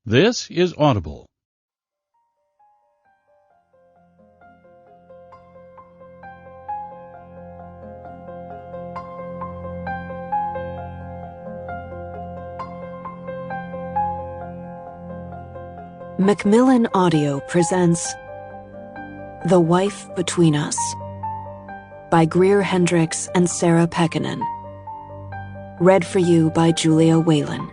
This is Audible. Macmillan Audio presents The Wife Between Us by Greer Hendricks and Sarah Pekkanen. Read for you by Julia Whalen.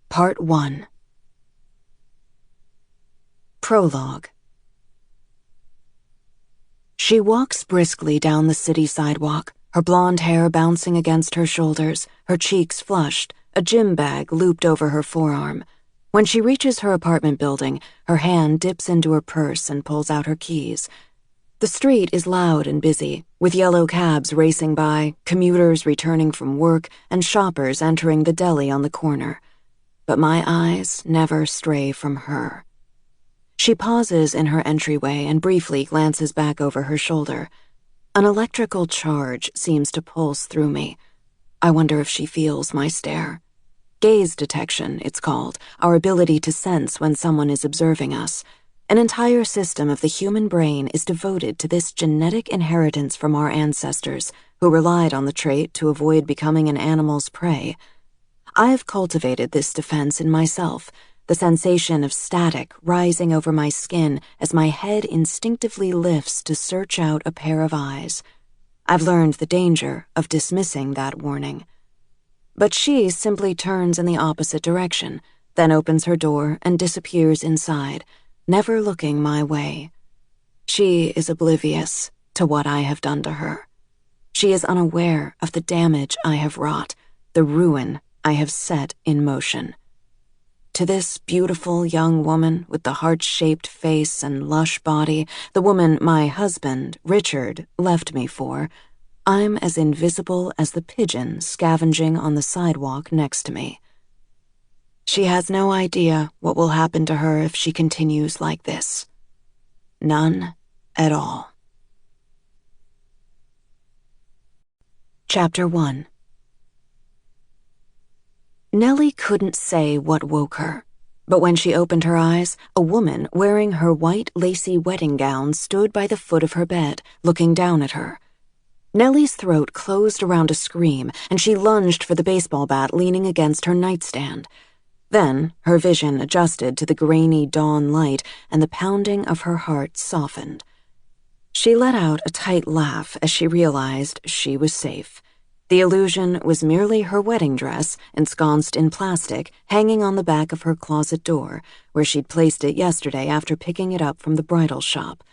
Part 1. Prologue. She walks briskly down the city sidewalk, her blonde hair bouncing against her shoulders, her cheeks flushed, a gym bag looped over her forearm. When she reaches her apartment building, her hand dips into her purse and pulls out her keys. The street is loud and busy, with yellow cabs racing by, commuters returning from work, and shoppers entering the deli on the corner. But my eyes never stray from her. She pauses in her entryway and briefly glances back over her shoulder. An electrical charge seems to pulse through me. I wonder if she feels my stare. Gaze detection, it's called, our ability to sense when someone is observing us. An entire system of the human brain is devoted to this genetic inheritance from our ancestors, who relied on the trait to avoid becoming an animal's prey. I have cultivated this defense in myself, the sensation of static rising over my skin as my head instinctively lifts to search out a pair of eyes. I've learned the danger of dismissing that warning. But she simply turns in the opposite direction, then opens her door and disappears inside, never looking my way. She is oblivious to what I have done to her. She is unaware of the damage I have wrought, the ruin I have set in motion. To this beautiful young woman with the heart-shaped face and lush body, the woman my husband, Richard, left me for, I'm as invisible as the pigeon scavenging on the sidewalk next to me. She has no idea what will happen to her if she continues like this. None at all. Chapter 1. Nellie couldn't say what woke her, but when she opened her eyes, a woman wearing her white lacy wedding gown stood by the foot of her bed, looking down at her. Nellie's throat closed around a scream, and she lunged for the baseball bat leaning against her nightstand. Then, her vision adjusted to the grainy dawn light, and the pounding of her heart softened. She let out a tight laugh as she realized she was safe. The illusion was merely her wedding dress, ensconced in plastic, hanging on the back of her closet door, where she'd placed it yesterday after picking it up from the bridal shop.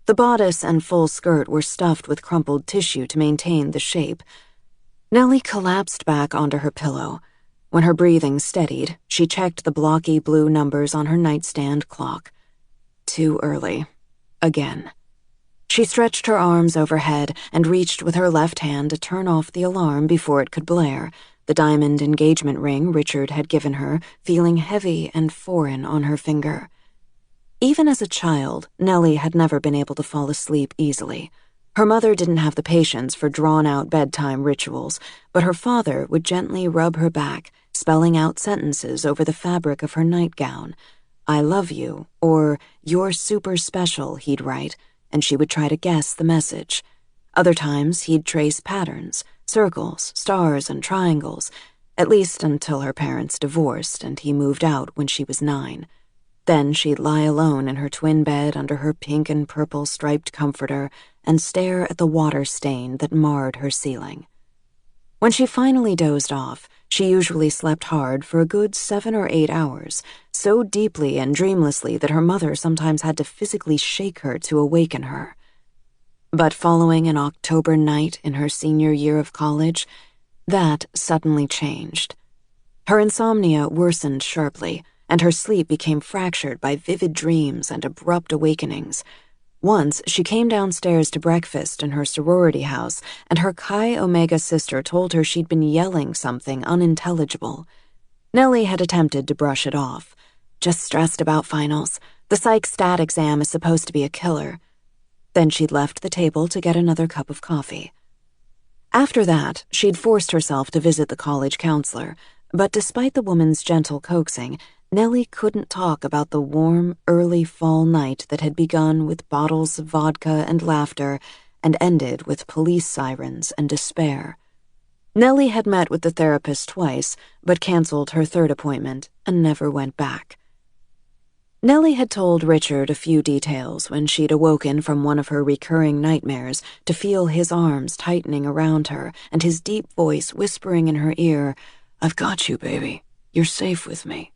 The bodice and full skirt were stuffed with crumpled tissue to maintain the shape. Nellie collapsed back onto her pillow. When her breathing steadied, she checked the blocky blue numbers on her nightstand clock. Too early. Again. She stretched her arms overhead and reached with her left hand to turn off the alarm before it could blare, the diamond engagement ring Richard had given her feeling heavy and foreign on her finger. Even as a child, Nellie had never been able to fall asleep easily. Her mother didn't have the patience for drawn-out bedtime rituals, but her father would gently rub her back, spelling out sentences over the fabric of her nightgown. "I love you," or "You're super special," he'd write, and she would try to guess the message. Other times, he'd trace patterns, circles, stars, and triangles, at least until her parents divorced and he moved out when she was 9. Then she'd lie alone in her twin bed under her pink and purple striped comforter and stare at the water stain that marred her ceiling. When she finally dozed off, she usually slept hard for a good 7 or 8 hours, so deeply and dreamlessly that her mother sometimes had to physically shake her to awaken her. But following an October night in her senior year of college, that suddenly changed. Her insomnia worsened sharply, and her sleep became fractured by vivid dreams and abrupt awakenings. Once, she came downstairs to breakfast in her sorority house, and her Chi Omega sister told her she'd been yelling something unintelligible. Nellie had attempted to brush it off. Just stressed about finals. The psych stat exam is supposed to be a killer. Then she'd left the table to get another cup of coffee. After that, she'd forced herself to visit the college counselor, but despite the woman's gentle coaxing, Nellie couldn't talk about the warm, early fall night that had begun with bottles of vodka and laughter and ended with police sirens and despair. Nellie had met with the therapist twice, but canceled her third appointment and never went back. Nellie had told Richard a few details when she'd awoken from one of her recurring nightmares to feel his arms tightening around her and his deep voice whispering in her ear, "I've got you, baby. You're safe with me."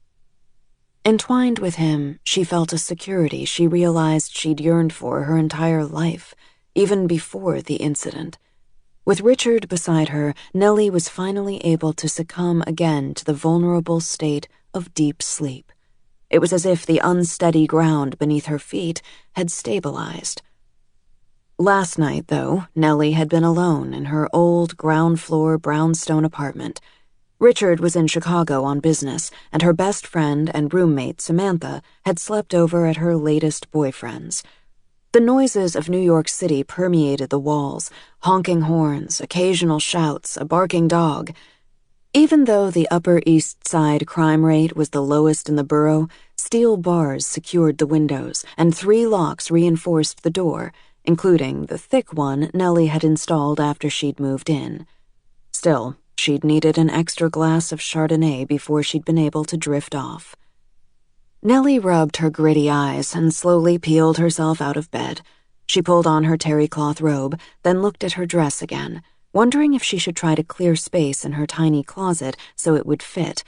Entwined with him, she felt a security she realized she'd yearned for her entire life, even before the incident. With Richard beside her, Nellie was finally able to succumb again to the vulnerable state of deep sleep. It was as if the unsteady ground beneath her feet had stabilized. Last night, though, Nellie had been alone in her old ground-floor brownstone apartment. Richard was in Chicago on business, and her best friend and roommate, Samantha, had slept over at her latest boyfriend's. The noises of New York City permeated the walls, honking horns, occasional shouts, a barking dog. Even though the Upper East Side crime rate was the lowest in the borough, steel bars secured the windows, and 3 locks reinforced the door, including the thick one Nellie had installed after she'd moved in. Still, she'd needed an extra glass of Chardonnay before she'd been able to drift off. Nellie rubbed her gritty eyes and slowly peeled herself out of bed. She pulled on her terry cloth robe, then looked at her dress again, wondering if she should try to clear space in her tiny closet so it would fit,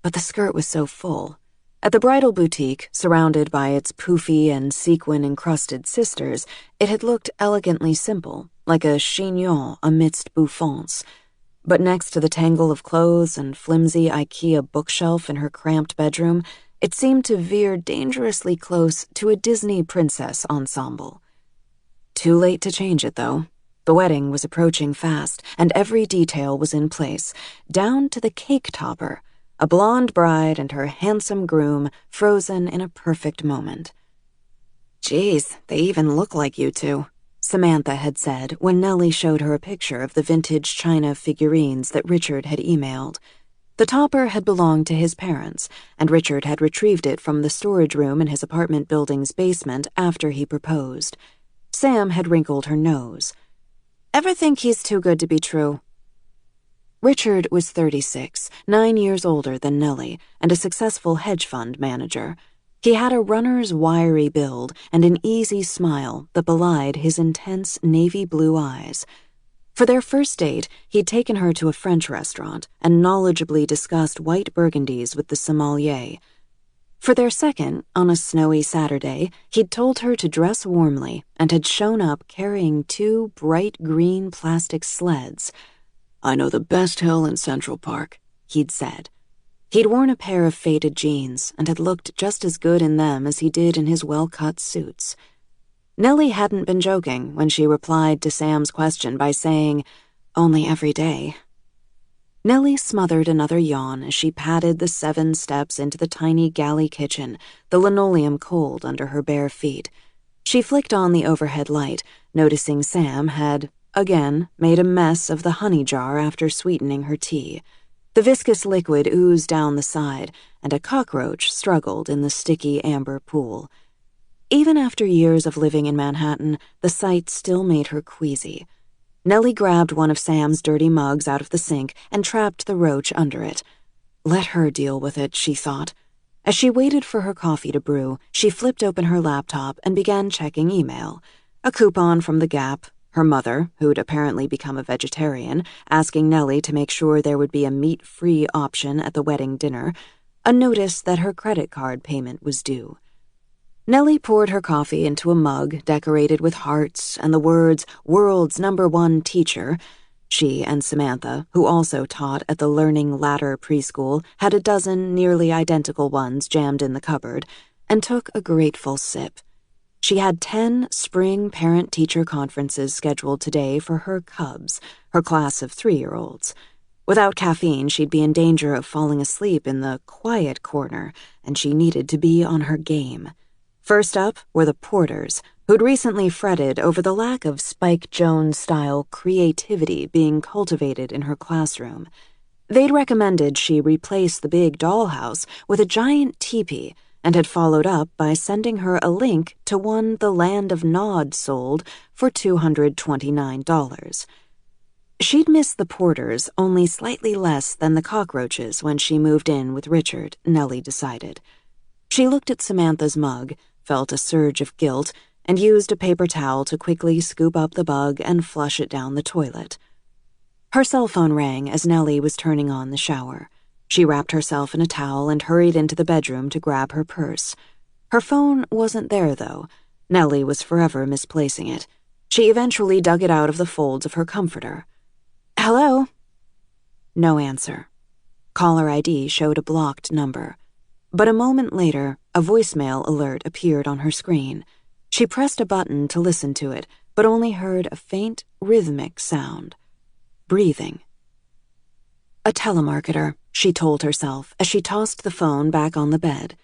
but the skirt was so full. At the bridal boutique, surrounded by its poofy and sequin-encrusted sisters, it had looked elegantly simple, like a chignon amidst bouffants. But next to the tangle of clothes and flimsy IKEA bookshelf in her cramped bedroom, it seemed to veer dangerously close to a Disney princess ensemble. Too late to change it, though. The wedding was approaching fast, and every detail was in place, down to the cake topper, a blonde bride and her handsome groom frozen in a perfect moment. "Geez, they even look like you two," Samantha had said when Nellie showed her a picture of the vintage china figurines that Richard had emailed. The topper had belonged to his parents, and Richard had retrieved it from the storage room in his apartment building's basement after he proposed. Sam had wrinkled her nose. "Ever think he's too good to be true?" Richard was 36, 9 years older than Nellie, and a successful hedge fund manager. He had a runner's wiry build and an easy smile that belied his intense navy blue eyes. For their first date, he'd taken her to a French restaurant and knowledgeably discussed white burgundies with the sommelier. For their second, on a snowy Saturday, he'd told her to dress warmly and had shown up carrying 2 bright green plastic sleds. "I know the best hill in Central Park," he'd said. He'd worn a pair of faded jeans and had looked just as good in them as he did in his well-cut suits. Nellie hadn't been joking when she replied to Sam's question by saying, "Only every day." Nellie smothered another yawn as she padded the 7 steps into the tiny galley kitchen, the linoleum cold under her bare feet. She flicked on the overhead light, noticing Sam had, again, made a mess of the honey jar after sweetening her tea. The viscous liquid oozed down the side, and a cockroach struggled in the sticky amber pool. Even after years of living in Manhattan, the sight still made her queasy. Nellie grabbed one of Sam's dirty mugs out of the sink and trapped the roach under it. Let her deal with it, she thought. As she waited for her coffee to brew, she flipped open her laptop and began checking email. A coupon from the Gap, her mother, who'd apparently become a vegetarian, asking Nellie to make sure there would be a meat-free option at the wedding dinner, a notice that her credit card payment was due. Nellie poured her coffee into a mug decorated with hearts and the words, "World's #1 teacher." She and Samantha, who also taught at the Learning Ladder preschool, had a dozen nearly identical ones jammed in the cupboard, and took a grateful sip. She had 10 spring parent-teacher conferences scheduled today for her cubs, her class of 3-year-olds. Without caffeine, she'd be in danger of falling asleep in the quiet corner, and she needed to be on her game. First up were the Porters, who'd recently fretted over the lack of Spike Jonze-style creativity being cultivated in her classroom. They'd recommended she replace the big dollhouse with a giant teepee, and had followed up by sending her a link to one the Land of Nod sold for $229. She'd miss the Porters only slightly less than the cockroaches when she moved in with Richard, Nellie decided. She looked at Samantha's mug, felt a surge of guilt, and used a paper towel to quickly scoop up the bug and flush it down the toilet. Her cell phone rang as Nellie was turning on the shower. She wrapped herself in a towel and hurried into the bedroom to grab her purse. Her phone wasn't there, though. Nellie was forever misplacing it. She eventually dug it out of the folds of her comforter. "Hello?" No answer. Caller ID showed a blocked number. But a moment later, a voicemail alert appeared on her screen. She pressed a button to listen to it, but only heard a faint, rhythmic sound. Breathing. A telemarketer, she told herself as she tossed the phone back on the bed.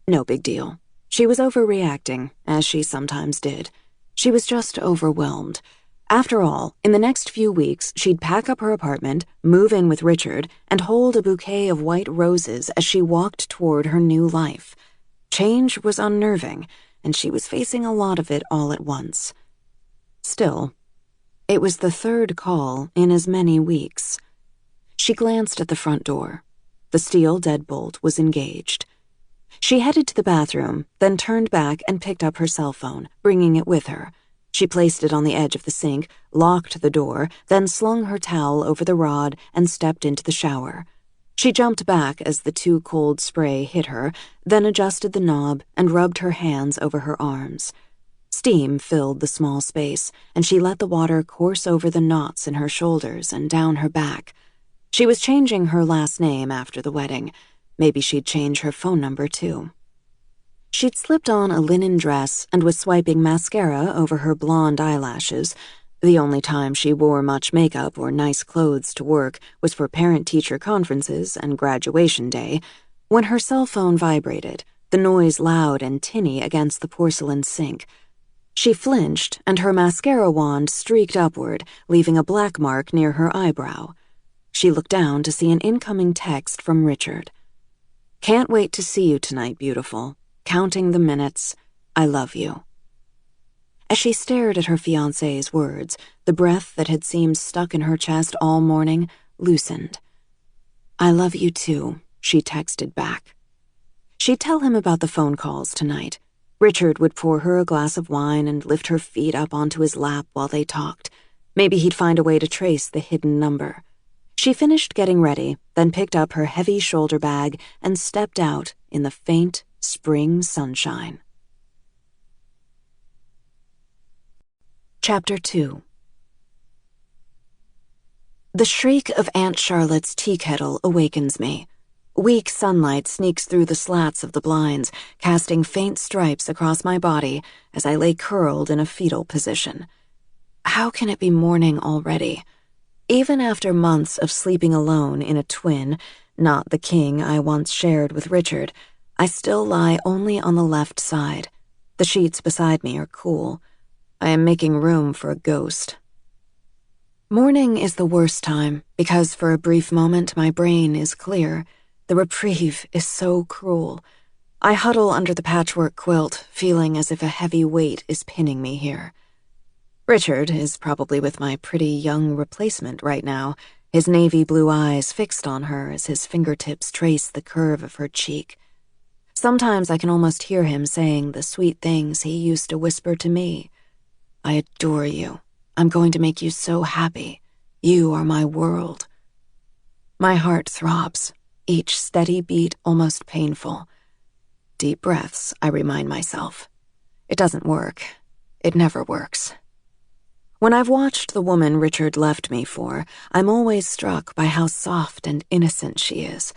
No big deal. She was overreacting, as she sometimes did. She was just overwhelmed. After all, in the next few weeks, she'd pack up her apartment, move in with Richard, and hold a bouquet of white roses as she walked toward her new life. Change was unnerving, and she was facing a lot of it all at once. Still, it was the third call in as many weeks. She glanced at the front door. The steel deadbolt was engaged. She headed to the bathroom, then turned back and picked up her cell phone, bringing it with her. She placed it on the edge of the sink, locked the door, then slung her towel over the rod and stepped into the shower. She jumped back as the too cold spray hit her, then adjusted the knob and rubbed her hands over her arms. Steam filled the small space, and she let the water course over the knots in her shoulders and down her back. She was changing her last name after the wedding. Maybe she'd change her phone number, too. She'd slipped on a linen dress and was swiping mascara over her blonde eyelashes. The only time she wore much makeup or nice clothes to work was for parent-teacher conferences and graduation day, when her cell phone vibrated, the noise loud and tinny against the porcelain sink. She flinched, and her mascara wand streaked upward, leaving a black mark near her eyebrow. She looked down to see an incoming text from Richard. "Can't wait to see you tonight, beautiful. Counting the minutes. I love you." As she stared at her fiancé's words, the breath that had seemed stuck in her chest all morning loosened. "I love you too," she texted back. She'd tell him about the phone calls tonight. Richard would pour her a glass of wine and lift her feet up onto his lap while they talked. Maybe he'd find a way to trace the hidden number. She finished getting ready, then picked up her heavy shoulder bag and stepped out in the faint spring sunshine. Chapter 2. The shriek of Aunt Charlotte's tea kettle awakens me. Weak sunlight sneaks through the slats of the blinds, casting faint stripes across my body as I lay curled in a fetal position. How can it be morning already? Even after months of sleeping alone in a twin, not the king I once shared with Richard, I still lie only on the left side. The sheets beside me are cool. I am making room for a ghost. Morning is the worst time because for a brief moment my brain is clear. The reprieve is so cruel. I huddle under the patchwork quilt, feeling as if a heavy weight is pinning me here. Richard is probably with my pretty young replacement right now, his navy blue eyes fixed on her as his fingertips trace the curve of her cheek. Sometimes I can almost hear him saying the sweet things he used to whisper to me. "I adore you. I'm going to make you so happy. You are my world." My heart throbs, each steady beat almost painful. Deep breaths, I remind myself. It doesn't work. It never works. When I've watched the woman Richard left me for, I'm always struck by how soft and innocent she is.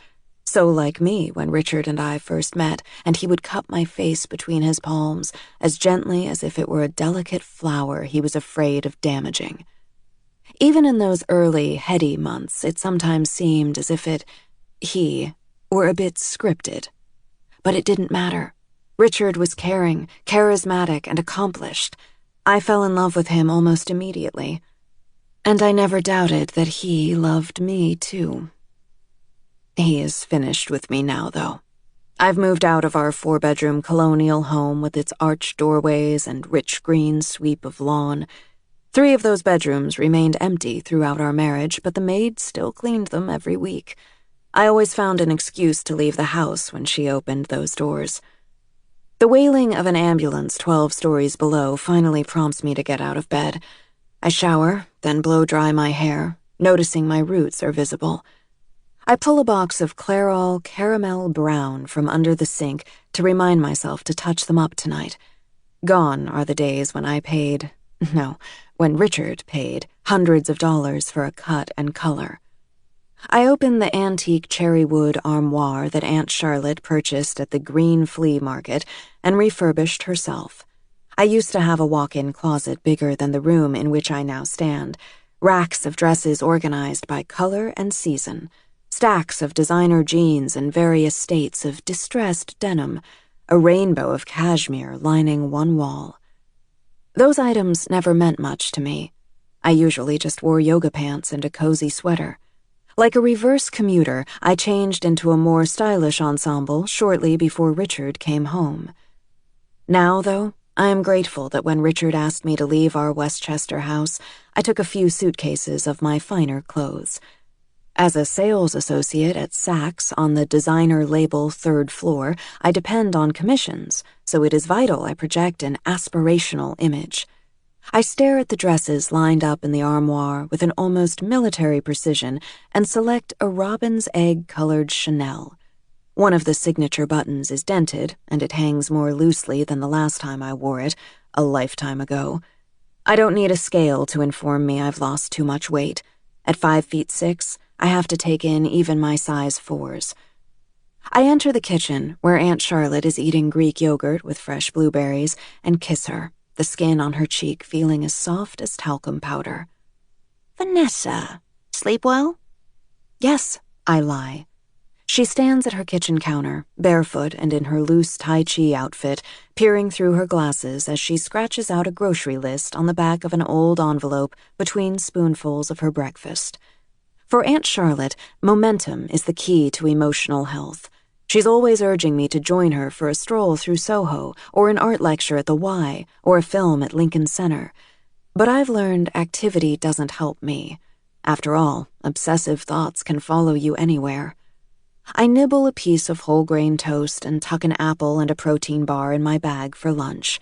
So like me when Richard and I first met, and he would cup my face between his palms as gently as if it were a delicate flower he was afraid of damaging. Even in those early, heady months, it sometimes seemed as if he, were a bit scripted. But it didn't matter. Richard was caring, charismatic, and accomplished. I fell in love with him almost immediately. And I never doubted that he loved me, too. He is finished with me now, though. I've moved out of our 4-bedroom colonial home with its arched doorways and rich green sweep of lawn. 3 of those bedrooms remained empty throughout our marriage, but the maid still cleaned them every week. I always found an excuse to leave the house when she opened those doors. The wailing of an ambulance 12 stories below finally prompts me to get out of bed. I shower, then blow dry my hair, noticing my roots are visible. I pull a box of Clairol Caramel Brown from under the sink to remind myself to touch them up tonight. Gone are the days when when Richard paid hundreds of dollars for a cut and color. I open the antique cherry wood armoire that Aunt Charlotte purchased at the Green Flea Market and refurbished herself. I used to have a walk-in closet bigger than the room in which I now stand, racks of dresses organized by color and season, stacks of designer jeans in various states of distressed denim, a rainbow of cashmere lining one wall. Those items never meant much to me. I usually just wore yoga pants and a cozy sweater. Like a reverse commuter, I changed into a more stylish ensemble shortly before Richard came home. Now, though, I am grateful that when Richard asked me to leave our Westchester house, I took a few suitcases of my finer clothes. As a sales associate at Saks on the designer label 3rd floor, I depend on commissions, so it is vital I project an aspirational image. I stare at the dresses lined up in the armoire with an almost military precision and select a robin's egg-colored Chanel. One of the signature buttons is dented, and it hangs more loosely than the last time I wore it, a lifetime ago. I don't need a scale to inform me I've lost too much weight. At 5'6", I have to take in even my size 4s. I enter the kitchen, where Aunt Charlotte is eating Greek yogurt with fresh blueberries, and kiss her, the skin on her cheek feeling as soft as talcum powder. "Vanessa, sleep well?" "Yes," I lie. She stands at her kitchen counter, barefoot and in her loose Tai Chi outfit, peering through her glasses as she scratches out a grocery list on the back of an old envelope between spoonfuls of her breakfast. For Aunt Charlotte, momentum is the key to emotional health. She's always urging me to join her for a stroll through Soho, or an art lecture at the Y, or a film at Lincoln Center. But I've learned activity doesn't help me. After all, obsessive thoughts can follow you anywhere. I nibble a piece of whole grain toast and tuck an apple and a protein bar in my bag for lunch.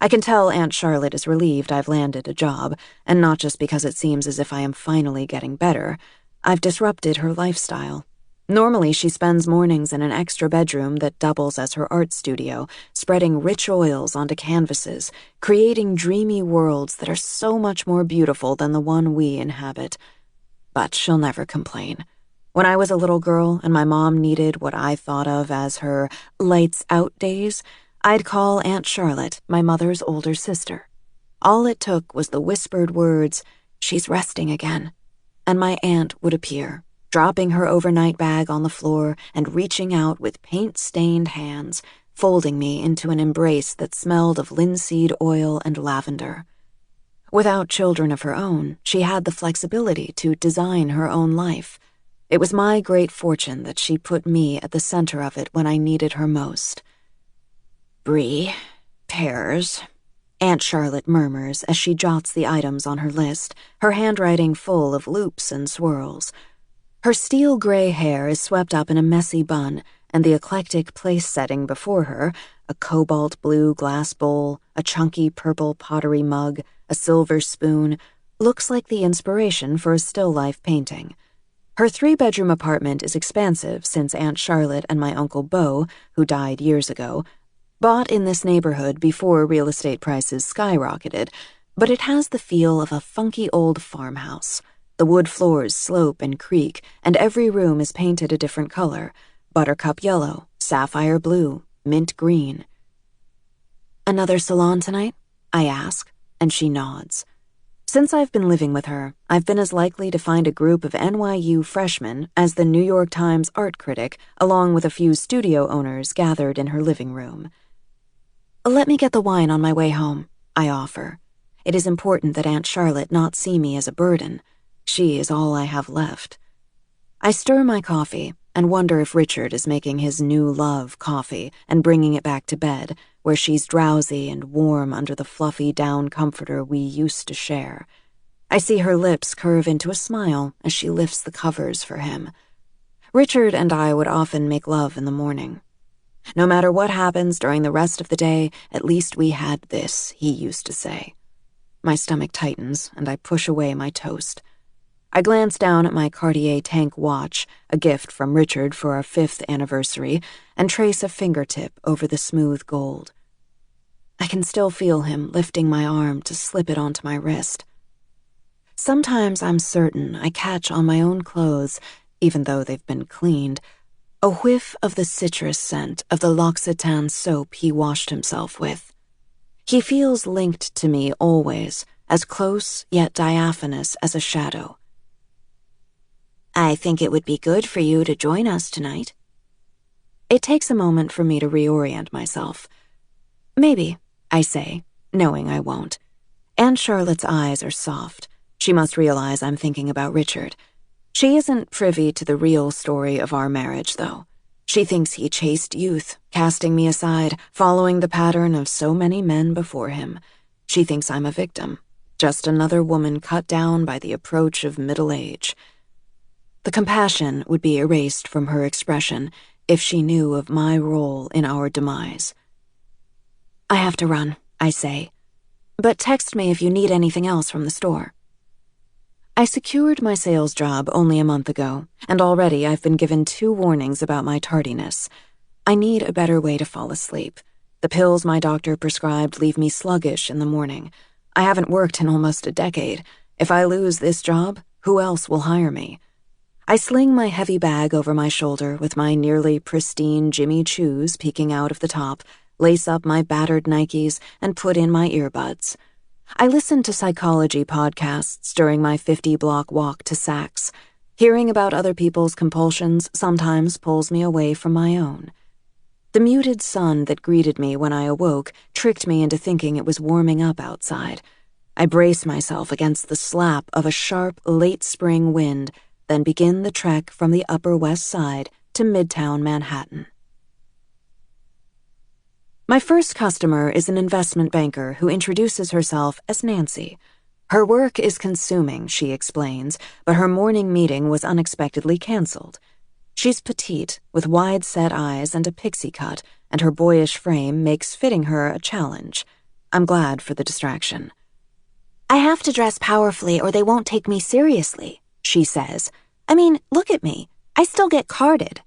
I can tell Aunt Charlotte is relieved I've landed a job, and not just because it seems as if I am finally getting better. I've disrupted her lifestyle. Normally, she spends mornings in an extra bedroom that doubles as her art studio, spreading rich oils onto canvases, creating dreamy worlds that are so much more beautiful than the one we inhabit. But she'll never complain. When I was a little girl and my mom needed what I thought of as her lights-out days, I'd call Aunt Charlotte, my mother's older sister. All it took was the whispered words, "She's resting again," and my aunt would appear, dropping her overnight bag on the floor and reaching out with paint-stained hands, folding me into an embrace that smelled of linseed oil and lavender. Without children of her own, she had the flexibility to design her own life. It was my great fortune that she put me at the center of it when I needed her most. "Brie, pears," Aunt Charlotte murmurs as she jots the items on her list, her handwriting full of loops and swirls. Her steel-gray hair is swept up in a messy bun, and the eclectic place setting before her, a cobalt blue glass bowl, a chunky purple pottery mug, a silver spoon, looks like the inspiration for a still-life painting. Her 3-bedroom apartment is expansive since Aunt Charlotte and my Uncle Beau, who died years ago, bought in this neighborhood before real estate prices skyrocketed, but it has the feel of a funky old farmhouse. The wood floors slope and creak, and every room is painted a different color, buttercup yellow, sapphire blue, mint green. "Another salon tonight?" I ask, and she nods. Since I've been living with her, I've been as likely to find a group of NYU freshmen as the New York Times art critic, along with a few studio owners gathered in her living room. "Let me get the wine on my way home," I offer. It is important that Aunt Charlotte not see me as a burden. She is all I have left. I stir my coffee and wonder if Richard is making his new love coffee and bringing it back to bed, where she's drowsy and warm under the fluffy down comforter we used to share. I see her lips curve into a smile as she lifts the covers for him. Richard and I would often make love in the morning. "No matter what happens during the rest of the day, at least we had this," he used to say. My stomach tightens, and I push away my toast. I glance down at my Cartier tank watch, a gift from Richard for our 5th anniversary, and trace a fingertip over the smooth gold. I can still feel him lifting my arm to slip it onto my wrist. Sometimes I'm certain I catch on my own clothes, even though they've been cleaned, a whiff of the citrus scent of the L'Occitane soap he washed himself with. He feels linked to me always, as close yet diaphanous as a shadow. "I think it would be good for you to join us tonight." It takes a moment for me to reorient myself. "Maybe," I say, knowing I won't. Aunt Charlotte's eyes are soft. She must realize I'm thinking about Richard. She isn't privy to the real story of our marriage, though. She thinks he chased youth, casting me aside, following the pattern of so many men before him. She thinks I'm a victim, just another woman cut down by the approach of middle age. The compassion would be erased from her expression if she knew of my role in our demise. "I have to run," I say, "but text me if you need anything else from the store." I secured my sales job only a month ago, and already I've been given 2 warnings about my tardiness. I need a better way to fall asleep. The pills my doctor prescribed leave me sluggish in the morning. I haven't worked in almost a decade. If I lose this job, who else will hire me? I sling my heavy bag over my shoulder with my nearly pristine Jimmy Choos peeking out of the top, lace up my battered Nikes, and put in my earbuds. I listen to psychology podcasts during my 50-block walk to Saks. Hearing about other people's compulsions sometimes pulls me away from my own. The muted sun that greeted me when I awoke tricked me into thinking it was warming up outside. I brace myself against the slap of a sharp, late-spring wind, then begin the trek from the Upper West Side to Midtown Manhattan. My first customer is an investment banker who introduces herself as Nancy. Her work is consuming, she explains, but her morning meeting was unexpectedly canceled. She's petite, with wide-set eyes and a pixie cut, and her boyish frame makes fitting her a challenge. I'm glad for the distraction. "I have to dress powerfully or they won't take me seriously," she says. "I mean, look at me. I still get carded."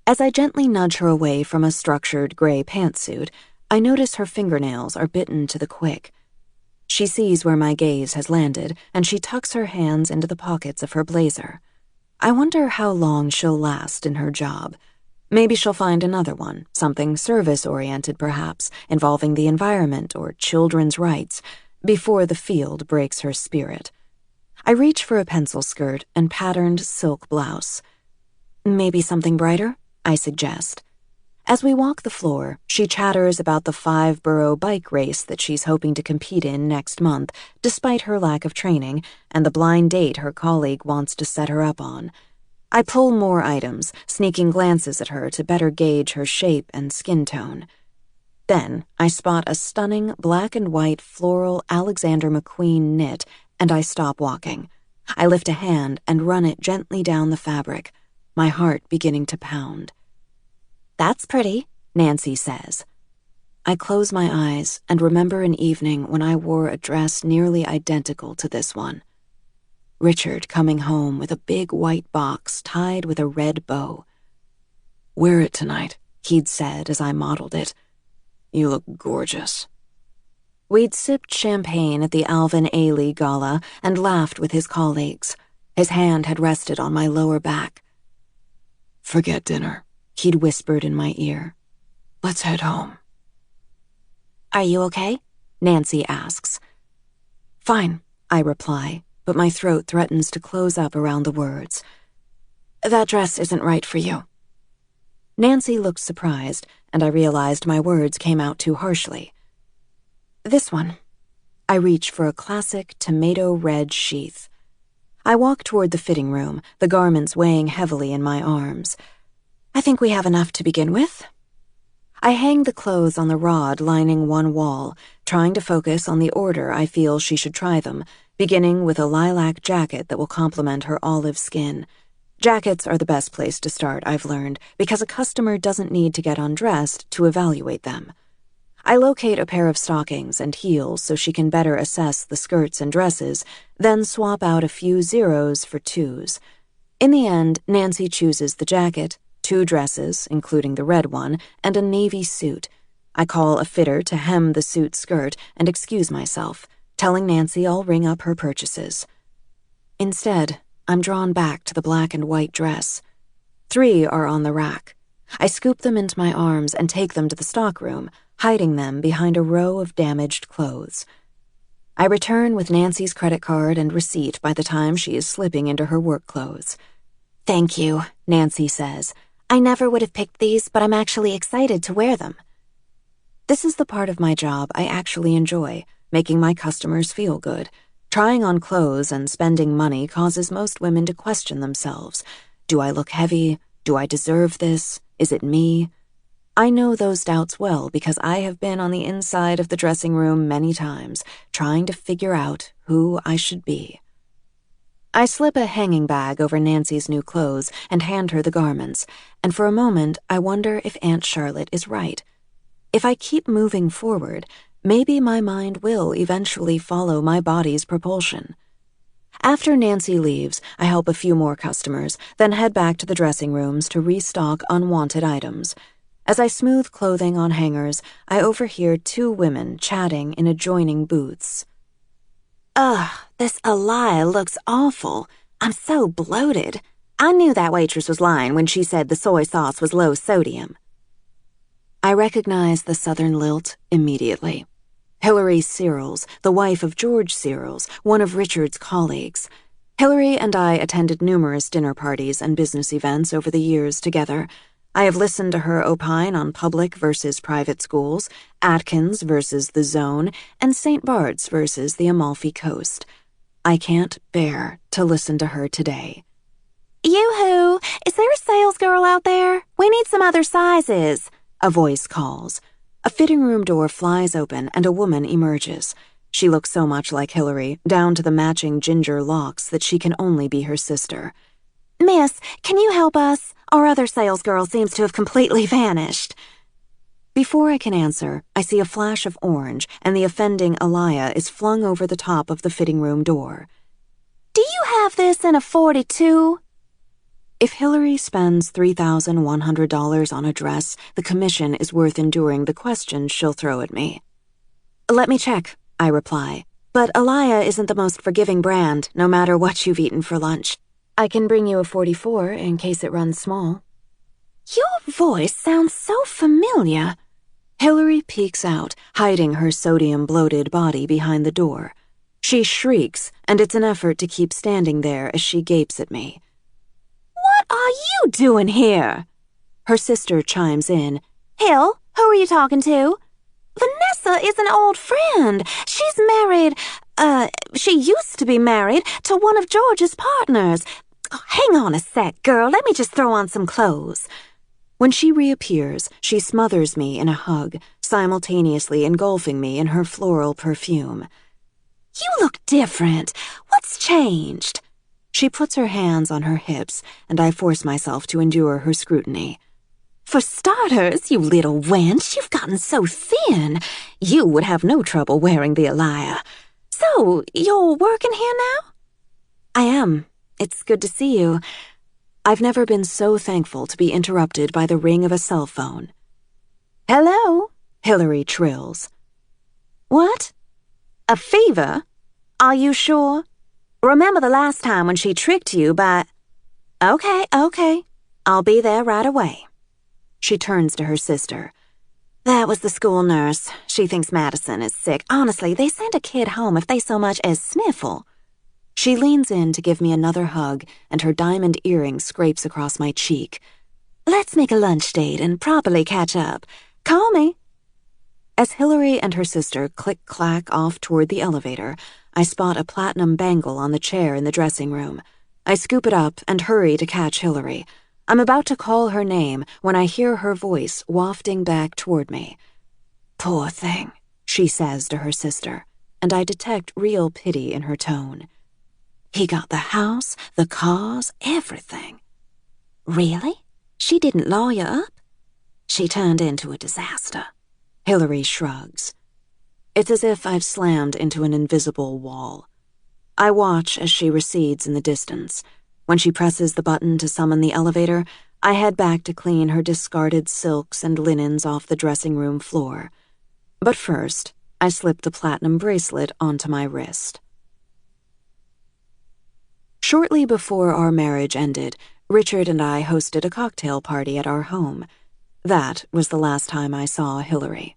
As I gently nudge her away from a structured gray pantsuit, I notice her fingernails are bitten to the quick. She sees where my gaze has landed, and she tucks her hands into the pockets of her blazer. I wonder how long she'll last in her job. Maybe she'll find another one, something service-oriented perhaps, involving the environment or children's rights, before the field breaks her spirit. I reach for a pencil skirt and patterned silk blouse. "Maybe something brighter?" I suggest. As we walk the floor, she chatters about the 5-borough bike race that she's hoping to compete in next month, despite her lack of training, and the blind date her colleague wants to set her up on. I pull more items, sneaking glances at her to better gauge her shape and skin tone. Then I spot a stunning black and white floral Alexander McQueen knit, and I stop walking. I lift a hand and run it gently down the fabric, my heart beginning to pound. "That's pretty," Nancy says. I close my eyes and remember an evening when I wore a dress nearly identical to this one. Richard coming home with a big white box tied with a red bow. "Wear it tonight," he'd said as I modeled it. "You look gorgeous." We'd sipped champagne at the Alvin Ailey Gala and laughed with his colleagues. His hand had rested on my lower back. Forget dinner, he'd whispered in my ear. Let's head home. Are you okay? Nancy asks. Fine, I reply, but my throat threatens to close up around the words. That dress isn't right for you. Nancy looked surprised, and I realized my words came out too harshly. This one. I reach for a classic tomato red sheath. I walk toward the fitting room, the garments weighing heavily in my arms. I think we have enough to begin with. I hang the clothes on the rod lining one wall, trying to focus on the order I feel she should try them, beginning with a lilac jacket that will complement her olive skin. Jackets are the best place to start, I've learned, because a customer doesn't need to get undressed to evaluate them. I locate a pair of stockings and heels so she can better assess the skirts and dresses, then swap out a few zeros for twos. In the end, Nancy chooses the jacket, 2 dresses, including the red one, and a navy suit. I call a fitter to hem the suit skirt and excuse myself, telling Nancy I'll ring up her purchases. Instead, I'm drawn back to the black and white dress. 3 are on the rack. I scoop them into my arms and take them to the stockroom, hiding them behind a row of damaged clothes. I return with Nancy's credit card and receipt by the time she is slipping into her work clothes. Thank you, Nancy says. I never would have picked these, but I'm actually excited to wear them. This is the part of my job I actually enjoy, making my customers feel good. Trying on clothes and spending money causes most women to question themselves. Do I look heavy? Do I deserve this? Is it me? I know those doubts well because I have been on the inside of the dressing room many times, trying to figure out who I should be. I slip a hanging bag over Nancy's new clothes and hand her the garments, and for a moment I wonder if Aunt Charlotte is right. If I keep moving forward, maybe my mind will eventually follow my body's propulsion. After Nancy leaves, I help a few more customers, then head back to the dressing rooms to restock unwanted items. As I smooth clothing on hangers, I overhear 2 women chatting in adjoining booths. Ugh, this Aliyah looks awful. I'm so bloated. I knew that waitress was lying when she said the soy sauce was low sodium. I recognize the Southern lilt immediately. Hilary Searles, the wife of George Searles, one of Richard's colleagues. Hilary and I attended numerous dinner parties and business events over the years together. I have listened to her opine on public versus private schools, Atkins versus the Zone, and St. Bart's versus the Amalfi Coast. I can't bear to listen to her today. Yoo-hoo! Is there a sales girl out there? We need some other sizes, a voice calls. A fitting room door flies open and a woman emerges. She looks so much like Hilary, down to the matching ginger locks, that she can only be her sister. Miss, can you help us? Our other sales girl seems to have completely vanished. Before I can answer, I see a flash of orange, and the offending Aliyah is flung over the top of the fitting room door. Do you have this in a 42? If Hilary spends $3,100 on a dress, the commission is worth enduring the questions she'll throw at me. Let me check, I reply. But Aliyah isn't the most forgiving brand, no matter what you've eaten for lunch. I can bring you a 44 in case it runs small. Your voice sounds so familiar. Hilary peeks out, hiding her sodium-bloated body behind the door. She shrieks, and it's an effort to keep standing there as she gapes at me. What are you doing here? Her sister chimes in. Hill, who are you talking to? Vanessa is an old friend. She's married, she used to be married to one of George's partners. Oh, hang on a sec, girl. Let me just throw on some clothes. When she reappears, she smothers me in a hug, simultaneously engulfing me in her floral perfume. You look different. What's changed? She puts her hands on her hips, and I force myself to endure her scrutiny. For starters, you little wench, you've gotten so thin. You would have no trouble wearing the Aliyah. So, you're working here now? I am. It's good to see you. I've never been so thankful to be interrupted by the ring of a cell phone. Hello, Hilary trills. What? A fever? Are you sure? Remember the last time when she tricked you by... Okay. I'll be there right away." She turns to her sister. "That was the school nurse. She thinks Madison is sick. Honestly, they send a kid home if they so much as sniffle." She leans in to give me another hug, and her diamond earring scrapes across my cheek. "Let's make a lunch date and properly catch up. Call me." As Hillary and her sister click-clack off toward the elevator, I spot a platinum bangle on the chair in the dressing room. I scoop it up and hurry to catch Hillary. I'm about to call her name when I hear her voice wafting back toward me. "Poor thing," she says to her sister, and I detect real pity in her tone. "He got the house, the cars, everything." "Really? She didn't lawyer up?" "She turned into a disaster." Hillary shrugs. It's as if I've slammed into an invisible wall. I watch as she recedes in the distance. When she presses the button to summon the elevator, I head back to clean her discarded silks and linens off the dressing room floor. But first, I slip the platinum bracelet onto my wrist. Shortly before our marriage ended, Richard and I hosted a cocktail party at our home. That was the last time I saw Hillary.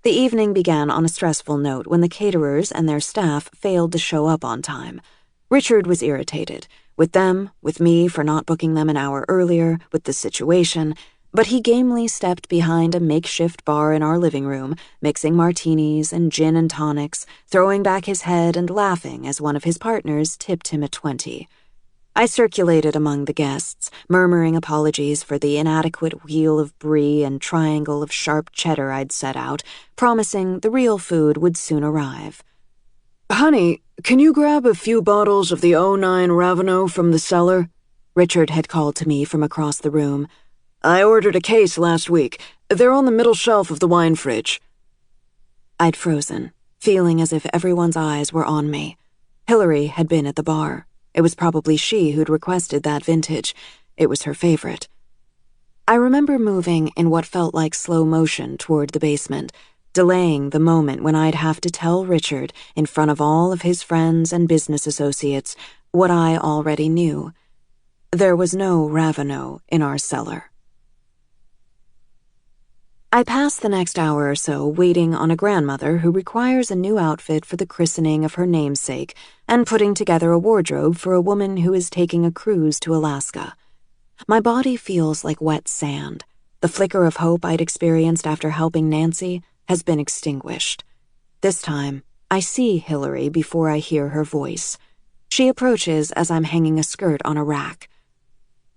The evening began on a stressful note when the caterers and their staff failed to show up on time. Richard was irritated, with them, with me for not booking them an hour earlier, with the situation, but he gamely stepped behind a makeshift bar in our living room, mixing martinis and gin and tonics, throwing back his head and laughing as one of his partners tipped him a 20. I circulated among the guests, murmuring apologies for the inadequate wheel of brie and triangle of sharp cheddar I'd set out, promising the real food would soon arrive. "Honey, can you grab a few bottles of the '09 Ravenel from the cellar?" Richard had called to me from across the room. "I ordered a case last week. They're on the middle shelf of the wine fridge." I'd frozen, feeling as if everyone's eyes were on me. Hillary had been at the bar. It was probably she who'd requested that vintage. It was her favorite. I remember moving in what felt like slow motion toward the basement, delaying the moment when I'd have to tell Richard, in front of all of his friends and business associates, what I already knew. There was no Ravenel in our cellar. I passed the next hour or so waiting on a grandmother who requires a new outfit for the christening of her namesake and putting together a wardrobe for a woman who is taking a cruise to Alaska. My body feels like wet sand. The flicker of hope I'd experienced after helping Nancy has been extinguished. This time, I see Hillary before I hear her voice. She approaches as I'm hanging a skirt on a rack.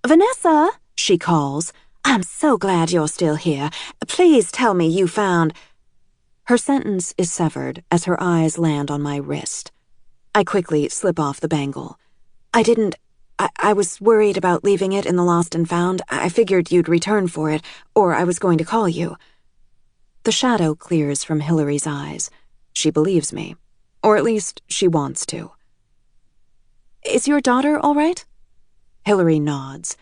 "Vanessa," she calls. "I'm so glad you're still here. Please tell me you found—" Her sentence is severed as her eyes land on my wrist. I quickly slip off the bangle. I was worried about leaving it in the lost and found. I figured you'd return for it, or I was going to call you." The shadow clears from Hillary's eyes. She believes me, or at least she wants to. "Is your daughter all right?" Hillary nods.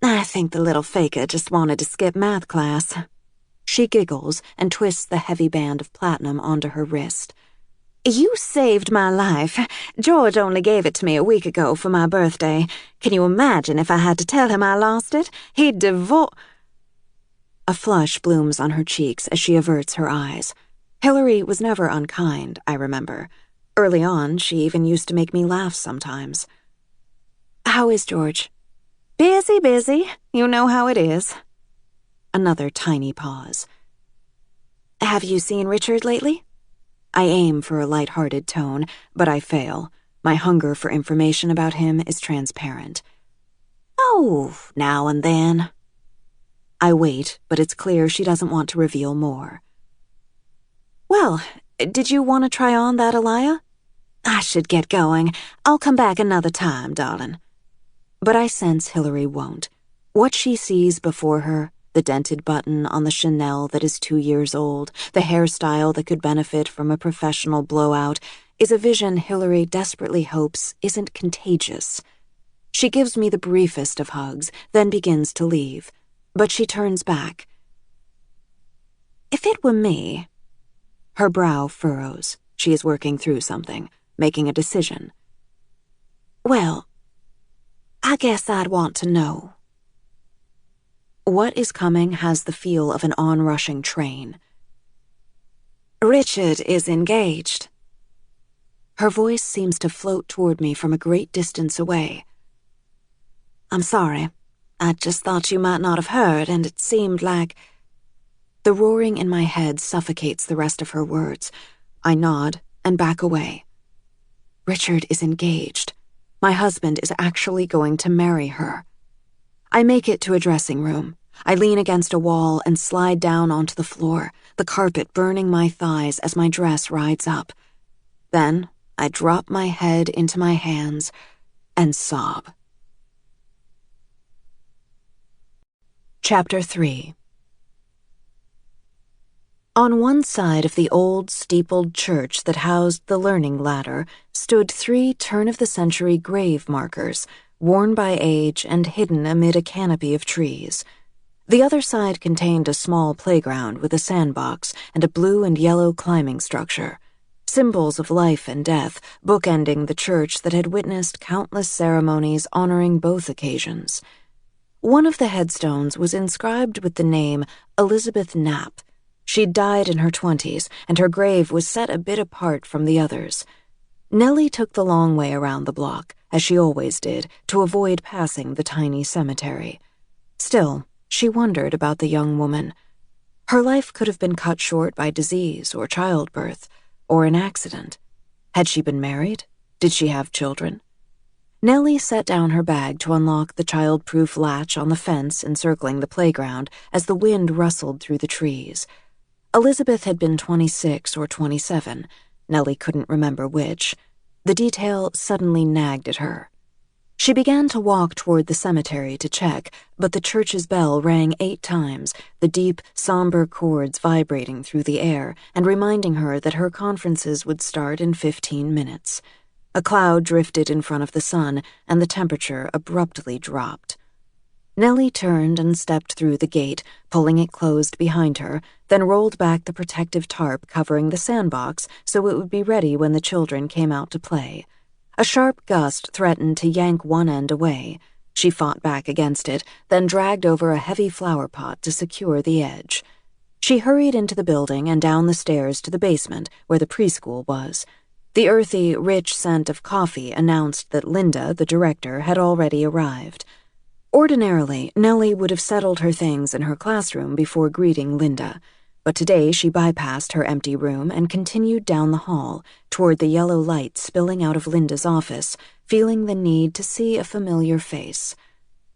"I think the little faker just wanted to skip math class." She giggles and twists the heavy band of platinum onto her wrist. "You saved my life. George only gave it to me a week ago for my birthday. Can you imagine if I had to tell him I lost it? He'd A flush blooms on her cheeks as she averts her eyes. Hillary was never unkind, I remember. Early on, she even used to make me laugh sometimes. "How is George?" Busy. You know how it is." Another tiny pause. "Have you seen Richard lately?" I aim for a light-hearted tone, but I fail. My hunger for information about him is transparent. "Oh, now and then." I wait, but it's clear she doesn't want to reveal more. "Well, did you want to try on that Elia?" "I should get going. I'll come back another time, darling." But I sense Hillary won't. What she sees before her, the dented button on the Chanel that is 2 years old, the hairstyle that could benefit from a professional blowout, is a vision Hillary desperately hopes isn't contagious. She gives me the briefest of hugs, then begins to leave. But she turns back. "If it were me—" Her brow furrows. She is working through something, making a decision. "Well, I guess I'd want to know." What is coming has the feel of an onrushing train. Richard is engaged. Her voice seems to float toward me from a great distance away. I'm sorry. I just thought you might not have heard, and it seemed like... The roaring in my head suffocates the rest of her words. I nod and back away. Richard is engaged. My husband is actually going to marry her. I make it to a dressing room. I lean against a wall and slide down onto the floor, the carpet burning my thighs as my dress rides up. Then I drop my head into my hands and sob. Chapter 3. On one side of the old steepled church that housed the learning ladder stood 3 turn-of-the-century grave markers, worn by age and hidden amid a canopy of trees. The other side contained a small playground with a sandbox and a blue and yellow climbing structure, symbols of life and death bookending the church that had witnessed countless ceremonies honoring both occasions. One of the headstones was inscribed with the name Elizabeth Knapp. She'd died in her 20s, and her grave was set a bit apart from the others. Nellie took the long way around the block, as she always did, to avoid passing the tiny cemetery. Still, she wondered about the young woman. Her life could have been cut short by disease or childbirth, or an accident. Had she been married? Did she have children? Nellie set down her bag to unlock the child-proof latch on the fence encircling the playground as the wind rustled through the trees. Elizabeth had been 26 or 27. Nellie couldn't remember which. The detail suddenly nagged at her. She began to walk toward the cemetery to check, but the church's bell rang 8 times, the deep, somber chords vibrating through the air and reminding her that her conferences would start in 15 minutes. A cloud drifted in front of the sun, and the temperature abruptly dropped. Nellie turned and stepped through the gate, pulling it closed behind her, then rolled back the protective tarp covering the sandbox so it would be ready when the children came out to play. A sharp gust threatened to yank one end away. She fought back against it, then dragged over a heavy flower pot to secure the edge. She hurried into the building and down the stairs to the basement, where the preschool was. The earthy, rich scent of coffee announced that Linda, the director, had already arrived. Ordinarily, Nellie would have settled her things in her classroom before greeting Linda, but today she bypassed her empty room and continued down the hall, toward the yellow light spilling out of Linda's office, feeling the need to see a familiar face.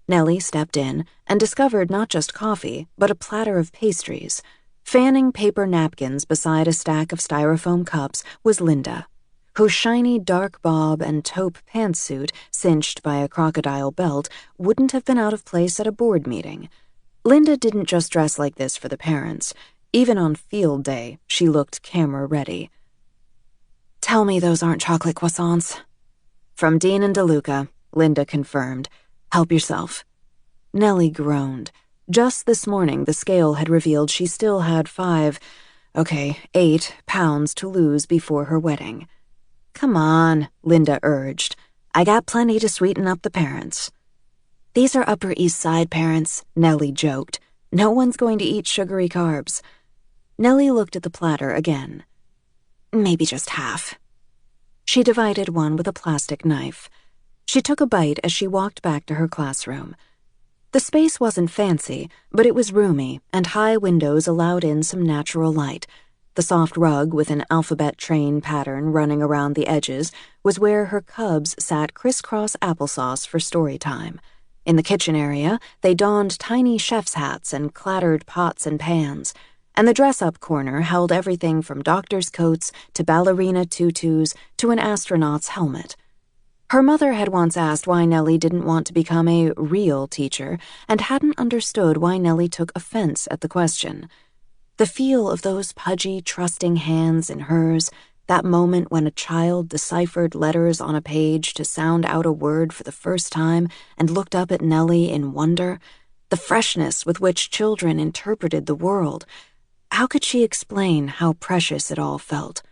Nellie stepped in and discovered not just coffee, but a platter of pastries. Fanning paper napkins beside a stack of styrofoam cups was Linda, whose shiny dark bob and taupe pantsuit, cinched by a crocodile belt, wouldn't have been out of place at a board meeting. Linda didn't just dress like this for the parents. Even on field day, she looked camera-ready. "Tell me those aren't chocolate croissants." "From Dean and DeLuca," Linda confirmed. "Help yourself." Nellie groaned. Just this morning, the scale had revealed she still had 8 pounds to lose before her wedding. "Come on," Linda urged. "I got plenty to sweeten up the parents." "These are Upper East Side parents," Nellie joked. "No one's going to eat sugary carbs." Nellie looked at the platter again. "Maybe just half." She divided one with a plastic knife. She took a bite as she walked back to her classroom. The space wasn't fancy, but it was roomy, and high windows allowed in some natural light. The soft rug with an alphabet train pattern running around the edges was where her cubs sat crisscross applesauce for story time. In the kitchen area, they donned tiny chef's hats and clattered pots and pans, and the dress-up corner held everything from doctor's coats to ballerina tutus to an astronaut's helmet. Her mother had once asked why Nellie didn't want to become a real teacher and hadn't understood why Nellie took offense at the question. The feel of those pudgy, trusting hands in hers, that moment when a child deciphered letters on a page to sound out a word for the first time and looked up at Nellie in wonder, the freshness with which children interpreted the world. How could she explain how precious it all felt?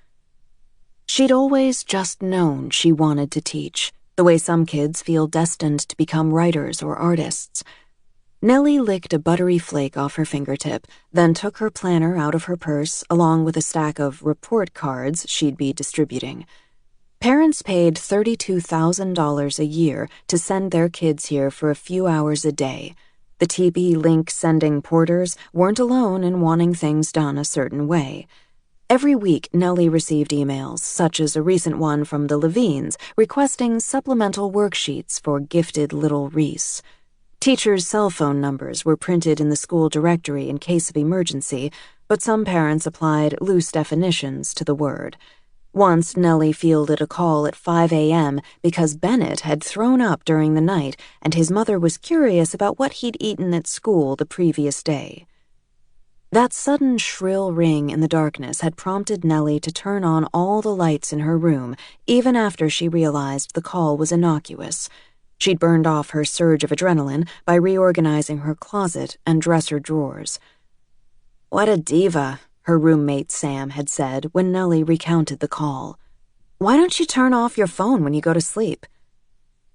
She'd always just known she wanted to teach, the way some kids feel destined to become writers or artists. Nellie licked a buttery flake off her fingertip, then took her planner out of her purse along with a stack of report cards she'd be distributing. Parents paid $32,000 a year to send their kids here for a few hours a day. The TP-Link sending porters weren't alone in wanting things done a certain way. Every week, Nellie received emails, such as a recent one from the Levines requesting supplemental worksheets for gifted little Reese. Teachers' cell phone numbers were printed in the school directory in case of emergency, but some parents applied loose definitions to the word. Once, Nellie fielded a call at 5 a.m. because Bennett had thrown up during the night and his mother was curious about what he'd eaten at school the previous day. That sudden shrill ring in the darkness had prompted Nellie to turn on all the lights in her room, even after she realized the call was innocuous. She'd burned off her surge of adrenaline by reorganizing her closet and dresser drawers. "What a diva," her roommate Sam had said when Nellie recounted the call. "Why don't you turn off your phone when you go to sleep?"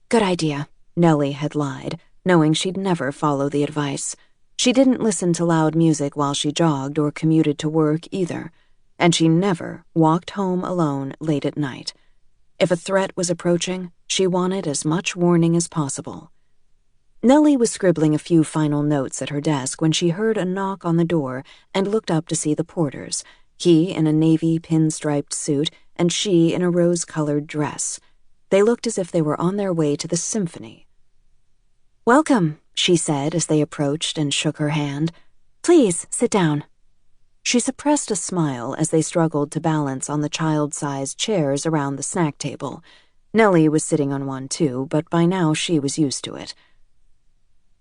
"Good idea," Nellie had lied, knowing she'd never follow the advice. She didn't listen to loud music while she jogged or commuted to work either, and she never walked home alone late at night. If a threat was approaching, she wanted as much warning as possible. Nellie was scribbling a few final notes at her desk when she heard a knock on the door and looked up to see the porters, he in a navy pinstriped suit and she in a rose-colored dress. They looked as if they were on their way to the symphony. "Welcome," she said as they approached and shook her hand. "Please, sit down." She suppressed a smile as they struggled to balance on the child-sized chairs around the snack table. Nellie was sitting on one too, but by now she was used to it.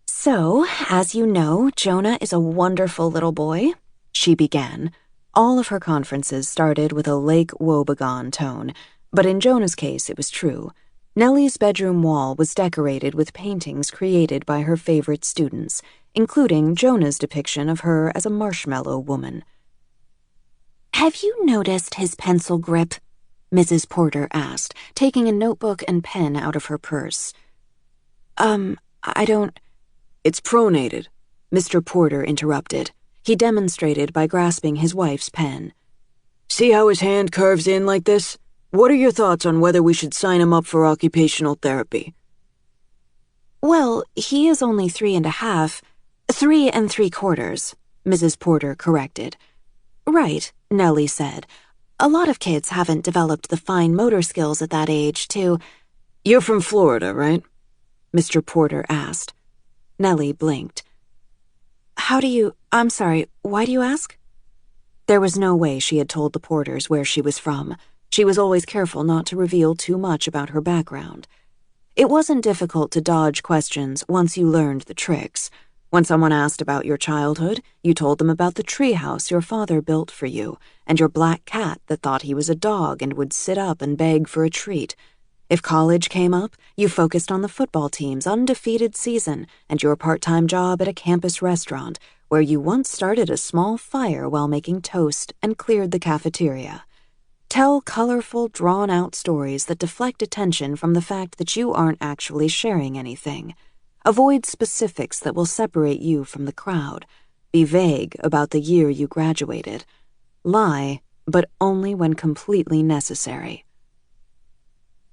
"So, as you know, Jonah is a wonderful little boy," she began. All of her conferences started with a Lake Wobegon tone, but in Jonah's case it was true. Nellie's bedroom wall was decorated with paintings created by her favorite students, including Jonah's depiction of her as a marshmallow woman. "Have you noticed his pencil grip?" Mrs. Porter asked, taking a notebook and pen out of her purse. I don't—" "It's pronated," Mr. Porter interrupted. He demonstrated by grasping his wife's pen. "See how his hand curves in like this? What are your thoughts on whether we should sign him up for occupational therapy?" "Well, he is only 3.5, 3 3/4, Mrs. Porter corrected. "Right," Nellie said. "A lot of kids haven't developed the fine motor skills at that age to—" "You're from Florida, right?" Mr. Porter asked. Nellie blinked. I'm sorry, why do you ask?" There was no way she had told the Porters where she was from. She was always careful not to reveal too much about her background. It wasn't difficult to dodge questions once you learned the tricks. When someone asked about your childhood, you told them about the treehouse your father built for you, and your black cat that thought he was a dog and would sit up and beg for a treat. If college came up, you focused on the football team's undefeated season and your part-time job at a campus restaurant, where you once started a small fire while making toast and cleared the cafeteria. Tell colorful, drawn-out stories that deflect attention from the fact that you aren't actually sharing anything. Avoid specifics that will separate you from the crowd. Be vague about the year you graduated. Lie, but only when completely necessary.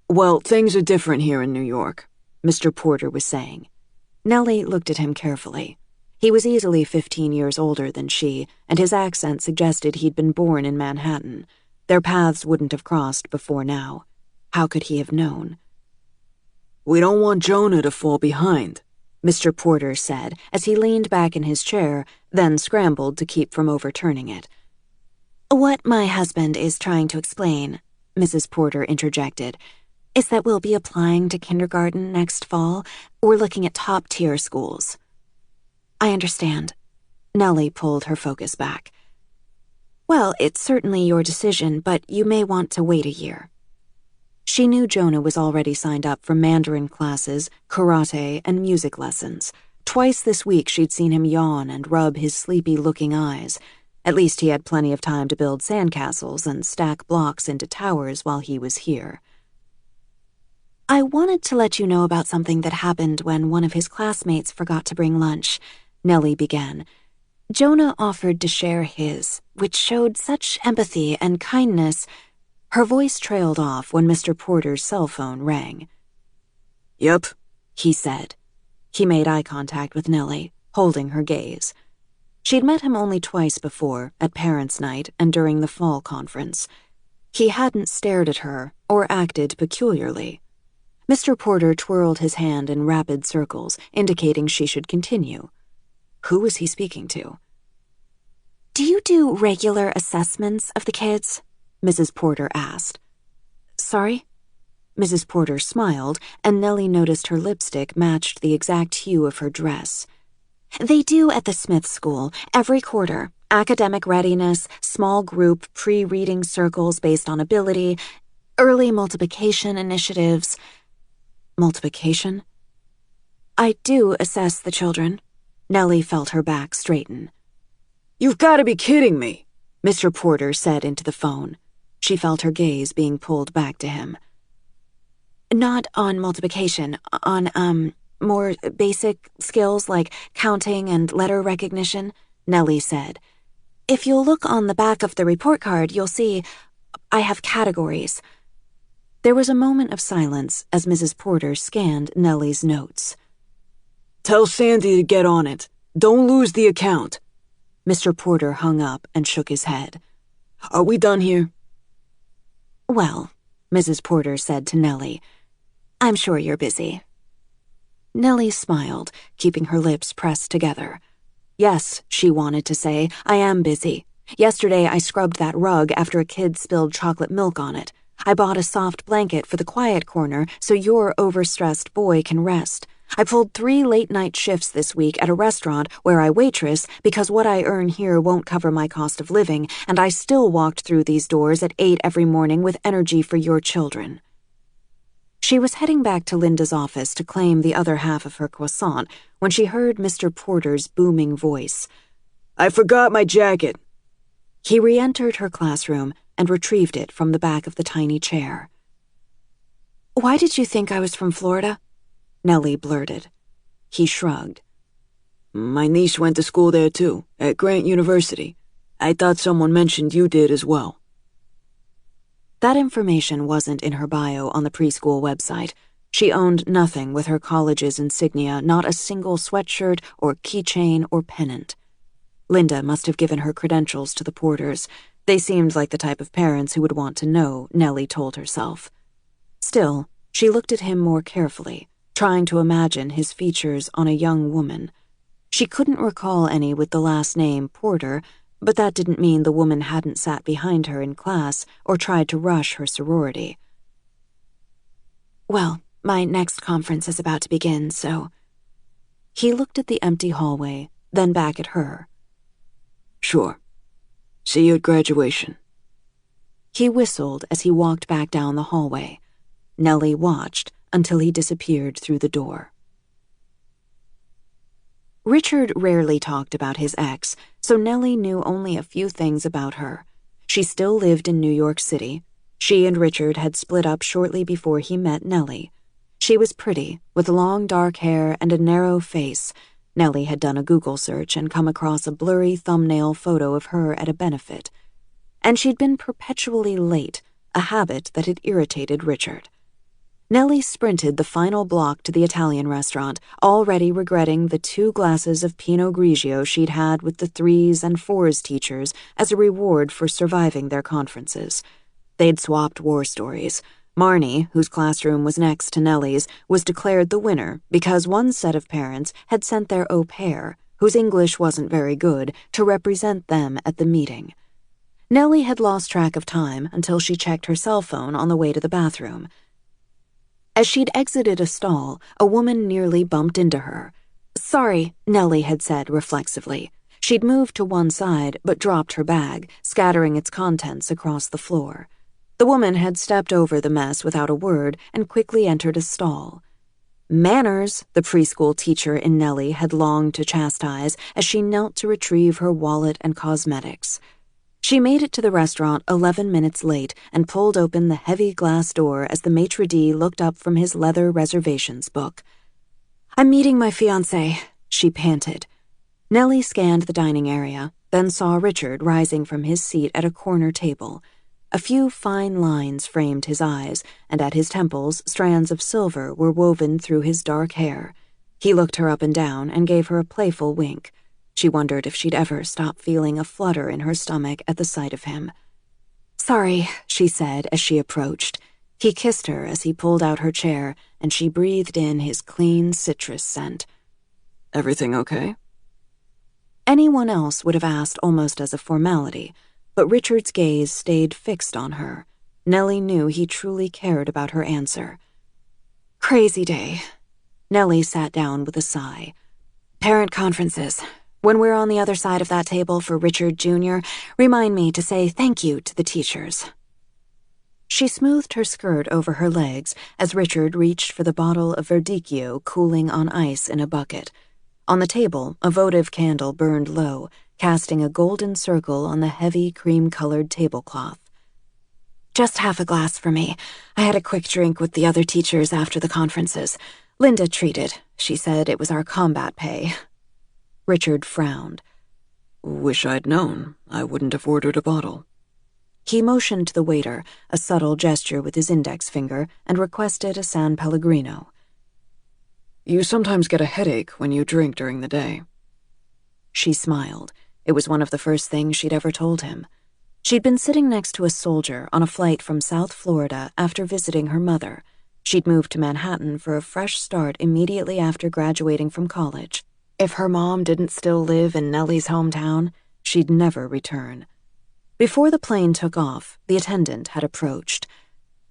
"Well, things are different here in New York," Mr. Porter was saying. Nellie looked at him carefully. He was easily 15 years older than she, and his accent suggested he'd been born in Manhattan. Their paths wouldn't have crossed before now. How could he have known? "We don't want Jonah to fall behind," Mr. Porter said as he leaned back in his chair, then scrambled to keep from overturning it. "What my husband is trying to explain," Mrs. Porter interjected, "is that we'll be applying to kindergarten next fall. We're looking at top-tier schools." "I understand." Nellie pulled her focus back. "Well, it's certainly your decision, but you may want to wait a year." She knew Jonah was already signed up for Mandarin classes, karate, and music lessons. Twice this week she'd seen him yawn and rub his sleepy-looking eyes. At least he had plenty of time to build sandcastles and stack blocks into towers while he was here. I wanted to let you know about something that happened when one of his classmates forgot to bring lunch, Nellie began. Jonah offered to share his, which showed such empathy and kindness. Her voice trailed off when Mr. Porter's cell phone rang. Yep, he said. He made eye contact with Nellie, holding her gaze. She'd met him only twice before, at Parents' Night and during the fall conference. He hadn't stared at her or acted peculiarly. Mr. Porter twirled his hand in rapid circles, indicating she should continue. Who was he speaking to? Do you do regular assessments of the kids? Mrs. Porter asked. Sorry? Mrs. Porter smiled, and Nellie noticed her lipstick matched the exact hue of her dress. They do at the Smith School, every quarter. Academic readiness, small group pre-reading circles based on ability, early multiplication initiatives. Multiplication? I do assess the children. Nellie felt her back straighten. You've got to be kidding me, Mr. Porter said into the phone. She felt her gaze being pulled back to him. Not on multiplication, on, more basic skills like counting and letter recognition, Nellie said. If you'll look on the back of the report card, you'll see I have categories. There was a moment of silence as Mrs. Porter scanned Nellie's notes. Tell Sandy to get on it. Don't lose the account. Mr. Porter hung up and shook his head. Are we done here? Well, Mrs. Porter said to Nellie, I'm sure you're busy. Nellie smiled, keeping her lips pressed together. Yes, she wanted to say, I am busy. Yesterday I scrubbed that rug after a kid spilled chocolate milk on it. I bought a soft blanket for the quiet corner so your overstressed boy can rest. I pulled 3 late-night shifts this week at a restaurant where I waitress because what I earn here won't cover my cost of living, and I still walked through these doors at 8 every morning with energy for your children. She was heading back to Linda's office to claim the other half of her croissant when she heard Mr. Porter's booming voice. I forgot my jacket. He re-entered her classroom and retrieved it from the back of the tiny chair. Why did you think I was from Florida? Nellie blurted. He shrugged. My niece went to school there too, at Grant University. I thought someone mentioned you did as well. That information wasn't in her bio on the preschool website. She owned nothing with her college's insignia, not a single sweatshirt or keychain or pennant. Linda must have given her credentials to the Porters. They seemed like the type of parents who would want to know, Nellie told herself. Still, she looked at him more carefully, trying to imagine his features on a young woman. She couldn't recall any with the last name Porter, but that didn't mean the woman hadn't sat behind her in class or tried to rush her sorority. Well, my next conference is about to begin, so... He looked at the empty hallway, then back at her. Sure. See you at graduation. He whistled as he walked back down the hallway. Nellie watched until he disappeared through the door. Richard rarely talked about his ex, so Nellie knew only a few things about her. She still lived in New York City. She and Richard had split up shortly before he met Nellie. She was pretty, with long dark hair and a narrow face. Nellie had done a Google search and come across a blurry thumbnail photo of her at a benefit. And she'd been perpetually late, a habit that had irritated Richard. Nellie sprinted the final block to the Italian restaurant, already regretting the 2 glasses of Pinot Grigio she'd had with the 3s and 4s teachers as a reward for surviving their conferences. They'd swapped war stories. Marnie, whose classroom was next to Nellie's, was declared the winner because one set of parents had sent their au pair, whose English wasn't very good, to represent them at the meeting. Nellie had lost track of time until she checked her cell phone on the way to the bathroom. As she'd exited a stall, a woman nearly bumped into her. Sorry, Nellie had said reflexively. She'd moved to one side but dropped her bag, scattering its contents across the floor. The woman had stepped over the mess without a word and quickly entered a stall. Manners, the preschool teacher in Nellie had longed to chastise as she knelt to retrieve her wallet and cosmetics. She made it to the restaurant 11 minutes late and pulled open the heavy glass door as the maitre d' looked up from his leather reservations book. "I'm meeting my fiancé," she panted. Nellie scanned the dining area, then saw Richard rising from his seat at a corner table. A few fine lines framed his eyes, and at his temples strands of silver were woven through his dark hair. He looked her up and down and gave her a playful wink. She wondered if she'd ever stop feeling a flutter in her stomach at the sight of him. "Sorry," she said as she approached. He kissed her as he pulled out her chair, and she breathed in his clean citrus scent. "Everything okay?" Anyone else would have asked almost as a formality, but Richard's gaze stayed fixed on her. Nellie knew he truly cared about her answer. "Crazy day." Nellie sat down with a sigh. "Parent conferences. When we're on the other side of that table for Richard Jr., remind me to say thank you to the teachers." She smoothed her skirt over her legs as Richard reached for the bottle of Verdicchio cooling on ice in a bucket. On the table, a votive candle burned low, casting a golden circle on the heavy cream-colored tablecloth. "Just half a glass for me. I had a quick drink with the other teachers after the conferences. Linda treated. She said it was our combat pay." Richard frowned. "Wish I'd known. I wouldn't have ordered a bottle." He motioned to the waiter, a subtle gesture with his index finger, and requested a San Pellegrino. "You sometimes get a headache when you drink during the day." She smiled. It was one of the first things she'd ever told him. She'd been sitting next to a soldier on a flight from South Florida after visiting her mother. She'd moved to Manhattan for a fresh start immediately after graduating from college. If her mom didn't still live in Nellie's hometown, she'd never return. Before the plane took off, the attendant had approached.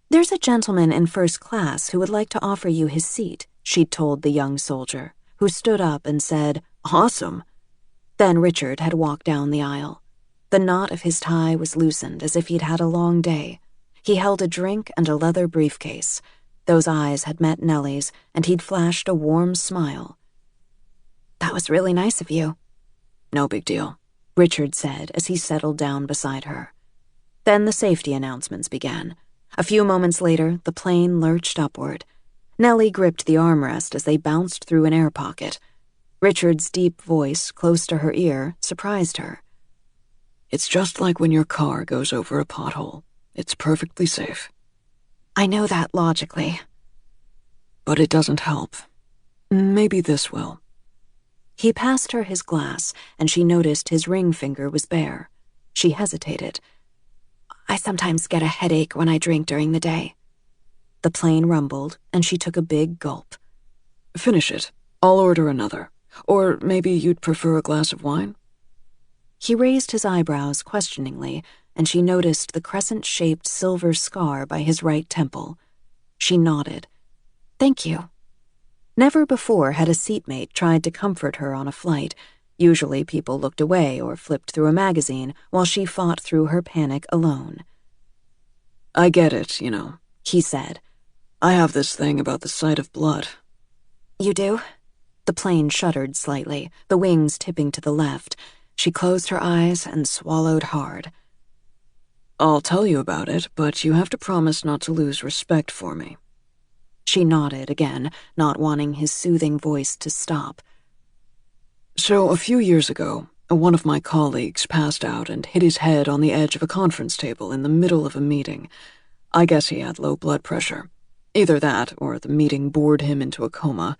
"There's a gentleman in first class who would like to offer you his seat," she'd told the young soldier, who stood up and said, "Awesome." Then Richard had walked down the aisle. The knot of his tie was loosened as if he'd had a long day. He held a drink and a leather briefcase. Those eyes had met Nellie's, and he'd flashed a warm smile. "That was really nice of you." "No big deal," Richard said as he settled down beside her. Then the safety announcements began. A few moments later, the plane lurched upward. Nellie gripped the armrest as they bounced through an air pocket. Richard's deep voice, close to her ear, surprised her. "It's just like when your car goes over a pothole. It's perfectly safe." "I know that logically." "But it doesn't help. Maybe this will." He passed her his glass, and she noticed his ring finger was bare. She hesitated. "I sometimes get a headache when I drink during the day." The plane rumbled, and she took a big gulp. "Finish it. I'll order another. Or maybe you'd prefer a glass of wine?" He raised his eyebrows questioningly, and she noticed the crescent-shaped silver scar by his right temple. She nodded. "Thank you." Never before had a seatmate tried to comfort her on a flight. Usually people looked away or flipped through a magazine while she fought through her panic alone. "I get it, you know," he said. "I have this thing about the sight of blood." "You do?" The plane shuddered slightly, the wings tipping to the left. She closed her eyes and swallowed hard. "I'll tell you about it, but you have to promise not to lose respect for me." She nodded again, not wanting his soothing voice to stop. "So a few years ago, one of my colleagues passed out and hit his head on the edge of a conference table in the middle of a meeting. I guess he had low blood pressure. Either that or the meeting bored him into a coma."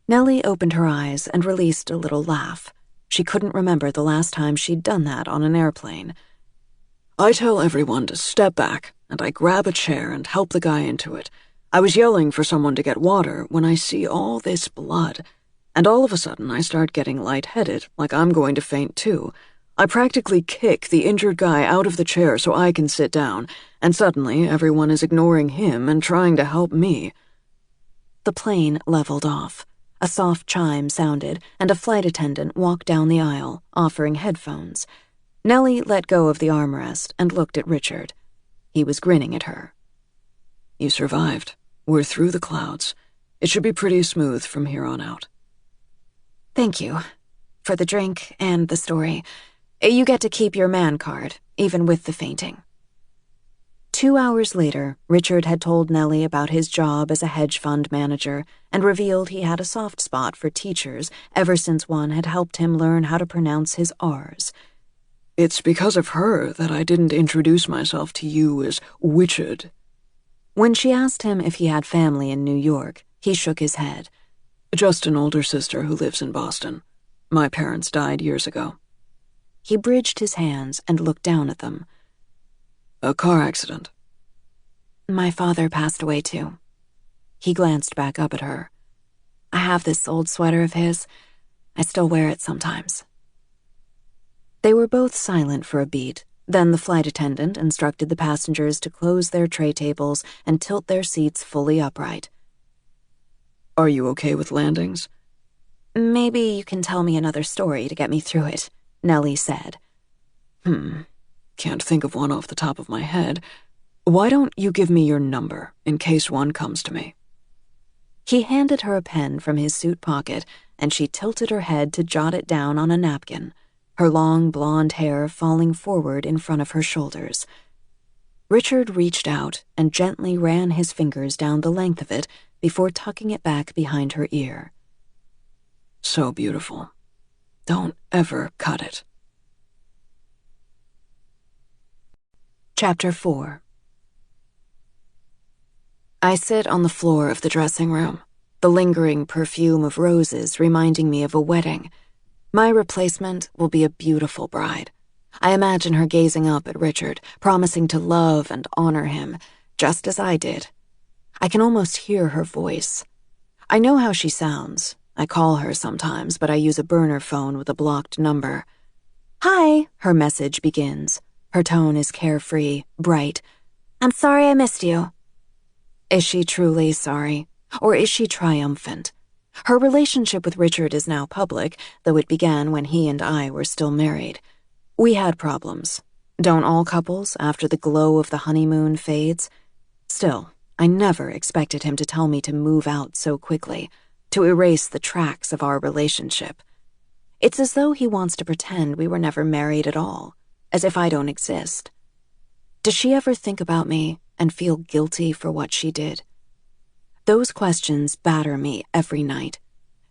Nellie opened her eyes and released a little laugh. She couldn't remember the last time she'd done that on an airplane. "I tell everyone to step back, and I grab a chair and help the guy into it. I was yelling for someone to get water when I see all this blood, and all of a sudden I start getting lightheaded, like I'm going to faint too. I practically kick the injured guy out of the chair so I can sit down, and suddenly everyone is ignoring him and trying to help me." The plane leveled off. A soft chime sounded, and a flight attendant walked down the aisle, offering headphones. Nellie let go of the armrest and looked at Richard. He was grinning at her. "You survived. We're through the clouds. It should be pretty smooth from here on out." "Thank you. For the drink and the story. You get to keep your man card, even with the fainting. 2 hours later, Richard had told Nellie about his job as a hedge fund manager and revealed he had a soft spot for teachers ever since one had helped him learn how to pronounce his R's. It's because of her that I didn't introduce myself to you as Richard. When she asked him if he had family in New York, he shook his head. Just an older sister who lives in Boston. My parents died years ago. He bridged his hands and looked down at them. A car accident. My father passed away too. He glanced back up at her. I have this old sweater of his. I still wear it sometimes. They were both silent for a beat. Then the flight attendant instructed the passengers to close their tray tables and tilt their seats fully upright. Are you okay with landings? Maybe you can tell me another story to get me through it, Nellie said. Can't think of one off the top of my head. Why don't you give me your number, in case one comes to me? He handed her a pen from his suit pocket, and she tilted her head to jot it down on a napkin, her long blonde hair falling forward in front of her shoulders. Richard reached out and gently ran his fingers down the length of it before tucking it back behind her ear. So beautiful. Don't ever cut it. Chapter 4. I sit on the floor of the dressing room, the lingering perfume of roses reminding me of a wedding. My replacement will be a beautiful bride. I imagine her gazing up at Richard, promising to love and honor him, just as I did. I can almost hear her voice. I know how she sounds. I call her sometimes, but I use a burner phone with a blocked number. "Hi," her message begins. Her tone is carefree, bright. "I'm sorry I missed you." Is she truly sorry? Or is she triumphant? Her relationship with Richard is now public, though it began when he and I were still married. We had problems. Don't all couples, after the glow of the honeymoon fades? Still, I never expected him to tell me to move out so quickly, to erase the tracks of our relationship. It's as though he wants to pretend we were never married at all, as if I don't exist. Does she ever think about me and feel guilty for what she did? Those questions batter me every night.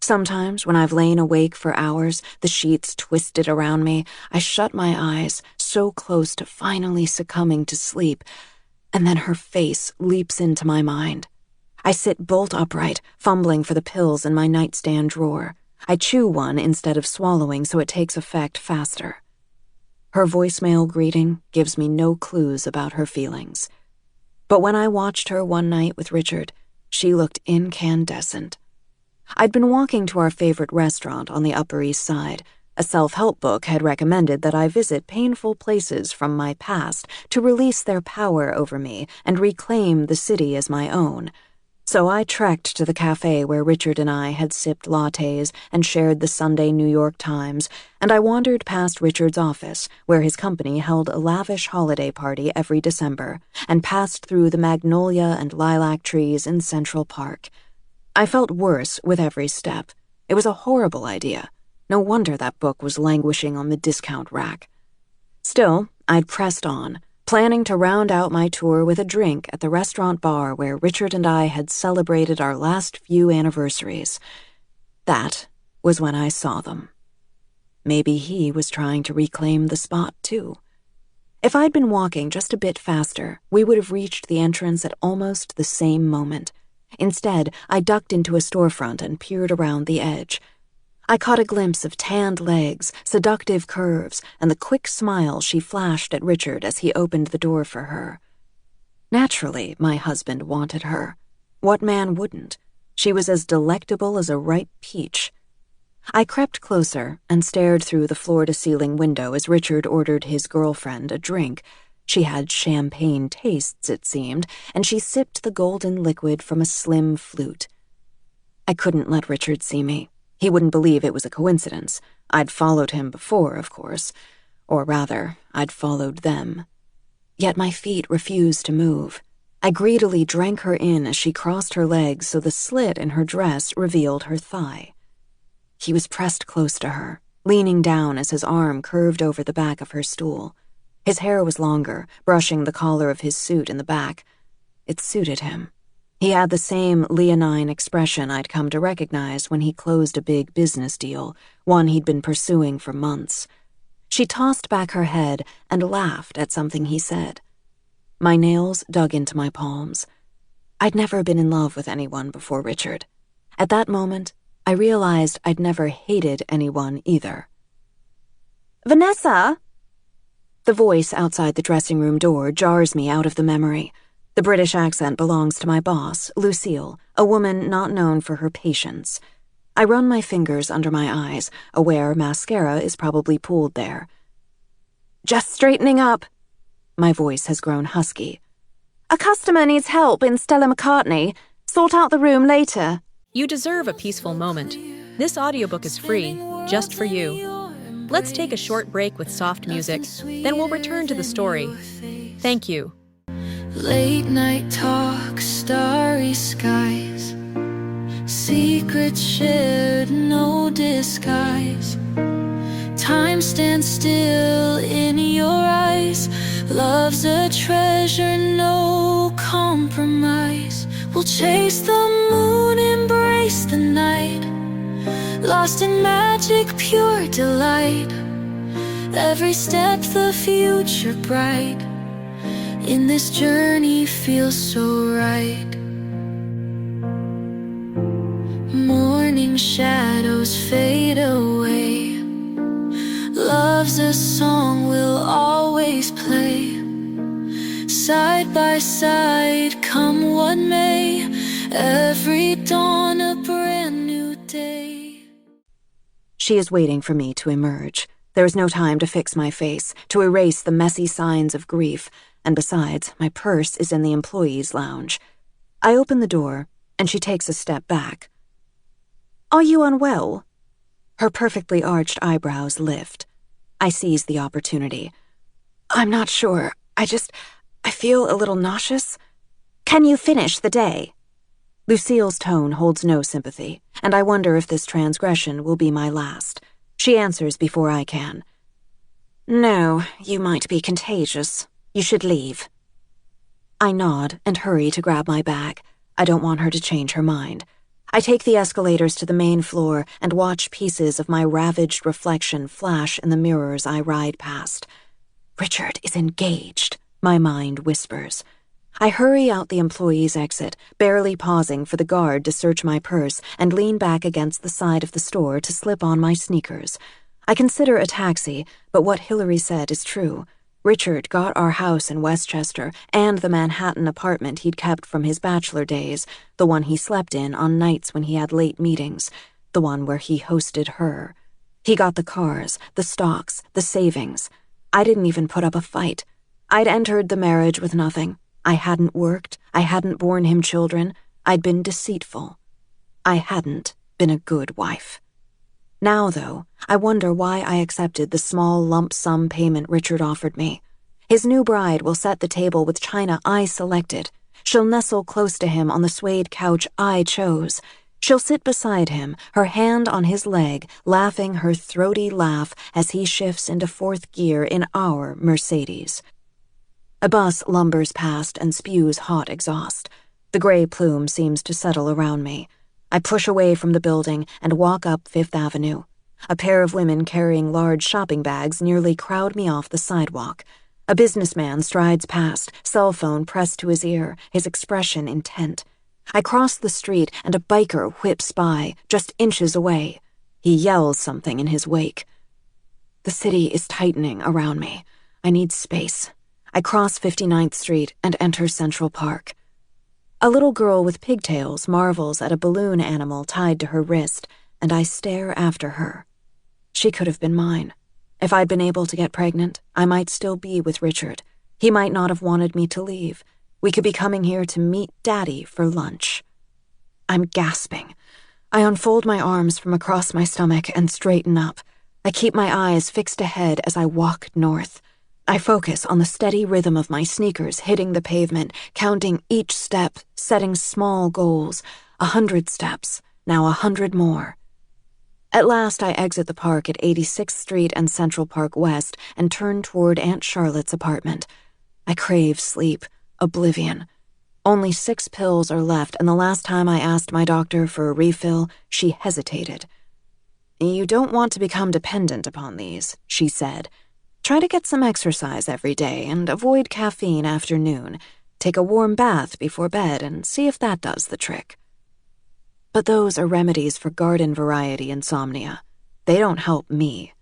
Sometimes, when I've lain awake for hours, the sheets twisted around me, I shut my eyes, so close to finally succumbing to sleep, and then her face leaps into my mind. I sit bolt upright, fumbling for the pills in my nightstand drawer. I chew one instead of swallowing so it takes effect faster. Her voicemail greeting gives me no clues about her feelings. But when I watched her one night with Richard, she looked incandescent. I'd been walking to our favorite restaurant on the Upper East Side. A self-help book had recommended that I visit painful places from my past to release their power over me and reclaim the city as my own. So I trekked to the cafe where Richard and I had sipped lattes and shared the Sunday New York Times, and I wandered past Richard's office, where his company held a lavish holiday party every December, and passed through the magnolia and lilac trees in Central Park. I felt worse with every step. It was a horrible idea. No wonder that book was languishing on the discount rack. Still, I'd pressed on, planning to round out my tour with a drink at the restaurant bar where Richard and I had celebrated our last few anniversaries. That was when I saw them. Maybe he was trying to reclaim the spot, too. If I'd been walking just a bit faster, we would have reached the entrance at almost the same moment. Instead, I ducked into a storefront and peered around the edge. I caught a glimpse of tanned legs, seductive curves, and the quick smile she flashed at Richard as he opened the door for her. Naturally, my husband wanted her. What man wouldn't? She was as delectable as a ripe peach. I crept closer and stared through the floor-to-ceiling window as Richard ordered his girlfriend a drink. She had champagne tastes, it seemed, and she sipped the golden liquid from a slim flute. I couldn't let Richard see me. He wouldn't believe it was a coincidence. I'd followed him before, of course. Or rather, I'd followed them. Yet my feet refused to move. I greedily drank her in as she crossed her legs so the slit in her dress revealed her thigh. He was pressed close to her, leaning down as his arm curved over the back of her stool. His hair was longer, brushing the collar of his suit in the back. It suited him. He had the same leonine expression I'd come to recognize when he closed a big business deal, one he'd been pursuing for months. She tossed back her head and laughed at something he said. My nails dug into my palms. I'd never been in love with anyone before Richard. At that moment, I realized I'd never hated anyone either. "Vanessa!" The voice outside the dressing room door jars me out of the memory. The British accent belongs to my boss, Lucille, a woman not known for her patience. I run my fingers under my eyes, aware mascara is probably pooled there. "Just straightening up." My voice has grown husky. "A customer needs help in Stella McCartney. Sort out the room later." You deserve a peaceful moment. This audiobook is free, just for you. Let's take a short break with soft music, then we'll return to the story. Thank you. Late night talk, starry skies, secrets shared, no disguise. Time stands still in your eyes. Love's a treasure, no compromise. We'll chase the moon, embrace the night, lost in magic, pure delight. Every step the future bright. In this journey feels so right. Morning shadows fade away. Love's a song we'll always play. Side by side, come what may. Every dawn a brand new day. She is waiting for me to emerge. There is no time to fix my face, to erase the messy signs of grief, and besides, my purse is in the employees' lounge. I open the door, and she takes a step back. "Are you unwell?" Her perfectly arched eyebrows lift. I seize the opportunity. "I'm not sure. I feel a little nauseous." "Can you finish the day?" Lucille's tone holds no sympathy, and I wonder if this transgression will be my last. She answers before I can. "No, you might be contagious. You should leave." I nod and hurry to grab my bag. I don't want her to change her mind. I take the escalators to the main floor and watch pieces of my ravaged reflection flash in the mirrors I ride past. Richard is engaged, my mind whispers. I hurry out the employee's exit, barely pausing for the guard to search my purse, and lean back against the side of the store to slip on my sneakers. I consider a taxi, but what Hillary said is true. Richard got our house in Westchester and the Manhattan apartment he'd kept from his bachelor days, the one he slept in on nights when he had late meetings, the one where he hosted her. He got the cars, the stocks, the savings. I didn't even put up a fight. I'd entered the marriage with nothing. I hadn't worked. I hadn't borne him children. I'd been deceitful. I hadn't been a good wife. Now, though, I wonder why I accepted the small lump sum payment Richard offered me. His new bride will set the table with china I selected. She'll nestle close to him on the suede couch I chose. She'll sit beside him, her hand on his leg, laughing her throaty laugh as he shifts into fourth gear in our Mercedes. A bus lumbers past and spews hot exhaust. The gray plume seems to settle around me. I push away from the building and walk up Fifth Avenue. A pair of women carrying large shopping bags nearly crowd me off the sidewalk. A businessman strides past, cell phone pressed to his ear, his expression intent. I cross the street and a biker whips by, just inches away. He yells something in his wake. The city is tightening around me. I need space. I cross 59th Street and enter Central Park. A little girl with pigtails marvels at a balloon animal tied to her wrist, and I stare after her. She could have been mine. If I'd been able to get pregnant, I might still be with Richard. He might not have wanted me to leave. We could be coming here to meet Daddy for lunch. I'm gasping. I unfold my arms from across my stomach and straighten up. I keep my eyes fixed ahead as I walk north. I focus on the steady rhythm of my sneakers hitting the pavement, counting each step, setting small goals. 100 steps, now 100 more. At last, I exit the park at 86th Street and Central Park West and turn toward Aunt Charlotte's apartment. I crave sleep, oblivion. Only 6 pills are left, and the last time I asked my doctor for a refill, she hesitated. "You don't want to become dependent upon these," she said. "Try to get some exercise every day and avoid caffeine after noon. Take a warm bath before bed and see if that does the trick." But those are remedies for garden variety insomnia. They don't help me.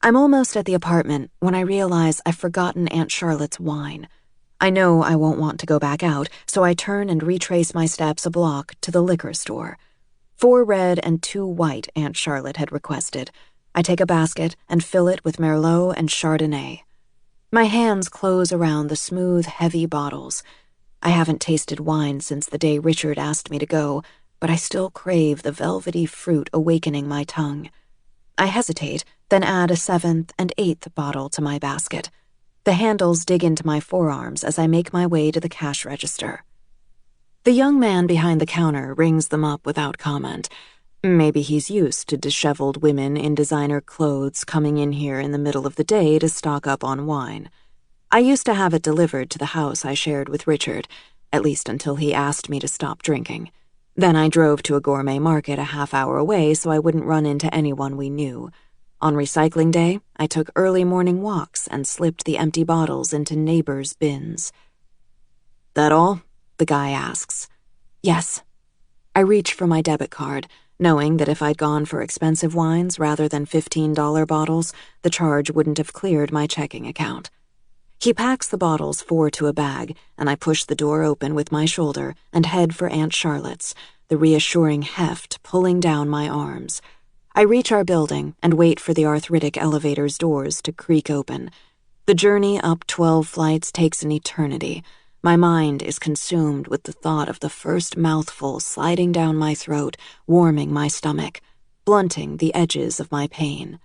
I'm almost at the apartment when I realize I've forgotten Aunt Charlotte's wine. I know I won't want to go back out, so I turn and retrace my steps a block to the liquor store. 4 red and 2 white Aunt Charlotte had requested. I take a basket and fill it with Merlot and Chardonnay. My hands close around the smooth, heavy bottles. I haven't tasted wine since the day Richard asked me to go, but I still crave the velvety fruit awakening my tongue. I hesitate, then add a 7th and 8th bottle to my basket. The handles dig into my forearms as I make my way to the cash register. The young man behind the counter rings them up without comment. Maybe he's used to disheveled women in designer clothes coming in here in the middle of the day to stock up on wine. I used to have it delivered to the house I shared with Richard, at least until he asked me to stop drinking. Then I drove to a gourmet market a half-hour away so I wouldn't run into anyone we knew. On recycling day, I took early morning walks and slipped the empty bottles into neighbors' bins. "That all?" the guy asks. "Yes." I reach for my debit card, knowing that if I'd gone for expensive wines rather than $15 bottles, the charge wouldn't have cleared my checking account. He packs the bottles 4 to a bag, and I push the door open with my shoulder and head for Aunt Charlotte's, the reassuring heft pulling down my arms. I reach our building and wait for the arthritic elevator's doors to creak open. The journey up 12 flights takes an eternity. My mind is consumed with the thought of the first mouthful sliding down my throat, warming my stomach, blunting the edges of my pain.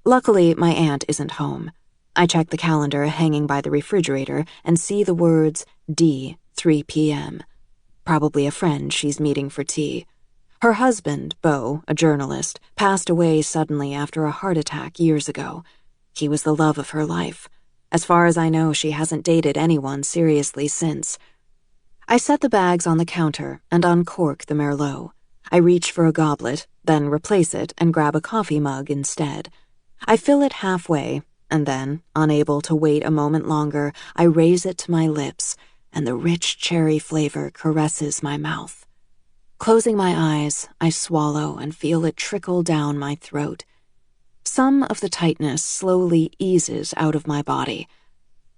Luckily, my aunt isn't home. I check the calendar hanging by the refrigerator and see the words D, 3 p.m. Probably a friend she's meeting for tea. Her husband, Beau, a journalist, passed away suddenly after a heart attack years ago. He was the love of her life. As far as I know, she hasn't dated anyone seriously since. I set the bags on the counter and uncork the Merlot. I reach for a goblet, then replace it and grab a coffee mug instead. I fill it halfway, and then, unable to wait a moment longer, I raise it to my lips, and the rich cherry flavor caresses my mouth. Closing my eyes, I swallow and feel it trickle down my throat. Some of the tightness slowly eases out of my body.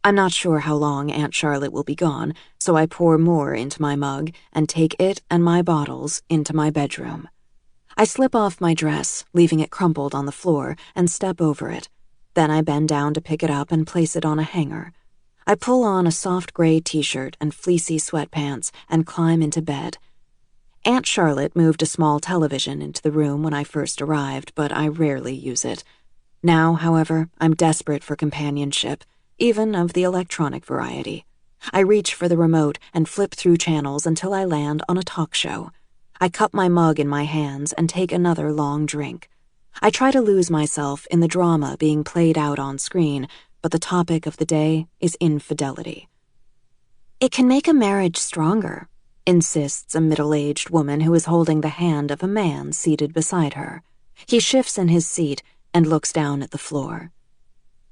I'm not sure how long Aunt Charlotte will be gone, so I pour more into my mug and take it and my bottles into my bedroom. I slip off my dress, leaving it crumpled on the floor, and step over it. Then I bend down to pick it up and place it on a hanger. I pull on a soft gray t-shirt and fleecy sweatpants and climb into bed. Aunt Charlotte moved a small television into the room when I first arrived, but I rarely use it. Now, however, I'm desperate for companionship, even of the electronic variety. I reach for the remote and flip through channels until I land on a talk show. I cup my mug in my hands and take another long drink. I try to lose myself in the drama being played out on screen, but the topic of the day is infidelity. "It can make a marriage stronger," insists a middle-aged woman who is holding the hand of a man seated beside her. He shifts in his seat and looks down at the floor.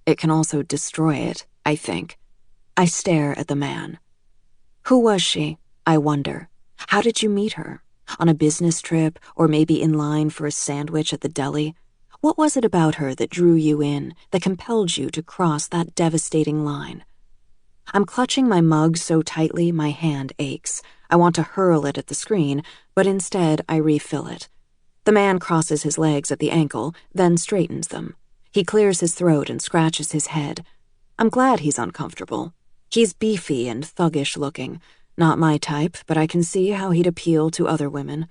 "It can also destroy it, I think." I stare at the man. Who was she, I wonder? How did you meet her? On a business trip, or maybe in line for a sandwich at the deli? What was it about her that drew you in, that compelled you to cross that devastating line? I'm clutching my mug so tightly my hand aches. I want to hurl it at the screen, but instead I refill it. The man crosses his legs at the ankle, then straightens them. He clears his throat and scratches his head. I'm glad he's uncomfortable. He's beefy and thuggish looking. Not my type, but I can see how he'd appeal to other women.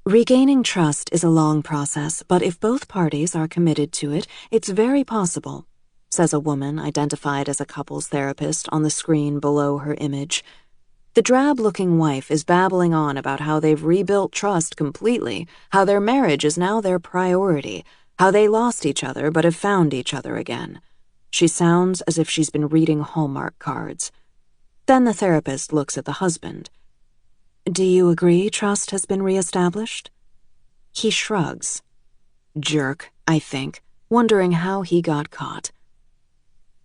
Regaining trust is a long process, but if both parties are committed to it, it's very possible, says a woman identified as a couples therapist on the screen below her image. The drab-looking wife is babbling on about how they've rebuilt trust completely, how their marriage is now their priority, how they lost each other but have found each other again. She sounds as if she's been reading Hallmark cards. Then the therapist looks at the husband. Do you agree trust has been reestablished? He shrugs. Jerk, I think, wondering how he got caught.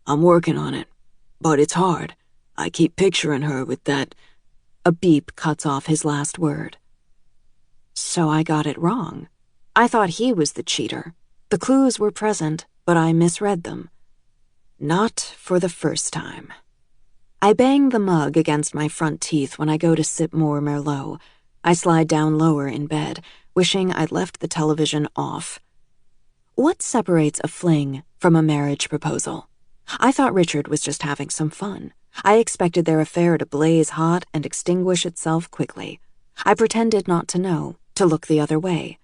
I'm working on it, but it's hard. I keep picturing her with that. A beep cuts off his last word. So I got it wrong. I thought he was the cheater. The clues were present, but I misread them. Not for the first time. I bang the mug against my front teeth when I go to sip more Merlot. I slide down lower in bed, wishing I'd left the television off. What separates a fling from a marriage proposal? I thought Richard was just having some fun. I expected their affair to blaze hot and extinguish itself quickly. I pretended not to know, to look the other way.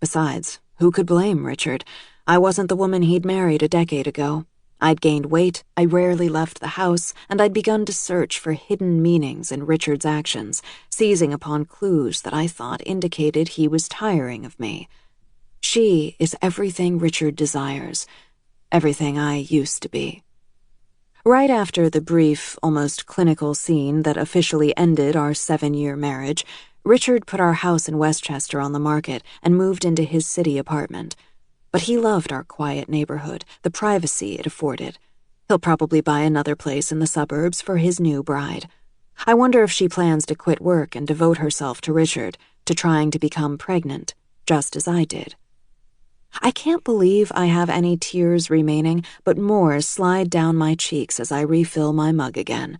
Besides, who could blame Richard? I wasn't the woman he'd married a decade ago. I'd gained weight, I rarely left the house, and I'd begun to search for hidden meanings in Richard's actions, seizing upon clues that I thought indicated he was tiring of me. She is everything Richard desires, everything I used to be. Right after the brief, almost clinical scene that officially ended our 7-year marriage, Richard put our house in Westchester on the market and moved into his city apartment. But he loved our quiet neighborhood, the privacy it afforded. He'll probably buy another place in the suburbs for his new bride. I wonder if she plans to quit work and devote herself to Richard, to trying to become pregnant, just as I did. I can't believe I have any tears remaining, but more slide down my cheeks as I refill my mug again.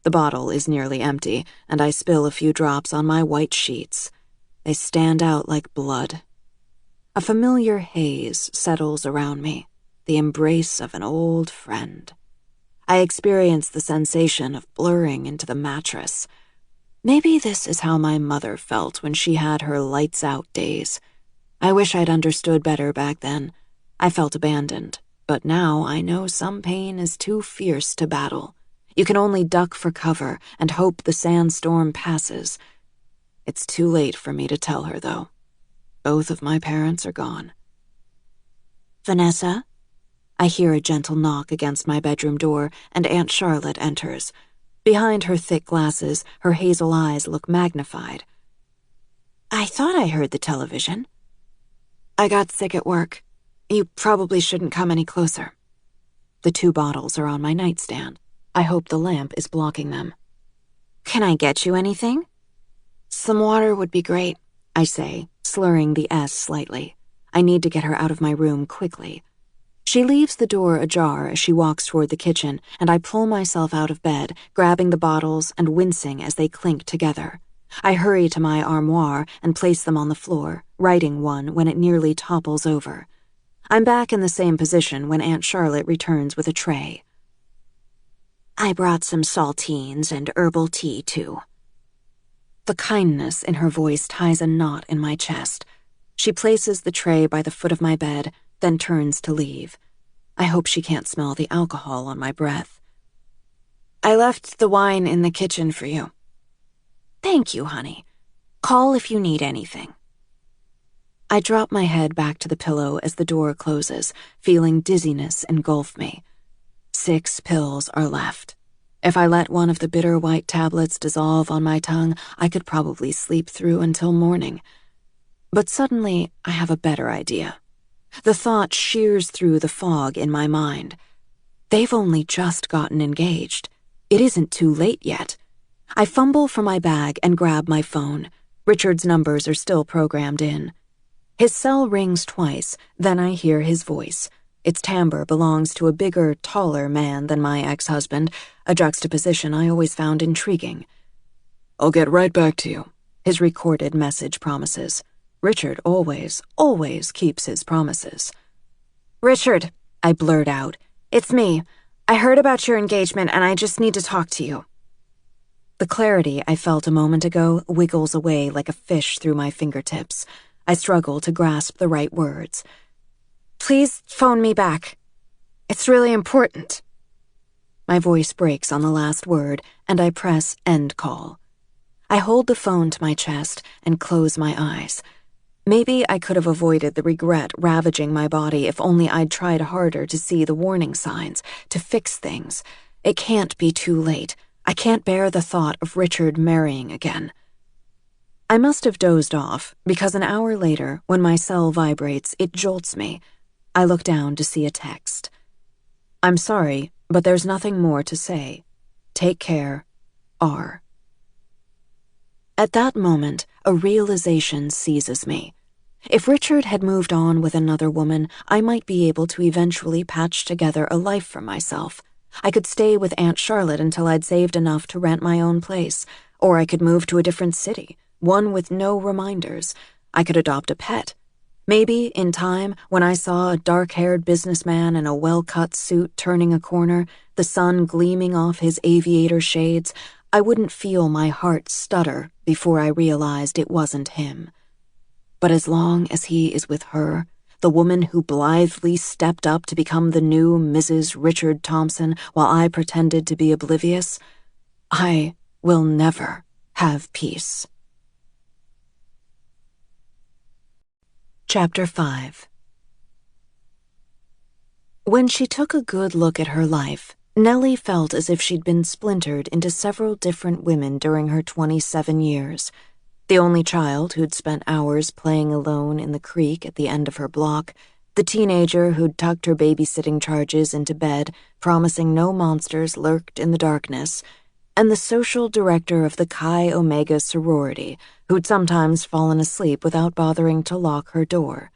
The bottle is nearly empty, and I spill a few drops on my white sheets. They stand out like blood. A familiar haze settles around me, the embrace of an old friend. I experience the sensation of blurring into the mattress. Maybe this is how my mother felt when she had her lights-out days. I wish I'd understood better back then. I felt abandoned, but now I know some pain is too fierce to battle. You can only duck for cover and hope the sandstorm passes. It's too late for me to tell her, though. Both of my parents are gone. Vanessa? I hear a gentle knock against my bedroom door, and Aunt Charlotte enters. Behind her thick glasses, her hazel eyes look magnified. I thought I heard the television. I got sick at work. You probably shouldn't come any closer. The 2 bottles are on my nightstand. I hope the lamp is blocking them. Can I get you anything? Some water would be great, I say, slurring the S slightly. I need to get her out of my room quickly. She leaves the door ajar as she walks toward the kitchen, and I pull myself out of bed, grabbing the bottles and wincing as they clink together. I hurry to my armoire and place them on the floor, righting one when it nearly topples over. I'm back in the same position when Aunt Charlotte returns with a tray. I brought some saltines and herbal tea, too. The kindness in her voice ties a knot in my chest. She places the tray by the foot of my bed, then turns to leave. I hope she can't smell the alcohol on my breath. I left the wine in the kitchen for you. Thank you, honey. Call if you need anything. I drop my head back to the pillow as the door closes, feeling dizziness engulf me. 6 pills are left. If I let one of the bitter white tablets dissolve on my tongue, I could probably sleep through until morning. But suddenly, I have a better idea. The thought shears through the fog in my mind. They've only just gotten engaged. It isn't too late yet. I fumble for my bag and grab my phone. Richard's numbers are still programmed in. His cell rings twice, then I hear his voice. Its timbre belongs to a bigger, taller man than my ex-husband, a juxtaposition I always found intriguing. I'll get right back to you, his recorded message promises. Richard always keeps his promises. Richard, I blurt out. It's me. I heard about your engagement and I just need to talk to you. The clarity I felt a moment ago wiggles away like a fish through my fingertips. I struggle to grasp the right words. Please phone me back. It's really important. My voice breaks on the last word, and I press end call. I hold the phone to my chest and close my eyes. Maybe I could have avoided the regret ravaging my body if only I'd tried harder to see the warning signs, to fix things. It can't be too late. I can't bear the thought of Richard marrying again. I must have dozed off, because an hour later, when my cell vibrates, it jolts me. I look down to see a text. I'm sorry, but there's nothing more to say. Take care, R. At that moment, a realization seizes me. If Richard had moved on with another woman, I might be able to eventually patch together a life for myself. I could stay with Aunt Charlotte until I'd saved enough to rent my own place, or I could move to a different city, one with no reminders. I could adopt a pet. Maybe, in time, when I saw a dark-haired businessman in a well-cut suit turning a corner, the sun gleaming off his aviator shades, I wouldn't feel my heart stutter before I realized it wasn't him. But as long as he is with her, the woman who blithely stepped up to become the new Mrs. Richard Thompson while I pretended to be oblivious, I will never have peace. Chapter 5. When she took a good look at her life, Nellie felt as if she'd been splintered into several different women during her 27 years. The only child who'd spent hours playing alone in the creek at the end of her block, the teenager who'd tucked her babysitting charges into bed, promising no monsters lurked in the darkness, and the social director of the Chi Omega sorority, who'd sometimes fallen asleep without bothering to lock her door.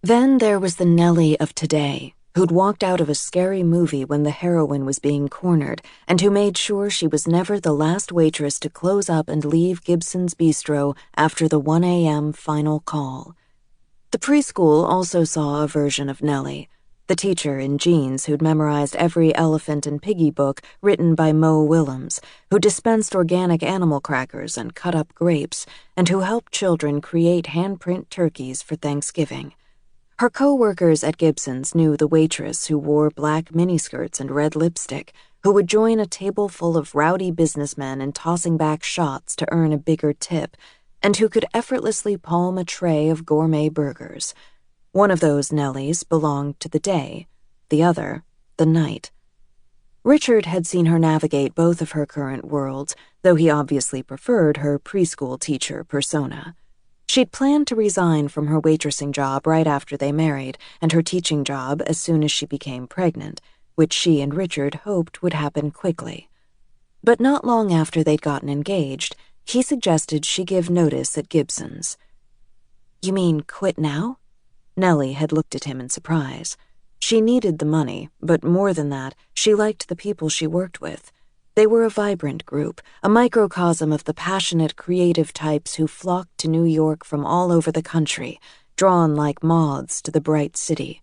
Then there was the Nellie of today, who'd walked out of a scary movie when the heroine was being cornered, and who made sure she was never the last waitress to close up and leave Gibson's Bistro after the 1 a.m. final call. The preschool also saw a version of Nellie, the teacher in jeans who'd memorized every Elephant and Piggy book written by Mo Willems, who dispensed organic animal crackers and cut up grapes, and who helped children create handprint turkeys for Thanksgiving. Her co-workers at Gibson's knew the waitress who wore black miniskirts and red lipstick, who would join a table full of rowdy businessmen in tossing back shots to earn a bigger tip, and who could effortlessly palm a tray of gourmet burgers. One of those Nellies belonged to the day, the other, the night. Richard had seen her navigate both of her current worlds, though he obviously preferred her preschool teacher persona. She'd planned to resign from her waitressing job right after they married, and her teaching job as soon as she became pregnant, which she and Richard hoped would happen quickly. But not long after they'd gotten engaged, he suggested she give notice at Gibson's. "You mean quit now?" Nellie had looked at him in surprise. She needed the money, but more than that, she liked the people she worked with. They were a vibrant group, a microcosm of the passionate, creative types who flocked to New York from all over the country, drawn like moths to the bright city.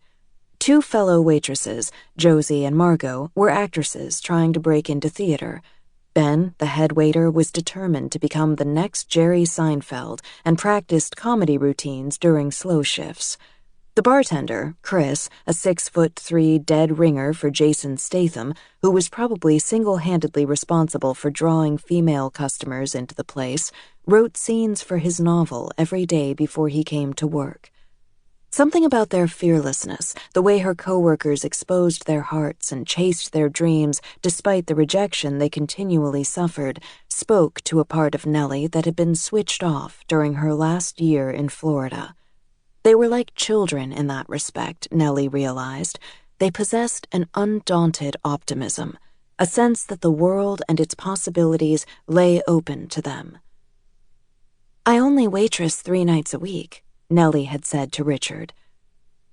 Two fellow waitresses, Josie and Margot, were actresses trying to break into theater. Ben, the head waiter, was determined to become the next Jerry Seinfeld and practiced comedy routines during slow shifts. The bartender, Chris, a 6'3" dead ringer for Jason Statham, who was probably single-handedly responsible for drawing female customers into the place, wrote scenes for his novel every day before he came to work. Something about their fearlessness, the way her coworkers exposed their hearts and chased their dreams despite the rejection they continually suffered, spoke to a part of Nellie that had been switched off during her last year in Florida. They were like children in that respect, Nellie realized. They possessed an undaunted optimism, a sense that the world and its possibilities lay open to them. "I only waitress 3 nights a week," Nellie had said to Richard.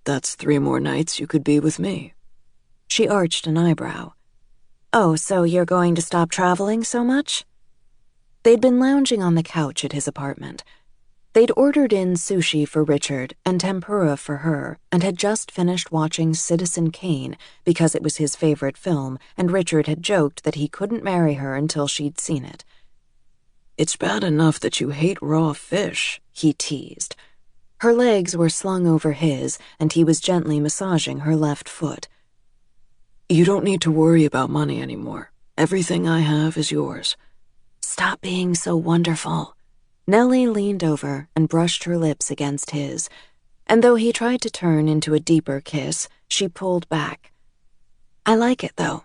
"That's 3 more nights you could be with me." She arched an eyebrow. "Oh, so you're going to stop traveling so much?" They'd been lounging on the couch at his apartment. They'd ordered in sushi for Richard and tempura for her, and had just finished watching Citizen Kane because it was his favorite film, and Richard had joked that he couldn't marry her until she'd seen it. "It's bad enough that you hate raw fish," he teased. Her legs were slung over his, and he was gently massaging her left foot. You don't need to worry about money anymore. Everything I have is yours. Stop being so wonderful. Nellie leaned over and brushed her lips against his, and though he tried to turn into a deeper kiss, she pulled back. I like it, though.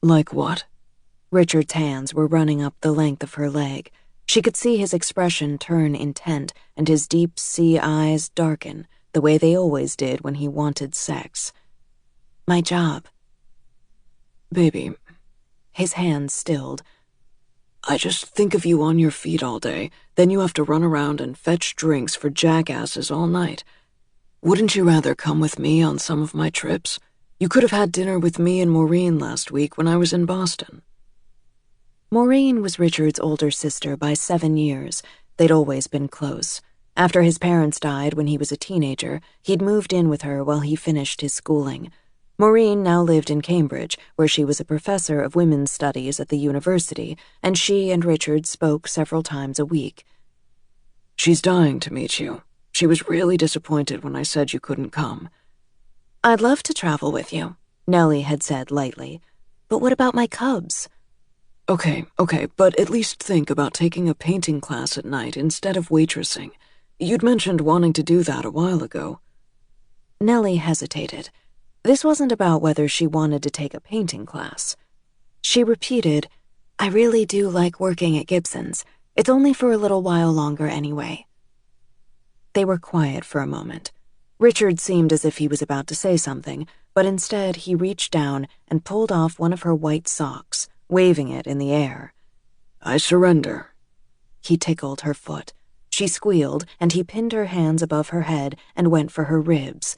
Like what? Richard's hands were running up the length of her leg. She could see his expression turn intent and his deep-sea eyes darken, the way they always did when he wanted sex. My job. Baby. His hands stilled. I just think of you on your feet all day, then you have to run around and fetch drinks for jackasses all night. Wouldn't you rather come with me on some of my trips? You could have had dinner with me and Maureen last week when I was in Boston. Maureen was Richard's older sister by 7 years. They'd always been close. After his parents died when he was a teenager, he'd moved in with her while he finished his schooling. Maureen now lived in Cambridge, where she was a professor of women's studies at the university, and she and Richard spoke several times a week. She's dying to meet you. She was really disappointed when I said you couldn't come. I'd love to travel with you, Nellie had said lightly. But what about my cubs? Okay, but at least think about taking a painting class at night instead of waitressing. You'd mentioned wanting to do that a while ago. Nellie hesitated. This wasn't about whether she wanted to take a painting class. She repeated, I really do like working at Gibson's. It's only for a little while longer anyway. They were quiet for a moment. Richard seemed as if he was about to say something, but instead he reached down and pulled off one of her white socks, waving it in the air. I surrender. He tickled her foot. She squealed, and he pinned her hands above her head and went for her ribs.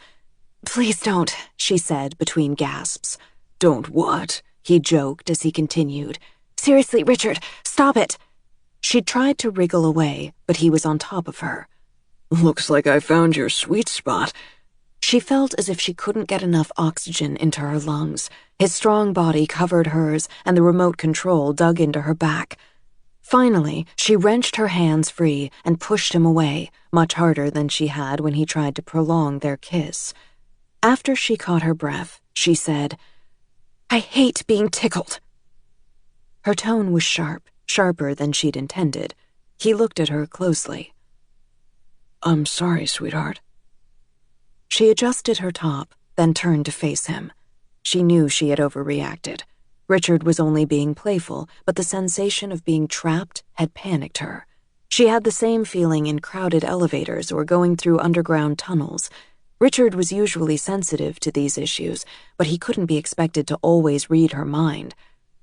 Please don't, she said between gasps. Don't what? He joked as he continued. Seriously, Richard, stop it. She tried to wriggle away, but he was on top of her. Looks like I found your sweet spot. She felt as if she couldn't get enough oxygen into her lungs. His strong body covered hers, and the remote control dug into her back. Finally, she wrenched her hands free and pushed him away, much harder than she had when he tried to prolong their kiss. After she caught her breath, she said, I hate being tickled. Her tone was sharp, sharper than she'd intended. He looked at her closely. I'm sorry, sweetheart. She adjusted her top, then turned to face him. She knew she had overreacted. Richard was only being playful, but the sensation of being trapped had panicked her. She had the same feeling in crowded elevators or going through underground tunnels. Richard was usually sensitive to these issues, but he couldn't be expected to always read her mind.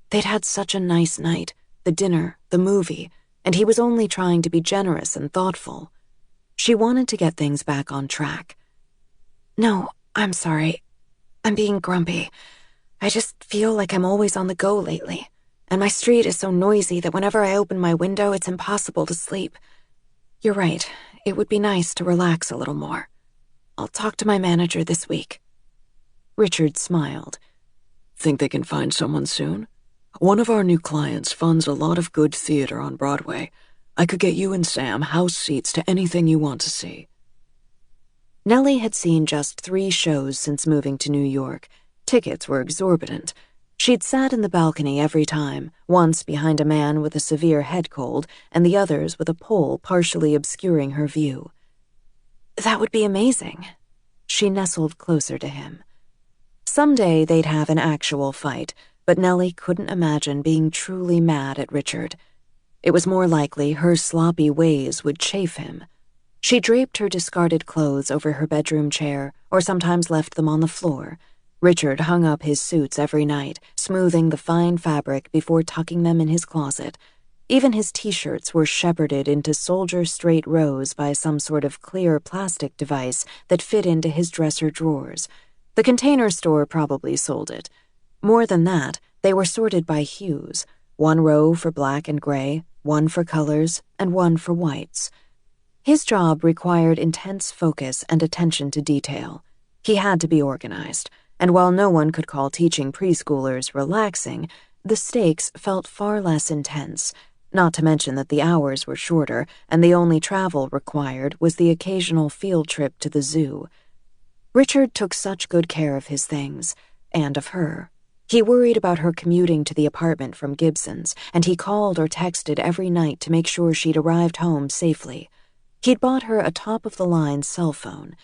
They'd had such a nice night, the dinner, the movie, and he was only trying to be generous and thoughtful. She wanted to get things back on track. No, I'm sorry. I'm being grumpy. I just feel like I'm always on the go lately, and my street is so noisy that whenever I open my window, it's impossible to sleep. You're right. It would be nice to relax a little more. I'll talk to my manager this week. Richard smiled. Think they can find someone soon? One of our new clients funds a lot of good theater on Broadway. I could get you and Sam house seats to anything you want to see. Nellie had seen just 3 shows since moving to New York. Tickets were exorbitant. She'd sat in the balcony every time, once behind a man with a severe head cold, and the others with a pole partially obscuring her view. That would be amazing. She nestled closer to him. Someday they'd have an actual fight, but Nellie couldn't imagine being truly mad at Richard. It was more likely her sloppy ways would chafe him. She draped her discarded clothes over her bedroom chair, or sometimes left them on the floor. Richard hung up his suits every night, smoothing the fine fabric before tucking them in his closet. Even his t-shirts were shepherded into soldier-straight rows by some sort of clear plastic device that fit into his dresser drawers. The Container Store probably sold it. More than that, they were sorted by hues, 1 row for black and gray, 1 for colors, and 1 for whites. His job required intense focus and attention to detail. He had to be organized, and while no one could call teaching preschoolers relaxing, the stakes felt far less intense, not to mention that the hours were shorter, and the only travel required was the occasional field trip to the zoo. Richard took such good care of his things. and of her. He worried about her commuting to the apartment from Gibson's, and he called or texted every night to make sure she'd arrived home safely. He'd bought her a top-of-the-line cell phone.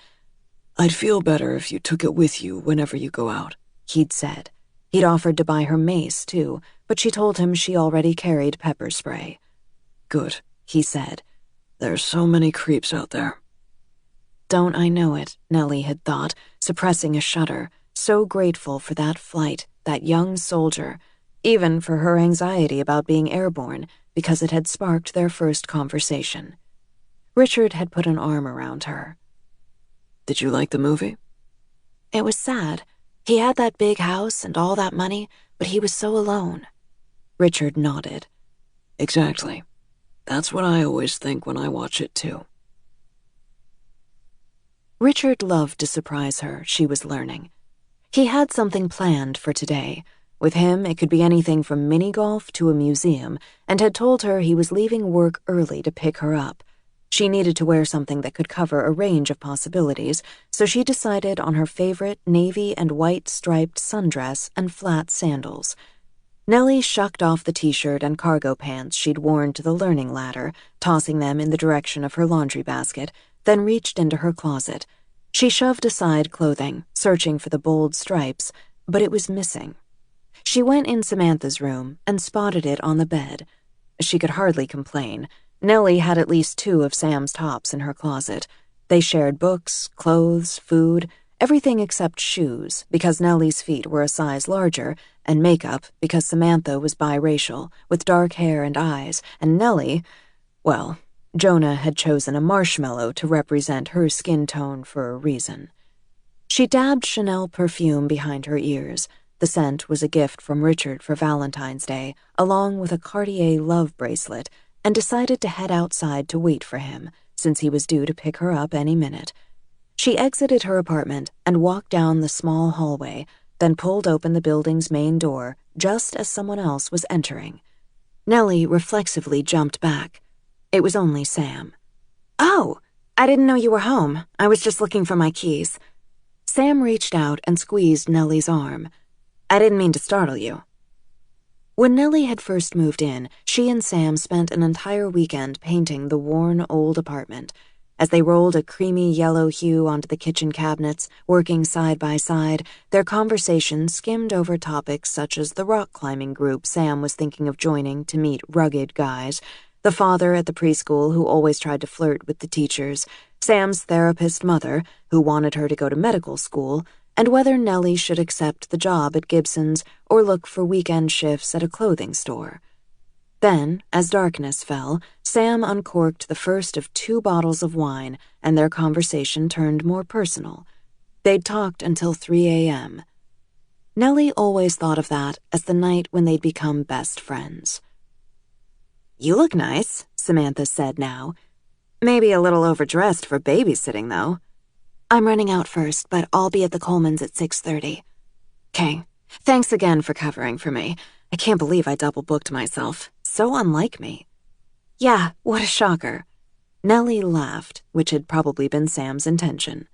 "I'd feel better if you took it with you whenever you go out," he'd said. He'd offered to buy her mace, too, but she told him she already carried pepper spray. "Good," he said. "There's so many creeps out there." Don't I know it, Nellie had thought, suppressing a shudder, so grateful for that flight, that young soldier, even for her anxiety about being airborne, because it had sparked their first conversation. Richard had put an arm around her. "Did you like the movie?" It was sad. He had that big house and all that money, but he was so alone. Richard nodded. "Exactly. That's what I always think when I watch it, too." Richard loved to surprise her, she was learning. He had something planned for today. With him, it could be anything from mini-golf to a museum, and had told her he was leaving work early to pick her up. She needed to wear something that could cover a range of possibilities, so she decided on her favorite navy and white striped sundress and flat sandals. Nellie shucked off the t-shirt and cargo pants she'd worn to the learning ladder, tossing them in the direction of her laundry basket, then reached into her closet. She shoved aside clothing, searching for the bold stripes, but it was missing. She went in Samantha's room and spotted it on the bed. She could hardly complain. Nellie had at least 2 of Sam's tops in her closet. They shared books, clothes, food, everything except shoes, because Nellie's feet were a size larger, and makeup, because Samantha was biracial, with dark hair and eyes, and Nellie, well, Jonah had chosen a marshmallow to represent her skin tone for a reason. She dabbed Chanel perfume behind her ears. The scent was a gift from Richard for Valentine's Day, along with a Cartier love bracelet, and decided to head outside to wait for him, since he was due to pick her up any minute. She exited her apartment and walked down the small hallway, then pulled open the building's main door just as someone else was entering. Nellie reflexively jumped back. It was only Sam. "Oh, I didn't know you were home. I was just looking for my keys." Sam reached out and squeezed Nellie's arm. "I didn't mean to startle you." When Nellie had first moved in, she and Sam spent an entire weekend painting the worn old apartment. As they rolled a creamy yellow hue onto the kitchen cabinets, working side by side, their conversation skimmed over topics such as the rock climbing group Sam was thinking of joining to meet rugged guys, the father at the preschool who always tried to flirt with the teachers, Sam's therapist mother, who wanted her to go to medical school, and whether Nellie should accept the job at Gibson's or look for weekend shifts at a clothing store. Then, as darkness fell, Sam uncorked the first of 2 bottles of wine, and their conversation turned more personal. They'd talked until 3 a.m. Nellie always thought of that as the night when they'd become best friends. "You look nice," Samantha said now. "Maybe a little overdressed for babysitting, though." "I'm running out first, but I'll be at the Coleman's at 6:30. "'Kay. Thanks again for covering for me. I can't believe I double-booked myself. So unlike me." "Yeah, what a shocker." Nellie laughed, which had probably been Sam's intention.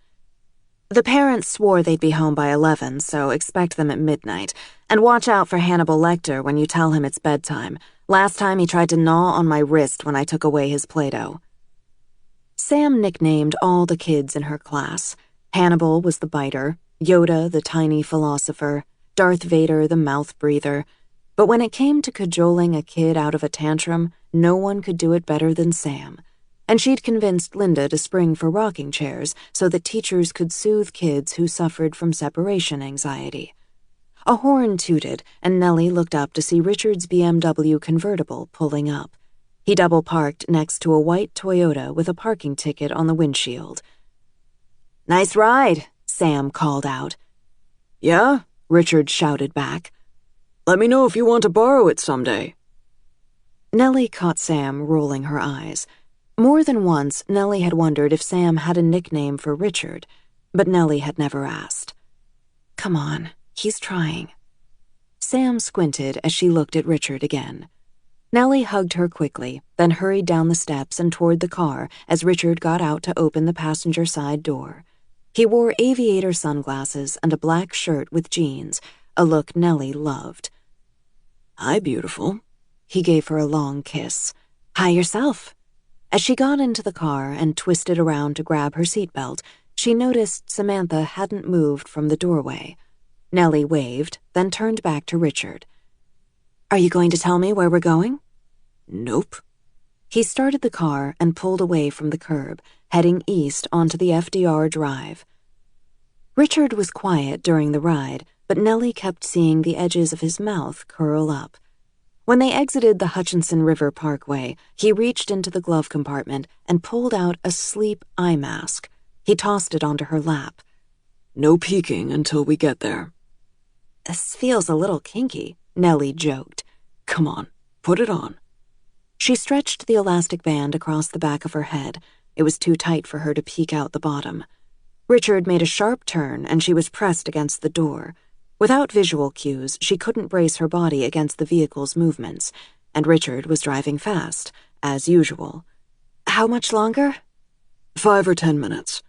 "The parents swore they'd be home by 11, so expect them at midnight. And watch out for Hannibal Lecter when you tell him it's bedtime. Last time he tried to gnaw on my wrist when I took away his Play-Doh." Sam nicknamed all the kids in her class. Hannibal was the biter, Yoda the tiny philosopher, Darth Vader the mouth-breather. But when it came to cajoling a kid out of a tantrum, no one could do it better than Sam. And she'd convinced Linda to spring for rocking chairs so that teachers could soothe kids who suffered from separation anxiety. A horn tooted, and Nellie looked up to see Richard's BMW convertible pulling up. He double-parked next to a white Toyota with a parking ticket on the windshield. "Nice ride," Sam called out. "Yeah?" Richard shouted back. "Let me know if you want to borrow it someday." Nellie caught Sam rolling her eyes. More than once, Nellie had wondered if Sam had a nickname for Richard, but Nellie had never asked. "Come on, he's trying." Sam squinted as she looked at Richard again. Nellie hugged her quickly, then hurried down the steps and toward the car as Richard got out to open the passenger side door. He wore aviator sunglasses and a black shirt with jeans, a look Nellie loved. "Hi, beautiful." He gave her a long kiss. "Hi yourself." As she got into the car and twisted around to grab her seatbelt, she noticed Samantha hadn't moved from the doorway. Nellie waved, then turned back to Richard. "Are you going to tell me where we're going?" "Nope." He started the car and pulled away from the curb, heading east onto the FDR drive. Richard was quiet during the ride, but Nellie kept seeing the edges of his mouth curl up. When they exited the Hutchinson River Parkway, he reached into the glove compartment and pulled out a sleep eye mask. He tossed it onto her lap. "No peeking until we get there." "This feels a little kinky," Nellie joked. "Come on, put it on." She stretched the elastic band across the back of her head. It was too tight for her to peek out the bottom. Richard made a sharp turn, and she was pressed against the door. Without visual cues, she couldn't brace her body against the vehicle's movements, and Richard was driving fast, as usual. "How much longer?" 5 or 10 minutes.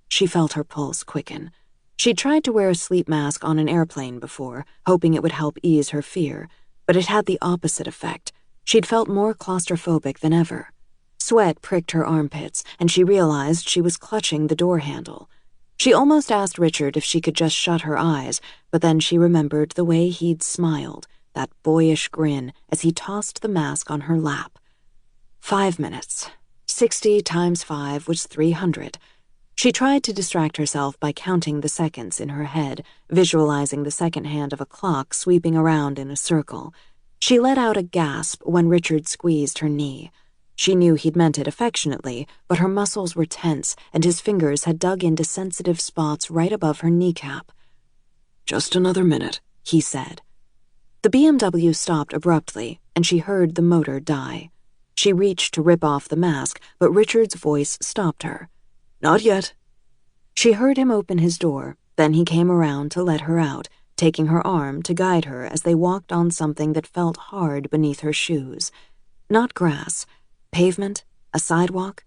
She felt her pulse quicken. She'd tried to wear a sleep mask on an airplane before, hoping it would help ease her fear, but it had the opposite effect. She'd felt more claustrophobic than ever. Sweat pricked her armpits, and she realized she was clutching the door handle. She almost asked Richard if she could just shut her eyes, but then she remembered the way he'd smiled, that boyish grin, as he tossed the mask on her lap. 5 minutes. 60 times 5 was 300. She tried to distract herself by counting the seconds in her head, visualizing the second hand of a clock sweeping around in a circle. She let out a gasp when Richard squeezed her knee. She knew he'd meant it affectionately, but her muscles were tense, and his fingers had dug into sensitive spots right above her kneecap. "Just another minute," he said. The BMW stopped abruptly, and she heard the motor die. She reached to rip off the mask, but Richard's voice stopped her. "Not yet." She heard him open his door, then he came around to let her out, taking her arm to guide her as they walked on something that felt hard beneath her shoes. Not grass. Pavement? A sidewalk?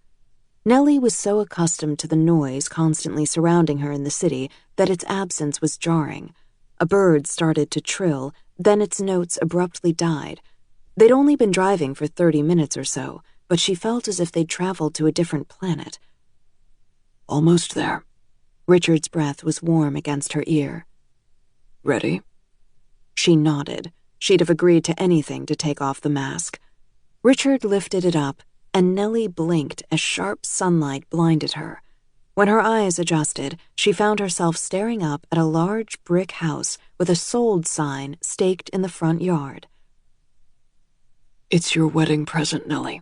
Nellie was so accustomed to the noise constantly surrounding her in the city that its absence was jarring. A bird started to trill, then its notes abruptly died. They'd only been driving for 30 minutes or so, but she felt as if they'd traveled to a different planet. "Almost there." Richard's breath was warm against her ear. "Ready?" She nodded. She'd have agreed to anything to take off the mask. Richard lifted it up, and Nellie blinked as sharp sunlight blinded her. When her eyes adjusted, she found herself staring up at a large brick house with a sold sign staked in the front yard. "It's your wedding present, Nellie."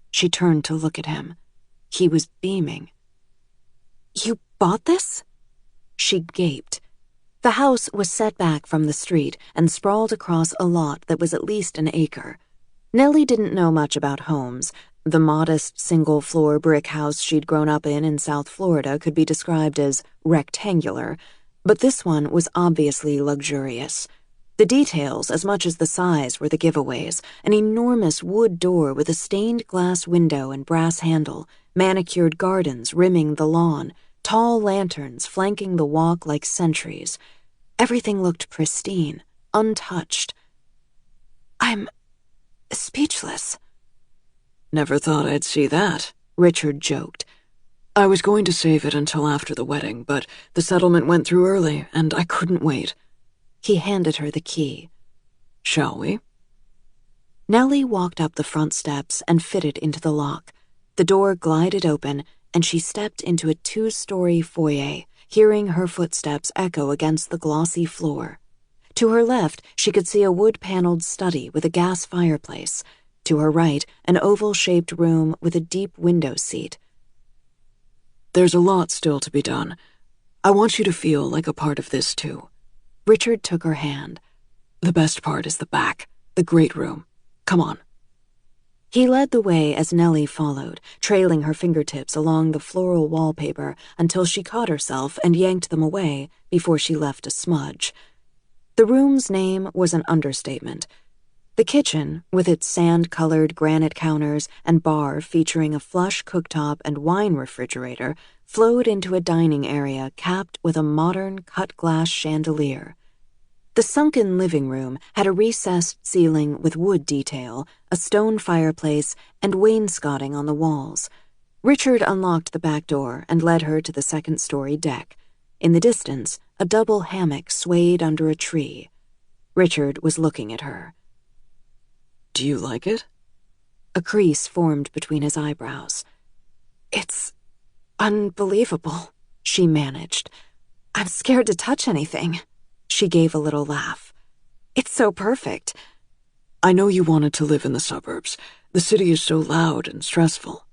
She turned to look at him. He was beaming. "You bought this?" She gaped. The house was set back from the street and sprawled across a lot that was at least an acre. Nellie didn't know much about homes. The modest, single-floor brick house she'd grown up in South Florida could be described as rectangular, but this one was obviously luxurious. The details, as much as the size, were the giveaways: an enormous wood door with a stained glass window and brass handle, manicured gardens rimming the lawn, tall lanterns flanking the walk like sentries. Everything looked pristine, untouched. "I'm speechless." "Never thought I'd see that," Richard joked. "I was going to save it until after the wedding, but the settlement went through early, and I couldn't wait." He handed her the key. "Shall we?" Nellie walked up the front steps and fitted into the lock. The door glided open, and she stepped into a 2-story foyer, hearing her footsteps echo against the glossy floor. To her left, she could see a wood-paneled study with a gas fireplace. To her right, an oval-shaped room with a deep window seat. "There's a lot still to be done. I want you to feel like a part of this, too." Richard took her hand. "The best part is the back, the great room. Come on." He led the way as Nellie followed, trailing her fingertips along the floral wallpaper until she caught herself and yanked them away before she left a smudge. The room's name was an understatement. The kitchen, with its sand-colored granite counters and bar featuring a flush cooktop and wine refrigerator, flowed into a dining area capped with a modern cut-glass chandelier. The sunken living room had a recessed ceiling with wood detail, a stone fireplace, and wainscoting on the walls. Richard unlocked the back door and led her to the second-story deck. In the distance, a double hammock swayed under a tree. Richard was looking at her. Do you like it? A crease formed between his eyebrows. It's unbelievable, she managed. I'm scared to touch anything. She gave a little laugh. It's so perfect. I know you wanted to live in the suburbs. The city is so loud and stressful.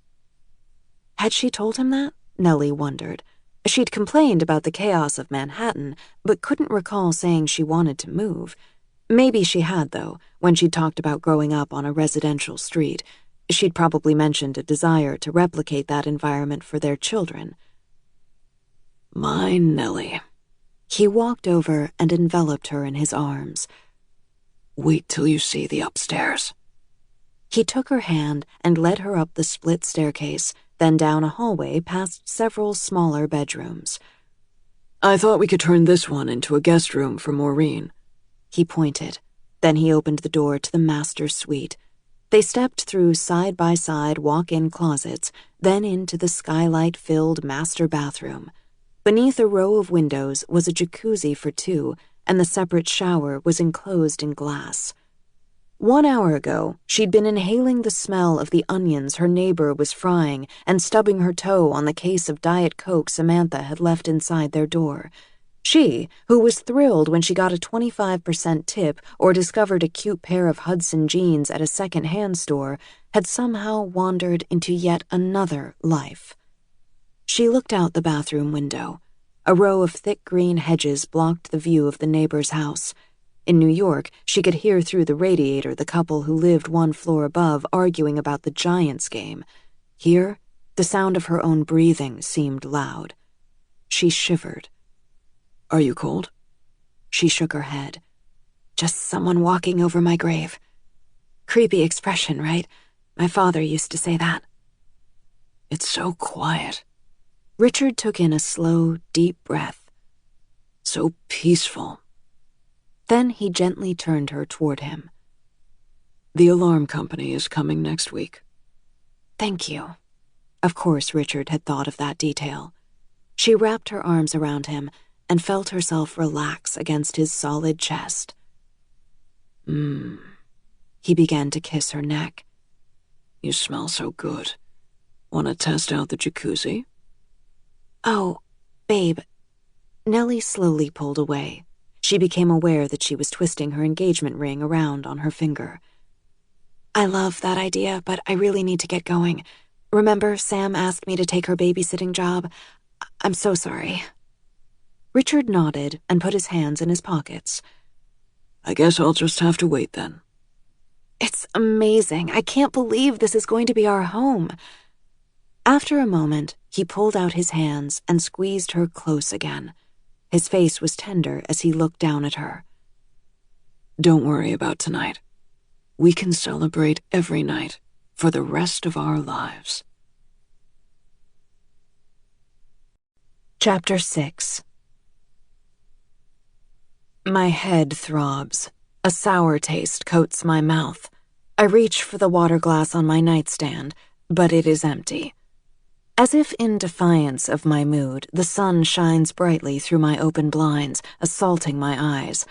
Had she told him that? Nellie wondered. She'd complained about the chaos of Manhattan, but couldn't recall saying she wanted to move. Maybe she had, though, when she'd talked about growing up on a residential street. She'd probably mentioned a desire to replicate that environment for their children. My Nellie. He walked over and enveloped her in his arms. Wait till you see the upstairs. He took her hand and led her up the split staircase, then down a hallway past several smaller bedrooms. I thought we could turn this one into a guest room for Maureen. He pointed. Then he opened the door to the master suite. They stepped through side-by-side walk-in closets, then into the skylight-filled master bathroom. Beneath a row of windows was a jacuzzi for two, and the separate shower was enclosed in glass. 1 hour ago, she'd been inhaling the smell of the onions her neighbor was frying and stubbing her toe on the case of Diet Coke Samantha had left inside their door. She, who was thrilled when she got a 25% tip or discovered a cute pair of Hudson jeans at a second-hand store, had somehow wandered into yet another life. She looked out the bathroom window. A row of thick green hedges blocked the view of the neighbor's house. In New York, she could hear through the radiator the couple who lived one floor above arguing about the Giants game. Here, the sound of her own breathing seemed loud. She shivered. Are you cold? She shook her head. Just someone walking over my grave. Creepy expression, right? My father used to say that. It's so quiet. Richard took in a slow, deep breath. So peaceful. Then he gently turned her toward him. The alarm company is coming next week. Thank you. Of course Richard had thought of that detail. She wrapped her arms around him and felt herself relax against his solid chest. He began to kiss her neck. You smell so good. Want to test out the jacuzzi? Oh, babe. Nellie slowly pulled away. She became aware that she was twisting her engagement ring around on her finger. I love that idea, but I really need to get going. Remember, Sam asked me to take her babysitting job? I'm so sorry. Richard nodded and put his hands in his pockets. I guess I'll just have to wait then. It's amazing. I can't believe this is going to be our home. After a moment, he pulled out his hands and squeezed her close again. His face was tender as he looked down at her. Don't worry about tonight. We can celebrate every night for the rest of our lives. Chapter 6. My head throbs. A sour taste coats my mouth. I reach for the water glass on my nightstand, but it is empty. As if in defiance of my mood, the sun shines brightly through my open blinds, assaulting my eyes.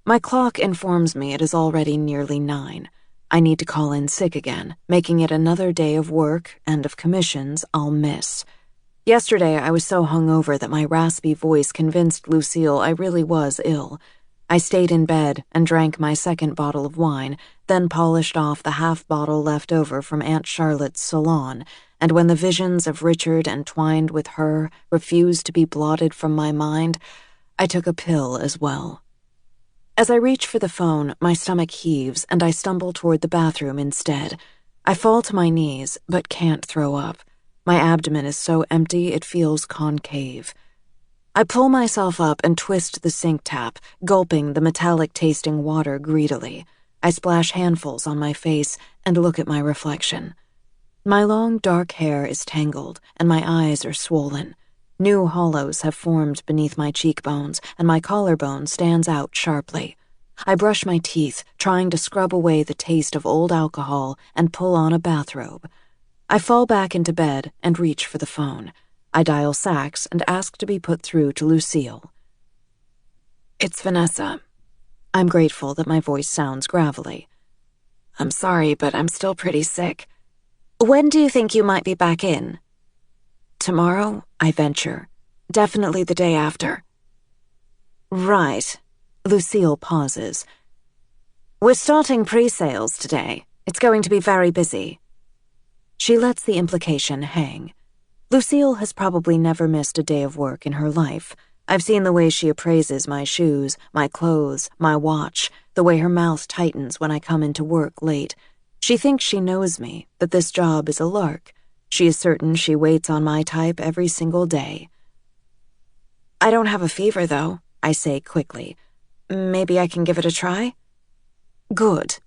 My clock informs me it is already nearly 9. I need to call in sick again, making it another day of work and of commissions I'll miss. Yesterday I was so hungover that my raspy voice convinced Lucille I really was ill. I stayed in bed and drank my second bottle of wine, then polished off the half bottle left over from Aunt Charlotte's salon, and when the visions of Richard entwined with her refused to be blotted from my mind, I took a pill as well. As I reach for the phone, my stomach heaves and I stumble toward the bathroom instead. I fall to my knees, but can't throw up. My abdomen is so empty it feels concave. I pull myself up and twist the sink tap, gulping the metallic-tasting water greedily. I splash handfuls on my face and look at my reflection. My long, dark hair is tangled, and my eyes are swollen. New hollows have formed beneath my cheekbones, and my collarbone stands out sharply. I brush my teeth, trying to scrub away the taste of old alcohol and pull on a bathrobe. I fall back into bed and reach for the phone. I dial Saks and ask to be put through to Lucille. "It's Vanessa." I'm grateful that my voice sounds gravelly. "I'm sorry, but I'm still pretty sick." "When do you think you might be back in?" "Tomorrow," I venture. "Definitely the day after." "Right." Lucille pauses. "We're starting pre-sales today. It's going to be very busy." She lets the implication hang. Lucille has probably never missed a day of work in her life. I've seen the way she appraises my shoes, my clothes, my watch, the way her mouth tightens when I come into work late. She thinks she knows me, that this job is a lark. She is certain she waits on my type every single day. "I don't have a fever, though," I say quickly. "Maybe I can give it a try?" "Good."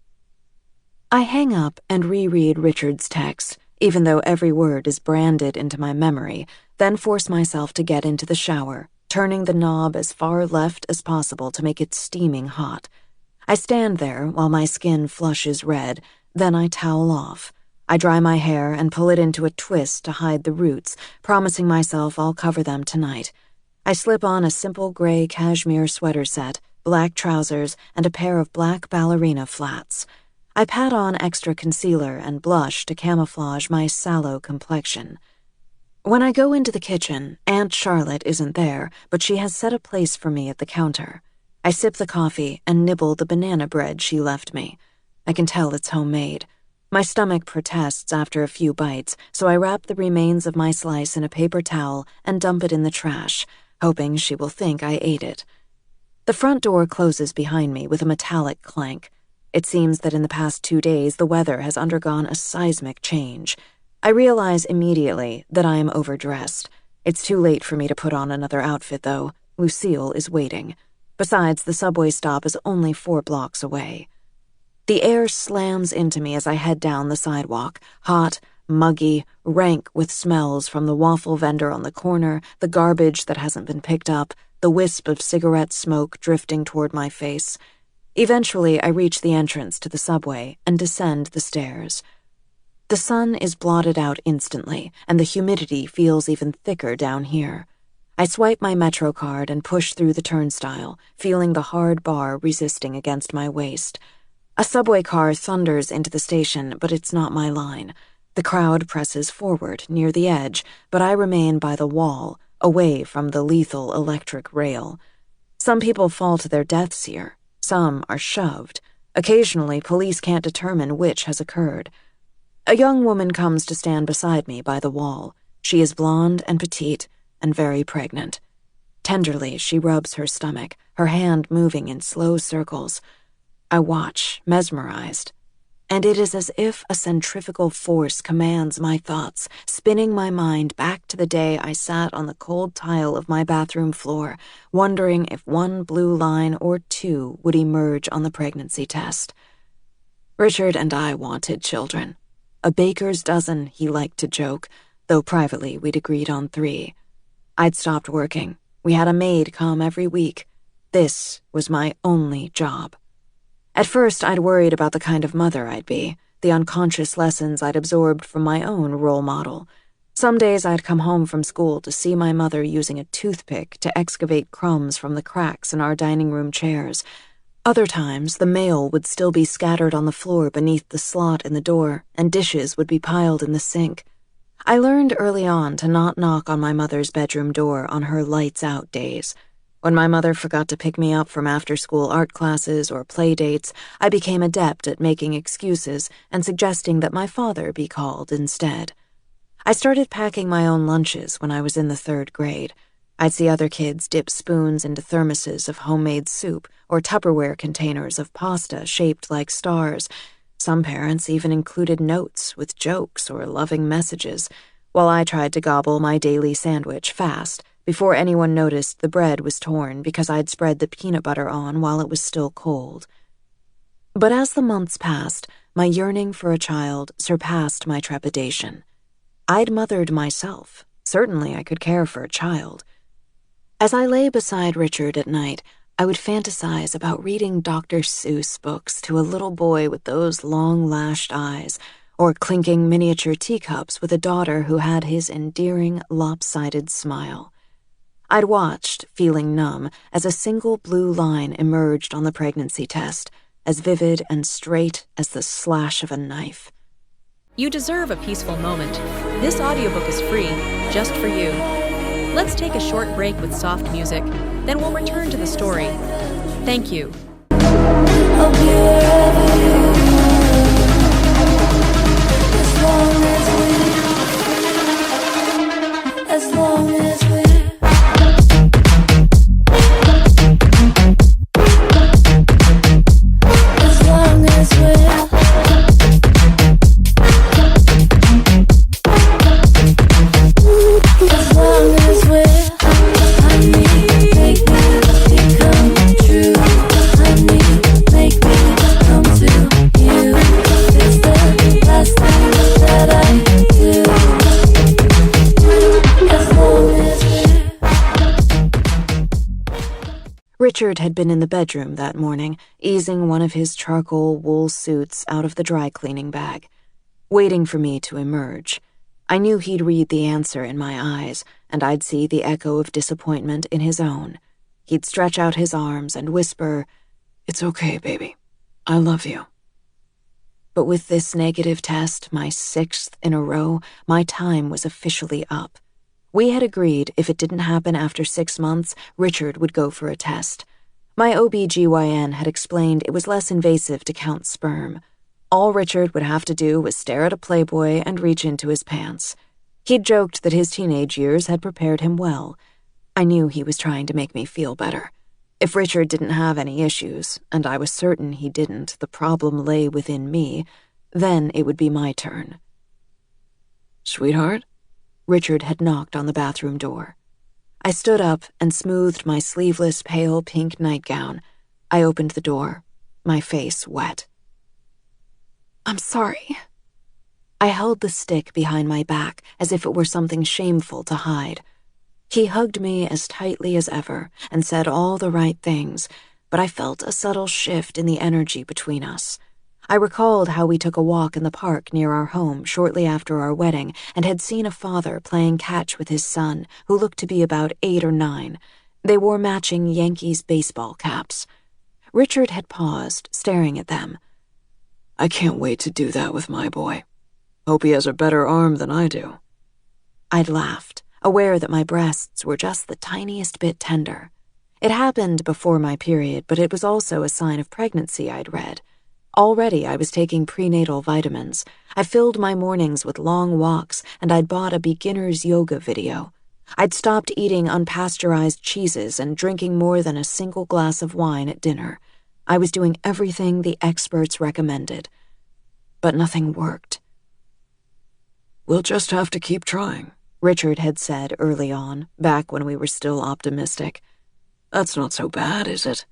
I hang up and reread Richard's text, even though every word is branded into my memory, then force myself to get into the shower, turning the knob as far left as possible to make it steaming hot. I stand there while my skin flushes red, then I towel off. I dry my hair and pull it into a twist to hide the roots, promising myself I'll cover them tonight. I slip on a simple gray cashmere sweater set, black trousers, and a pair of black ballerina flats. I pat on extra concealer and blush to camouflage my sallow complexion. When I go into the kitchen, Aunt Charlotte isn't there, but she has set a place for me at the counter. I sip the coffee and nibble the banana bread she left me. I can tell it's homemade. My stomach protests after a few bites, so I wrap the remains of my slice in a paper towel and dump it in the trash, hoping she will think I ate it. The front door closes behind me with a metallic clank. It seems that in the past 2 days the weather has undergone a seismic change. I realize immediately that I am overdressed. It's too late for me to put on another outfit, though. Lucille is waiting. Besides, the subway stop is only 4 blocks away. The air slams into me as I head down the sidewalk, hot, muggy, rank with smells from the waffle vendor on the corner, the garbage that hasn't been picked up, the wisp of cigarette smoke drifting toward my face. Eventually, I reach the entrance to the subway and descend the stairs. The sun is blotted out instantly, and the humidity feels even thicker down here. I swipe my Metro card and push through the turnstile, feeling the hard bar resisting against my waist. A subway car thunders into the station, but it's not my line. The crowd presses forward, near the edge, but I remain by the wall, away from the lethal electric rail. Some people fall to their deaths here. Some are shoved. Occasionally, police can't determine which has occurred. A young woman comes to stand beside me by the wall. She is blonde and petite and very pregnant. Tenderly, she rubs her stomach, her hand moving in slow circles. I watch, mesmerized. And it is as if a centrifugal force commands my thoughts, spinning my mind back to the day I sat on the cold tile of my bathroom floor, wondering if 1 blue line or 2 would emerge on the pregnancy test. Richard and I wanted children. A baker's dozen, he liked to joke, though privately we'd agreed on 3. I'd stopped working. We had a maid come every week. This was my only job. At first, I'd worried about the kind of mother I'd be, the unconscious lessons I'd absorbed from my own role model. Some days I'd come home from school to see my mother using a toothpick to excavate crumbs from the cracks in our dining room chairs. Other times, the mail would still be scattered on the floor beneath the slot in the door, and dishes would be piled in the sink. I learned early on to not knock on my mother's bedroom door on her lights-out days. When my mother forgot to pick me up from after-school art classes or play dates, I became adept at making excuses and suggesting that my father be called instead. I started packing my own lunches when I was in the 3rd grade. I'd see other kids dip spoons into thermoses of homemade soup or Tupperware containers of pasta shaped like stars. Some parents even included notes with jokes or loving messages, while I tried to gobble my daily sandwich fast before anyone noticed the bread was torn because I'd spread the peanut butter on while it was still cold. But as the months passed, my yearning for a child surpassed my trepidation. I'd mothered myself, Certainly I could care for a child. As I lay beside Richard at night, I would fantasize about reading Dr. Seuss books to a little boy with those long-lashed eyes, or clinking miniature teacups with a daughter who had his endearing, lopsided smile. I'd watched, feeling numb, as a single blue line emerged on the pregnancy test, as vivid and straight as the slash of a knife. You deserve a peaceful moment. This audiobook is free, just for you. Let's take a short break with soft music, then we'll return to the story. Thank you. I'll be wherever you are, as long as we're Richard had been in the bedroom that morning, easing one of his charcoal wool suits out of the dry cleaning bag, waiting for me to emerge. I knew he'd read the answer in my eyes, and I'd see the echo of disappointment in his own. He'd stretch out his arms and whisper, "It's okay, baby. I love you." But with this negative test, my 6th in a row, my time was officially up. We had agreed if it didn't happen after 6 months, Richard would go for a test. My OB-GYN had explained it was less invasive to count sperm. All Richard would have to do was stare at a Playboy and reach into his pants. He'd joked that his teenage years had prepared him well. I knew he was trying to make me feel better. If Richard didn't have any issues, and I was certain he didn't, the problem lay within me, then it would be my turn. "Sweetheart?" Richard had knocked on the bathroom door. I stood up and smoothed my sleeveless pale pink nightgown. I opened the door, my face wet. "I'm sorry." I held the stick behind my back as if it were something shameful to hide. He hugged me as tightly as ever and said all the right things, but I felt a subtle shift in the energy between us. I recalled how we took a walk in the park near our home shortly after our wedding and had seen a father playing catch with his son, who looked to be about 8 or 9. They wore matching Yankees baseball caps. Richard had paused, staring at them. "I can't wait to do that with my boy. Hope he has a better arm than I do." I'd laughed, aware that my breasts were just the tiniest bit tender. It happened before my period, but it was also a sign of pregnancy, I'd read. Already I was taking prenatal vitamins. I filled my mornings with long walks, and I'd bought a beginner's yoga video. I'd stopped eating unpasteurized cheeses and drinking more than a single glass of wine at dinner. I was doing everything the experts recommended. But nothing worked. "We'll just have to keep trying," Richard had said early on, back when we were still optimistic. "That's not so bad, is it?"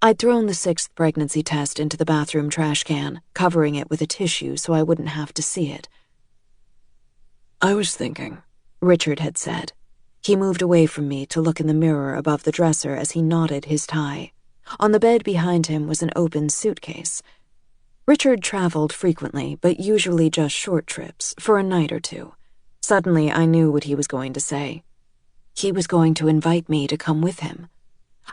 I'd thrown the 6th pregnancy test into the bathroom trash can, covering it with a tissue so I wouldn't have to see it. "I was thinking," Richard had said. He moved away from me to look in the mirror above the dresser as he knotted his tie. On the bed behind him was an open suitcase. Richard traveled frequently, but usually just short trips, for a night or two. Suddenly I knew what he was going to say. He was going to invite me to come with him.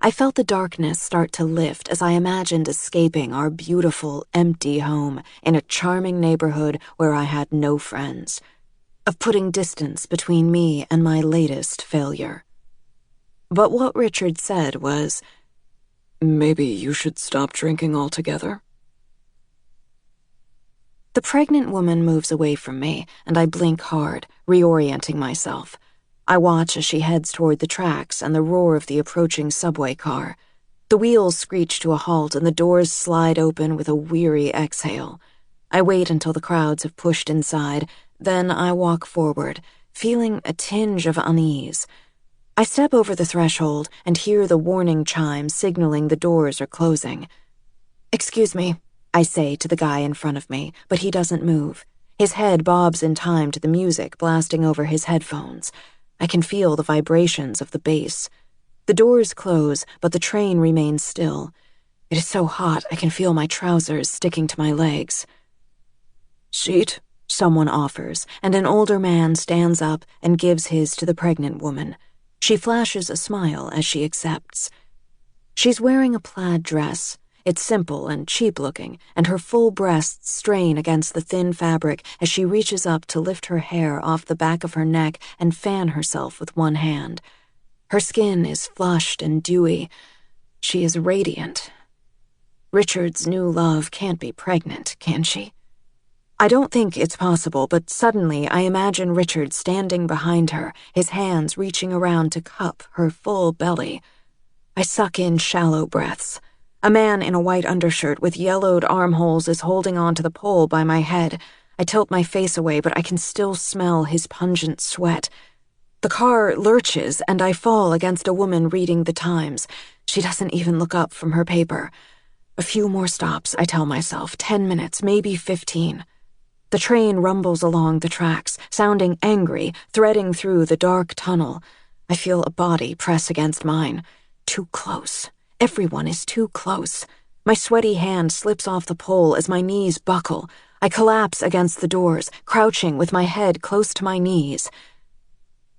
I felt the darkness start to lift as I imagined escaping our beautiful, empty home in a charming neighborhood where I had no friends, of putting distance between me and my latest failure. But what Richard said was, "Maybe you should stop drinking altogether." The pregnant woman moves away from me, and I blink hard, reorienting myself. I watch as she heads toward the tracks and the roar of the approaching subway car. The wheels screech to a halt and the doors slide open with a weary exhale. I wait until the crowds have pushed inside, then I walk forward, feeling a tinge of unease. I step over the threshold and hear the warning chime signaling the doors are closing. "Excuse me," I say to the guy in front of me, but he doesn't move. His head bobs in time to the music blasting over his headphones. I can feel the vibrations of the bass. The doors close, but the train remains still. It is so hot I can feel my trousers sticking to my legs. "Seat?" someone offers, and an older man stands up and gives his to the pregnant woman. She flashes a smile as she accepts. She's wearing a plaid dress. It's simple and cheap-looking, and her full breasts strain against the thin fabric as she reaches up to lift her hair off the back of her neck and fan herself with one hand. Her skin is flushed and dewy. She is radiant. Richard's new love can't be pregnant, can she? I don't think it's possible, but suddenly I imagine Richard standing behind her, his hands reaching around to cup her full belly. I suck in shallow breaths. A man in a white undershirt with yellowed armholes is holding on to the pole by my head. I tilt my face away, but I can still smell his pungent sweat. The car lurches, and I fall against a woman reading the Times. She doesn't even look up from her paper. A few more stops, I tell myself, 10 minutes, maybe 15. The train rumbles along the tracks, sounding angry, threading through the dark tunnel. I feel a body press against mine. Too close. Everyone is too close. My sweaty hand slips off the pole as my knees buckle. I collapse against the doors, crouching with my head close to my knees.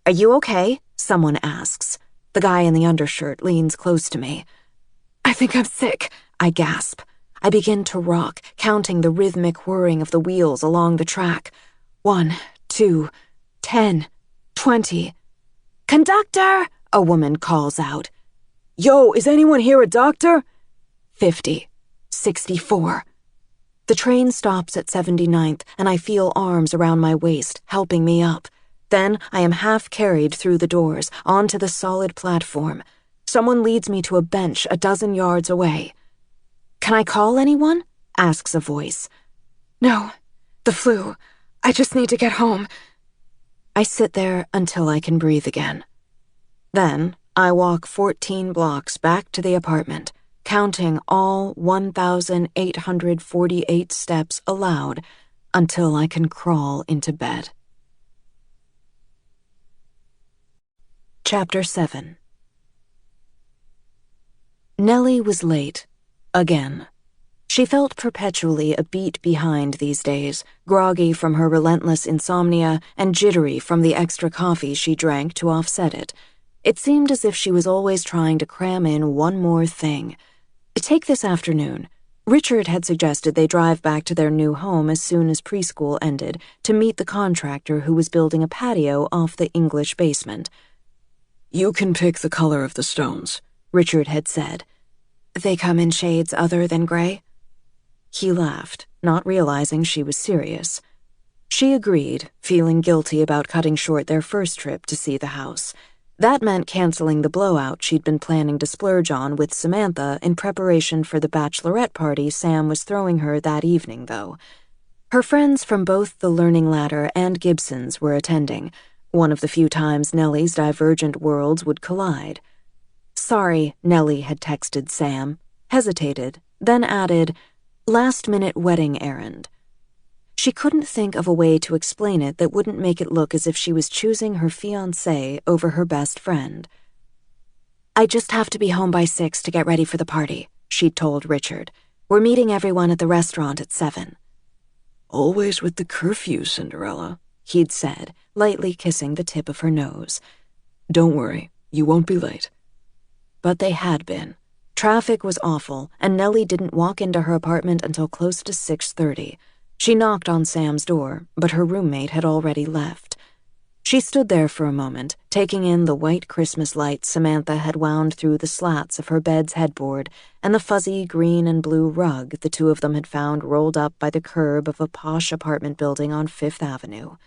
"Are you okay?" someone asks. The guy in the undershirt leans close to me. "I think I'm sick," I gasp. I begin to rock, counting the rhythmic whirring of the wheels along the track. 1, 2, 10, 20. "Conductor!" a woman calls out. "Yo, is anyone here a doctor?" 50, 64. The train stops at 79th, and I feel arms around my waist, helping me up. Then I am half carried through the doors, onto the solid platform. Someone leads me to a bench a dozen yards away. "Can I call anyone?" asks a voice. "No, the flu. I just need to get home." I sit there until I can breathe again. Then I walk 14 blocks back to the apartment, counting all 1,848 steps aloud until I can crawl into bed. Chapter 7. Nellie was late. Again. She felt perpetually a beat behind these days, groggy from her relentless insomnia and jittery from the extra coffee she drank to offset it. It seemed as if she was always trying to cram in one more thing. Take this afternoon. Richard had suggested they drive back to their new home as soon as preschool ended to meet the contractor who was building a patio off the English basement. "You can pick the color of the stones," Richard had said. "They come in shades other than gray?" He laughed, not realizing she was serious. She agreed, feeling guilty about cutting short their first trip to see the house. That meant canceling the blowout she'd been planning to splurge on with Samantha in preparation for the bachelorette party Sam was throwing her that evening, though. Her friends from both the Learning Ladder and Gibsons were attending, one of the few times Nellie's divergent worlds would collide. "Sorry," Nellie had texted Sam, hesitated, then added, "last-minute wedding errand." She couldn't think of a way to explain it that wouldn't make it look as if she was choosing her fiancé over her best friend. "I just have to be home by 6 to get ready for the party," she'd told Richard. "We're meeting everyone at the restaurant at 7. "Always with the curfew, Cinderella," he'd said, lightly kissing the tip of her nose. "Don't worry, you won't be late." But they had been. Traffic was awful, and Nellie didn't walk into her apartment until close to 6:30. She knocked on Sam's door, but her roommate had already left. She stood there for a moment, taking in the white Christmas lights Samantha had wound through the slats of her bed's headboard and the fuzzy green and blue rug the two of them had found rolled up by the curb of a posh apartment building on Fifth Avenue.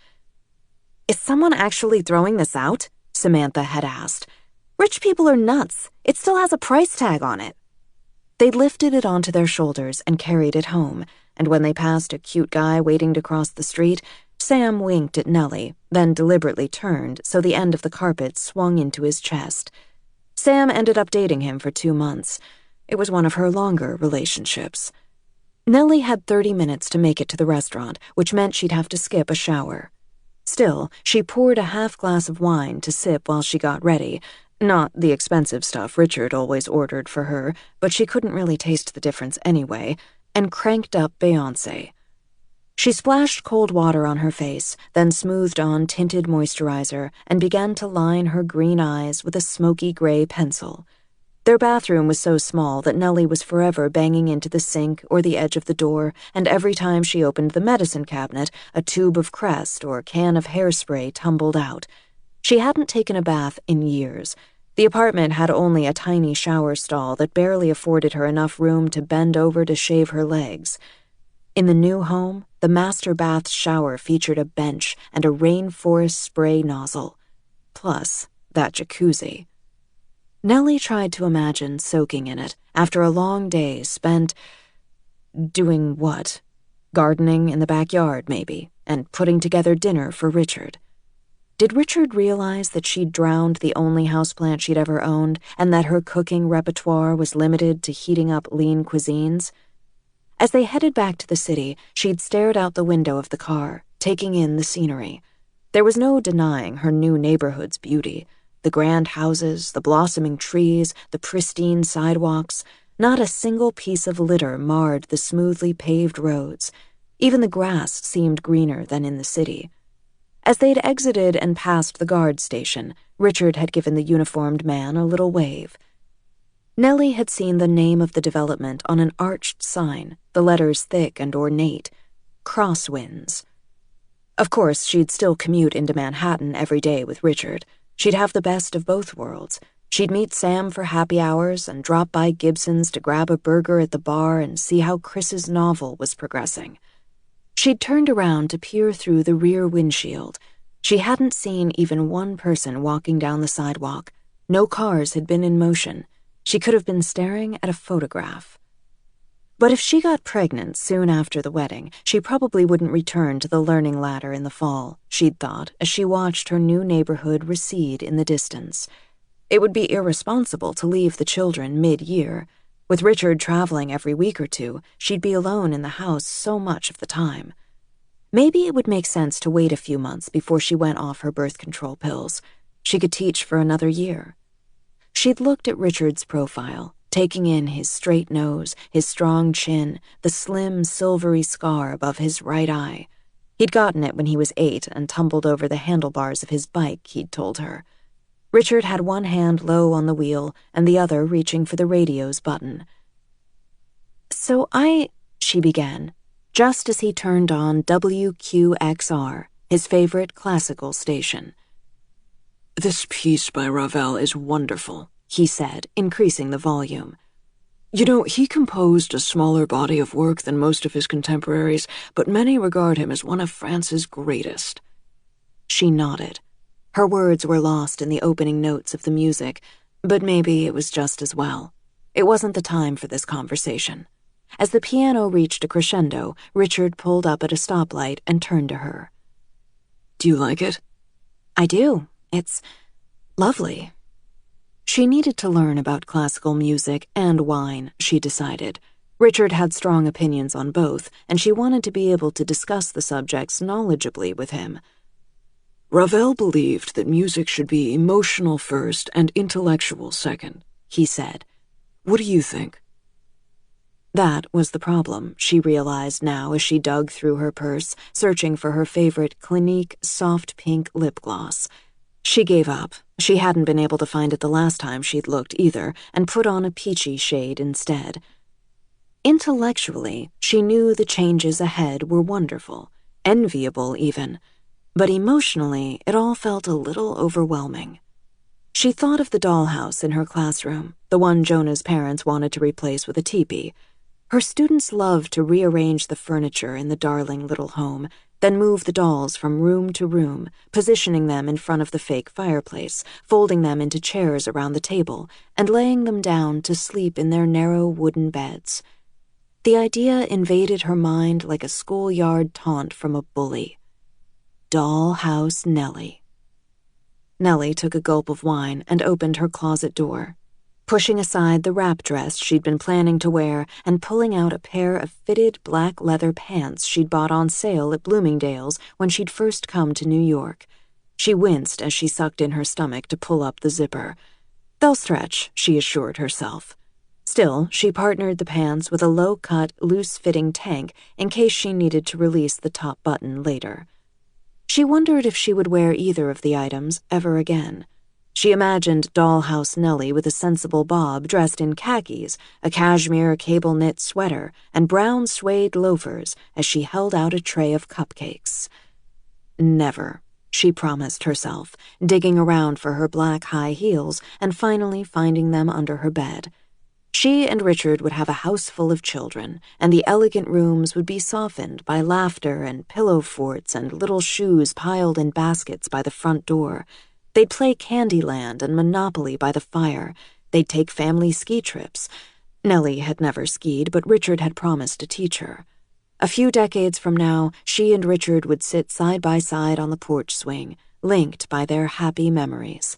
"Is someone actually throwing this out?" Samantha had asked. "Rich people are nuts. It still has a price tag on it." They'd lifted it onto their shoulders and carried it home, and when they passed a cute guy waiting to cross the street, Sam winked at Nellie, then deliberately turned so the end of the carpet swung into his chest. Sam ended up dating him for 2 months. It was one of her longer relationships. Nellie had 30 minutes to make it to the restaurant, which meant she'd have to skip a shower. Still, she poured a half glass of wine to sip while she got ready, not the expensive stuff Richard always ordered for her, but she couldn't really taste the difference anyway, and cranked up Beyoncé. She splashed cold water on her face, then smoothed on tinted moisturizer and began to line her green eyes with a smoky gray pencil. Their bathroom was so small that Nellie was forever banging into the sink or the edge of the door, and every time she opened the medicine cabinet, a tube of Crest or can of hairspray tumbled out. She hadn't taken a bath in years. The apartment had only a tiny shower stall that barely afforded her enough room to bend over to shave her legs. In the new home, the master bath's shower featured a bench and a rainforest spray nozzle, plus that jacuzzi. Nellie tried to imagine soaking in it after a long day spent doing what? Gardening in the backyard, maybe, and putting together dinner for Richard. Did Richard realize that she'd drowned the only houseplant she'd ever owned and that her cooking repertoire was limited to heating up lean cuisines? As they headed back to the city, she'd stared out the window of the car, taking in the scenery. There was no denying her new neighborhood's beauty. The grand houses, the blossoming trees, the pristine sidewalks. Not a single piece of litter marred the smoothly paved roads. Even the grass seemed greener than in the city. As they'd exited and passed the guard station, Richard had given the uniformed man a little wave. Nellie had seen the name of the development on an arched sign, the letters thick and ornate, Crosswinds. Of course, she'd still commute into Manhattan every day with Richard. She'd have the best of both worlds. She'd meet Sam for happy hours and drop by Gibson's to grab a burger at the bar and see how Chris's novel was progressing. She'd turned around to peer through the rear windshield. She hadn't seen even one person walking down the sidewalk. No cars had been in motion. She could have been staring at a photograph. But if she got pregnant soon after the wedding, she probably wouldn't return to the learning ladder in the fall, she'd thought, as she watched her new neighborhood recede in the distance. It would be irresponsible to leave the children mid-year. With Richard traveling every week or two, she'd be alone in the house so much of the time. Maybe it would make sense to wait a few months before she went off her birth control pills. She could teach for another year. She'd looked at Richard's profile, taking in his straight nose, his strong chin, the slim, silvery scar above his right eye. He'd gotten it when he was 8 and tumbled over the handlebars of his bike, he'd told her. Richard had one hand low on the wheel and the other reaching for the radio's button. She began, just as he turned on WQXR, his favorite classical station. "This piece by Ravel is wonderful," he said, increasing the volume. "You know, he composed a smaller body of work than most of his contemporaries, but many regard him as one of France's greatest." She nodded. Her words were lost in the opening notes of the music, but maybe it was just as well. It wasn't the time for this conversation. As the piano reached a crescendo, Richard pulled up at a stoplight and turned to her. "Do you like it?" "I do. It's lovely." She needed to learn about classical music and wine, she decided. Richard had strong opinions on both, and she wanted to be able to discuss the subjects knowledgeably with him. "Ravel believed that music should be emotional first and intellectual second," he said. "What do you think?" That was the problem, she realized now as she dug through her purse, searching for her favorite Clinique soft pink lip gloss. She gave up. She hadn't been able to find it the last time she'd looked either, and put on a peachy shade instead. Intellectually, she knew the changes ahead were wonderful, enviable even, but emotionally it all felt a little overwhelming. She thought of the dollhouse in her classroom, the one Jonah's parents wanted to replace with a teepee. Her students loved to rearrange the furniture in the darling little home, then move the dolls from room to room, positioning them in front of the fake fireplace, folding them into chairs around the table, and laying them down to sleep in their narrow wooden beds. The idea invaded her mind like a schoolyard taunt from a bully. Dollhouse Nellie. Nellie took a gulp of wine and opened her closet door. pushing aside the wrap dress she'd been planning to wear and pulling out a pair of fitted black leather pants she'd bought on sale at Bloomingdale's when she'd first come to New York. She winced as she sucked in her stomach to pull up the zipper. They'll stretch, she assured herself. Still, she partnered the pants with a low-cut, loose-fitting tank in case she needed to release the top button later. She wondered if she would wear either of the items ever again. She imagined dollhouse Nellie with a sensible bob dressed in khakis, a cashmere cable-knit sweater, and brown suede loafers as she held out a tray of cupcakes. Never, she promised herself, digging around for her black high heels and finally finding them under her bed. She and Richard would have a house full of children, and the elegant rooms would be softened by laughter and pillow forts and little shoes piled in baskets by the front door. They'd play Candyland and Monopoly by the fire. They'd take family ski trips. Nellie had never skied, but Richard had promised to teach her. A few decades from now, she and Richard would sit side by side on the porch swing, linked by their happy memories.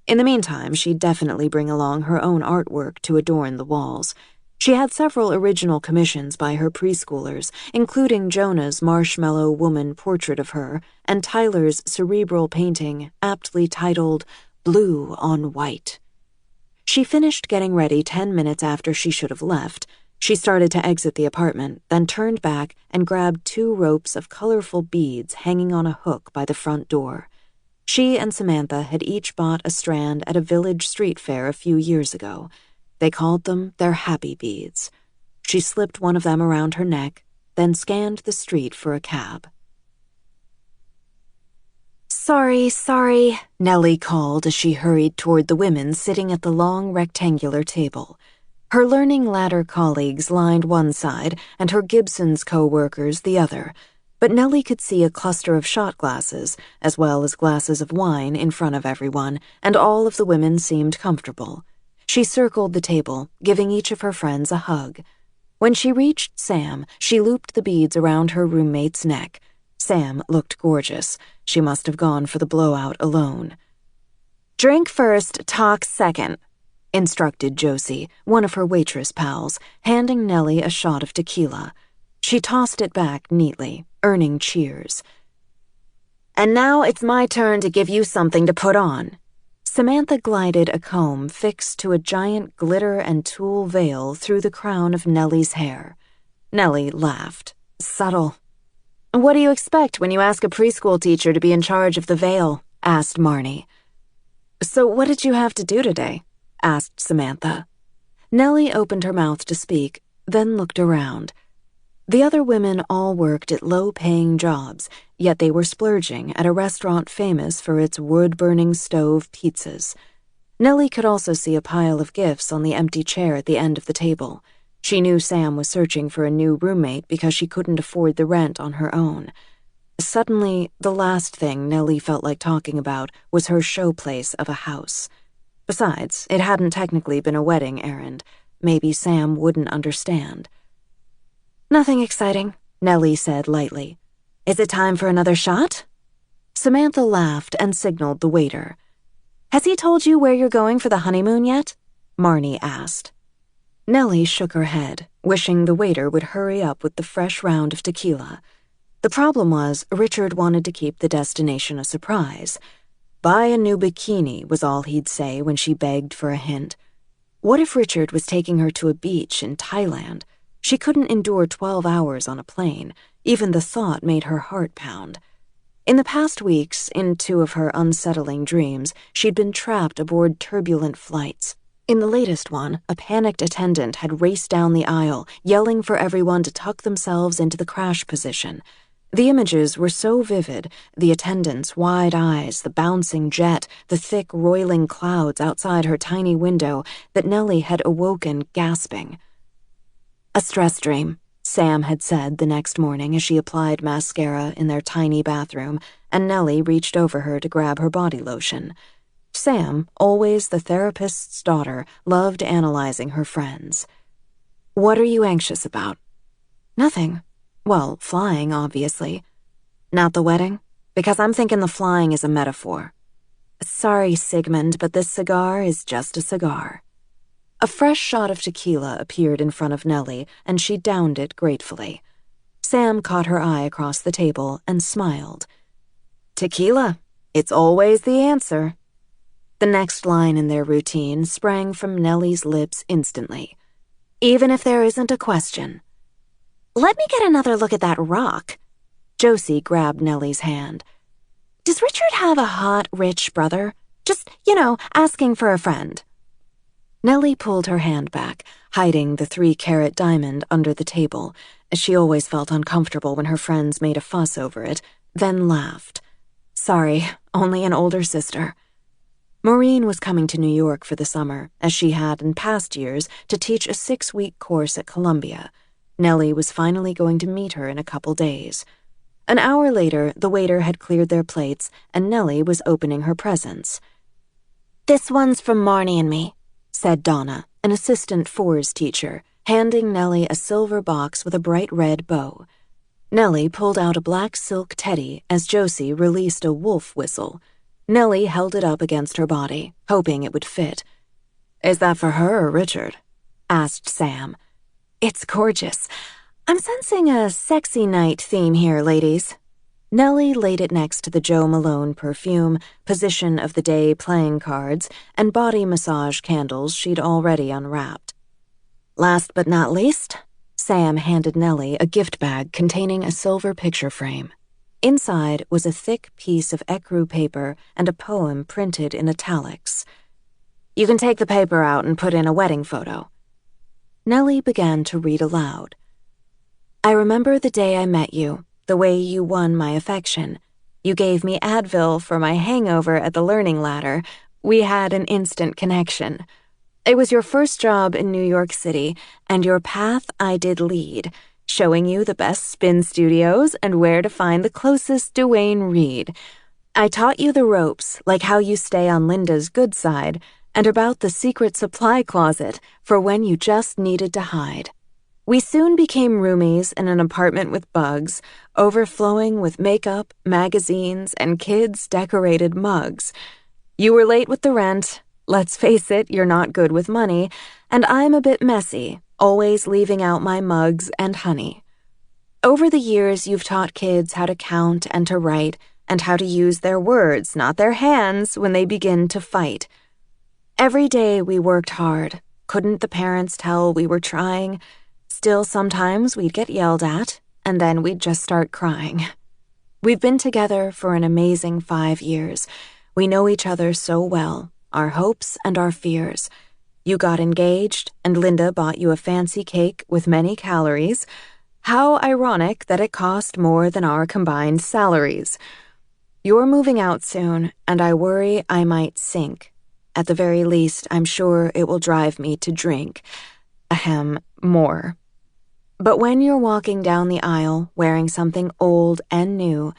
In the meantime, she'd definitely bring along her own artwork to adorn the walls. She had several original commissions by her preschoolers, including Jonah's marshmallow woman portrait of her and Tyler's cerebral painting, aptly titled Blue on White. She finished getting ready 10 minutes after she should have left. She started to exit the apartment, then turned back and grabbed 2 ropes of colorful beads hanging on a hook by the front door. She and Samantha had each bought a strand at a village street fair a few years ago. They called them their happy beads. She slipped one of them around her neck, then scanned the street for a cab. Sorry, Nellie called as she hurried toward the women sitting at the long rectangular table. Her learning ladder colleagues lined one side and her Gibson's co-workers the other, but Nellie could see a cluster of shot glasses, as well as glasses of wine in front of everyone, and all of the women seemed comfortable. She circled the table, giving each of her friends a hug. When she reached Sam, she looped the beads around her roommate's neck. Sam looked gorgeous. She must have gone for the blowout alone. "Drink first, talk second," instructed Josie, one of her waitress pals, handing Nellie a shot of tequila. She tossed it back neatly, earning cheers. "And now it's my turn to give you something to put on." Samantha glided a comb fixed to a giant glitter and tulle veil through the crown of Nellie's hair. Nellie laughed. Subtle. "What do you expect when you ask a preschool teacher to be in charge of the veil?" asked Marnie. "So what did you have to do today?" asked Samantha. Nellie opened her mouth to speak, then looked around. The other women all worked at low-paying jobs, yet they were splurging at a restaurant famous for its wood-burning stove pizzas. Nellie could also see a pile of gifts on the empty chair at the end of the table. She knew Sam was searching for a new roommate because she couldn't afford the rent on her own. Suddenly, the last thing Nellie felt like talking about was her showplace of a house. Besides, it hadn't technically been a wedding errand. Maybe Sam wouldn't understand. "Nothing exciting," Nellie said lightly. "Is it time for another shot?" Samantha laughed and signaled the waiter. "Has he told you where you're going for the honeymoon yet?" Marnie asked. Nellie shook her head, wishing the waiter would hurry up with the fresh round of tequila. The problem was, Richard wanted to keep the destination a surprise. "Buy a new bikini," was all he'd say when she begged for a hint. What if Richard was taking her to a beach in Thailand? She couldn't endure 12 hours on a plane. Even the thought made her heart pound. In the past weeks, in 2 of her unsettling dreams, she'd been trapped aboard turbulent flights. In the latest one, a panicked attendant had raced down the aisle, yelling for everyone to tuck themselves into the crash position. The images were so vivid, the attendant's wide eyes, the bouncing jet, the thick, roiling clouds outside her tiny window, that Nellie had awoken gasping. "A stress dream," Sam had said the next morning as she applied mascara in their tiny bathroom, and Nellie reached over her to grab her body lotion. Sam, always the therapist's daughter, loved analyzing her friends. "What are you anxious about?" "Nothing. Well, flying, obviously." "Not the wedding? Because I'm thinking the flying is a metaphor." "Sorry, Sigmund, but this cigar is just a cigar." A fresh shot of tequila appeared in front of Nellie, and she downed it gratefully. Sam caught her eye across the table and smiled. Tequila. It's always the answer. The next line in their routine sprang from Nellie's lips instantly. Even if there isn't a question. Let me get another look at that rock. Josie grabbed Nellie's hand. Does Richard have a hot, rich brother? Just, asking for a friend. Nellie pulled her hand back, hiding the 3-carat diamond under the table, as she always felt uncomfortable when her friends made a fuss over it, then laughed. Sorry, only an older sister. Maureen was coming to New York for the summer, as she had in past years, to teach a 6-week course at Columbia. Nellie was finally going to meet her in a couple days. An hour later, the waiter had cleared their plates, and Nellie was opening her presents. This one's from Marnie and me, said Donna, an assistant fours teacher, handing Nellie a silver box with a bright red bow. Nellie pulled out a black silk teddy as Josie released a wolf whistle. Nellie held it up against her body, hoping it would fit. Is that for her or Richard? Asked Sam. It's gorgeous. I'm sensing a sexy night theme here, ladies. Nellie laid it next to the Joe Malone perfume, position of the day playing cards, and body massage candles she'd already unwrapped. Last but not least, Sam handed Nellie a gift bag containing a silver picture frame. Inside was a thick piece of ecru paper and a poem printed in italics. You can take the paper out and put in a wedding photo. Nellie began to read aloud. I remember the day I met you, the way you won my affection. You gave me Advil for my hangover at the Learning Ladder. We had an instant connection. It was your first job in New York City, and your path I did lead, showing you the best spin studios and where to find the closest Duane Reade. I taught you the ropes, like how you stay on Linda's good side, and about the secret supply closet for when you just needed to hide. We soon became roomies in an apartment with bugs, overflowing with makeup, magazines, and kids' decorated mugs. You were late with the rent. Let's face it, you're not good with money, and I'm a bit messy, always leaving out my mugs and honey. Over the years, you've taught kids how to count and to write, and how to use their words, not their hands, when they begin to fight. Every day we worked hard. Couldn't the parents tell we were trying? Still, sometimes we'd get yelled at, and then we'd just start crying. We've been together for an amazing 5 years. We know each other so well, our hopes and our fears. You got engaged, and Linda bought you a fancy cake with many calories. How ironic that it cost more than our combined salaries. You're moving out soon, and I worry I might sink. At the very least, I'm sure it will drive me to drink. More. But when you're walking down the aisle wearing something old and new,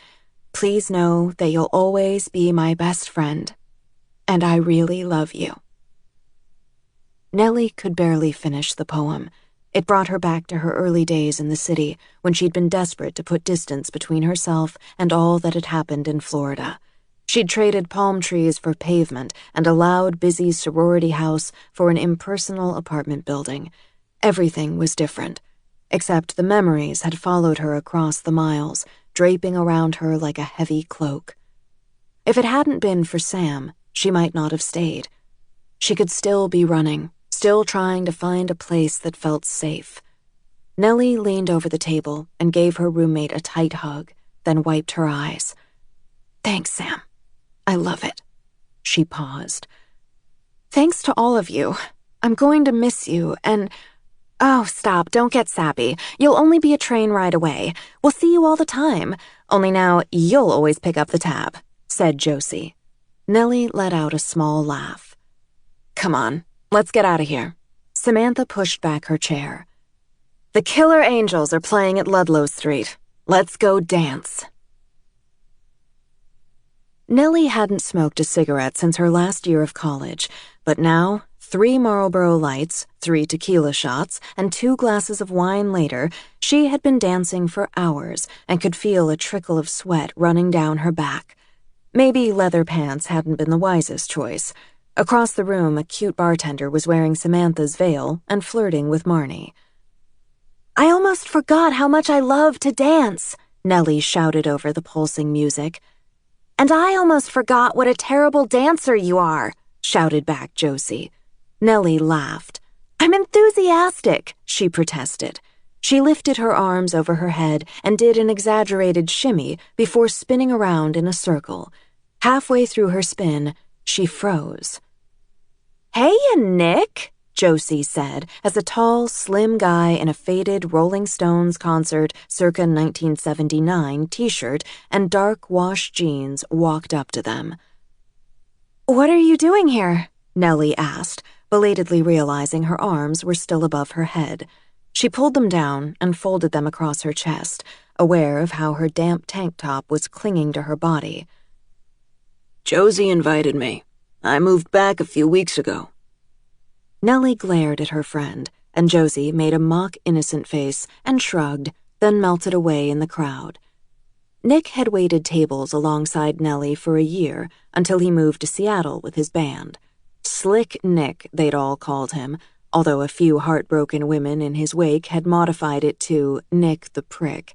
please know that you'll always be my best friend. And I really love you. Nellie could barely finish the poem. It brought her back to her early days in the city, when she'd been desperate to put distance between herself and all that had happened in Florida. She'd traded palm trees for pavement and a loud, busy sorority house for an impersonal apartment building. Everything was different, except the memories had followed her across the miles, draping around her like a heavy cloak. If it hadn't been for Sam, she might not have stayed. She could still be running, still trying to find a place that felt safe. Nellie leaned over the table and gave her roommate a tight hug, then wiped her eyes. Thanks, Sam. I love it. She paused. Thanks to all of you. I'm going to miss you, and... Oh, stop, don't get sappy. You'll only be a train ride away. We'll see you all the time. Only now you'll always pick up the tab, said Josie. Nellie let out a small laugh. Come on, let's get out of here. Samantha pushed back her chair. The Killer Angels are playing at Ludlow Street. Let's go dance. Nellie hadn't smoked a cigarette since her last year of college, but now, 3 Marlboro Lights, 3 tequila shots, and 2 glasses of wine later, she had been dancing for hours and could feel a trickle of sweat running down her back. Maybe leather pants hadn't been the wisest choice. Across the room, a cute bartender was wearing Samantha's veil and flirting with Marnie. "I almost forgot how much I love to dance," Nellie shouted over the pulsing music. "And I almost forgot what a terrible dancer you are," shouted back Josie. Nellie laughed. "I'm enthusiastic," she protested. She lifted her arms over her head and did an exaggerated shimmy before spinning around in a circle. Halfway through her spin, she froze. "Heya, Nick," Josie said as a tall, slim guy in a faded Rolling Stones concert circa 1979 t-shirt and dark wash jeans walked up to them. "What are you doing here?" Nellie asked, belatedly realizing her arms were still above her head. She pulled them down and folded them across her chest, aware of how her damp tank top was clinging to her body. Josie invited me. I moved back a few weeks ago. Nellie glared at her friend, and Josie made a mock innocent face and shrugged, then melted away in the crowd. Nick had waited tables alongside Nellie for a year until he moved to Seattle with his band. Slick Nick, they'd all called him, although a few heartbroken women in his wake had modified it to Nick the Prick.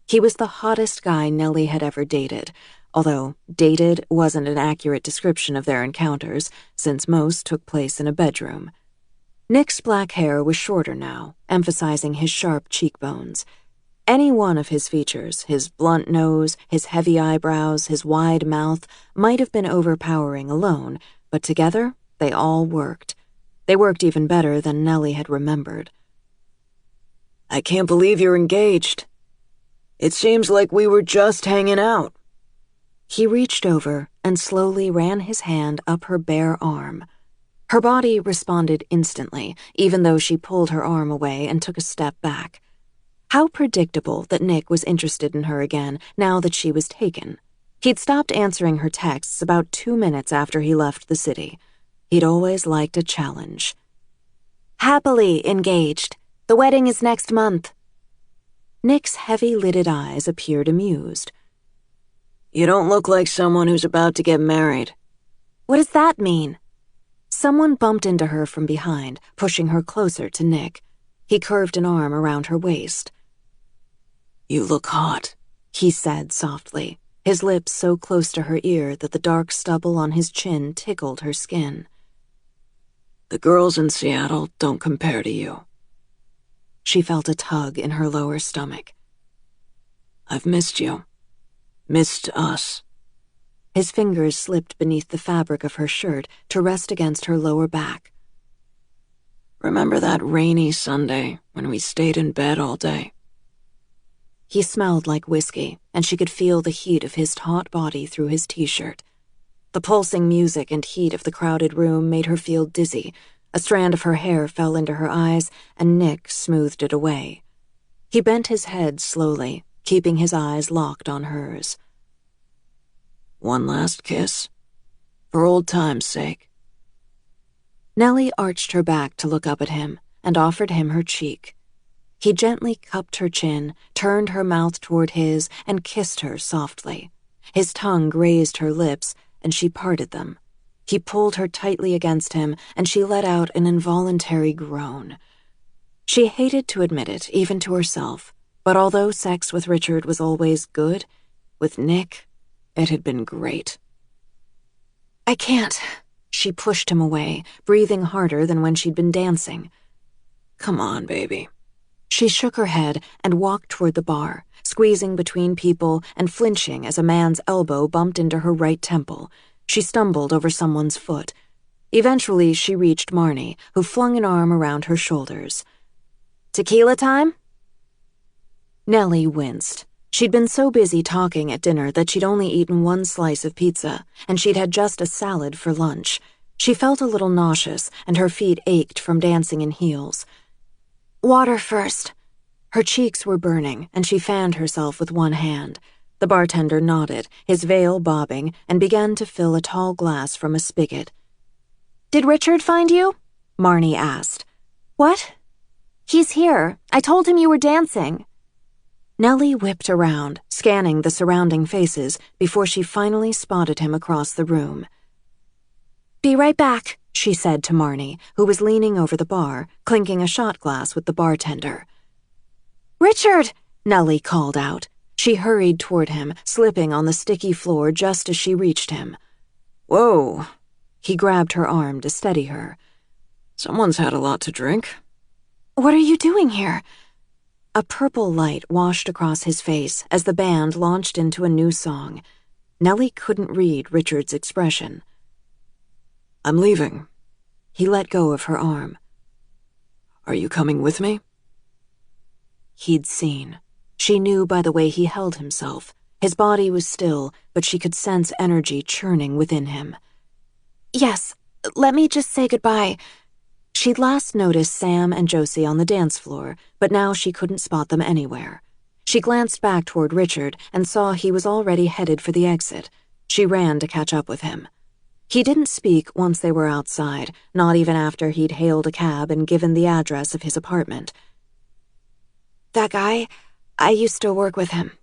He was the hottest guy Nellie had ever dated, although dated wasn't an accurate description of their encounters, since most took place in a bedroom. Nick's black hair was shorter now, emphasizing his sharp cheekbones. Any one of his features, his blunt nose, his heavy eyebrows, his wide mouth, might have been overpowering alone, but together, they all worked. They worked even better than Nellie had remembered. I can't believe you're engaged. It seems like we were just hanging out. He reached over and slowly ran his hand up her bare arm. Her body responded instantly, even though she pulled her arm away and took a step back. How predictable that Nick was interested in her again now that she was taken. He'd stopped answering her texts about 2 minutes after he left the city. He'd always liked a challenge. "Happily engaged. The wedding is next month." Nick's heavy-lidded eyes appeared amused. You don't look like someone who's about to get married. "What does that mean?" Someone bumped into her from behind, pushing her closer to Nick. He curved an arm around her waist. You look hot, he said softly, his lips so close to her ear that the dark stubble on his chin tickled her skin. The girls in Seattle don't compare to you. She felt a tug in her lower stomach. I've missed you. Missed us. His fingers slipped beneath the fabric of her shirt to rest against her lower back. Remember that rainy Sunday when we stayed in bed all day? He smelled like whiskey, and she could feel the heat of his taut body through his t-shirt. The pulsing music and heat of the crowded room made her feel dizzy. A strand of her hair fell into her eyes, and Nick smoothed it away. He bent his head slowly, keeping his eyes locked on hers. One last kiss? For old time's sake. Nellie arched her back to look up at him and offered him her cheek. He gently cupped her chin, turned her mouth toward his, and kissed her softly. His tongue grazed her lips, and she parted them. He pulled her tightly against him, and she let out an involuntary groan. She hated to admit it, even to herself, but although sex with Richard was always good, with Nick, it had been great. I can't. She pushed him away, breathing harder than when she'd been dancing. Come on, baby. She shook her head and walked toward the bar, squeezing between people and flinching as a man's elbow bumped into her right temple. She stumbled over someone's foot. Eventually, she reached Marnie, who flung an arm around her shoulders. Tequila time? Nellie winced. She'd been so busy talking at dinner that she'd only eaten one slice of pizza, and she'd had just a salad for lunch. She felt a little nauseous, and her feet ached from dancing in heels. Water first. Her cheeks were burning, and she fanned herself with one hand. The bartender nodded, his veil bobbing, and began to fill a tall glass from a spigot. Did Richard find you? Marnie asked. What? He's here. I told him you were dancing. Nellie whipped around, scanning the surrounding faces before she finally spotted him across the room. "Be right back," she said to Marnie, who was leaning over the bar, clinking a shot glass with the bartender. "Richard!" Nellie called out. She hurried toward him, slipping on the sticky floor just as she reached him. Whoa. He grabbed her arm to steady her. Someone's had a lot to drink. "What are you doing here?" A purple light washed across his face as the band launched into a new song. Nellie couldn't read Richard's expression. I'm leaving. He let go of her arm. Are you coming with me? He'd seen. She knew by the way he held himself. His body was still, but she could sense energy churning within him. "Yes, let me just say goodbye." She'd last noticed Sam and Josie on the dance floor, but now she couldn't spot them anywhere. She glanced back toward Richard and saw he was already headed for the exit. She ran to catch up with him. He didn't speak once they were outside, not even after he'd hailed a cab and given the address of his apartment. "That guy, I used to work with him."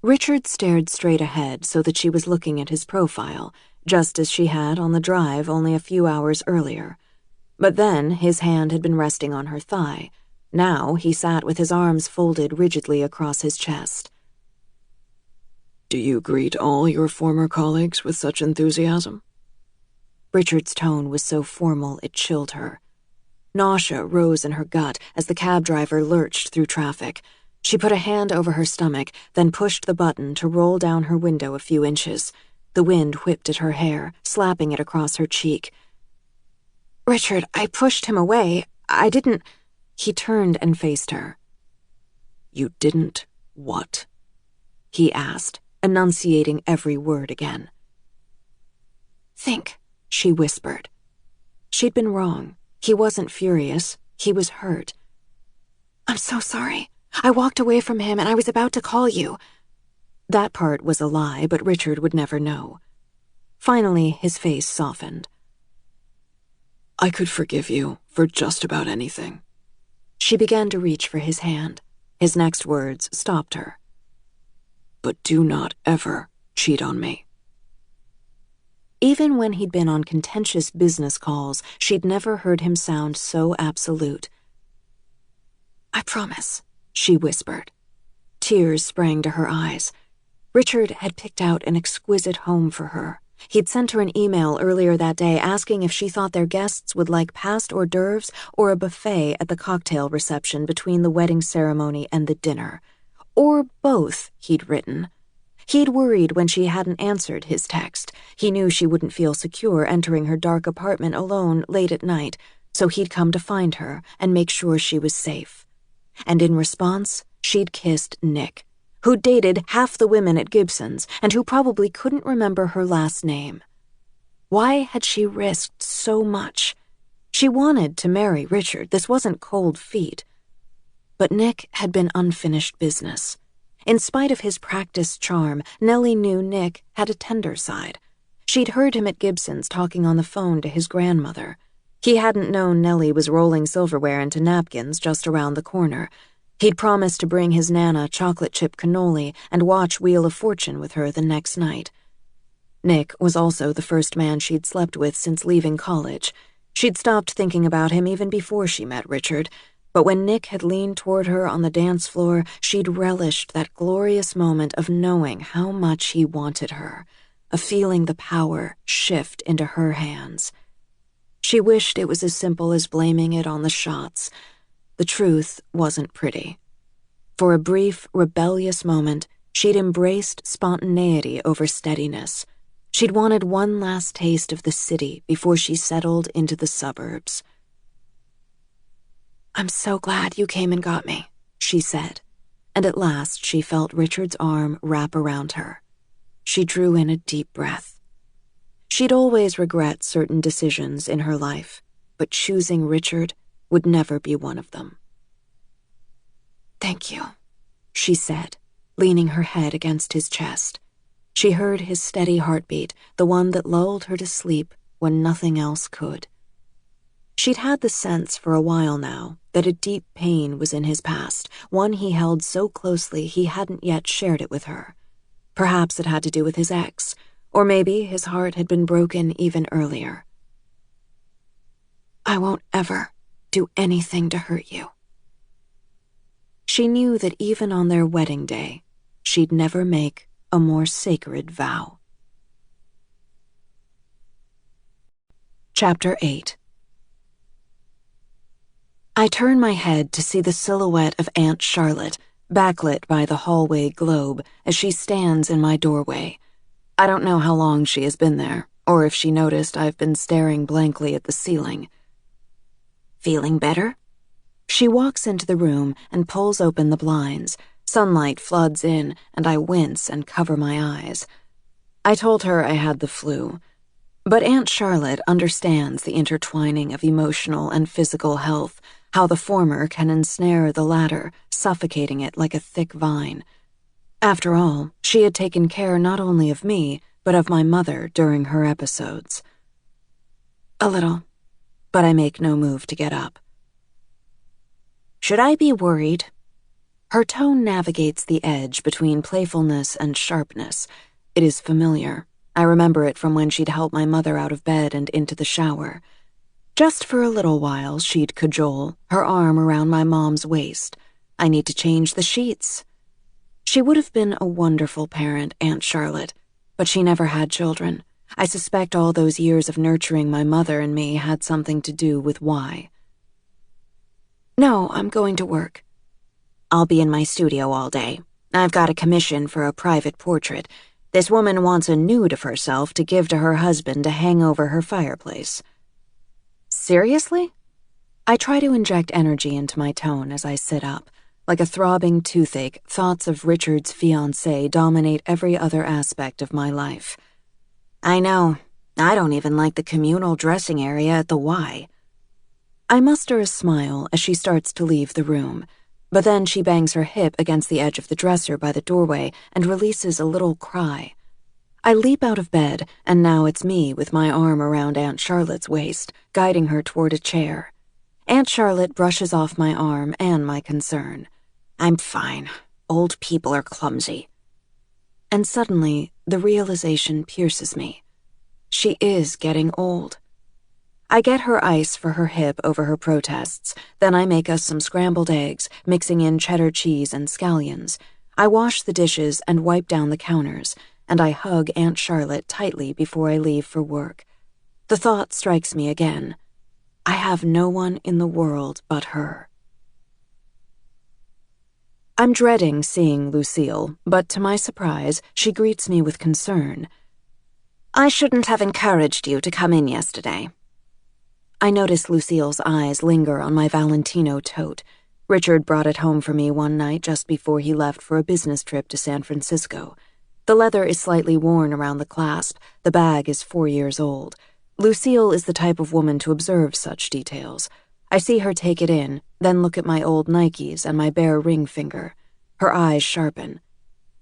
Richard stared straight ahead so that she was looking at his profile, just as she had on the drive only a few hours earlier. But then his hand had been resting on her thigh. Now he sat with his arms folded rigidly across his chest. Do you greet all your former colleagues with such enthusiasm? Richard's tone was so formal it chilled her. Nausea rose in her gut as the cab driver lurched through traffic. She put a hand over her stomach, then pushed the button to roll down her window a few inches. The wind whipped at her hair, slapping it across her cheek. "Richard, I pushed him away. I didn't—" He turned and faced her. You didn't what? He asked, enunciating every word again. "Think," she whispered. She'd been wrong. He wasn't furious. He was hurt. "I'm so sorry. I walked away from him and I was about to call you." That part was a lie, but Richard would never know. Finally, his face softened. I could forgive you for just about anything. She began to reach for his hand. His next words stopped her. But do not ever cheat on me. Even when he'd been on contentious business calls, she'd never heard him sound so absolute. "I promise," she whispered. Tears sprang to her eyes. Richard had picked out an exquisite home for her. He'd sent her an email earlier that day asking if she thought their guests would like past hors d'oeuvres or a buffet at the cocktail reception between the wedding ceremony and the dinner. Or both, he'd written. He'd worried when she hadn't answered his text. He knew she wouldn't feel secure entering her dark apartment alone late at night, so he'd come to find her and make sure she was safe. And in response, she'd kissed Nick, who dated half the women at Gibson's and who probably couldn't remember her last name. Why had she risked so much? She wanted to marry Richard. This wasn't cold feet. But Nick had been unfinished business. In spite of his practiced charm, Nellie knew Nick had a tender side. She'd heard him at Gibson's talking on the phone to his grandmother. He hadn't known Nellie was rolling silverware into napkins just around the corner. He'd promised to bring his Nana chocolate chip cannoli and watch Wheel of Fortune with her the next night. Nick was also the first man she'd slept with since leaving college. She'd stopped thinking about him even before she met Richard, but when Nick had leaned toward her on the dance floor, she'd relished that glorious moment of knowing how much he wanted her, of feeling the power shift into her hands. She wished it was as simple as blaming it on the shots. The truth wasn't pretty. For a brief, rebellious moment, she'd embraced spontaneity over steadiness. She'd wanted one last taste of the city before she settled into the suburbs. "I'm so glad you came and got me," she said, and at last she felt Richard's arm wrap around her. She drew in a deep breath. She'd always regret certain decisions in her life, but choosing Richard would never be one of them. "Thank you," she said, leaning her head against his chest. She heard his steady heartbeat, the one that lulled her to sleep when nothing else could. She'd had the sense for a while now that a deep pain was in his past, one he held so closely he hadn't yet shared it with her. Perhaps it had to do with his ex, Or maybe his heart had been broken even earlier. "I won't ever do anything to hurt you." She knew that even on their wedding day, she'd never make a more sacred vow. Chapter 8. I turn my head to see the silhouette of Aunt Charlotte, backlit by the hallway globe, as she stands in my doorway. I don't know how long she has been there, or if she noticed I've been staring blankly at the ceiling. "Feeling better?" She walks into the room and pulls open the blinds. Sunlight floods in, and I wince and cover my eyes. I told her I had the flu. But Aunt Charlotte understands the intertwining of emotional and physical health, how the former can ensnare the latter, suffocating it like a thick vine. After all, she had taken care not only of me, but of my mother during her episodes. "A little," but I make no move to get up. "Should I be worried?" Her tone navigates the edge between playfulness and sharpness. It is familiar. I remember it from when she'd help my mother out of bed and into the shower. Just for a little while, she'd cajole, her arm around my mom's waist. "I need to change the sheets." She would have been a wonderful parent, Aunt Charlotte, but she never had children. I suspect all those years of nurturing my mother and me had something to do with why. "No, I'm going to work." "I'll be in my studio all day. I've got a commission for a private portrait. This woman wants a nude of herself to give to her husband to hang over her fireplace." "Seriously?" I try to inject energy into my tone as I sit up. Like a throbbing toothache, thoughts of Richard's fiancée dominate every other aspect of my life. "I know. I don't even like the communal dressing area at the Y." I muster a smile as she starts to leave the room, but then she bangs her hip against the edge of the dresser by the doorway and releases a little cry. I leap out of bed, and now it's me with my arm around Aunt Charlotte's waist, guiding her toward a chair. Aunt Charlotte brushes off my arm and my concern. "I'm fine. Old people are clumsy." And suddenly, the realization pierces me. She is getting old. I get her ice for her hip over her protests, then I make us some scrambled eggs, mixing in cheddar cheese and scallions. I wash the dishes and wipe down the counters, and I hug Aunt Charlotte tightly before I leave for work. The thought strikes me again. I have no one in the world but her. I'm dreading seeing Lucille, but to my surprise, she greets me with concern. "I shouldn't have encouraged you to come in yesterday." I notice Lucille's eyes linger on my Valentino tote. Richard brought it home for me one night just before he left for a business trip to San Francisco. The leather is slightly worn around the clasp. The bag is 4 years old. Lucille is the type of woman to observe such details. I see her take it in, then look at my old Nikes and my bare ring finger. Her eyes sharpen.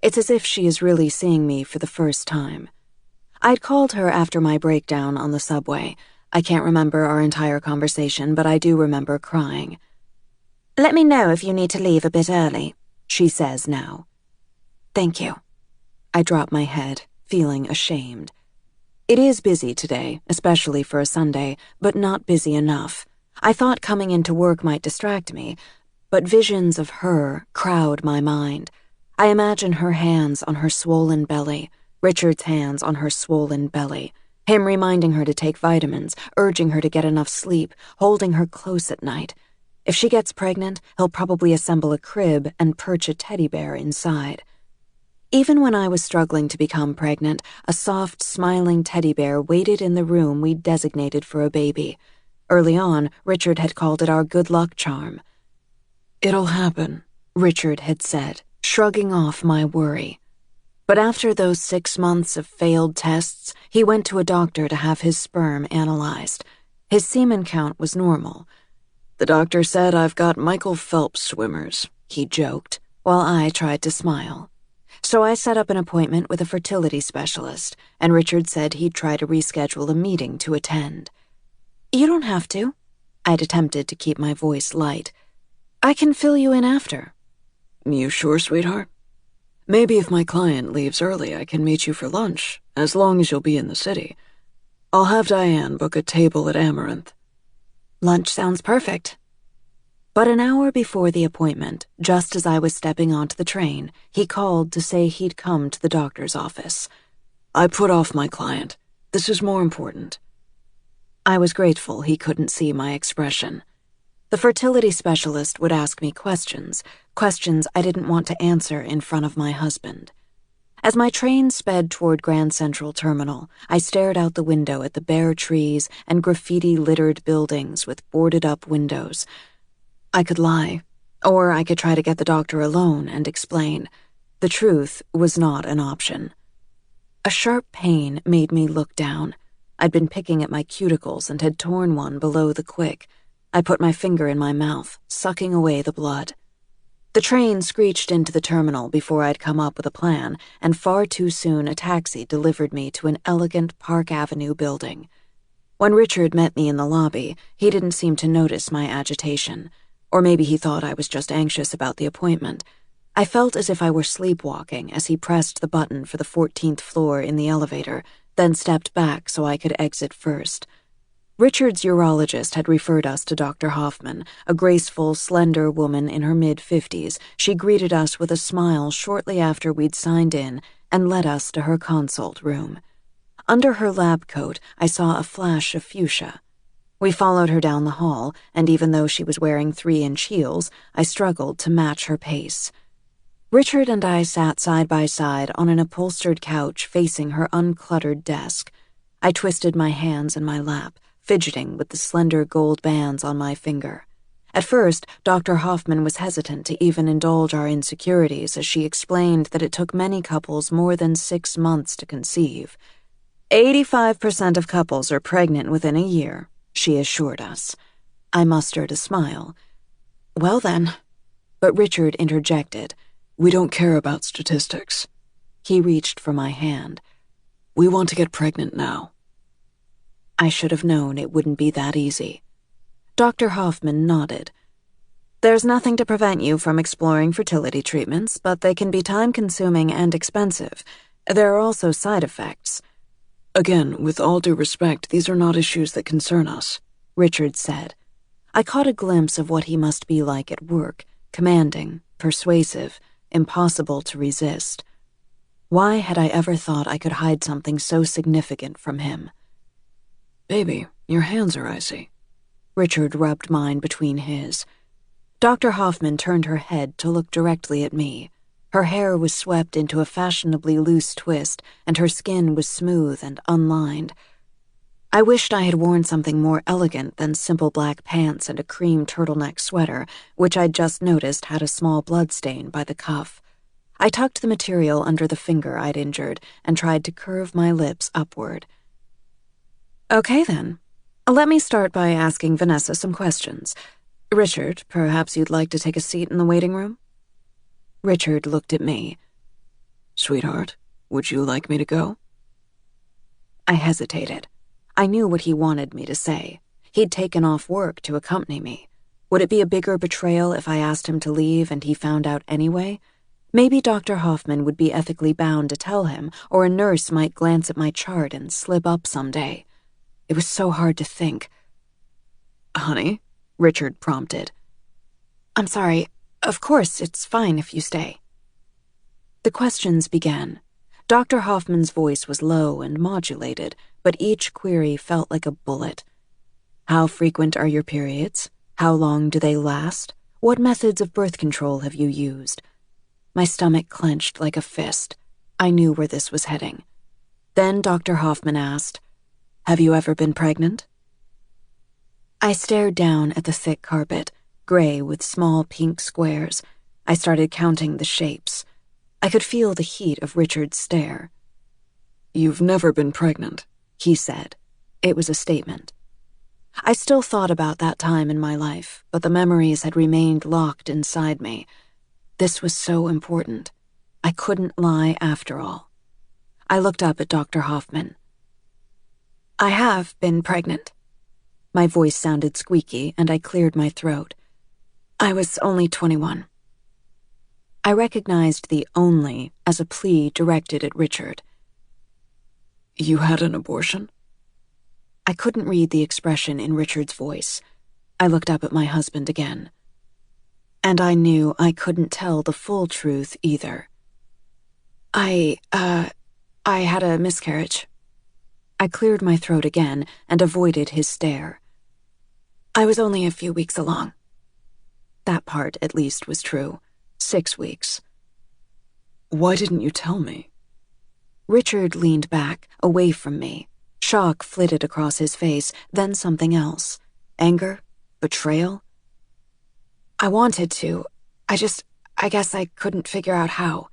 It's as if she is really seeing me for the first time. I'd called her after my breakdown on the subway. I can't remember our entire conversation, but I do remember crying. "Let me know if you need to leave a bit early," she says now. "Thank you." I drop my head, feeling ashamed. It is busy today, especially for a Sunday, but not busy enough. I thought coming into work might distract me, but visions of her crowd my mind. I imagine her hands on her swollen belly, Richard's hands on her swollen belly, him reminding her to take vitamins, urging her to get enough sleep, holding her close at night. If she gets pregnant, he'll probably assemble a crib and perch a teddy bear inside. Even when I was struggling to become pregnant, a soft, smiling teddy bear waited in the room we'd designated for a baby. Early on, Richard had called it our good luck charm. "It'll happen," Richard had said, shrugging off my worry. But after those 6 months of failed tests, he went to a doctor to have his sperm analyzed. His semen count was normal. "The doctor said I've got Michael Phelps swimmers," he joked, while I tried to smile. So I set up an appointment with a fertility specialist, and Richard said he'd try to reschedule a meeting to attend. "You don't have to." I'd attempted to keep my voice light. "I can fill you in after." "You sure, sweetheart?" Maybe if my client leaves early, I can meet you for lunch, as long as you'll be in the city. I'll have Diane book a table at Amaranth." Lunch sounds perfect. But an hour before the appointment, just as I was stepping onto the train, he called to say he'd come to the doctor's office. "I put off my client. This is more important." I was grateful he couldn't see my expression. The fertility specialist would ask me questions I didn't want to answer in front of my husband. As my train sped toward Grand Central Terminal, I stared out the window at the bare trees and graffiti-littered buildings with boarded-up windows. I could lie, or I could try to get the doctor alone and explain. The truth was not an option. A sharp pain made me look down. I'd been picking at my cuticles and had torn one below the quick. I put my finger in my mouth, sucking away the blood. The train screeched into the terminal before I'd come up with a plan, and far too soon a taxi delivered me to an elegant Park Avenue building. When Richard met me in the lobby, he didn't seem to notice my agitation, or maybe he thought I was just anxious about the appointment. I felt as if I were sleepwalking as he pressed the button for the 14th floor in the elevator, then stepped back so I could exit first. Richard's urologist had referred us to Dr. Hoffman, a graceful, slender woman in her mid-50s. She greeted us with a smile shortly after we'd signed in and led us to her consult room. Under her lab coat, I saw a flash of fuchsia. We followed her down the hall, and even though she was wearing 3-inch heels, I struggled to match her pace. Richard and I sat side by side on an upholstered couch facing her uncluttered desk. I twisted my hands in my lap, fidgeting with the slender gold bands on my finger. At first, Dr. Hoffman was hesitant to even indulge our insecurities as she explained that it took many couples more than 6 months to conceive. 85% of couples are pregnant within a year, she assured us. I mustered a smile. Well then, but Richard interjected. "We don't care about statistics." He reached for my hand. "We want to get pregnant now." I should have known it wouldn't be that easy. Dr. Hoffman nodded. "There's nothing to prevent you from exploring fertility treatments, but they can be time-consuming and expensive. There are also side effects." "Again, with all due respect, these are not issues that concern us," Richard said. I caught a glimpse of what he must be like at work, commanding, persuasive, impossible to resist. Why had I ever thought I could hide something so significant from him? "Baby, your hands are icy." Richard rubbed mine between his. Dr. Hoffman turned her head to look directly at me. Her hair was swept into a fashionably loose twist, and her skin was smooth and unlined. I wished I had worn something more elegant than simple black pants and a cream turtleneck sweater, which I'd just noticed had a small bloodstain by the cuff. I tucked the material under the finger I'd injured and tried to curve my lips upward. "Okay, then. Let me start by asking Vanessa some questions. Richard, perhaps you'd like to take a seat in the waiting room?" Richard looked at me. "Sweetheart, would you like me to go?" I hesitated. I knew what he wanted me to say. He'd taken off work to accompany me. Would it be a bigger betrayal if I asked him to leave and he found out anyway? Maybe Dr. Hoffman would be ethically bound to tell him, or a nurse might glance at my chart and slip up someday. It was so hard to think. "Honey?" Richard prompted. "I'm sorry. Of course, it's fine if you stay." The questions began. Dr. Hoffman's voice was low and modulated, but each query felt like a bullet. How frequent are your periods? How long do they last? What methods of birth control have you used? My stomach clenched like a fist. I knew where this was heading. Then Dr. Hoffman asked, "Have you ever been pregnant?" I stared down at the thick carpet, gray with small pink squares. I started counting the shapes. I could feel the heat of Richard's stare. "You've never been pregnant," he said. It was a statement. I still thought about that time in my life, but the memories had remained locked inside me. This was so important. I couldn't lie after all. I looked up at Dr. Hoffman. "I have been pregnant." My voice sounded squeaky, and I cleared my throat. "I was only 21. I recognized the only as a plea directed at Richard. You had an abortion? I couldn't read the expression in Richard's voice. I looked up at my husband again. And I knew I couldn't tell the full truth either. I had a miscarriage. I cleared my throat again and avoided his stare. I was only a few weeks along. That part, at least, was true. 6 weeks. Why didn't you tell me? Richard leaned back, away from me. Shock flitted across his face, then something else. Anger? Betrayal? I wanted to. I guess I couldn't figure out how.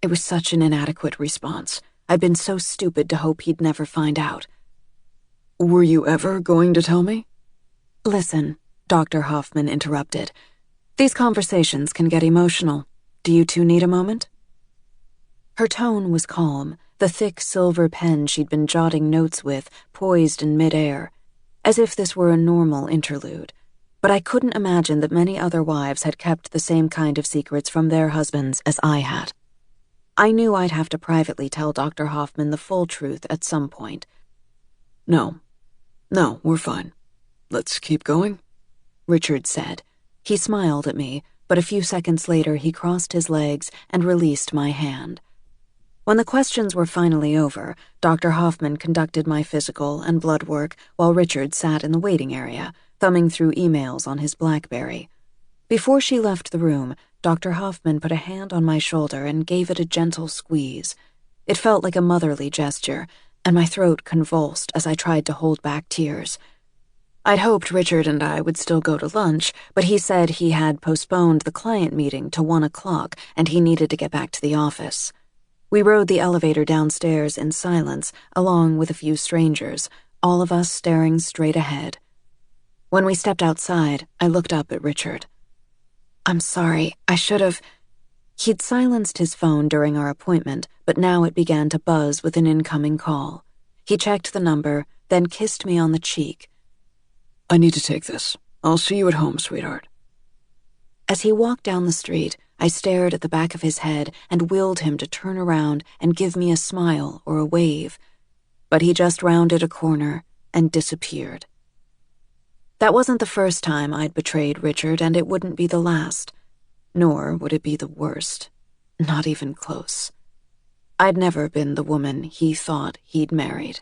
It was such an inadequate response. I'd been so stupid to hope he'd never find out. Were you ever going to tell me? Listen, Dr. Hoffman interrupted. These conversations can get emotional. Do you two need a moment? Her tone was calm, the thick silver pen she'd been jotting notes with poised in midair, as if this were a normal interlude. But I couldn't imagine that many other wives had kept the same kind of secrets from their husbands as I had. I knew I'd have to privately tell Dr. Hoffman the full truth at some point. No, we're fine. Let's keep going, Richard said. He smiled at me, but a few seconds later he crossed his legs and released my hand. When the questions were finally over, Dr. Hoffman conducted my physical and blood work while Richard sat in the waiting area, thumbing through emails on his BlackBerry. Before she left the room, Dr. Hoffman put a hand on my shoulder and gave it a gentle squeeze. It felt like a motherly gesture, and my throat convulsed as I tried to hold back tears. I'd hoped Richard and I would still go to lunch, but he said he had postponed the client meeting to 1 o'clock and he needed to get back to the office. We rode the elevator downstairs in silence, along with a few strangers, all of us staring straight ahead. When we stepped outside, I looked up at Richard. I'm sorry, I should have... He'd silenced his phone during our appointment, but now it began to buzz with an incoming call. He checked the number, then kissed me on the cheek. I need to take this. I'll see you at home, sweetheart. As he walked down the street, I stared at the back of his head and willed him to turn around and give me a smile or a wave. But he just rounded a corner and disappeared. That wasn't the first time I'd betrayed Richard, and it wouldn't be the last. Nor would it be the worst. Not even close. I'd never been the woman he thought he'd married.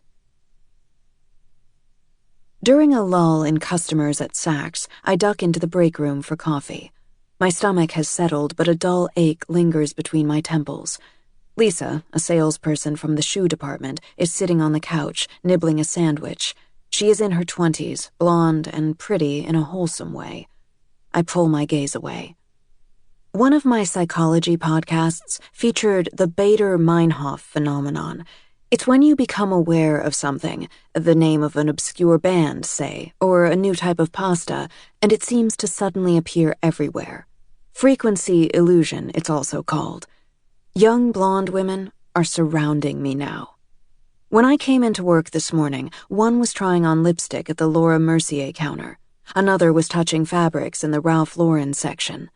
During a lull in customers at Saks, I duck into the break room for coffee. My stomach has settled, but a dull ache lingers between my temples. Lisa, a salesperson from the shoe department, is sitting on the couch, nibbling a sandwich. She is in her 20s, blonde and pretty in a wholesome way. I pull my gaze away. One of my psychology podcasts featured the Bader-Meinhof phenomenon. It's when you become aware of something, the name of an obscure band, say, or a new type of pasta, and it seems to suddenly appear everywhere. Frequency illusion, it's also called. Young blonde women are surrounding me now. When I came into work this morning, one was trying on lipstick at the Laura Mercier counter. Another was touching fabrics in the Ralph Lauren section.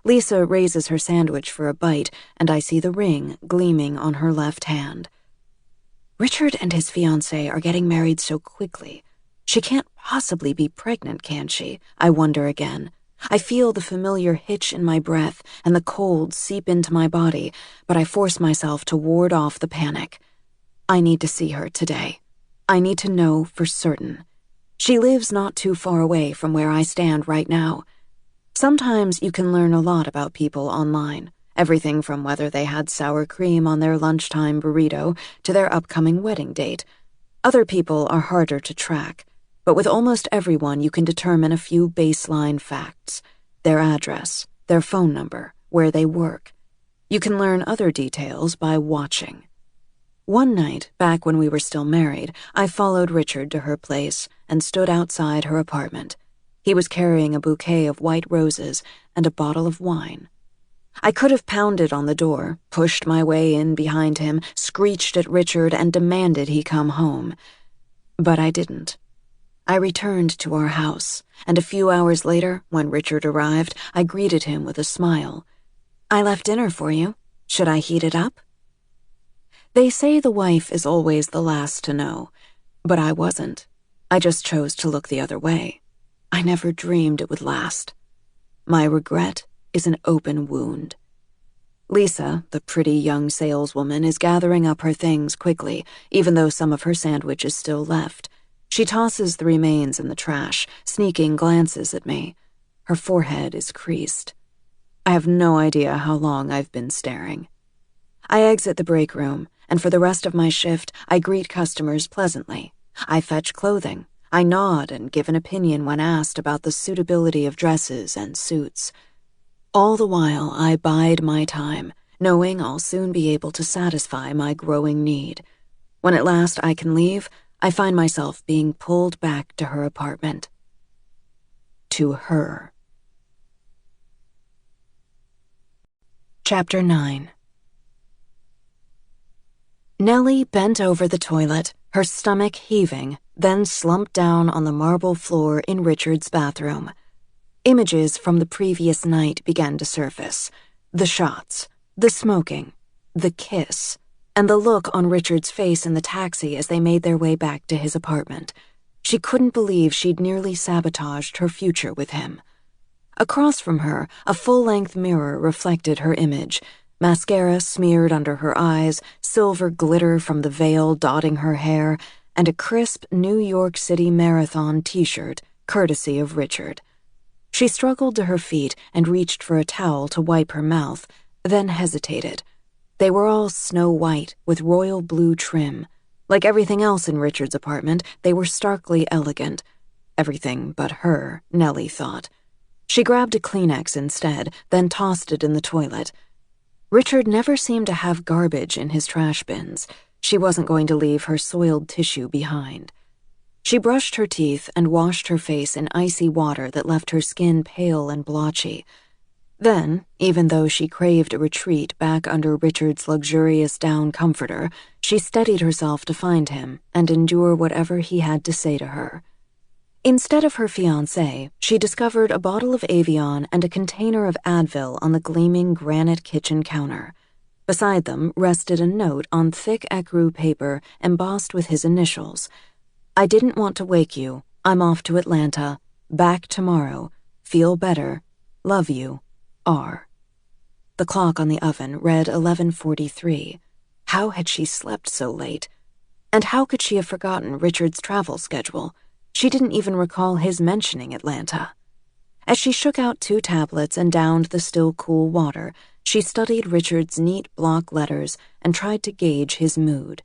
Lisa raises her sandwich for a bite, and I see the ring gleaming on her left hand. Richard and his fiancée are getting married so quickly. She can't possibly be pregnant, can she? I wonder again. I feel the familiar hitch in my breath and the cold seep into my body, but I force myself to ward off the panic. I need to see her today. I need to know for certain. She lives not too far away from where I stand right now. Sometimes you can learn a lot about people online. Everything from whether they had sour cream on their lunchtime burrito to their upcoming wedding date. Other people are harder to track, but with almost everyone you can determine a few baseline facts. Their address, their phone number, where they work. You can learn other details by watching. One night, back when we were still married, I followed Richard to her place and stood outside her apartment. He was carrying a bouquet of white roses and a bottle of wine. I could have pounded on the door, pushed my way in behind him, screeched at Richard, and demanded he come home. But I didn't. I returned to our house, and a few hours later, when Richard arrived, I greeted him with a smile. I left dinner for you. Should I heat it up? They say the wife is always the last to know, but I wasn't. I just chose to look the other way. I never dreamed it would last. My regret is an open wound. Lisa, the pretty young saleswoman, is gathering up her things quickly, even though some of her sandwich is still left. She tosses the remains in the trash, sneaking glances at me. Her forehead is creased. I have no idea how long I've been staring. I exit the break room, and for the rest of my shift, I greet customers pleasantly. I fetch clothing. I nod and give an opinion when asked about the suitability of dresses and suits. All the while, I bide my time, knowing I'll soon be able to satisfy my growing need. When at last I can leave, I find myself being pulled back to her apartment. To her. Chapter 9. Nellie bent over the toilet, her stomach heaving, then slumped down on the marble floor in Richard's bathroom. Images from the previous night began to surface. The shots, the smoking, the kiss, and the look on Richard's face in the taxi as they made their way back to his apartment. She couldn't believe she'd nearly sabotaged her future with him. Across from her, a full-length mirror reflected her image, mascara smeared under her eyes, silver glitter from the veil dotting her hair, and a crisp New York City Marathon t-shirt, courtesy of Richard. She struggled to her feet and reached for a towel to wipe her mouth, then hesitated. They were all snow white with royal blue trim. Like everything else in Richard's apartment, they were starkly elegant. Everything but her, Nellie thought. She grabbed a Kleenex instead, then tossed it in the toilet. Richard never seemed to have garbage in his trash bins. She wasn't going to leave her soiled tissue behind. She brushed her teeth and washed her face in icy water that left her skin pale and blotchy. Then, even though she craved a retreat back under Richard's luxurious down comforter, she steadied herself to find him and endure whatever he had to say to her. Instead of her fiancé, she discovered a bottle of Avion and a container of Advil on the gleaming granite kitchen counter. Beside them rested a note on thick ecru paper embossed with his initials. I didn't want to wake you. I'm off to Atlanta. Back tomorrow. Feel better. Love you. R. The clock on the oven read 11:43. How had she slept so late? And how could she have forgotten Richard's travel schedule? She didn't even recall his mentioning Atlanta. As she shook out 2 tablets and downed the still cool water, she studied Richard's neat block letters and tried to gauge his mood.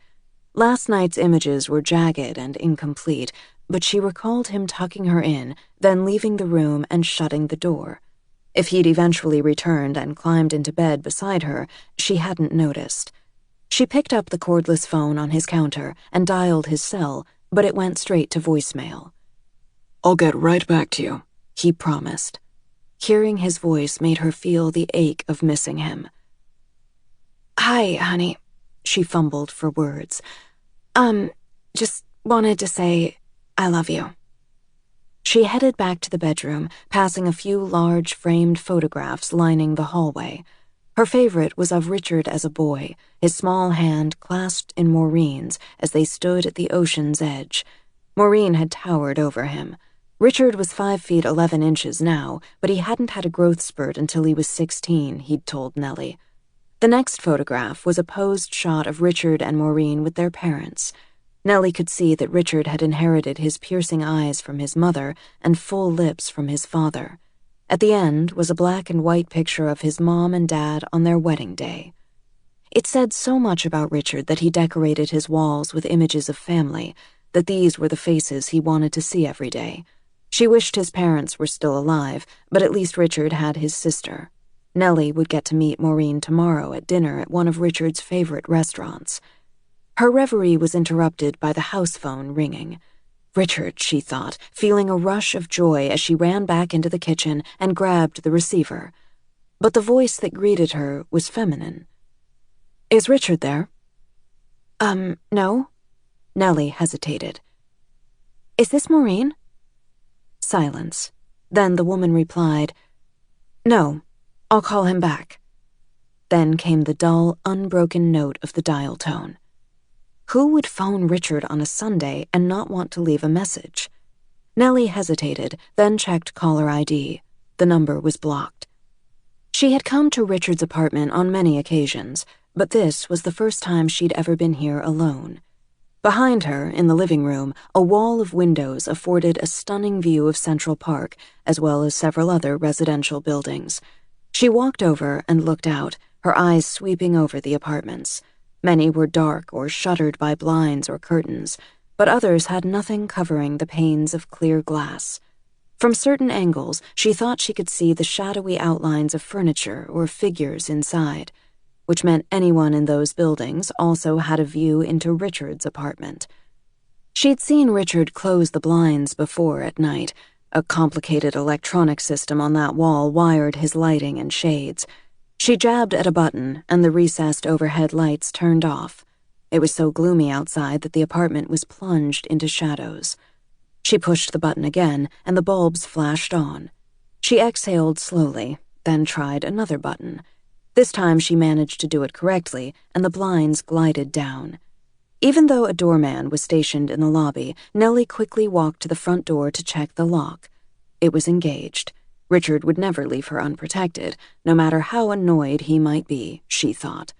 Last night's images were jagged and incomplete, but she recalled him tucking her in, then leaving the room and shutting the door. If he'd eventually returned and climbed into bed beside her, she hadn't noticed. She picked up the cordless phone on his counter and dialed his cell, but it went straight to voicemail. I'll get right back to you, he promised. Hearing his voice made her feel the ache of missing him. Hi, honey, she fumbled for words. Just wanted to say I love you. She headed back to the bedroom, passing a few large framed photographs lining the hallway. Her favorite was of Richard as a boy, his small hand clasped in Maureen's as they stood at the ocean's edge. Maureen had towered over him. Richard was 5 feet 11 inches now, but he hadn't had a growth spurt until he was 16, he'd told Nellie. The next photograph was a posed shot of Richard and Maureen with their parents. Nellie could see that Richard had inherited his piercing eyes from his mother and full lips from his father. At the end was a black and white picture of his mom and dad on their wedding day. It said so much about Richard that he decorated his walls with images of family, that these were the faces he wanted to see every day. She wished his parents were still alive, but at least Richard had his sister. Nellie would get to meet Maureen tomorrow at dinner at one of Richard's favorite restaurants. Her reverie was interrupted by the house phone ringing. Richard, she thought, feeling a rush of joy as she ran back into the kitchen and grabbed the receiver. But the voice that greeted her was feminine. Is Richard there? No. Nellie hesitated. Is this Maureen? Silence. Then the woman replied, No, I'll call him back. Then came the dull, unbroken note of the dial tone. Who would phone Richard on a Sunday and not want to leave a message? Nellie hesitated, then checked caller ID. The number was blocked. She had come to Richard's apartment on many occasions, but this was the first time she'd ever been here alone. Behind her, in the living room, a wall of windows afforded a stunning view of Central Park, as well as several other residential buildings. She walked over and looked out, her eyes sweeping over the apartments. Many were dark or shuttered by blinds or curtains, but others had nothing covering the panes of clear glass. From certain angles, she thought she could see the shadowy outlines of furniture or figures inside, which meant anyone in those buildings also had a view into Richard's apartment. She'd seen Richard close the blinds before at night. A complicated electronic system on that wall wired his lighting and shades. She jabbed at a button, and the recessed overhead lights turned off. It was so gloomy outside that the apartment was plunged into shadows. She pushed the button again, and the bulbs flashed on. She exhaled slowly, then tried another button. This time she managed to do it correctly, and the blinds glided down. Even though a doorman was stationed in the lobby, Nellie quickly walked to the front door to check the lock. It was engaged. Richard would never leave her unprotected, no matter how annoyed he might be, she thought.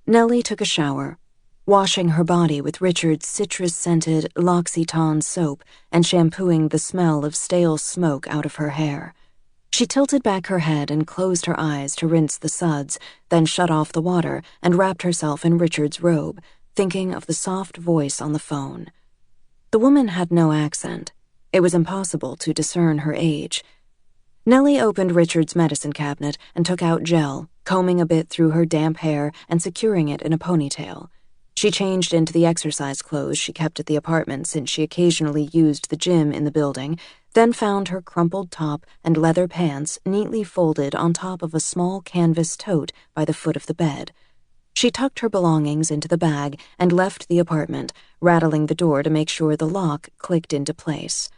Nellie took a shower, washing her body with Richard's citrus-scented L'Occitane soap and shampooing the smell of stale smoke out of her hair. She tilted back her head and closed her eyes to rinse the suds, then shut off the water and wrapped herself in Richard's robe, thinking of the soft voice on the phone. The woman had no accent. It was impossible to discern her age. Nellie opened Richard's medicine cabinet and took out gel, combing a bit through her damp hair and securing it in a ponytail. She changed into the exercise clothes she kept at the apartment since she occasionally used the gym in the building, then found her crumpled top and leather pants neatly folded on top of a small canvas tote by the foot of the bed. She tucked her belongings into the bag and left the apartment, rattling the door to make sure the lock clicked into place.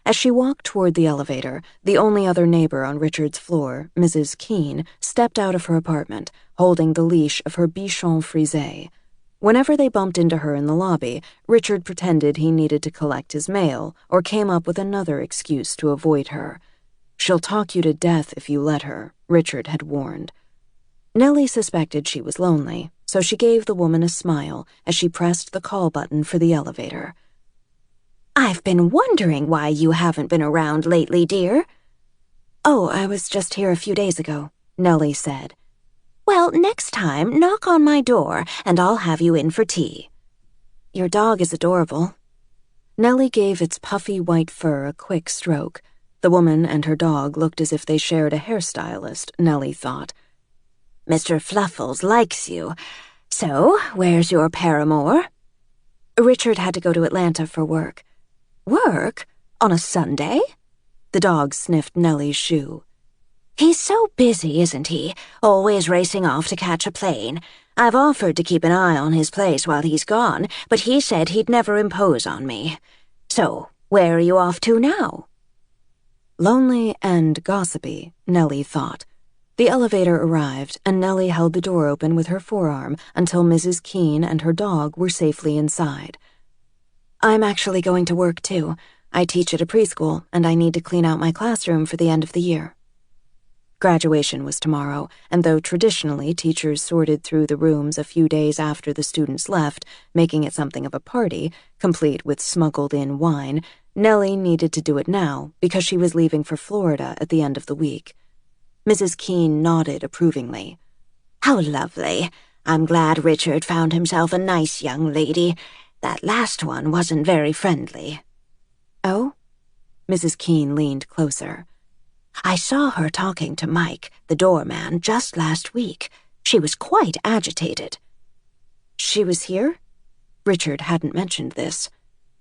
As she walked toward the elevator, the only other neighbor on Richard's floor, Mrs. Keene, stepped out of her apartment, holding the leash of her Bichon Frise. Whenever they bumped into her in the lobby, Richard pretended he needed to collect his mail or came up with another excuse to avoid her. "She'll talk you to death if you let her," Richard had warned. Nellie suspected she was lonely, so she gave the woman a smile as she pressed the call button for the elevator. "I've been wondering why you haven't been around lately, dear." "Oh, I was just here a few days ago," Nellie said. "Well, next time, knock on my door, and I'll have you in for tea." "Your dog is adorable." Nellie gave its puffy white fur a quick stroke. The woman and her dog looked as if they shared a hairstylist, Nellie thought. "Mr. Fluffles likes you. So, where's your paramour?" "Richard had to go to Atlanta for work." "Work? On a Sunday?" The dog sniffed Nellie's shoe. "He's so busy, isn't he? Always racing off to catch a plane. I've offered to keep an eye on his place while he's gone, but he said he'd never impose on me. So, where are you off to now?" Lonely and gossipy, Nellie thought. The elevator arrived, and Nellie held the door open with her forearm until Mrs. Keene and her dog were safely inside. "I'm actually going to work, too. I teach at a preschool, and I need to clean out my classroom for the end of the year." Graduation was tomorrow, and though traditionally teachers sorted through the rooms a few days after the students left, making it something of a party, complete with smuggled-in wine, Nellie needed to do it now because she was leaving for Florida at the end of the week. Mrs. Keene nodded approvingly. "How lovely. I'm glad Richard found himself a nice young lady. That last one wasn't very friendly." "Oh?" Mrs. Keene leaned closer. "I saw her talking to Mike, the doorman, just last week. She was quite agitated." "She was here?" Richard hadn't mentioned this.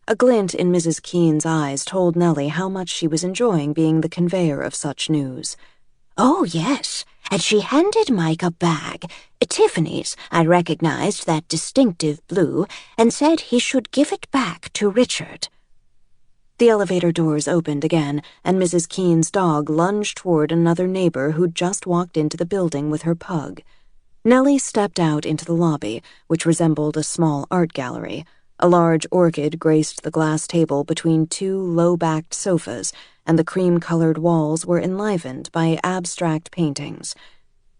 A glint in Mrs. Keene's eyes told Nellie how much she was enjoying being the conveyor of such news. "Oh, yes, and she handed Mike a bag, Tiffany's. I recognized that distinctive blue, and said he should give it back to Richard." The elevator doors opened again, and Mrs. Keene's dog lunged toward another neighbor who'd just walked into the building with her pug. Nellie stepped out into the lobby, which resembled a small art gallery. A large orchid graced the glass table between two low-backed sofas, and the cream-colored walls were enlivened by abstract paintings.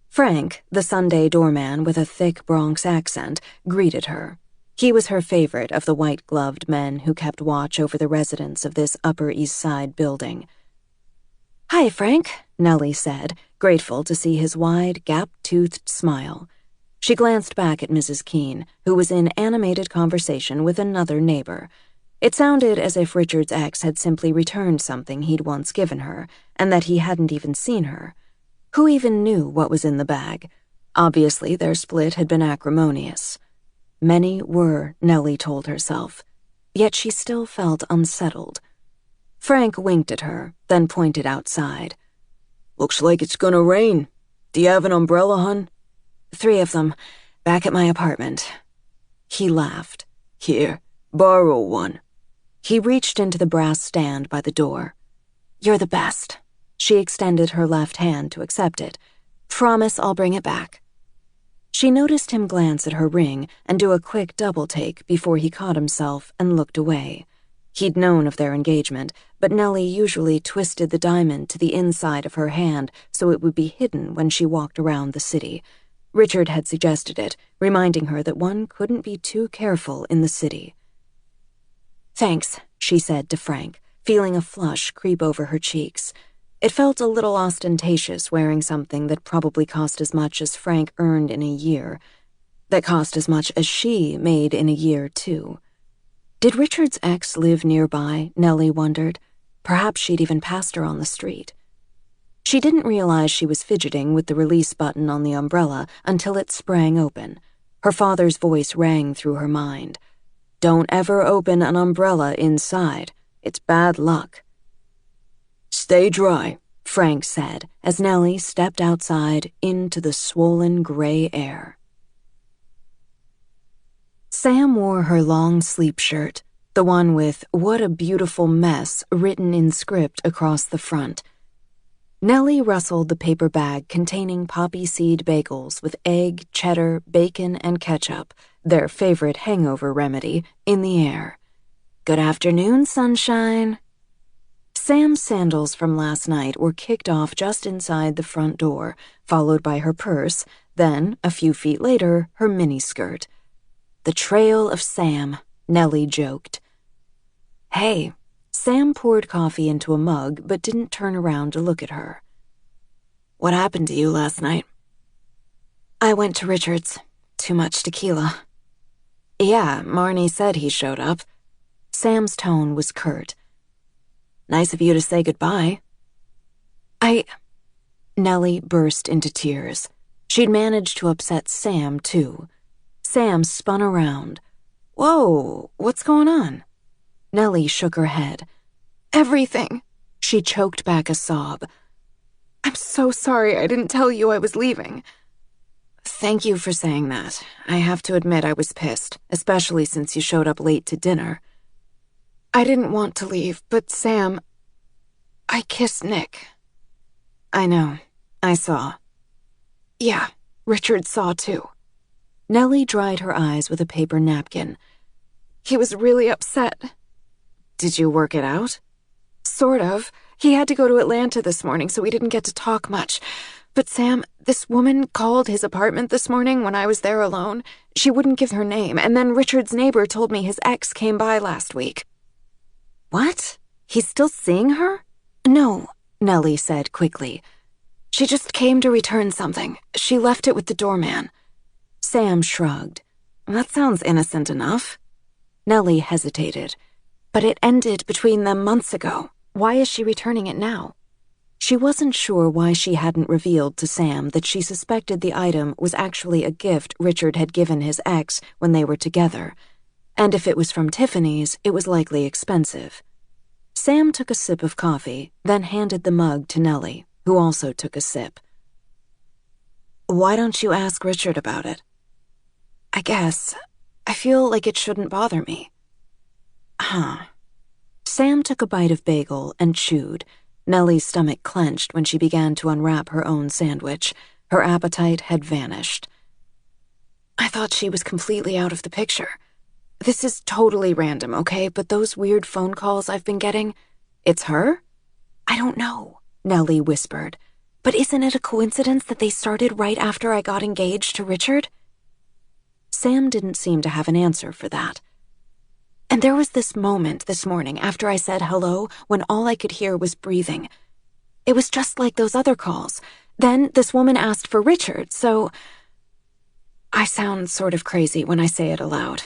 Frank, the Sunday doorman with a thick Bronx accent, greeted her. He was her favorite of the white-gloved men who kept watch over the residents of this Upper East Side building. "Hi, Frank," Nellie said, grateful to see his wide, gap-toothed smile. She glanced back at Mrs. Keene, who was in animated conversation with another neighbor. It sounded as if Richard's ex had simply returned something he'd once given her, and that he hadn't even seen her. Who even knew what was in the bag? Obviously, their split had been acrimonious. Many were, Nellie told herself. Yet she still felt unsettled. Frank winked at her, then pointed outside. "Looks like it's gonna rain. Do you have an umbrella, hun?" "3 of them, back at my apartment." He laughed. "Here, borrow one." He reached into the brass stand by the door. "You're the best." She extended her left hand to accept it. "Promise I'll bring it back." She noticed him glance at her ring and do a quick double-take before he caught himself and looked away. He'd known of their engagement, but Nellie usually twisted the diamond to the inside of her hand so it would be hidden when she walked around the city. Richard had suggested it, reminding her that one couldn't be too careful in the city. "Thanks," she said to Frank, feeling a flush creep over her cheeks. It felt a little ostentatious wearing something that probably cost as much as Frank earned in a year. That cost as much as she made in a year, too. Did Richard's ex live nearby, Nellie wondered? Perhaps she'd even passed her on the street. She didn't realize she was fidgeting with the release button on the umbrella until it sprang open. Her father's voice rang through her mind. "Don't ever open an umbrella inside. It's bad luck." "Stay dry," Frank said as Nellie stepped outside into the swollen gray air. Sam wore her long sleep shirt, the one with "What a Beautiful Mess" written in script across the front. Nellie rustled the paper bag containing poppy seed bagels with egg, cheddar, bacon, and ketchup, their favorite hangover remedy, in the air. "Good afternoon, sunshine." Sam's sandals from last night were kicked off just inside the front door, followed by her purse, then, a few feet later, her miniskirt. "The trail of Sam," Nellie joked. "Hey." Sam poured coffee into a mug but didn't turn around to look at her. "What happened to you last night?" "I went to Richard's. Too much tequila." "Yeah, Marnie said he showed up." Sam's tone was curt. "Nice of you to say goodbye." Nellie burst into tears. She'd managed to upset Sam, too. Sam spun around. "Whoa, what's going on?" Nellie shook her head. "Everything." She choked back a sob. "I'm so sorry I didn't tell you I was leaving." "Thank you for saying that. I have to admit I was pissed, especially since you showed up late to dinner." "I didn't want to leave, but Sam... I kissed Nick." "I know. I saw." "Yeah, Richard saw too." Nellie dried her eyes with a paper napkin. "He was really upset." "Did you work it out?" "Sort of. He had to go to Atlanta this morning, so we didn't get to talk much. But Sam, this woman called his apartment this morning when I was there alone. She wouldn't give her name, and then Richard's neighbor told me his ex came by last week." "What? He's still seeing her?" "No," Nellie said quickly. "She just came to return something. She left it with the doorman." Sam shrugged. "That sounds innocent enough." Nellie hesitated. "But it ended between them months ago. Why is she returning it now?" She wasn't sure why she hadn't revealed to Sam that she suspected the item was actually a gift Richard had given his ex when they were together. And if it was from Tiffany's, it was likely expensive. Sam took a sip of coffee, then handed the mug to Nellie, who also took a sip. "Why don't you ask Richard about it?" "I guess. I feel like it shouldn't bother me." "Huh." Sam took a bite of bagel and chewed. Nellie's stomach clenched when she began to unwrap her own sandwich. Her appetite had vanished. I thought she was completely out of the picture. This is totally random, okay? But those weird phone calls I've been getting, it's her? I don't know, Nellie whispered. But isn't it a coincidence that they started right after I got engaged to Richard? Sam didn't seem to have an answer for that. And there was this moment this morning after I said hello when all I could hear was breathing. It was just like those other calls. Then this woman asked for Richard, so... I sound sort of crazy when I say it aloud.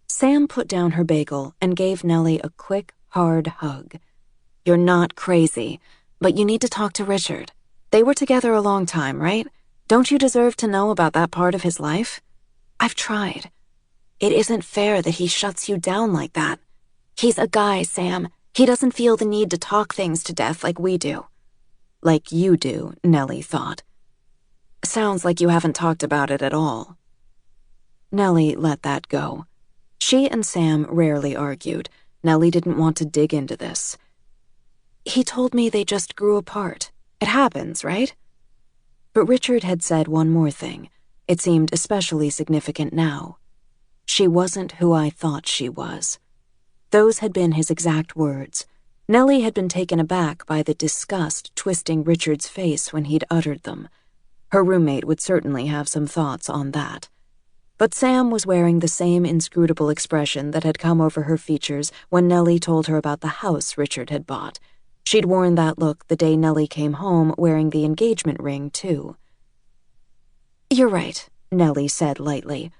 Sam put down her bagel and gave Nellie a quick, hard hug. You're not crazy, but you need to talk to Richard. They were together a long time, right? Don't you deserve to know about that part of his life? I've tried. It isn't fair that he shuts you down like that. He's a guy, Sam. He doesn't feel the need to talk things to death like we do. Like you do, Nellie thought. Sounds like you haven't talked about it at all. Nellie let that go. She and Sam rarely argued. Nellie didn't want to dig into this. He told me they just grew apart. It happens, right? But Richard had said one more thing. It seemed especially significant now. She wasn't who I thought she was. Those had been his exact words. Nellie had been taken aback by the disgust twisting Richard's face when he'd uttered them. Her roommate would certainly have some thoughts on that. But Sam was wearing the same inscrutable expression that had come over her features when Nellie told her about the house Richard had bought. She'd worn that look the day Nellie came home wearing the engagement ring, too. You're right, Nellie said lightly.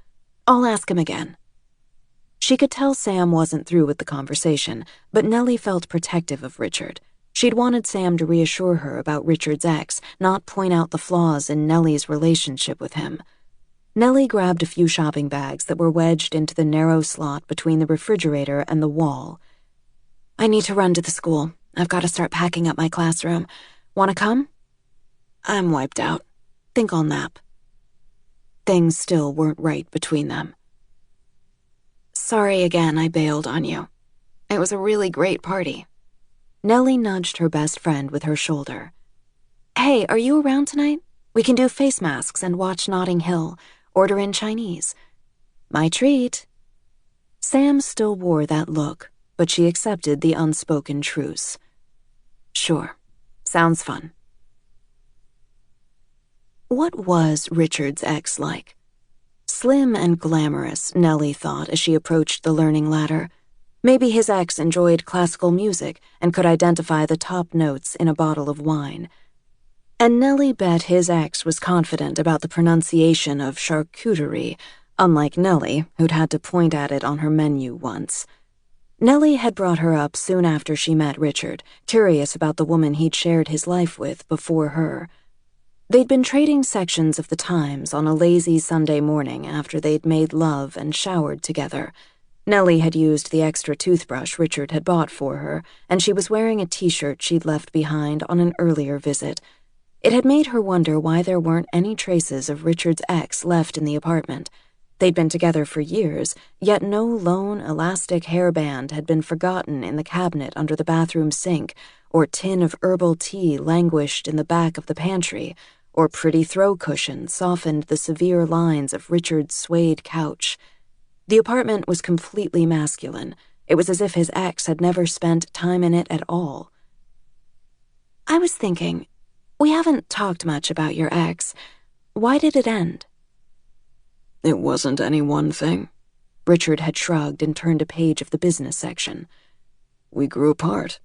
I'll ask him again. She could tell Sam wasn't through with the conversation, but Nellie felt protective of Richard. She'd wanted Sam to reassure her about Richard's ex, not point out the flaws in Nellie's relationship with him. Nellie grabbed a few shopping bags that were wedged into the narrow slot between the refrigerator and the wall. I need to run to the school. I've got to start packing up my classroom. Want to come? I'm wiped out. Think I'll nap. Things still weren't right between them. Sorry again I bailed on you. It was a really great party. Nellie nudged her best friend with her shoulder. Hey, are you around tonight? We can do face masks and watch Notting Hill. Order in Chinese. My treat. Sam still wore that look, but she accepted the unspoken truce. Sure. Sounds fun. What was Richard's ex like? Slim and glamorous, Nellie thought as she approached the learning ladder. Maybe his ex enjoyed classical music and could identify the top notes in a bottle of wine. And Nellie bet his ex was confident about the pronunciation of charcuterie, unlike Nellie, who'd had to point at it on her menu once. Nellie had brought her up soon after she met Richard, curious about the woman he'd shared his life with before her. They'd been trading sections of the Times on a lazy Sunday morning after they'd made love and showered together. Nellie had used the extra toothbrush Richard had bought for her, and she was wearing a t-shirt she'd left behind on an earlier visit. It had made her wonder why there weren't any traces of Richard's ex left in the apartment. They'd been together for years, yet no lone elastic hairband had been forgotten in the cabinet under the bathroom sink, or tin of herbal tea languished in the back of the pantry, or pretty throw cushion softened the severe lines of Richard's suede couch. The apartment was completely masculine. It was as if his ex had never spent time in it at all. I was thinking, we haven't talked much about your ex. Why did it end? It wasn't any one thing. Richard had shrugged and turned a page of the business section. We grew apart.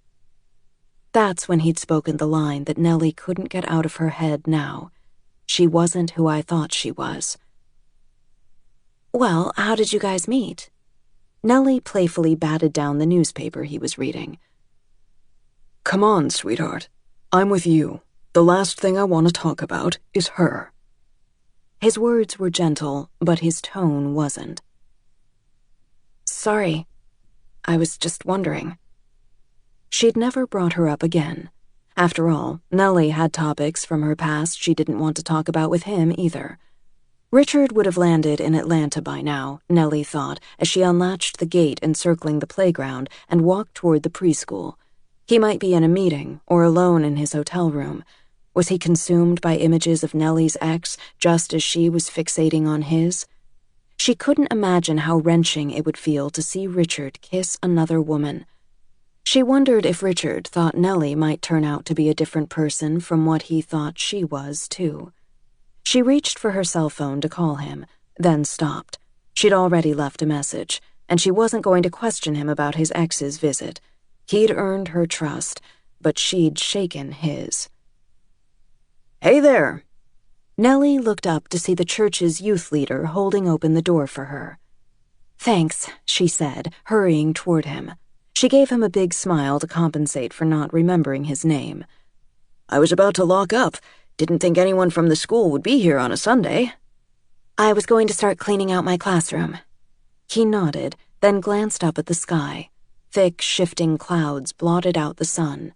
That's when he'd spoken the line that Nellie couldn't get out of her head now. She wasn't who I thought she was. Well, how did you guys meet? Nellie playfully batted down the newspaper he was reading. Come on, sweetheart. I'm with you. The last thing I want to talk about is her. His words were gentle, but his tone wasn't. Sorry. I was just wondering. She'd never brought her up again. After all, Nellie had topics from her past she didn't want to talk about with him either. Richard would have landed in Atlanta by now, Nellie thought, as she unlatched the gate encircling the playground and walked toward the preschool. He might be in a meeting or alone in his hotel room. Was he consumed by images of Nellie's ex, just as she was fixating on his? She couldn't imagine how wrenching it would feel to see Richard kiss another woman. She wondered if Richard thought Nellie might turn out to be a different person from what he thought she was, too. She reached for her cell phone to call him, then stopped. She'd already left a message, and she wasn't going to question him about his ex's visit. He'd earned her trust, but she'd shaken his. "Hey there." Nellie looked up to see the church's youth leader holding open the door for her. "Thanks," she said, hurrying toward him. She gave him a big smile to compensate for not remembering his name. "I was about to lock up. Didn't think anyone from the school would be here on a Sunday." "I was going to start cleaning out my classroom." He nodded, then glanced up at the sky. Thick, shifting clouds blotted out the sun.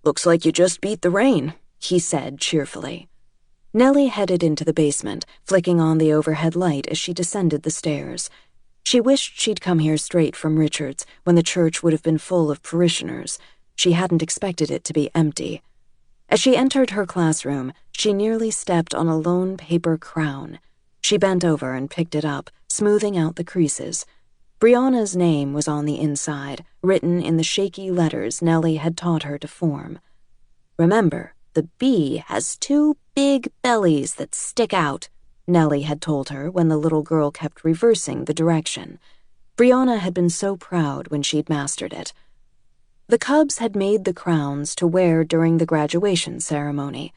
"Looks like you just beat the rain," he said cheerfully. Nellie headed into the basement, flicking on the overhead light as she descended the stairs. She wished she'd come here straight from Richard's, when the church would have been full of parishioners. She hadn't expected it to be empty. As she entered her classroom, she nearly stepped on a lone paper crown. She bent over and picked it up, smoothing out the creases. Brianna's name was on the inside, written in the shaky letters Nellie had taught her to form. "Remember, the B has 2 big bellies that stick out," Nellie had told her when the little girl kept reversing the direction. Brianna had been so proud when she'd mastered it. The Cubs had made the crowns to wear during the graduation ceremony.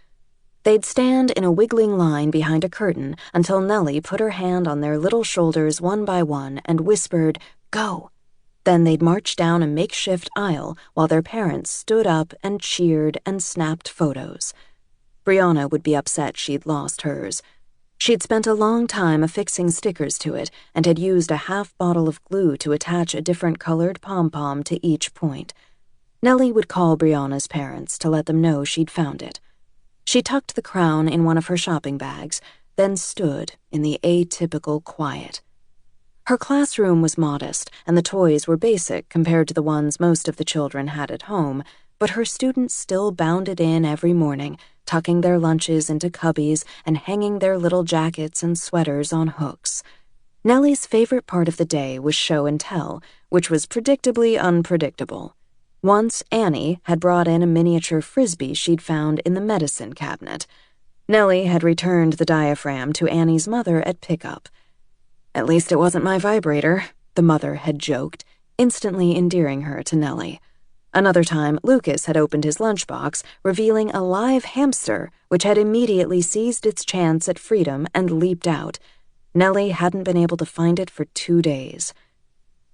They'd stand in a wiggling line behind a curtain until Nellie put her hand on their little shoulders one by one and whispered, "Go." Then they'd march down a makeshift aisle while their parents stood up and cheered and snapped photos. Brianna would be upset she'd lost hers. She'd spent a long time affixing stickers to it and had used a half bottle of glue to attach a different colored pom-pom to each point. Nellie would call Brianna's parents to let them know she'd found it. She tucked the crown in one of her shopping bags, then stood in the atypical quiet. Her classroom was modest, and the toys were basic compared to the ones most of the children had at home, but her students still bounded in every morning, tucking their lunches into cubbies and hanging their little jackets and sweaters on hooks. Nellie's favorite part of the day was show and tell, which was predictably unpredictable. Once Annie had brought in a miniature frisbee she'd found in the medicine cabinet. Nellie had returned the diaphragm to Annie's mother at pickup. "At least it wasn't my vibrator," the mother had joked, instantly endearing her to Nellie. Another time, Lucas had opened his lunchbox, revealing a live hamster, which had immediately seized its chance at freedom and leaped out. Nellie hadn't been able to find it for 2 days.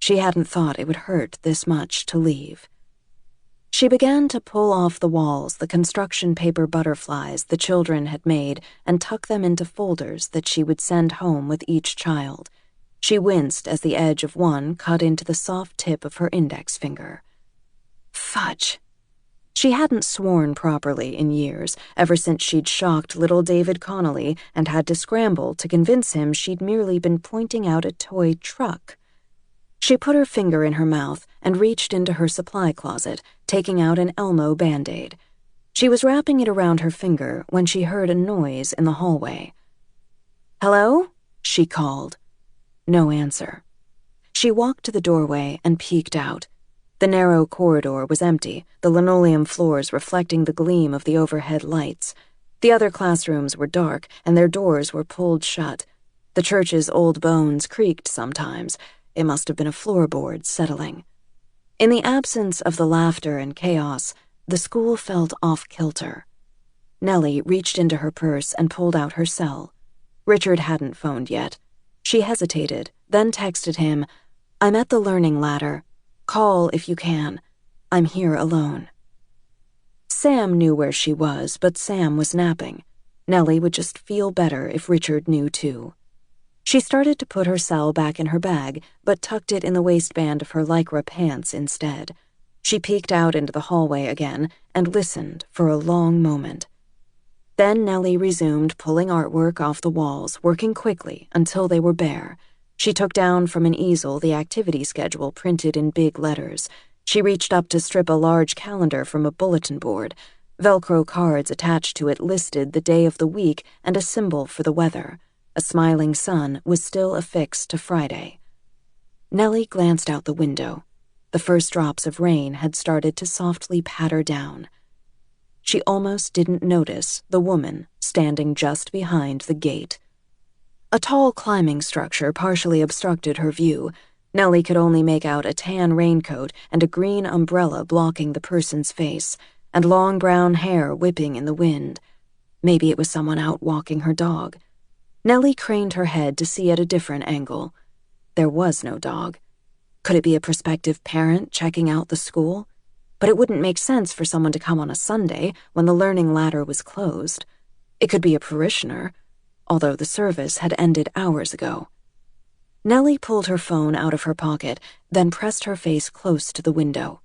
She hadn't thought it would hurt this much to leave. She began to pull off the walls the construction paper butterflies the children had made and tuck them into folders that she would send home with each child. She winced as the edge of one cut into the soft tip of her index finger. Fudge. She hadn't sworn properly in years, ever since she'd shocked little David Connolly and had to scramble to convince him she'd merely been pointing out a toy truck. She put her finger in her mouth and reached into her supply closet, taking out an Elmo Band-Aid. She was wrapping it around her finger when she heard a noise in the hallway. "Hello?" she called. No answer. She walked to the doorway and peeked out. The narrow corridor was empty, the linoleum floors reflecting the gleam of the overhead lights. The other classrooms were dark, and their doors were pulled shut. The church's old bones creaked sometimes. It must have been a floorboard settling. In the absence of the laughter and chaos, the school felt off-kilter. Nellie reached into her purse and pulled out her cell. Richard hadn't phoned yet. She hesitated, then texted him, "I'm at the learning ladder. Call if you can. I'm here alone." Sam knew where she was, but Sam was napping. Nellie would just feel better if Richard knew too. She started to put her cell back in her bag, but tucked it in the waistband of her lycra pants instead. She peeked out into the hallway again and listened for a long moment. Then Nellie resumed pulling artwork off the walls, working quickly until they were bare. She took down from an easel the activity schedule printed in big letters. She reached up to strip a large calendar from a bulletin board. Velcro cards attached to it listed the day of the week and a symbol for the weather. A smiling sun was still affixed to Friday. Nellie glanced out the window. The first drops of rain had started to softly patter down. She almost didn't notice the woman standing just behind the gate. A tall climbing structure partially obstructed her view. Nellie could only make out a tan raincoat and a green umbrella blocking the person's face, and long brown hair whipping in the wind. Maybe it was someone out walking her dog. Nellie craned her head to see at a different angle. There was no dog. Could it be a prospective parent checking out the school? But it wouldn't make sense for someone to come on a Sunday when the learning ladder was closed. It could be a parishioner, although the service had ended hours ago. Nellie pulled her phone out of her pocket, then pressed her face close to the window.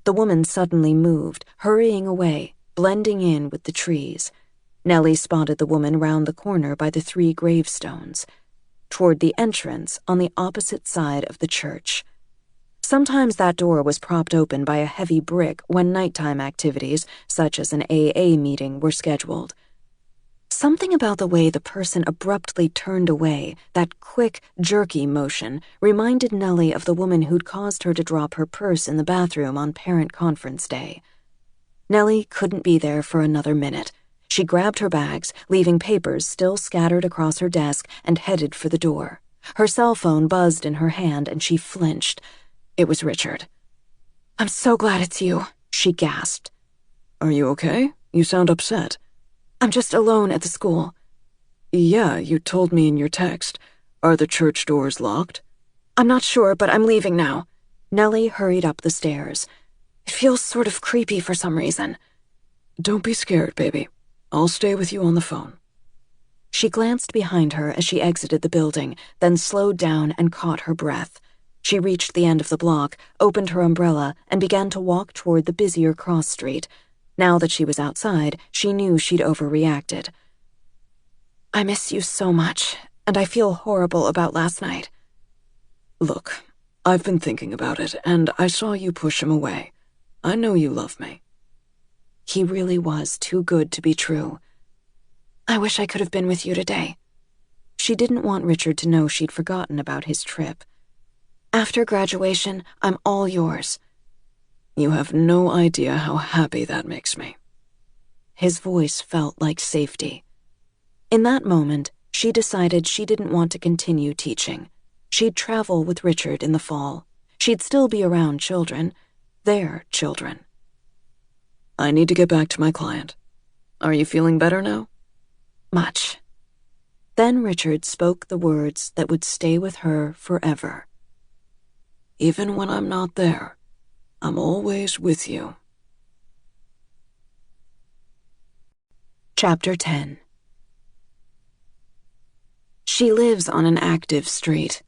The woman suddenly moved, hurrying away, blending in with the trees. Nellie spotted the woman round the corner by the 3 gravestones, toward the entrance on the opposite side of the church. Sometimes that door was propped open by a heavy brick when nighttime activities, such as an AA meeting, were scheduled. Something about the way the person abruptly turned away, that quick, jerky motion, reminded Nellie of the woman who'd caused her to drop her purse in the bathroom on parent conference day. Nellie couldn't be there for another minute. She grabbed her bags, leaving papers still scattered across her desk, and headed for the door. Her cell phone buzzed in her hand, and she flinched. It was Richard. "I'm so glad it's you," she gasped. "Are you okay? You sound upset." "I'm just alone at the school." "Yeah, you told me in your text. Are the church doors locked?" "I'm not sure, but I'm leaving now." Nellie hurried up the stairs. "It feels sort of creepy for some reason." "Don't be scared, baby. I'll stay with you on the phone." She glanced behind her as she exited the building, then slowed down and caught her breath. She reached the end of the block, opened her umbrella, and began to walk toward the busier cross street. Now that she was outside, she knew she'd overreacted. "I miss you so much, and I feel horrible about last night." "Look, I've been thinking about it, and I saw you push him away. I know you love me." He really was too good to be true. "I wish I could have been with you today." She didn't want Richard to know she'd forgotten about his trip. "After graduation, I'm all yours." "You have no idea how happy that makes me." His voice felt like safety. In that moment, she decided she didn't want to continue teaching. She'd travel with Richard in the fall. She'd still be around children, their children. "I need to get back to my client. Are you feeling better now?" "Much." Then Richard spoke the words that would stay with her forever. "Even when I'm not there, I'm always with you." Chapter 10. She lives on an active street.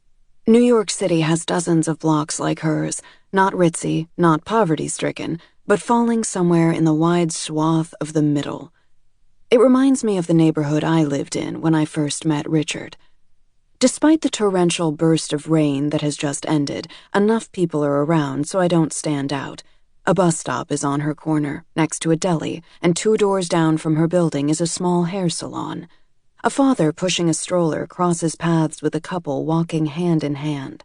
New York City has dozens of blocks like hers, not ritzy, not poverty-stricken, but falling somewhere in the wide swath of the middle. It reminds me of the neighborhood I lived in when I first met Richard. Despite the torrential burst of rain that has just ended, enough people are around so I don't stand out. A bus stop is on her corner, next to a deli, and 2 doors down from her building is a small hair salon. A father pushing a stroller crosses paths with a couple walking hand in hand.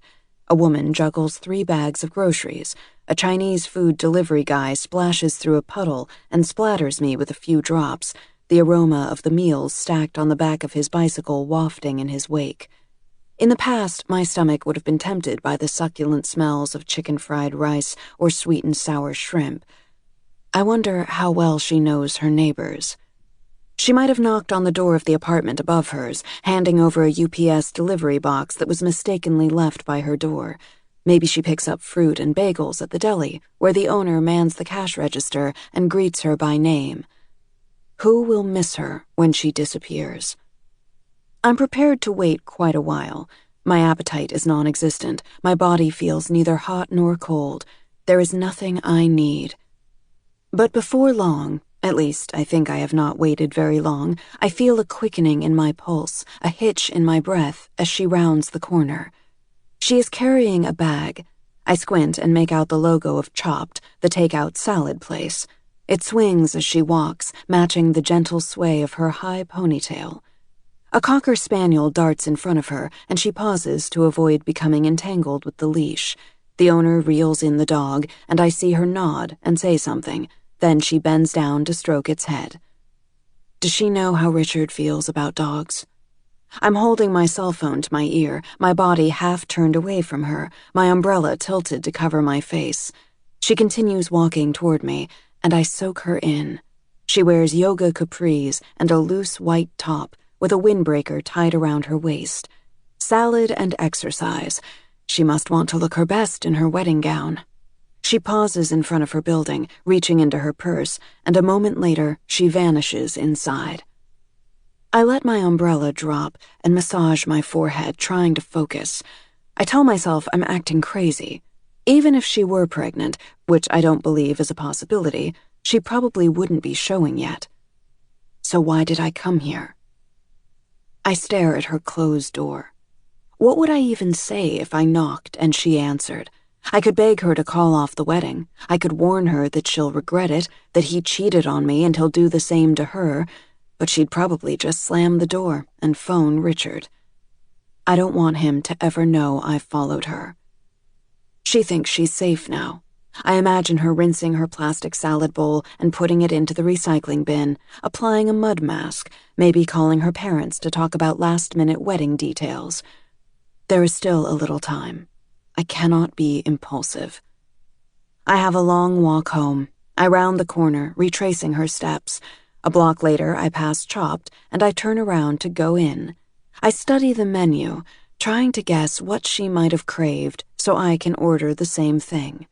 A woman juggles 3 bags of groceries. A Chinese food delivery guy splashes through a puddle and splatters me with a few drops, the aroma of the meals stacked on the back of his bicycle wafting in his wake. In the past, my stomach would have been tempted by the succulent smells of chicken fried rice or sweet and sour shrimp. I wonder how well she knows her neighbors. She might have knocked on the door of the apartment above hers, handing over a UPS delivery box that was mistakenly left by her door. Maybe she picks up fruit and bagels at the deli, where the owner mans the cash register and greets her by name. Who will miss her when she disappears? I'm prepared to wait quite a while. My appetite is non-existent. My body feels neither hot nor cold. There is nothing I need. But before long, at least I think I have not waited very long, I feel a quickening in my pulse, a hitch in my breath as she rounds the corner. She is carrying a bag. I squint and make out the logo of Chopped, the takeout salad place. It swings as she walks, matching the gentle sway of her high ponytail. A cocker spaniel darts in front of her, and she pauses to avoid becoming entangled with the leash. The owner reels in the dog, and I see her nod and say something. Then she bends down to stroke its head. Does she know how Richard feels about dogs? I'm holding my cell phone to my ear, my body half turned away from her, my umbrella tilted to cover my face. She continues walking toward me, and I soak her in. She wears yoga capris and a loose white top with a windbreaker tied around her waist. Salad and exercise. She must want to look her best in her wedding gown. She pauses in front of her building, reaching into her purse, and a moment later, she vanishes inside. I let my umbrella drop and massage my forehead, trying to focus. I tell myself I'm acting crazy. Even if she were pregnant, which I don't believe is a possibility, she probably wouldn't be showing yet. So why did I come here? I stare at her closed door. What would I even say if I knocked and she answered? I could beg her to call off the wedding. I could warn her that she'll regret it, that he cheated on me and he'll do the same to her, but she'd probably just slam the door and phone Richard. I don't want him to ever know I've followed her. She thinks she's safe now. I imagine her rinsing her plastic salad bowl and putting it into the recycling bin, applying a mud mask, maybe calling her parents to talk about last-minute wedding details. There is still a little time. I cannot be impulsive. I have a long walk home. I round the corner, retracing her steps. A block later, I pass Chopped, and I turn around to go in. I study the menu, trying to guess what she might have craved so I can order the same thing.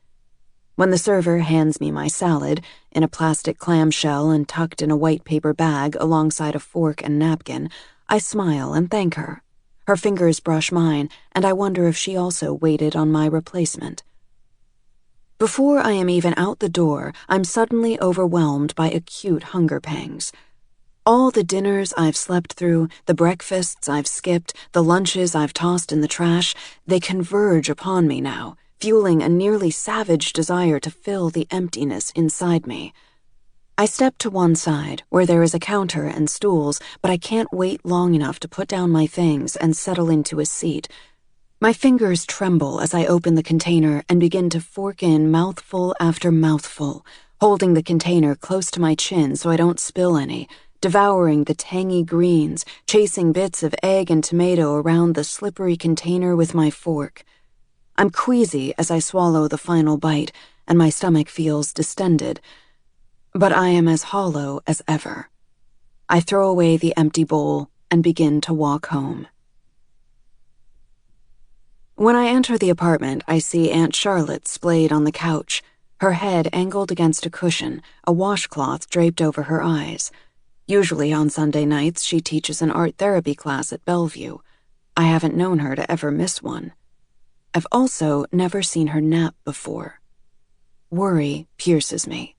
When the server hands me my salad, in a plastic clamshell and tucked in a white paper bag alongside a fork and napkin, I smile and thank her. Her fingers brush mine, and I wonder if she also waited on my replacement. Before I am even out the door, I'm suddenly overwhelmed by acute hunger pangs. All the dinners I've slept through, the breakfasts I've skipped, the lunches I've tossed in the trash, they converge upon me now, fueling a nearly savage desire to fill the emptiness inside me. I step to one side, where there is a counter and stools, but I can't wait long enough to put down my things and settle into a seat. My fingers tremble as I open the container and begin to fork in mouthful after mouthful, holding the container close to my chin so I don't spill any, devouring the tangy greens, chasing bits of egg and tomato around the slippery container with my fork. I'm queasy as I swallow the final bite, and my stomach feels distended, but I am as hollow as ever. I throw away the empty bowl and begin to walk home. When I enter the apartment, I see Aunt Charlotte splayed on the couch, her head angled against a cushion, a washcloth draped over her eyes. Usually on Sunday nights, she teaches an art therapy class at Bellevue. I haven't known her to ever miss one. I've also never seen her nap before. Worry pierces me.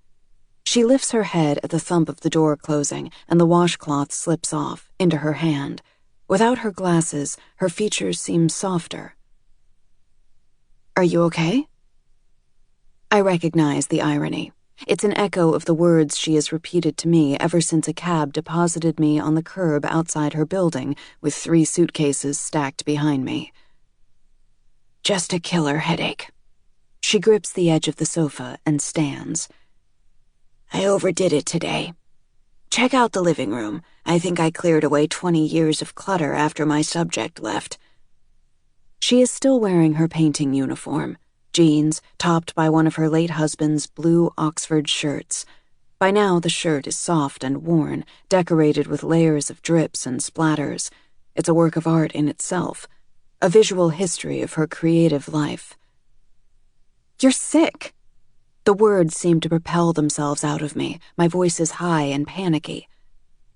She lifts her head at the thump of the door closing, and the washcloth slips off into her hand. Without her glasses, her features seem softer. Are you okay? I recognize the irony. It's an echo of the words she has repeated to me ever since a cab deposited me on the curb outside her building with 3 suitcases stacked behind me. Just a killer headache. She grips the edge of the sofa and stands. I overdid it today. Check out the living room. I think I cleared away 20 years of clutter after my subject left. She is still wearing her painting uniform, jeans topped by one of her late husband's blue Oxford shirts. By now the shirt is soft and worn, decorated with layers of drips and splatters. It's a work of art in itself, a visual history of her creative life. You're sick. The words seem to propel themselves out of me, my voice is high and panicky.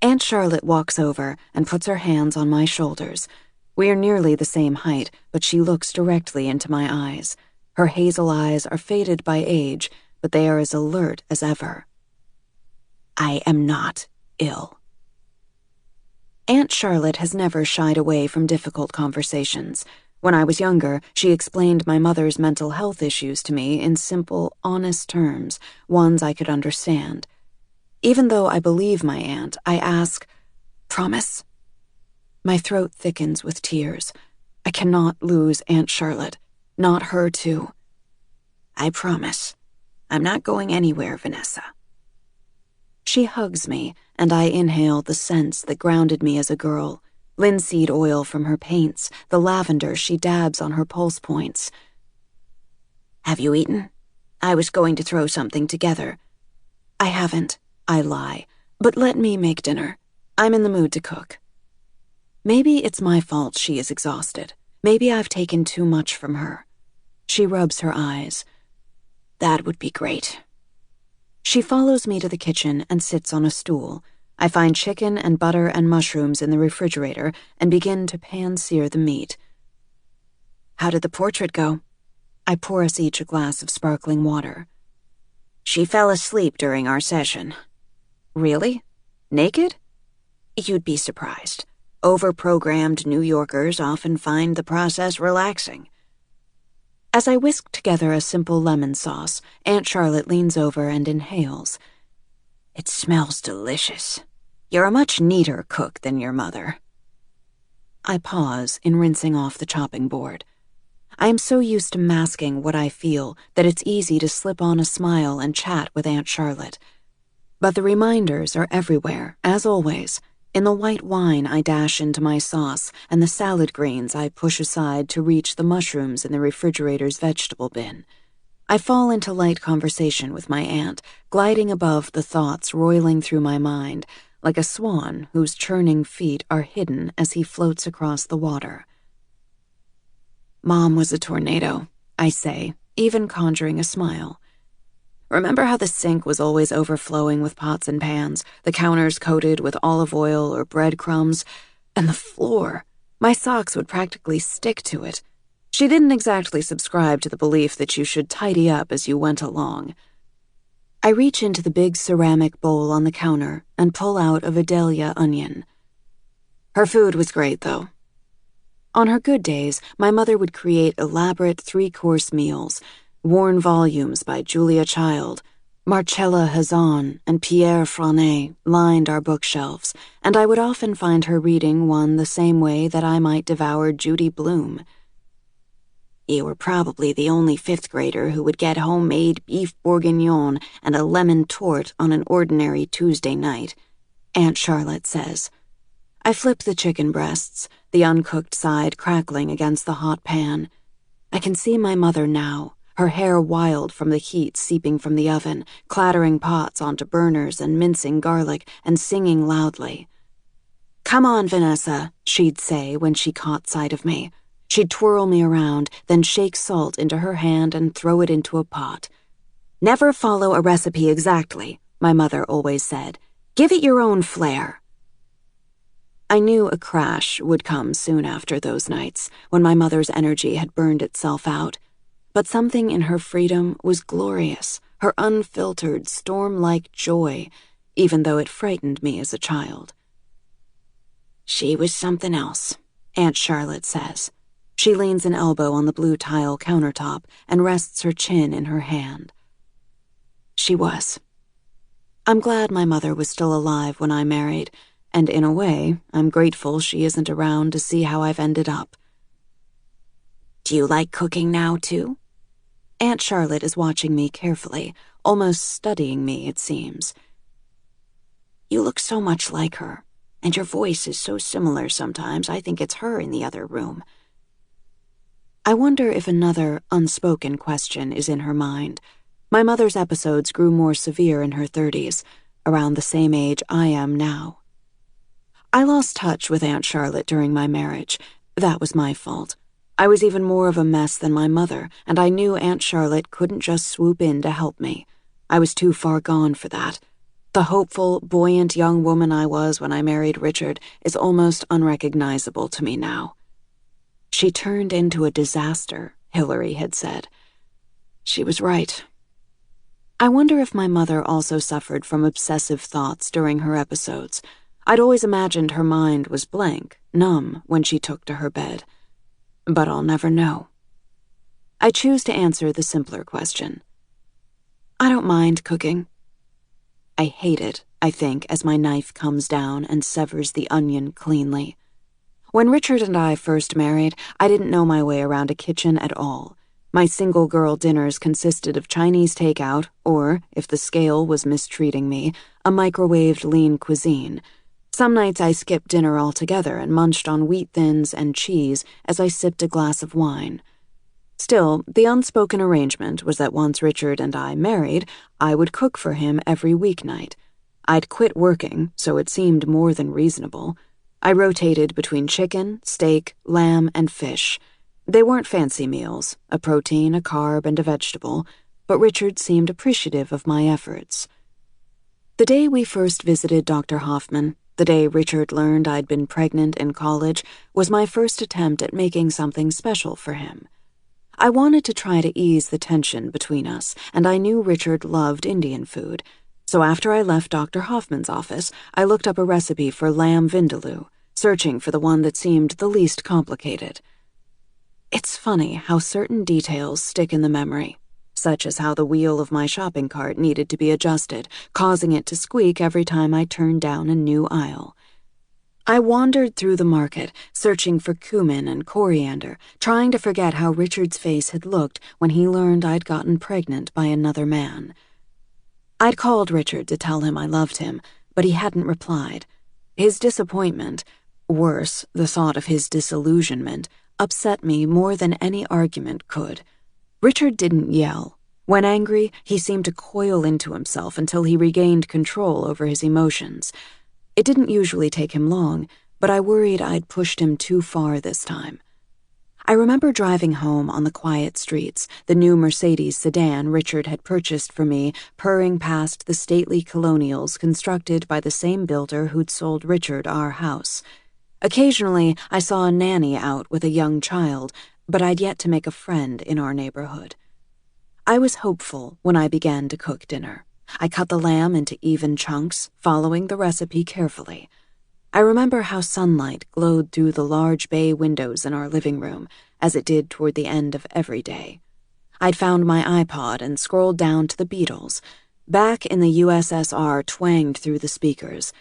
Aunt Charlotte walks over and puts her hands on my shoulders. We are nearly the same height, but she looks directly into my eyes. Her hazel eyes are faded by age, but they are as alert as ever. I am not ill. Aunt Charlotte has never shied away from difficult conversations. When I was younger, she explained my mother's mental health issues to me in simple, honest terms, ones I could understand. Even though I believe my aunt, I ask, "Promise?" My throat thickens with tears. I cannot lose Aunt Charlotte. Not her, too. "I promise. I'm not going anywhere, Vanessa." She hugs me, and I inhale the scents that grounded me as a girl. Linseed oil from her paints, the lavender she dabs on her pulse points. "Have you eaten? I was going to throw something together." "I haven't," I lie, "but let me make dinner. I'm in the mood to cook." Maybe it's my fault she is exhausted. Maybe I've taken too much from her. She rubs her eyes. "That would be great." She follows me to the kitchen and sits on a stool. I find chicken and butter and mushrooms in the refrigerator and begin to pan-sear the meat. "How did the portrait go?" I pour us each a glass of sparkling water. "She fell asleep during our session." "Really? Naked?" "You'd be surprised. Overprogrammed New Yorkers often find the process relaxing." As I whisk together a simple lemon sauce, Aunt Charlotte leans over and inhales. "It smells delicious. You're a much neater cook than your mother." I pause in rinsing off the chopping board. I am so used to masking what I feel that it's easy to slip on a smile and chat with Aunt Charlotte. But the reminders are everywhere, as always, in the white wine I dash into my sauce and the salad greens I push aside to reach the mushrooms in the refrigerator's vegetable bin. I fall into light conversation with my aunt, gliding above the thoughts roiling through my mind, like a swan whose churning feet are hidden as he floats across the water. "Mom was a tornado," I say, even conjuring a smile. "Remember how the sink was always overflowing with pots and pans, the counters coated with olive oil or breadcrumbs, and the floor? My socks would practically stick to it. She didn't exactly subscribe to the belief that you should tidy up as you went along." I reach into the big ceramic bowl on the counter and pull out a Vidalia onion. "Her food was great, though." On her good days, my mother would create elaborate 3-course meals. Worn volumes by Julia Child, Marcella Hazan, and Pierre Franet lined our bookshelves, and I would often find her reading one the same way that I might devour Judy Blume. "You were probably the only 5th grader who would get homemade beef bourguignon and a lemon tort on an ordinary Tuesday night," Aunt Charlotte says. I flip the chicken breasts, the uncooked side crackling against the hot pan. I can see my mother now, her hair wild from the heat seeping from the oven, clattering pots onto burners and mincing garlic and singing loudly. "Come on, Vanessa," she'd say when she caught sight of me. She'd twirl me around, then shake salt into her hand and throw it into a pot. "Never follow a recipe exactly," my mother always said. "Give it your own flair." I knew a crash would come soon after those nights, when my mother's energy had burned itself out. But something in her freedom was glorious, her unfiltered, storm-like joy, even though it frightened me as a child. "She was something else," Aunt Charlotte says. She leans an elbow on the blue tile countertop and rests her chin in her hand. She was. I'm glad my mother was still alive when I married, and in a way, I'm grateful she isn't around to see how I've ended up. "Do you like cooking now, too?" Aunt Charlotte is watching me carefully, almost studying me, it seems. "You look so much like her, and your voice is so similar sometimes I think it's her in the other room." I wonder if another unspoken question is in her mind. My mother's episodes grew more severe in her 30s, around the same age I am now. I lost touch with Aunt Charlotte during my marriage. That was my fault. I was even more of a mess than my mother, and I knew Aunt Charlotte couldn't just swoop in to help me. I was too far gone for that. The hopeful, buoyant young woman I was when I married Richard is almost unrecognizable to me now. She turned into a disaster, Hillary had said. She was right. I wonder if my mother also suffered from obsessive thoughts during her episodes. I'd always imagined her mind was blank, numb, when she took to her bed. But I'll never know. I choose to answer the simpler question. I don't mind cooking. I hate it I think, as my knife comes down and severs the onion cleanly. When Richard and I first married, I didn't know my way around a kitchen at all. My single-girl dinners consisted of Chinese takeout, or, if the scale was mistreating me, a microwaved lean cuisine. Some nights I skipped dinner altogether and munched on wheat thins and cheese as I sipped a glass of wine. Still, the unspoken arrangement was that once Richard and I married, I would cook for him every weeknight. I'd quit working, so it seemed more than reasonable. I rotated between chicken, steak, lamb, and fish. They weren't fancy meals, a protein, a carb, and a vegetable, but Richard seemed appreciative of my efforts. The day we first visited Dr. Hoffman, the day Richard learned I'd been pregnant in college, was my first attempt at making something special for him. I wanted to try to ease the tension between us, and I knew Richard loved Indian food, so after I left Dr. Hoffman's office, I looked up a recipe for lamb vindaloo, searching for the one that seemed the least complicated. It's funny how certain details stick in the memory, such as how the wheel of my shopping cart needed to be adjusted, causing it to squeak every time I turned down a new aisle. I wandered through the market, searching for cumin and coriander, trying to forget how Richard's face had looked when he learned I'd gotten pregnant by another man. I'd called Richard to tell him I loved him, but he hadn't replied. His disappointment, worse, the thought of his disillusionment, upset me more than any argument could. Richard didn't yell. When angry, he seemed to coil into himself until he regained control over his emotions. It didn't usually take him long, but I worried I'd pushed him too far this time. I remember driving home on the quiet streets, the new Mercedes sedan Richard had purchased for me purring past the stately colonials constructed by the same builder who'd sold Richard our house. Occasionally, I saw a nanny out with a young child, but I'd yet to make a friend in our neighborhood. I was hopeful when I began to cook dinner. I cut the lamb into even chunks, following the recipe carefully. I remember how sunlight glowed through the large bay windows in our living room, as it did toward the end of every day. I'd found my iPod and scrolled down to the Beatles. Back in the USSR twanged through the speakers.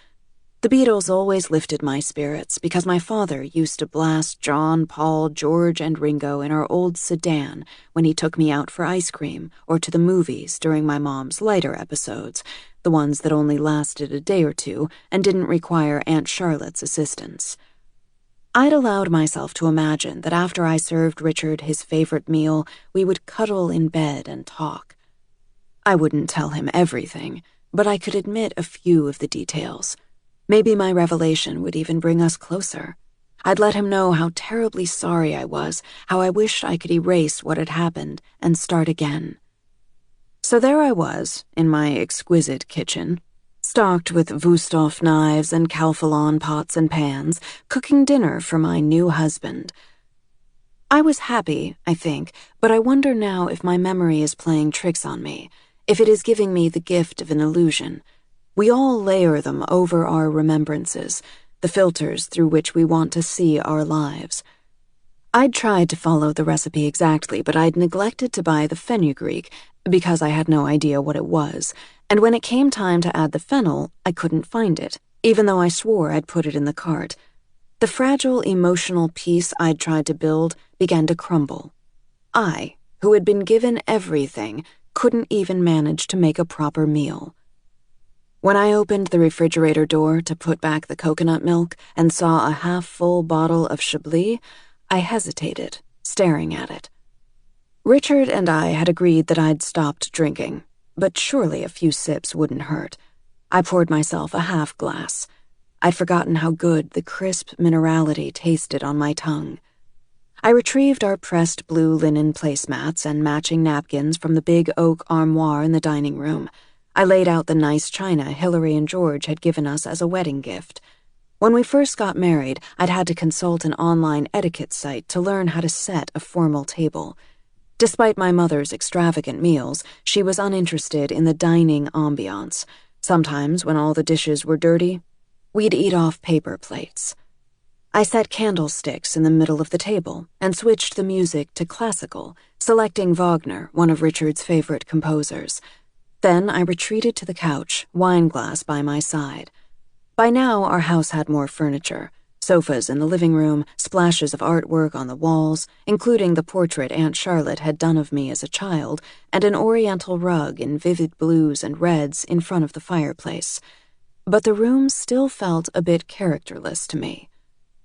The Beatles always lifted my spirits because my father used to blast John, Paul, George, and Ringo in our old sedan when he took me out for ice cream or to the movies during my mom's lighter episodes, the ones that only lasted a day or two and didn't require Aunt Charlotte's assistance. I'd allowed myself to imagine that after I served Richard his favorite meal, we would cuddle in bed and talk. I wouldn't tell him everything, but I could admit a few of the details. Maybe my revelation would even bring us closer. I'd let him know how terribly sorry I was, how I wished I could erase what had happened and start again. So there I was, in my exquisite kitchen, stocked with Wusthof knives and Calphalon pots and pans, cooking dinner for my new husband. I was happy, I think, but I wonder now if my memory is playing tricks on me, if it is giving me the gift of an illusion. We all layer them over our remembrances, the filters through which we want to see our lives. I'd tried to follow the recipe exactly, but I'd neglected to buy the fenugreek because I had no idea what it was, and when it came time to add the fennel, I couldn't find it, even though I swore I'd put it in the cart. The fragile emotional peace I'd tried to build began to crumble. I, who had been given everything, couldn't even manage to make a proper meal. When I opened the refrigerator door to put back the coconut milk and saw a half-full bottle of Chablis, I hesitated, staring at it. Richard and I had agreed that I'd stopped drinking, but surely a few sips wouldn't hurt. I poured myself a half glass. I'd forgotten how good the crisp minerality tasted on my tongue. I retrieved our pressed blue linen placemats and matching napkins from the big oak armoire in the dining room. I laid out the nice china Hillary and George had given us as a wedding gift. When we first got married, I'd had to consult an online etiquette site to learn how to set a formal table. Despite my mother's extravagant meals, she was uninterested in the dining ambiance. Sometimes, when all the dishes were dirty, we'd eat off paper plates. I set candlesticks in the middle of the table and switched the music to classical, selecting Wagner, one of Richard's favorite composers. Then I retreated to the couch, wine glass by my side. By now, our house had more furniture. Sofas in the living room, splashes of artwork on the walls, including the portrait Aunt Charlotte had done of me as a child, and an oriental rug in vivid blues and reds in front of the fireplace. But the room still felt a bit characterless to me.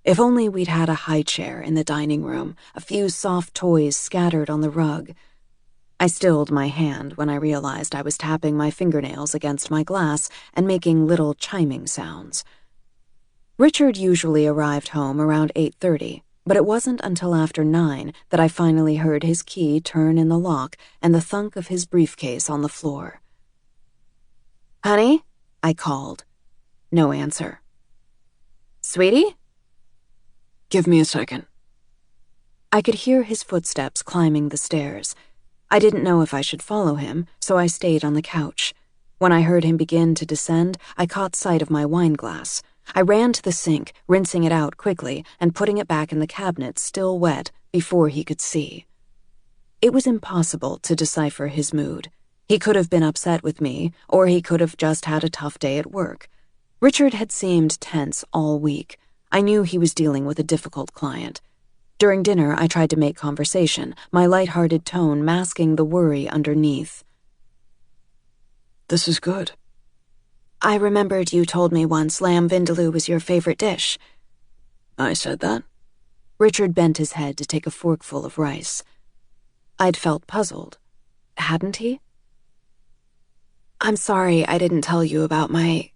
If only we'd had a high chair in the dining room, a few soft toys scattered on the rug. I stilled my hand when I realized I was tapping my fingernails against my glass and making little chiming sounds. Richard usually arrived home around 8:30, but it wasn't until after 9 that I finally heard his key turn in the lock and the thunk of his briefcase on the floor. "Honey?" I called. No answer. "Sweetie?" Give me a second. I could hear his footsteps climbing the stairs. I didn't know if I should follow him, so I stayed on the couch. When I heard him begin to descend, I caught sight of my wine glass. I ran to the sink, rinsing it out quickly and putting it back in the cabinet still wet before he could see. It was impossible to decipher his mood. He could have been upset with me, or he could have just had a tough day at work. Richard had seemed tense all week. I knew he was dealing with a difficult client. During dinner, I tried to make conversation, my light-hearted tone masking the worry underneath. This is good. I remembered you told me once lamb vindaloo was your favorite dish. I said that? Richard bent his head to take a forkful of rice. I'd felt puzzled. Hadn't he? I'm sorry I didn't tell you about my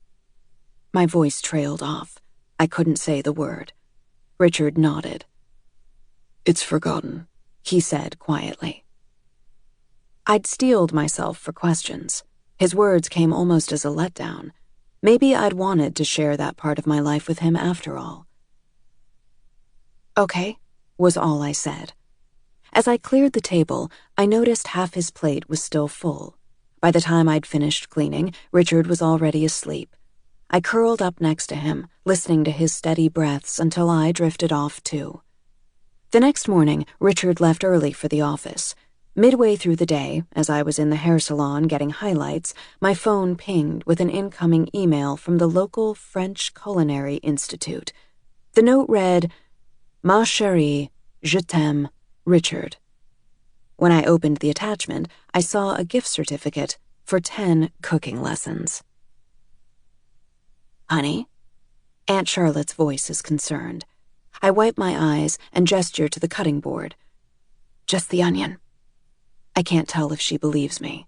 voice trailed off. I couldn't say the word. Richard nodded. It's forgotten, he said quietly. I'd steeled myself for questions. His words came almost as a letdown. Maybe I'd wanted to share that part of my life with him after all. Okay, was all I said. As I cleared the table, I noticed half his plate was still full. By the time I'd finished cleaning, Richard was already asleep. I curled up next to him, listening to his steady breaths until I drifted off too. The next morning, Richard left early for the office. Midway through the day, as I was in the hair salon getting highlights, my phone pinged with an incoming email from the local French Culinary Institute. The note read, "Ma chérie, je t'aime, Richard." When I opened the attachment, I saw a gift certificate for 10 cooking lessons. Honey? Aunt Charlotte's voice is concerned. I wipe my eyes and gesture to the cutting board. Just the onion. I can't tell if she believes me.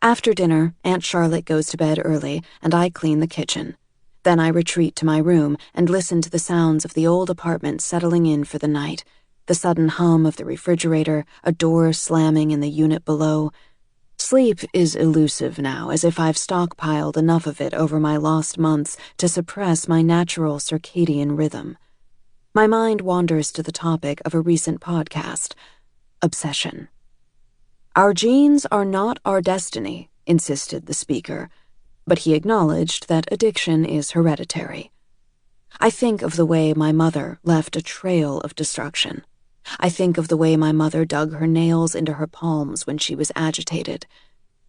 After dinner, Aunt Charlotte goes to bed early, and I clean the kitchen. Then I retreat to my room and listen to the sounds of the old apartment settling in for the night, the sudden hum of the refrigerator, a door slamming in the unit below. Sleep is elusive now, as if I've stockpiled enough of it over my lost months to suppress my natural circadian rhythm. My mind wanders to the topic of a recent podcast, obsession. Our genes are not our destiny, insisted the speaker, but he acknowledged that addiction is hereditary. I think of the way my mother left a trail of destruction. I think of the way my mother dug her nails into her palms when she was agitated.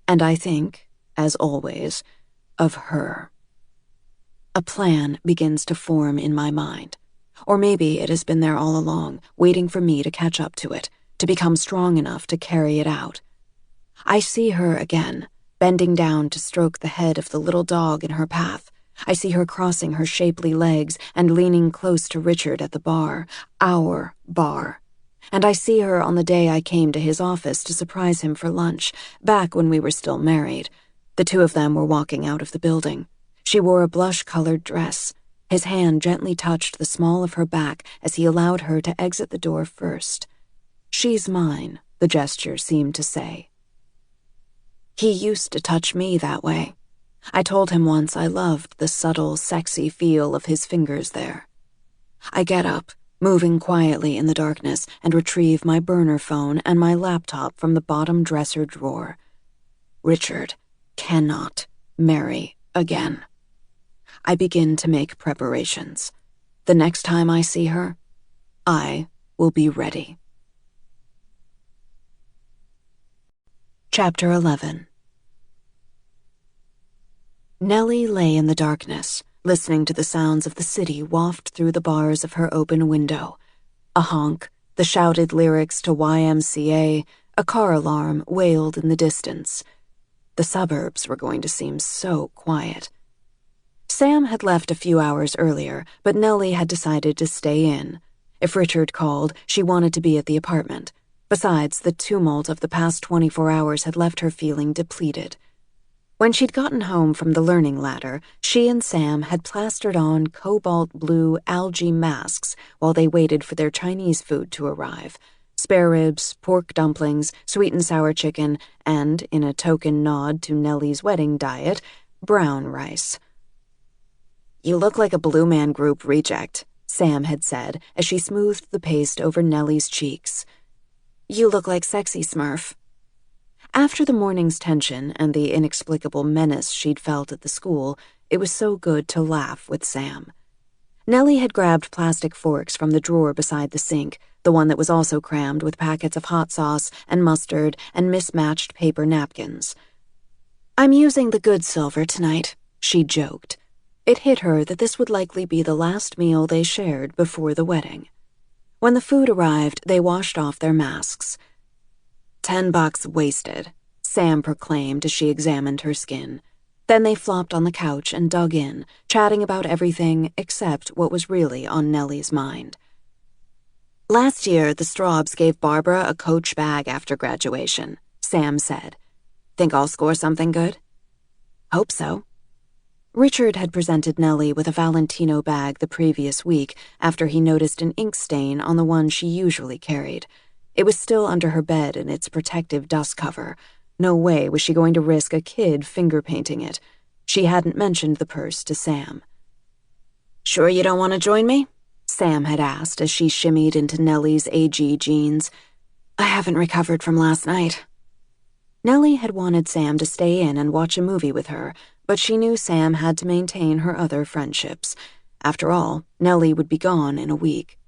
And I think, as always, of her. A plan begins to form in my mind. Or maybe it has been there all along, waiting for me to catch up to it, to become strong enough to carry it out. I see her again, bending down to stroke the head of the little dog in her path. I see her crossing her shapely legs and leaning close to Richard at the bar, our bar. And I see her on the day I came to his office to surprise him for lunch, back when we were still married. The two of them were walking out of the building. She wore a blush-colored dress. His hand gently touched the small of her back as he allowed her to exit the door first. She's mine, the gesture seemed to say. He used to touch me that way. I told him once I loved the subtle, sexy feel of his fingers there. I get up, moving quietly in the darkness, and retrieve my burner phone and my laptop from the bottom dresser drawer. Richard cannot marry again. I begin to make preparations. The next time I see her, I will be ready. Chapter 11. Nellie lay in the darkness, listening to the sounds of the city waft through the bars of her open window. A honk, the shouted lyrics to YMCA, a car alarm wailed in the distance. The suburbs were going to seem so quiet. Sam had left a few hours earlier, but Nellie had decided to stay in. If Richard called, she wanted to be at the apartment. Besides, the tumult of the past 24 hours had left her feeling depleted. When she'd gotten home from the learning ladder, she and Sam had plastered on cobalt blue algae masks while they waited for their Chinese food to arrive. Spare ribs, pork dumplings, sweet and sour chicken, and, in a token nod to Nellie's wedding diet, brown rice. "You look like a Blue Man Group reject," Sam had said as she smoothed the paste over Nellie's cheeks. "You look like Sexy Smurf." After the morning's tension and the inexplicable menace she'd felt at the school, it was so good to laugh with Sam. Nellie had grabbed plastic forks from the drawer beside the sink, the one that was also crammed with packets of hot sauce and mustard and mismatched paper napkins. "I'm using the good silver tonight," she joked. It hit her that this would likely be the last meal they shared before the wedding. When the food arrived, they washed off their masks. $10 wasted, Sam proclaimed as she examined her skin. Then they flopped on the couch and dug in, chatting about everything except what was really on Nellie's mind. "Last year, the Straubs gave Barbara a Coach bag after graduation," Sam said. "Think I'll score something good?" "Hope so." Richard had presented Nellie with a Valentino bag the previous week after he noticed an ink stain on the one she usually carried. It was still under her bed in its protective dust cover. No way was she going to risk a kid finger-painting it. She hadn't mentioned the purse to Sam. "Sure you don't want to join me?" Sam had asked as she shimmied into Nellie's AG jeans. "I haven't recovered from last night." Nellie had wanted Sam to stay in and watch a movie with her, but she knew Sam had to maintain her other friendships. After all, Nellie would be gone in a week.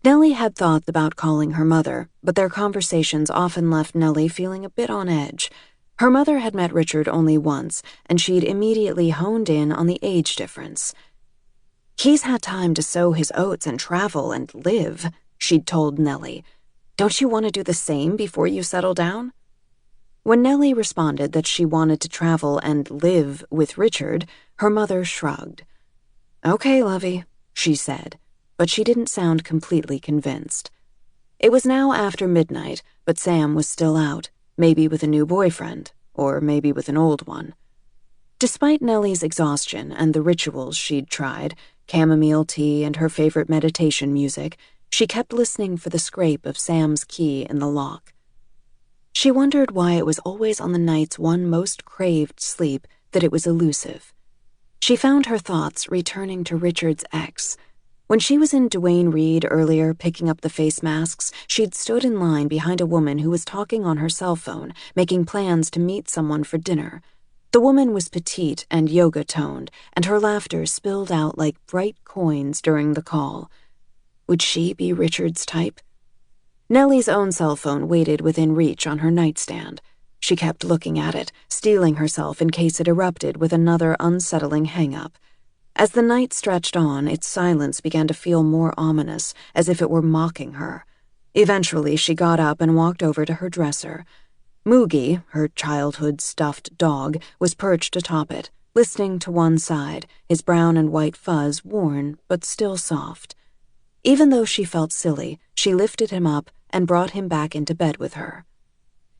Nellie had thought about calling her mother, but their conversations often left Nellie feeling a bit on edge. Her mother had met Richard only once, and she'd immediately honed in on the age difference. "He's had time to sow his oats and travel and live," she'd told Nellie. "Don't you want to do the same before you settle down?" When Nellie responded that she wanted to travel and live with Richard, her mother shrugged. "Okay, lovey," she said, but she didn't sound completely convinced. It was now after midnight, but Sam was still out, maybe with a new boyfriend, or maybe with an old one. Despite Nellie's exhaustion and the rituals she'd tried, chamomile tea and her favorite meditation music, she kept listening for the scrape of Sam's key in the lock. She wondered why it was always on the nights one most craved sleep that it was elusive. She found her thoughts returning to Richard's ex. When she was in Duane Reade earlier picking up the face masks, she'd stood in line behind a woman who was talking on her cell phone, making plans to meet someone for dinner. The woman was petite and yoga-toned, and her laughter spilled out like bright coins during the call. Would she be Richard's type? Nellie's own cell phone waited within reach on her nightstand. She kept looking at it, steeling herself in case it erupted with another unsettling hang-up. As the night stretched on, its silence began to feel more ominous, as if it were mocking her. Eventually, she got up and walked over to her dresser. Moogie, her childhood stuffed dog, was perched atop it, listening to one side, his brown and white fuzz worn but still soft. Even though she felt silly, she lifted him up and brought him back into bed with her.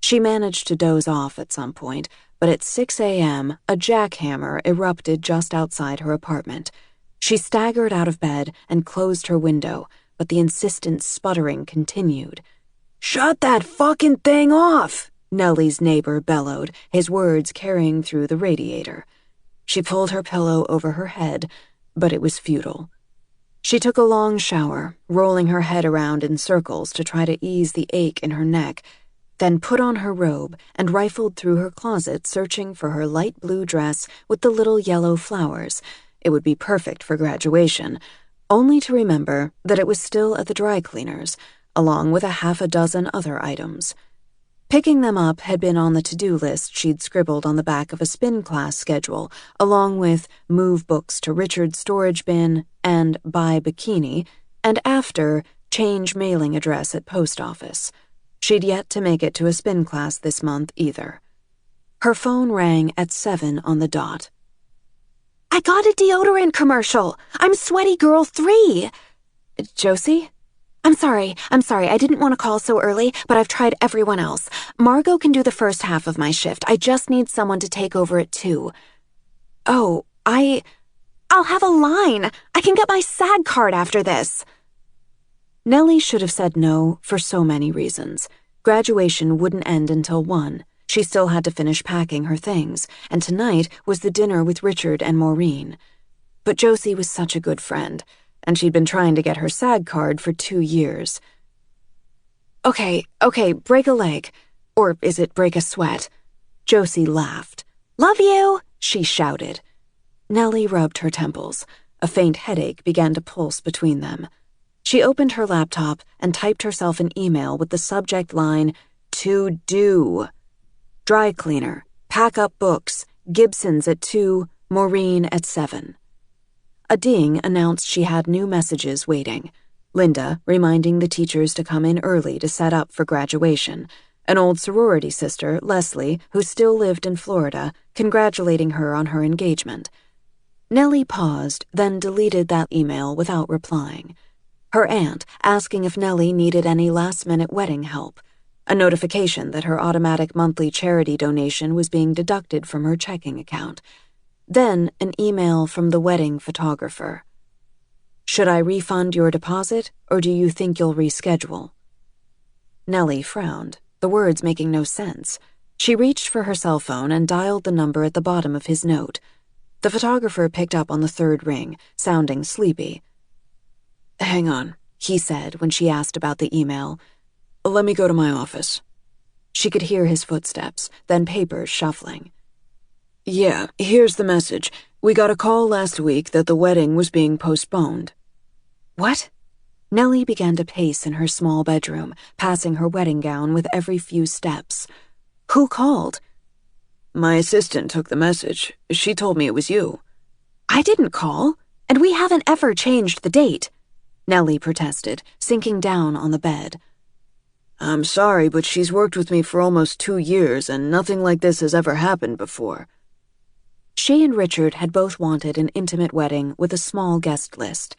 She managed to doze off at some point, but at 6 a.m., a jackhammer erupted just outside her apartment. She staggered out of bed and closed her window, but the insistent sputtering continued. "Shut that fucking thing off!" Nellie's neighbor bellowed, his words carrying through the radiator. She pulled her pillow over her head, but it was futile. She took a long shower, rolling her head around in circles to try to ease the ache in her neck, then put on her robe and rifled through her closet searching for her light blue dress with the little yellow flowers. It would be perfect for graduation, only to remember that it was still at the dry cleaners, along with a half a dozen other items. Picking them up had been on the to-do list she'd scribbled on the back of a spin class schedule, along with move books to Richard's storage bin and buy bikini, and after change mailing address at post office. She'd yet to make it to a spin class this month either. Her phone rang at 7 on the dot. I got a deodorant commercial. I'm Sweaty Girl 3. Josie? I'm sorry. I didn't want to call so early, but I've tried everyone else. Margot can do the first half of my shift. I just need someone to take over at 2. Oh, I'll have a line. I can get my SAG card after this. Nellie should have said no for so many reasons. Graduation wouldn't end until 1. She still had to finish packing her things, and tonight was the dinner with Richard and Maureen. But Josie was such a good friend, and she'd been trying to get her SAG card for 2 years. Okay, break a leg. Or is it break a sweat? Josie laughed. Love you, she shouted. Nellie rubbed her temples. A faint headache began to pulse between them. She opened her laptop and typed herself an email with the subject line, "To do. Dry cleaner, pack up books, Gibson's at 2, Maureen at 7. A ding announced she had new messages waiting. Linda, reminding the teachers to come in early to set up for graduation. An old sorority sister, Leslie, who still lived in Florida, congratulating her on her engagement. Nellie paused, then deleted that email without replying. Her aunt asking if Nellie needed any last-minute wedding help. A notification that her automatic monthly charity donation was being deducted from her checking account. Then an email from the wedding photographer. Should I refund your deposit, or do you think you'll reschedule? Nellie frowned, the words making no sense. She reached for her cell phone and dialed the number at the bottom of his note. The photographer picked up on the 3rd ring, sounding sleepy. Hang on, he said when she asked about the email. Let me go to my office. She could hear his footsteps, then papers shuffling. Yeah, here's the message. We got a call last week that the wedding was being postponed. What? Nellie began to pace in her small bedroom, passing her wedding gown with every few steps. Who called? My assistant took the message. She told me it was you. I didn't call, and we haven't ever changed the date, Nellie protested, sinking down on the bed. I'm sorry, but she's worked with me for almost 2 years, and nothing like this has ever happened before. She and Richard had both wanted an intimate wedding with a small guest list.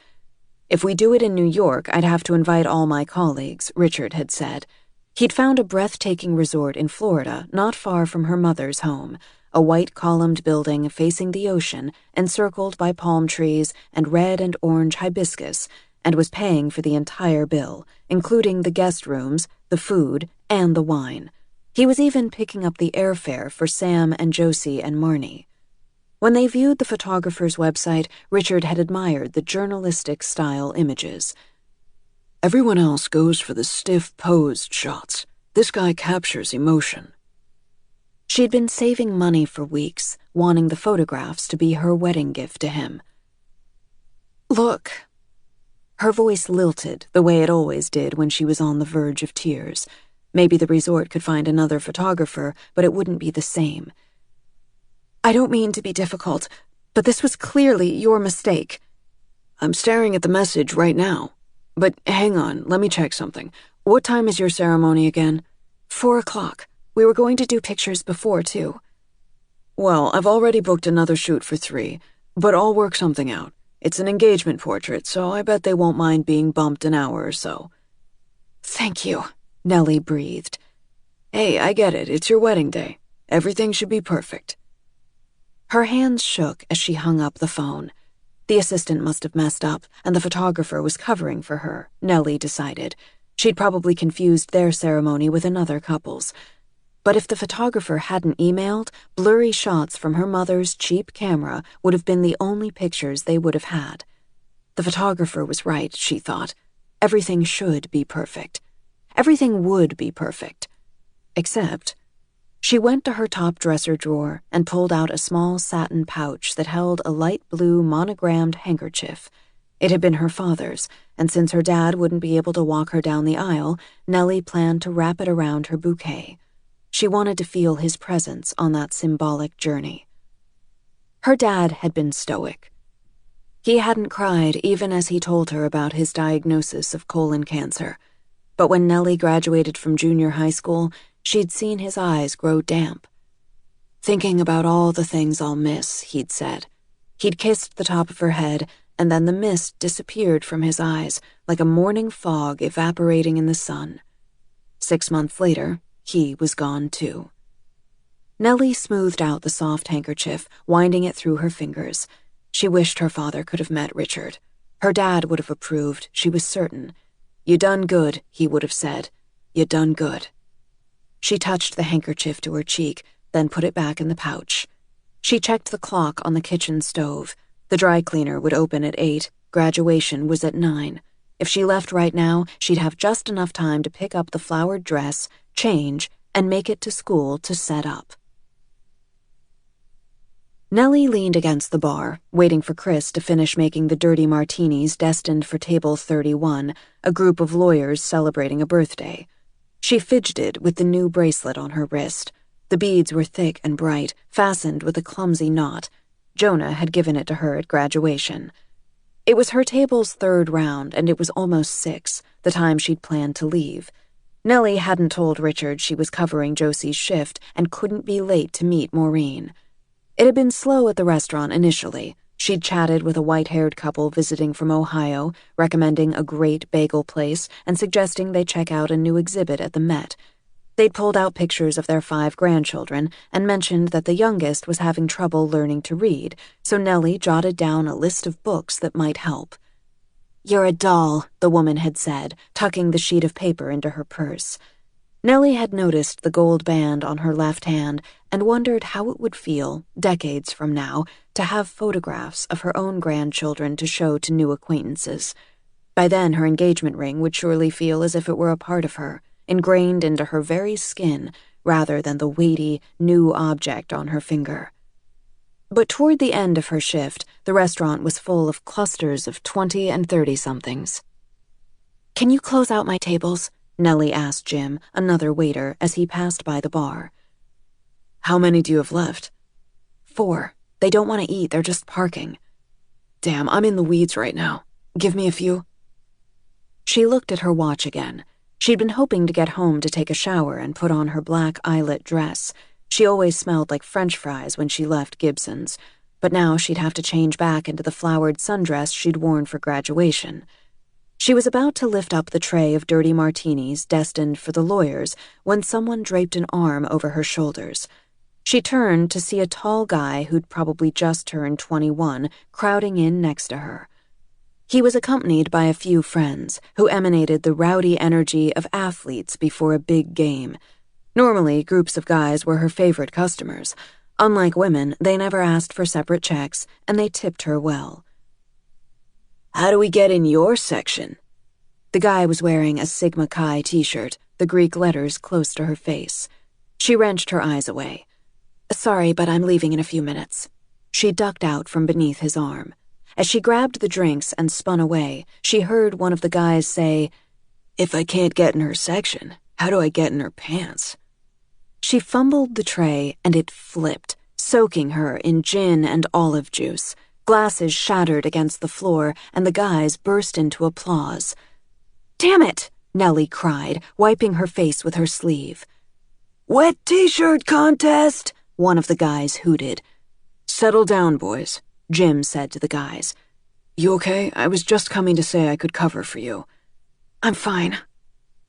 If we do it in New York, I'd have to invite all my colleagues, Richard had said. He'd found a breathtaking resort in Florida, not far from her mother's home, a white-columned building facing the ocean, encircled by palm trees and red and orange hibiscus, and was paying for the entire bill, including the guest rooms, the food, and the wine. He was even picking up the airfare for Sam and Josie and Marnie. When they viewed the photographer's website, Richard had admired the journalistic-style images. Everyone else goes for the stiff posed shots. This guy captures emotion. She'd been saving money for weeks, wanting the photographs to be her wedding gift to him. Look. Her voice lilted the way it always did when she was on the verge of tears. Maybe the resort could find another photographer, but it wouldn't be the same. I don't mean to be difficult, but this was clearly your mistake. I'm staring at the message right now. But hang on, let me check something. What time is your ceremony again? 4 o'clock. We were going to do pictures before, too. Well, I've already booked another shoot for 3, but I'll work something out. It's an engagement portrait, so I bet they won't mind being bumped an hour or so. Thank you, Nellie breathed. Hey, I get it. It's your wedding day. Everything should be perfect. Her hands shook as she hung up the phone. The assistant must have messed up, and the photographer was covering for her, Nellie decided. She'd probably confused their ceremony with another couple's. But if the photographer hadn't emailed, blurry shots from her mother's cheap camera would have been the only pictures they would have had. The photographer was right, she thought. Everything should be perfect. Everything would be perfect. Except, she went to her top dresser drawer and pulled out a small satin pouch that held a light blue monogrammed handkerchief. It had been her father's, and since her dad wouldn't be able to walk her down the aisle, Nellie planned to wrap it around her bouquet. She wanted to feel his presence on that symbolic journey. Her dad had been stoic. He hadn't cried even as he told her about his diagnosis of colon cancer. But when Nellie graduated from junior high school, she'd seen his eyes grow damp. "Thinking about all the things I'll miss," he'd said. He'd kissed the top of her head, and then the mist disappeared from his eyes like a morning fog evaporating in the sun. 6 months later, he was gone too. Nellie smoothed out the soft handkerchief, winding it through her fingers. She wished her father could have met Richard. Her dad would have approved, she was certain. "You done good," he would have said. "You done good." She touched the handkerchief to her cheek, then put it back in the pouch. She checked the clock on the kitchen stove. The dry cleaner would open at 8. Graduation was at 9. If she left right now, she'd have just enough time to pick up the flowered dress, change, and make it to school to set up. Nellie leaned against the bar, waiting for Chris to finish making the dirty martinis destined for table 31, a group of lawyers celebrating a birthday. She fidgeted with the new bracelet on her wrist. The beads were thick and bright, fastened with a clumsy knot. Jonah had given it to her at graduation. It was her table's 3rd round, and it was almost 6, the time she'd planned to leave. Nellie hadn't told Richard she was covering Josie's shift and couldn't be late to meet Maureen. It had been slow at the restaurant initially. She'd chatted with a white-haired couple visiting from Ohio, recommending a great bagel place and suggesting they check out a new exhibit at the Met. They'd pulled out pictures of their 5 grandchildren and mentioned that the youngest was having trouble learning to read, so Nellie jotted down a list of books that might help. "You're a doll," the woman had said, tucking the sheet of paper into her purse. Nellie had noticed the gold band on her left hand and wondered how it would feel, decades from now, to have photographs of her own grandchildren to show to new acquaintances. By then, her engagement ring would surely feel as if it were a part of her, ingrained into her very skin, rather than the weighty, new object on her finger. But toward the end of her shift, the restaurant was full of clusters of 20 and 30-somethings. "Can you close out my tables?" Nellie asked Jim, another waiter, as he passed by the bar. "How many do you have left?" 4. They don't want to eat, they're just parking." "Damn, I'm in the weeds right now. Give me a few." She looked at her watch again. She'd been hoping to get home to take a shower and put on her black eyelet dress. She always smelled like French fries when she left Gibson's, but now she'd have to change back into the flowered sundress she'd worn for graduation. She was about to lift up the tray of dirty martinis destined for the lawyers when someone draped an arm over her shoulders. She turned to see a tall guy who'd probably just turned 21 crowding in next to her. He was accompanied by a few friends who emanated the rowdy energy of athletes before a big game. Normally, groups of guys were her favorite customers. Unlike women, they never asked for separate checks, and they tipped her well. "How do we get in your section?" The guy was wearing a Sigma Chi t-shirt, the Greek letters close to her face. She wrenched her eyes away. "Sorry, but I'm leaving in a few minutes." She ducked out from beneath his arm. As she grabbed the drinks and spun away, she heard one of the guys say, "If I can't get in her section, how do I get in her pants?" She fumbled the tray, and it flipped, soaking her in gin and olive juice. Glasses shattered against the floor, and the guys burst into applause. "Damn it!" Nellie cried, wiping her face with her sleeve. "Wet t-shirt contest!" one of the guys hooted. "Settle down, boys," Jim said to the guys. "You okay? I was just coming to say I could cover for you." "I'm fine."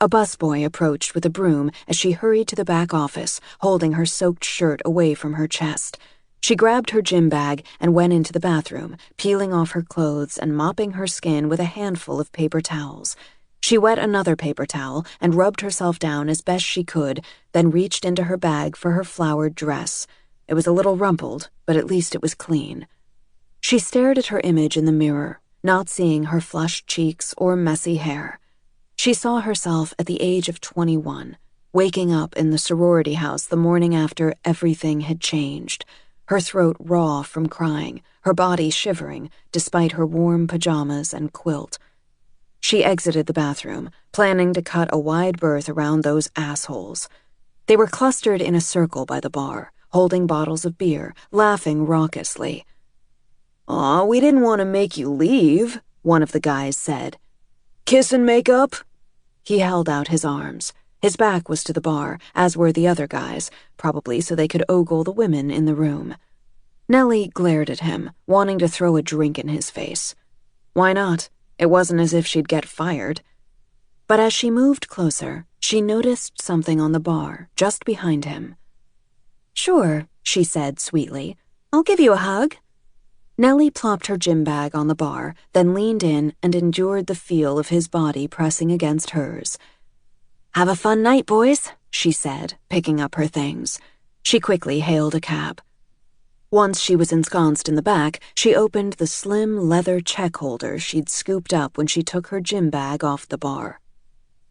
A busboy approached with a broom as she hurried to the back office, holding her soaked shirt away from her chest. She grabbed her gym bag and went into the bathroom, peeling off her clothes and mopping her skin with a handful of paper towels. She wet another paper towel and rubbed herself down as best she could, then reached into her bag for her flowered dress. It was a little rumpled, but at least it was clean. She stared at her image in the mirror, not seeing her flushed cheeks or messy hair. She saw herself at the age of 21, waking up in the sorority house the morning after everything had changed, her throat raw from crying, her body shivering despite her warm pajamas and quilt. She exited the bathroom, planning to cut a wide berth around those assholes. They were clustered in a circle by the bar, holding bottles of beer, laughing raucously. "Aw, we didn't want to make you leave," one of the guys said. "Kiss and make up?" He held out his arms. His back was to the bar, as were the other guys, probably so they could ogle the women in the room. Nellie glared at him, wanting to throw a drink in his face. Why not? It wasn't as if she'd get fired. But as she moved closer, she noticed something on the bar, just behind him. "Sure," she said sweetly. "I'll give you a hug." Nellie plopped her gym bag on the bar, then leaned in and endured the feel of his body pressing against hers. "Have a fun night, boys," she said, picking up her things. She quickly hailed a cab. Once she was ensconced in the back, she opened the slim leather check holder she'd scooped up when she took her gym bag off the bar.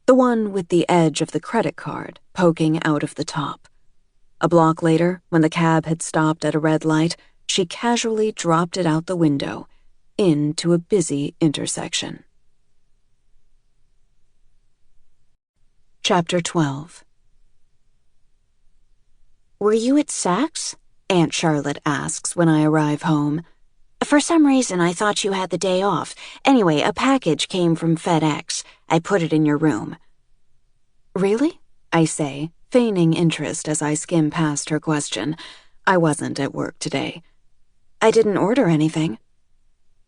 The one with the edge of the credit card poking out of the top. A block later, when the cab had stopped at a red light, she casually dropped it out the window, into a busy intersection. Chapter 12. "Were you at Saks?" Aunt Charlotte asks when I arrive home. "For some reason, I thought you had the day off. Anyway, a package came from FedEx. I put it in your room." "Really?" I say, feigning interest as I skim past her question. I wasn't at work today. "I didn't order anything."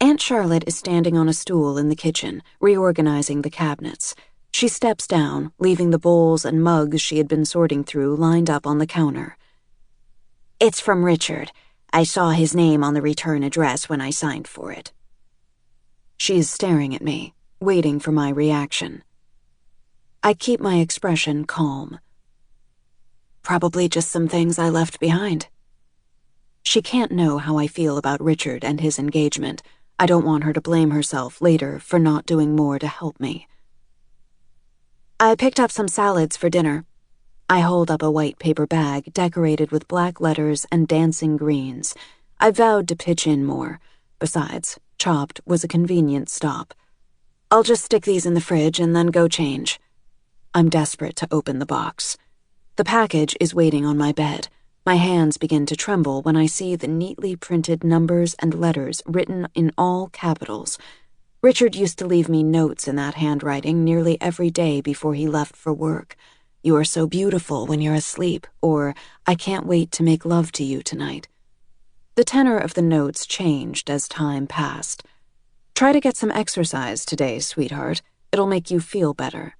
Aunt Charlotte is standing on a stool in the kitchen, reorganizing the cabinets. She steps down, leaving the bowls and mugs she had been sorting through lined up on the counter. "It's from Richard. I saw his name on the return address when I signed for it." She is staring at me, waiting for my reaction. I keep my expression calm. "Probably just some things I left behind." She can't know how I feel about Richard and his engagement. I don't want her to blame herself later for not doing more to help me. "I picked up some salads for dinner." I hold up a white paper bag decorated with black letters and dancing greens. I vowed to pitch in more. Besides, Chopped was a convenient stop. "I'll just stick these in the fridge and then go change." I'm desperate to open the box. The package is waiting on my bed. My hands begin to tremble when I see the neatly printed numbers and letters written in all capitals. Richard used to leave me notes in that handwriting nearly every day before he left for work. "You are so beautiful when you're asleep," or "I can't wait to make love to you tonight." The tenor of the notes changed as time passed. "Try to get some exercise today, sweetheart. It'll make you feel better."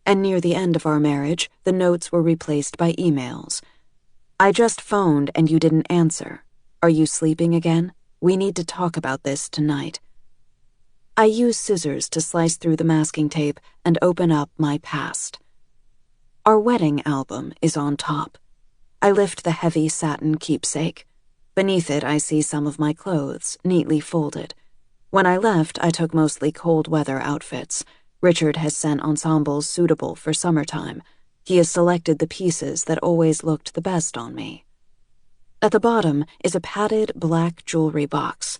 And near the end of our marriage, the notes were replaced by emails. "I just phoned and you didn't answer. Are you sleeping again? We need to talk about this tonight." I use scissors to slice through the masking tape and open up my past. Our wedding album is on top. I lift the heavy satin keepsake. Beneath it, I see some of my clothes, neatly folded. When I left, I took mostly cold weather outfits. Richard has sent ensembles suitable for summertime. He has selected the pieces that always looked the best on me. At the bottom is a padded black jewelry box.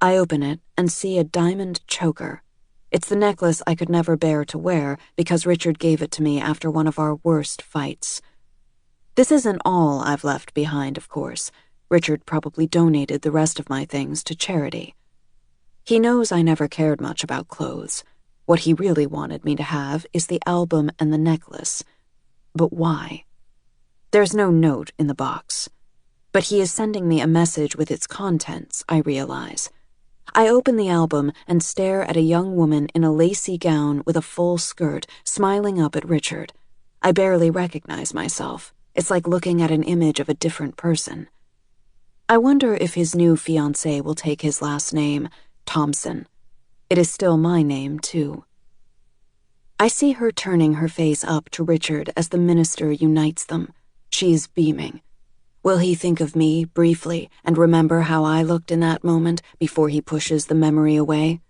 I open it and see a diamond choker. It's the necklace I could never bear to wear because Richard gave it to me after one of our worst fights. This isn't all I've left behind, of course. Richard probably donated the rest of my things to charity. He knows I never cared much about clothes. What he really wanted me to have is the album and the necklace. But why? There's no note in the box. But he is sending me a message with its contents, I realize. I open the album and stare at a young woman in a lacy gown with a full skirt, smiling up at Richard. I barely recognize myself. It's like looking at an image of a different person. I wonder if his new fiancée will take his last name, Thompson. It is still my name, too. I see her turning her face up to Richard as the minister unites them. She is beaming. Will he think of me briefly and remember how I looked in that moment before he pushes the memory away?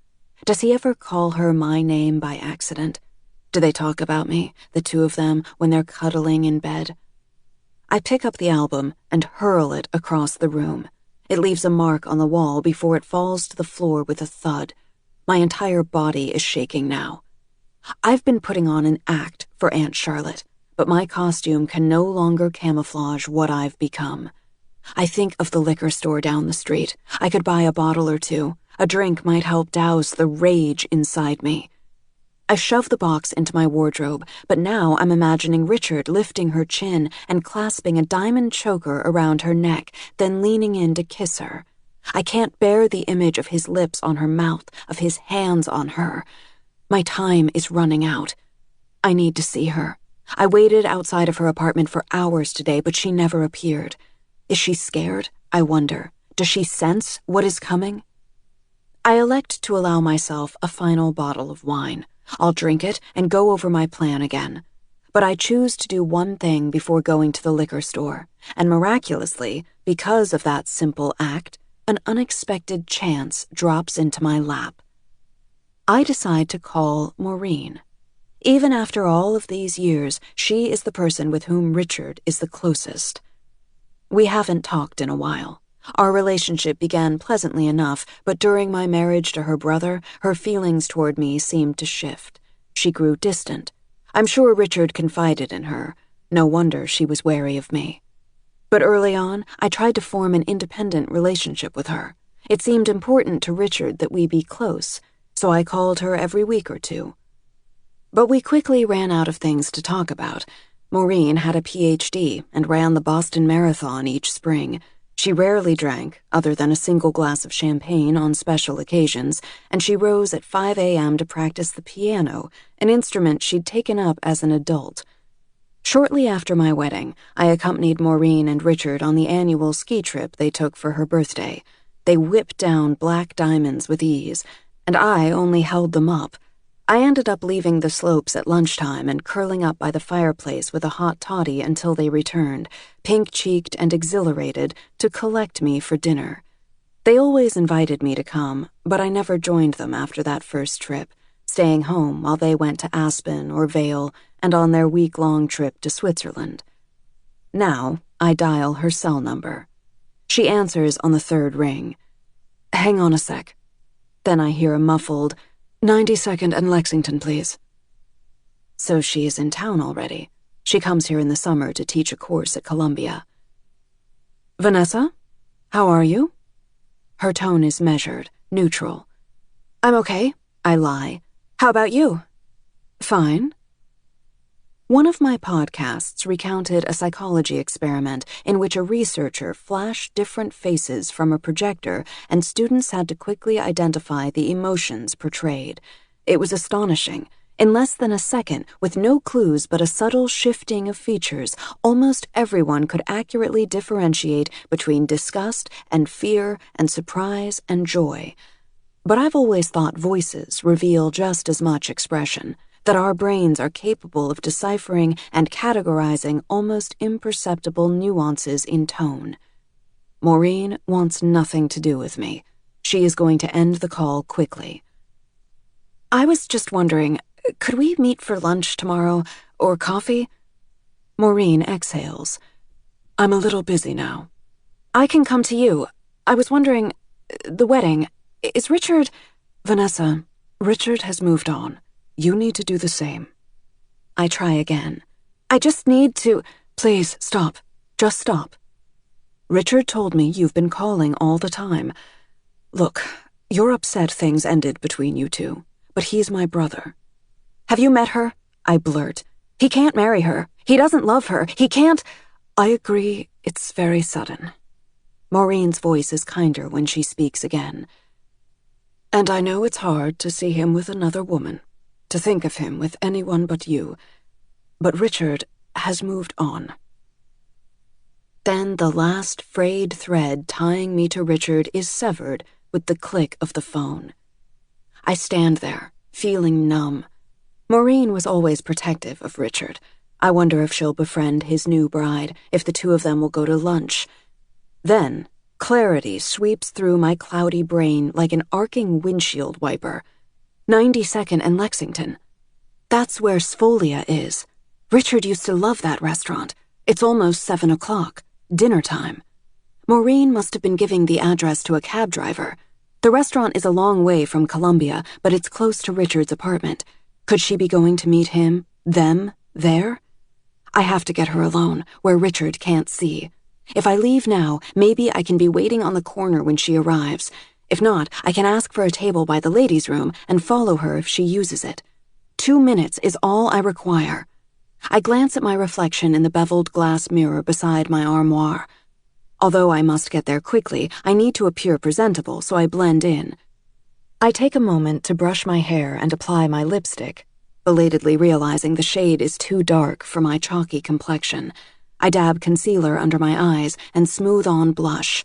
Does he ever call her my name by accident? Do they talk about me, the two of them, when they're cuddling in bed? I pick up the album and hurl it across the room. It leaves a mark on the wall before it falls to the floor with a thud. My entire body is shaking now. I've been putting on an act for Aunt Charlotte. but my costume can no longer camouflage what I've become. I think of the liquor store down the street. I could buy a bottle or two. A drink might help douse the rage inside me. I shove the box into my wardrobe, but now I'm imagining Richard lifting her chin and clasping a diamond choker around her neck, then leaning in to kiss her. I can't bear the image of his lips on her mouth, of his hands on her. My time is running out. I need to see her. I waited outside of her apartment for hours today, but she never appeared. Is she scared? I wonder. Does she sense what is coming? I elect to allow myself a final bottle of wine. I'll drink it and go over my plan again. But I choose to do one thing before going to the liquor store, and miraculously, because of that simple act, an unexpected chance drops into my lap. I decide to call Maureen. Even after all of these years, she is the person with whom Richard is the closest. We haven't talked in a while. Our relationship began pleasantly enough, but during my marriage to her brother, her feelings toward me seemed to shift. She grew distant. I'm sure Richard confided in her. No wonder she was wary of me. But early on, I tried to form an independent relationship with her. It seemed important to Richard that we be close, so I called her every week or two. But we quickly ran out of things to talk about. Maureen had a PhD and ran the Boston Marathon each spring. She rarely drank, other than a single glass of champagne on special occasions, and she rose at 5 a.m. to practice the piano, an instrument she'd taken up as an adult. Shortly after my wedding, I accompanied Maureen and Richard on the annual ski trip they took for her birthday. They whipped down black diamonds with ease, and I only held them up. I ended up leaving the slopes at lunchtime and curling up by the fireplace with a hot toddy until they returned, pink-cheeked and exhilarated, to collect me for dinner. They always invited me to come, but I never joined them after that first trip, staying home while they went to Aspen or Vail and on their week-long trip to Switzerland. Now, I dial her cell number. She answers on the third ring. Hang on a sec. Then I hear a muffled, 92nd and Lexington, please. So she is in town already. She comes here in the summer to teach a course at Columbia. Vanessa? How are you? Her tone is measured, neutral. I'm okay, I lie. How about you? Fine. One of my podcasts recounted a psychology experiment in which a researcher flashed different faces from a projector and students had to quickly identify the emotions portrayed. It was astonishing. In less than a second, with no clues but a subtle shifting of features, almost everyone could accurately differentiate between disgust and fear and surprise and joy. But I've always thought voices reveal just as much expression, that our brains are capable of deciphering and categorizing almost imperceptible nuances in tone. Maureen wants nothing to do with me. She is going to end the call quickly. I was just wondering, could we meet for lunch tomorrow, or coffee? Maureen exhales. I'm a little busy now. I can come to you. I was wondering, the wedding, is Richard... Vanessa, Richard has moved on. You need to do the same. I try again. I just need to... Please, stop. Just stop. Richard told me you've been calling all the time. Look, you're upset things ended between you two, but he's my brother. Have you met her? I blurt. He can't marry her. He doesn't love her. He can't... I agree, it's very sudden. Maureen's voice is kinder when she speaks again. And I know it's hard to see him with another woman, to think of him with anyone but you, but Richard has moved on. Then the last frayed thread tying me to Richard is severed with the click of the phone. I stand there, feeling numb. Maureen was always protective of Richard. I wonder if she'll befriend his new bride, if the two of them will go to lunch. Then, clarity sweeps through my cloudy brain like an arcing windshield wiper. 92nd and Lexington. That's where Sfolia is. Richard used to love that restaurant. It's almost 7 o'clock. Dinner time. Maureen must have been giving the address to a cab driver. The restaurant is a long way from Columbia, but it's close to Richard's apartment. Could she be going to meet him, them, there? I have to get her alone, where Richard can't see. If I leave now, maybe I can be waiting on the corner when she arrives. If not, I can ask for a table by the ladies' room and follow her if she uses it. 2 minutes is all I require. I glance at my reflection in the beveled glass mirror beside my armoire. Although I must get there quickly, I need to appear presentable, so I blend in. I take a moment to brush my hair and apply my lipstick, belatedly realizing the shade is too dark for my chalky complexion. I dab concealer under my eyes and smooth on blush.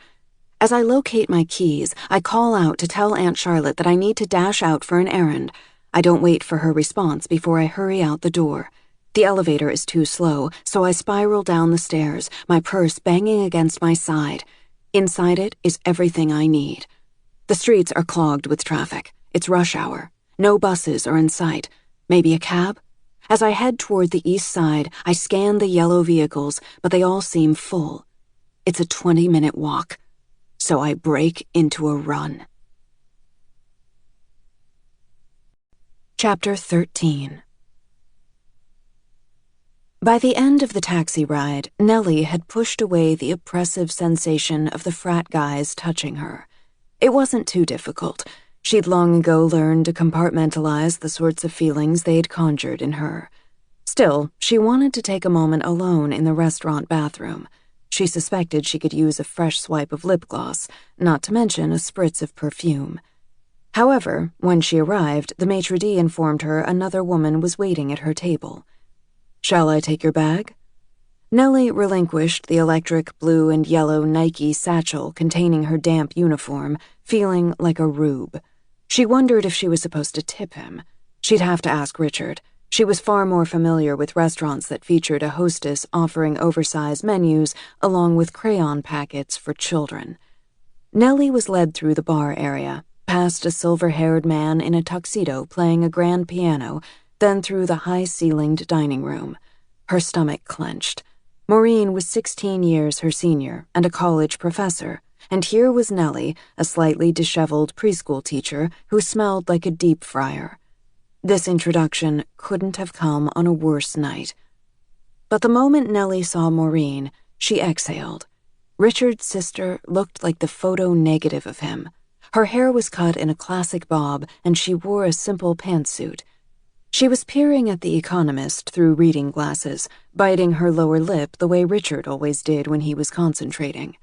As I locate my keys, I call out to tell Aunt Charlotte that I need to dash out for an errand. I don't wait for her response before I hurry out the door. The elevator is too slow, so I spiral down the stairs, my purse banging against my side. Inside it is everything I need. The streets are clogged with traffic. It's rush hour. No buses are in sight. Maybe a cab? As I head toward the east side, I scan the yellow vehicles, but they all seem full. It's a 20-minute walk, so I break into a run. Chapter 13. By the end of the taxi ride, Nellie had pushed away the oppressive sensation of the frat guys touching her. It wasn't too difficult. She'd long ago learned to compartmentalize the sorts of feelings they'd conjured in her. Still, she wanted to take a moment alone in the restaurant bathroom. She suspected she could use a fresh swipe of lip gloss, not to mention a spritz of perfume. However, when she arrived, the maitre d' informed her another woman was waiting at her table. "Shall I take your bag?" Nellie relinquished the electric blue and yellow Nike satchel containing her damp uniform, feeling like a rube. She wondered if she was supposed to tip him. She'd have to ask Richard. She was far more familiar with restaurants that featured a hostess offering oversized menus along with crayon packets for children. Nellie was led through the bar area, past a silver-haired man in a tuxedo playing a grand piano, then through the high-ceilinged dining room. Her stomach clenched. Maureen was 16 years her senior and a college professor, and here was Nellie, a slightly disheveled preschool teacher who smelled like a deep fryer. This introduction couldn't have come on a worse night. But the moment Nellie saw Maureen, she exhaled. Richard's sister looked like the photo negative of him. Her hair was cut in a classic bob, and she wore a simple pantsuit. She was peering at The Economist through reading glasses, biting her lower lip the way Richard always did when he was concentrating.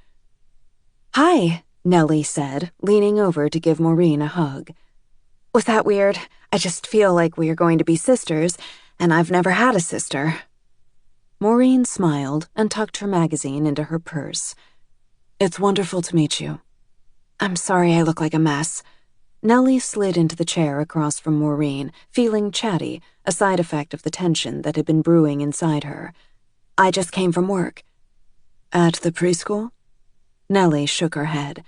"Hi," Nellie said, leaning over to give Maureen a hug. "Was that weird? I just feel like we are going to be sisters, and I've never had a sister." Maureen smiled and tucked her magazine into her purse. "It's wonderful to meet you." "I'm sorry I look like a mess." Nellie slid into the chair across from Maureen, feeling chatty, a side effect of the tension that had been brewing inside her. "I just came from work." "At the preschool?" Nellie shook her head.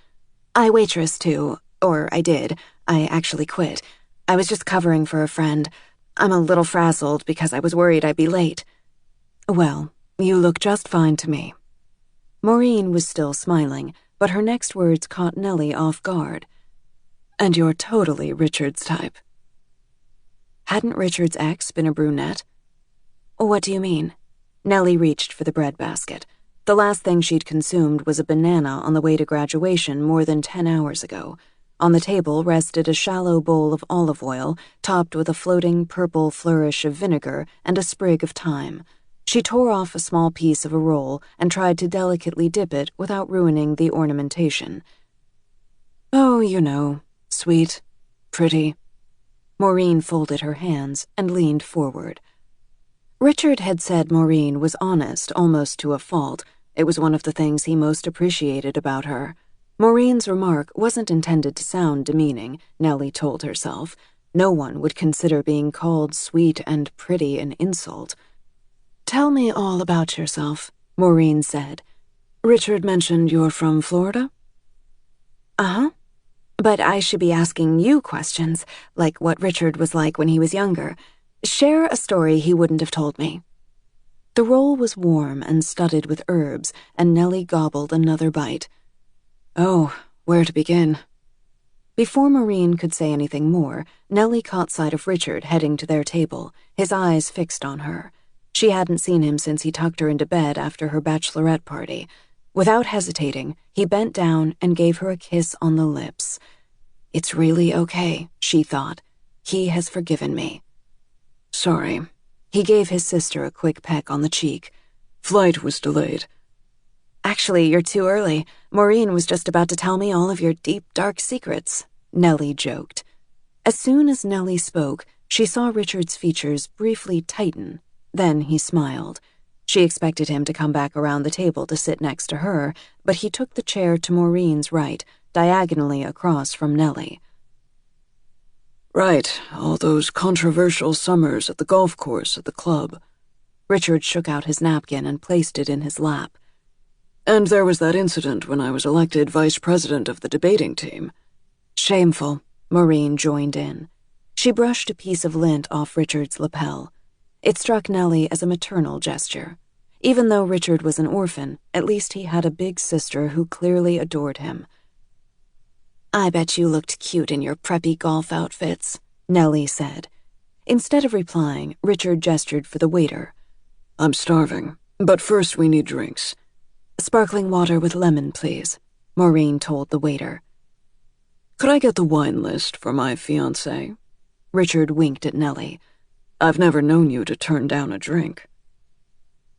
"I waitress too, or I did. I actually quit. I was just covering for a friend. I'm a little frazzled because I was worried I'd be late." "Well, you look just fine to me." Maureen was still smiling, but her next words caught Nellie off guard. "And you're totally Richard's type." Hadn't Richard's ex been a brunette? "What do you mean?" Nellie reached for the breadbasket. The last thing she'd consumed was a banana on the way to graduation more than 10 hours ago. On the table rested a shallow bowl of olive oil, topped with a floating purple flourish of vinegar and a sprig of thyme. She tore off a small piece of a roll and tried to delicately dip it without ruining the ornamentation. "Oh, you know. Sweet, pretty." Maureen folded her hands and leaned forward. Richard had said Maureen was honest almost to a fault. It was one of the things he most appreciated about her. Maureen's remark wasn't intended to sound demeaning, Nellie told herself. No one would consider being called sweet and pretty an insult. "Tell me all about yourself," Maureen said. "Richard mentioned you're from Florida?" "Uh-huh. But I should be asking you questions, like what Richard was like when he was younger. Share a story he wouldn't have told me." The roll was warm and studded with herbs, and Nellie gobbled another bite. "Oh, where to begin?" Before Maureen could say anything more, Nellie caught sight of Richard heading to their table, his eyes fixed on her. She hadn't seen him since he tucked her into bed after her bachelorette party. Without hesitating, he bent down and gave her a kiss on the lips. It's really okay, she thought. He has forgiven me. Sorry. He gave his sister a quick peck on the cheek. Flight was delayed. Actually, you're too early. Maureen was just about to tell me all of your deep, dark secrets, Nellie joked. As soon as Nellie spoke, she saw Richard's features briefly tighten. Then he smiled. She expected him to come back around the table to sit next to her, but he took the chair to Maureen's right, diagonally across from Nellie. Right, all those controversial summers at the golf course at the club. Richard shook out his napkin and placed it in his lap. And there was that incident when I was elected vice president of the debating team. Shameful, Maureen joined in. She brushed a piece of lint off Richard's lapel. It struck Nellie as a maternal gesture. Even though Richard was an orphan, at least he had a big sister who clearly adored him. I bet you looked cute in your preppy golf outfits, Nellie said. Instead of replying, Richard gestured for the waiter. I'm starving, but first we need drinks. Sparkling water with lemon, please, Maureen told the waiter. Could I get the wine list for my fiancé? Richard winked at Nellie. I've never known you to turn down a drink.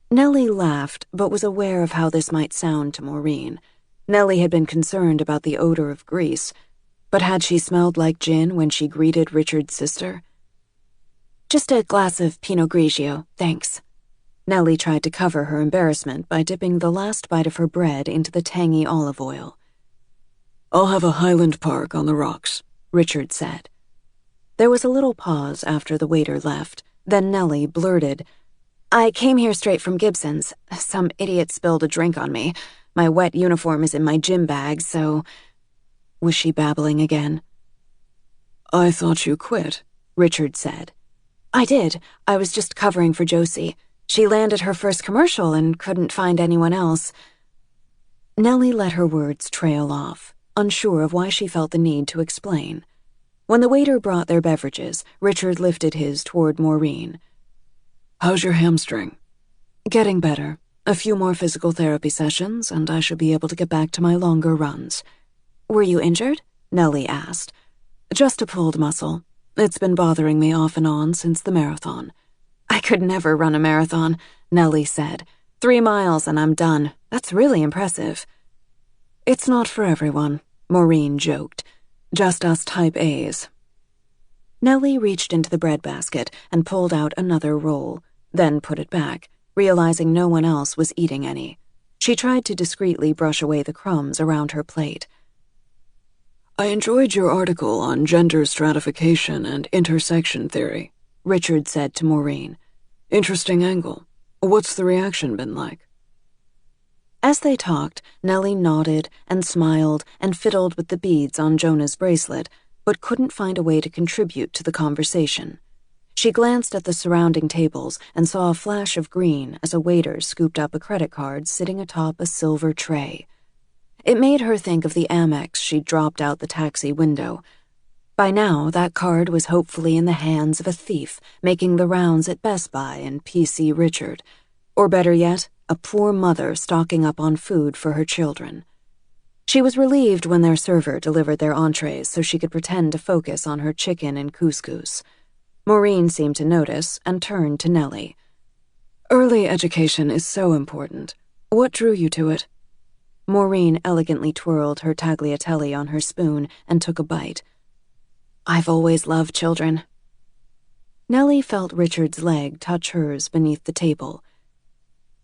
Nellie laughed, but was aware of how this might sound to Maureen. Nellie had been concerned about the odor of grease, but had she smelled like gin when she greeted Richard's sister? Just a glass of Pinot Grigio, thanks. Nellie tried to cover her embarrassment by dipping the last bite of her bread into the tangy olive oil. I'll have a Highland Park on the rocks, Richard said. There was a little pause after the waiter left. Then Nellie blurted, I came here straight from Gibson's. Some idiot spilled a drink on me. My wet uniform is in my gym bag, so... Was she babbling again? I thought you quit, Richard said. I did. I was just covering for Josie. She landed her first commercial and couldn't find anyone else. Nellie let her words trail off, unsure of why she felt the need to explain. When the waiter brought their beverages, Richard lifted his toward Maureen. How's your hamstring? Getting better. A few more physical therapy sessions, and I should be able to get back to my longer runs. Were you injured? Nellie asked. Just a pulled muscle. It's been bothering me off and on since the marathon. I could never run a marathon, Nellie said. 3 miles and I'm done. That's really impressive. It's not for everyone, Maureen joked. Just us type A's. Nellie reached into the breadbasket and pulled out another roll, then put it back, realizing no one else was eating any. She tried to discreetly brush away the crumbs around her plate. I enjoyed your article on gender stratification and intersection theory, Richard said to Maureen. Interesting angle. What's the reaction been like? As they talked, Nellie nodded and smiled and fiddled with the beads on Jonah's bracelet, but couldn't find a way to contribute to the conversation. She glanced at the surrounding tables and saw a flash of green as a waiter scooped up a credit card sitting atop a silver tray. It made her think of the Amex she'd dropped out the taxi window. By now, that card was hopefully in the hands of a thief making the rounds at Best Buy and PC Richard. Or better yet, a poor mother stocking up on food for her children. She was relieved when their server delivered their entrees so she could pretend to focus on her chicken and couscous. Maureen seemed to notice and turned to Nellie. Early education is so important. What drew you to it? Maureen elegantly twirled her tagliatelle on her spoon and took a bite. I've always loved children. Nellie felt Richard's leg touch hers beneath the table.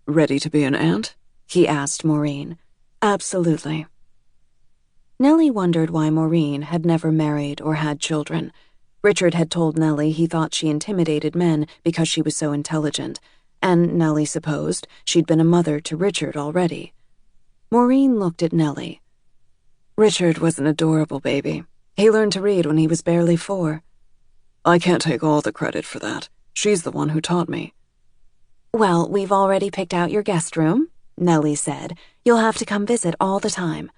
Ready to be an aunt? He asked Maureen. Absolutely. Nellie wondered why Maureen had never married or had children. Richard had told Nellie he thought she intimidated men because she was so intelligent, and Nellie supposed she'd been a mother to Richard already. Maureen looked at Nellie. Richard was an adorable baby. He learned to read when he was barely 4. I can't take all the credit for that. She's the one who taught me. Well, we've already picked out your guest room, Nellie said. You'll have to come visit all the time.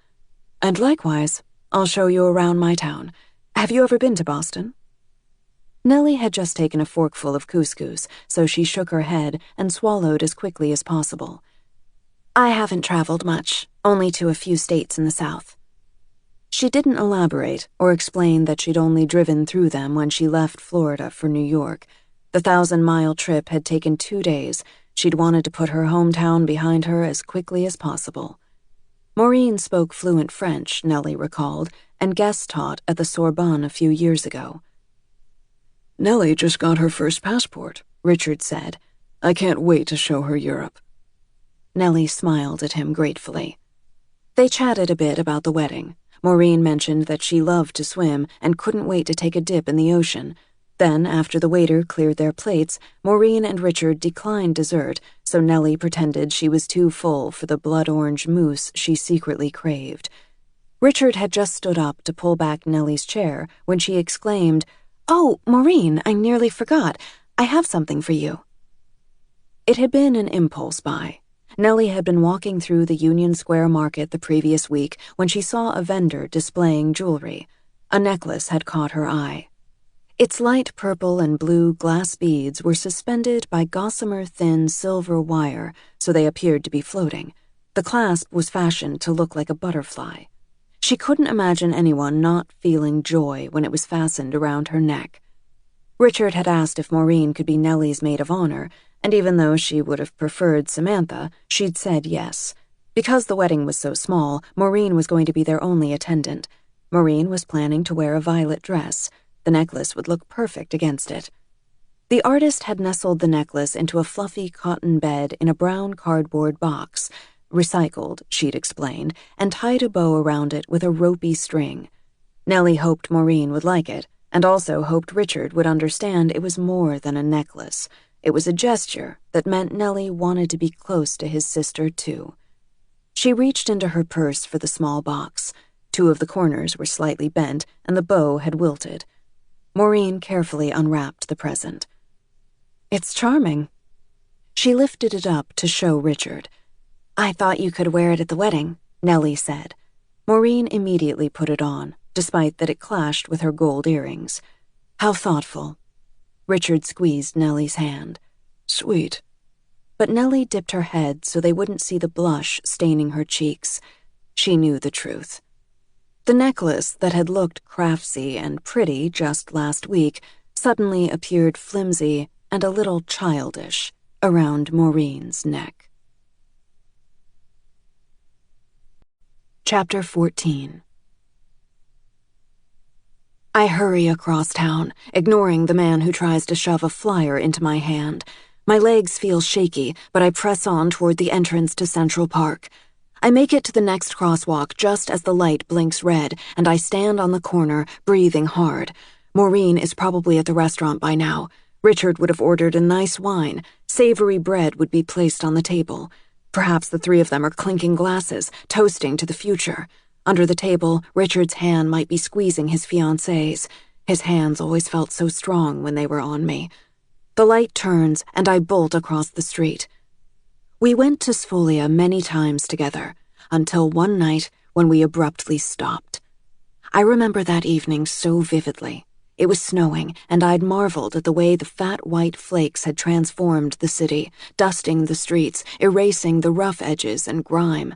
And likewise, I'll show you around my town. Have you ever been to Boston? Nellie had just taken a forkful of couscous, so she shook her head and swallowed as quickly as possible. I haven't traveled much, only to a few states in the South. She didn't elaborate or explain that she'd only driven through them when she left Florida for New York. The 1,000-mile trip had taken 2 days. She'd wanted to put her hometown behind her as quickly as possible. Maureen spoke fluent French, Nellie recalled, and guest taught at the Sorbonne a few years ago. Nellie just got her first passport, Richard said. I can't wait to show her Europe. Nellie smiled at him gratefully. They chatted a bit about the wedding. Maureen mentioned that she loved to swim and couldn't wait to take a dip in the ocean. Then, after the waiter cleared their plates, Maureen and Richard declined dessert, so Nellie pretended she was too full for the blood-orange mousse she secretly craved. Richard had just stood up to pull back Nellie's chair when she exclaimed, "Oh, Maureen, I nearly forgot. I have something for you." It had been an impulse buy. Nellie had been walking through the Union Square market the previous week when she saw a vendor displaying jewelry. A necklace had caught her eye. Its light purple and blue glass beads were suspended by gossamer thin silver wire, so they appeared to be floating. The clasp was fashioned to look like a butterfly. She couldn't imagine anyone not feeling joy when it was fastened around her neck. Richard had asked if Maureen could be Nellie's maid of honor, and even though she would have preferred Samantha, she'd said yes. Because the wedding was so small, Maureen was going to be their only attendant. Maureen was planning to wear a violet dress. The necklace would look perfect against it. The artist had nestled the necklace into a fluffy cotton bed in a brown cardboard box, recycled, she'd explained, and tied a bow around it with a ropey string. Nellie hoped Maureen would like it, and also hoped Richard would understand it was more than a necklace. It was a gesture that meant Nellie wanted to be close to his sister, too. She reached into her purse for the small box. 2 of the corners were slightly bent, and the bow had wilted. Maureen carefully unwrapped the present. "It's charming." She lifted it up to show Richard. "I thought you could wear it at the wedding," Nellie said. Maureen immediately put it on, despite that it clashed with her gold earrings. "How thoughtful." Richard squeezed Nellie's hand. "Sweet." But Nellie dipped her head so they wouldn't see the blush staining her cheeks. She knew the truth. The necklace that had looked craftsy and pretty just last week suddenly appeared flimsy and a little childish around Maureen's neck. Chapter 14. I hurry across town, ignoring the man who tries to shove a flyer into my hand. My legs feel shaky, but I press on toward the entrance to Central Park. I make it to the next crosswalk just as the light blinks red, and I stand on the corner, breathing hard. Maureen is probably at the restaurant by now. Richard would have ordered a nice wine. Savory bread would be placed on the table. Perhaps the 3 of them are clinking glasses, toasting to the future. Under the table, Richard's hand might be squeezing his fiancée's. His hands always felt so strong when they were on me. The light turns, and I bolt across the street. We went to Sfolia many times together, until one night when we abruptly stopped. I remember that evening so vividly. It was snowing, and I'd marveled at the way the fat white flakes had transformed the city, dusting the streets, erasing the rough edges and grime.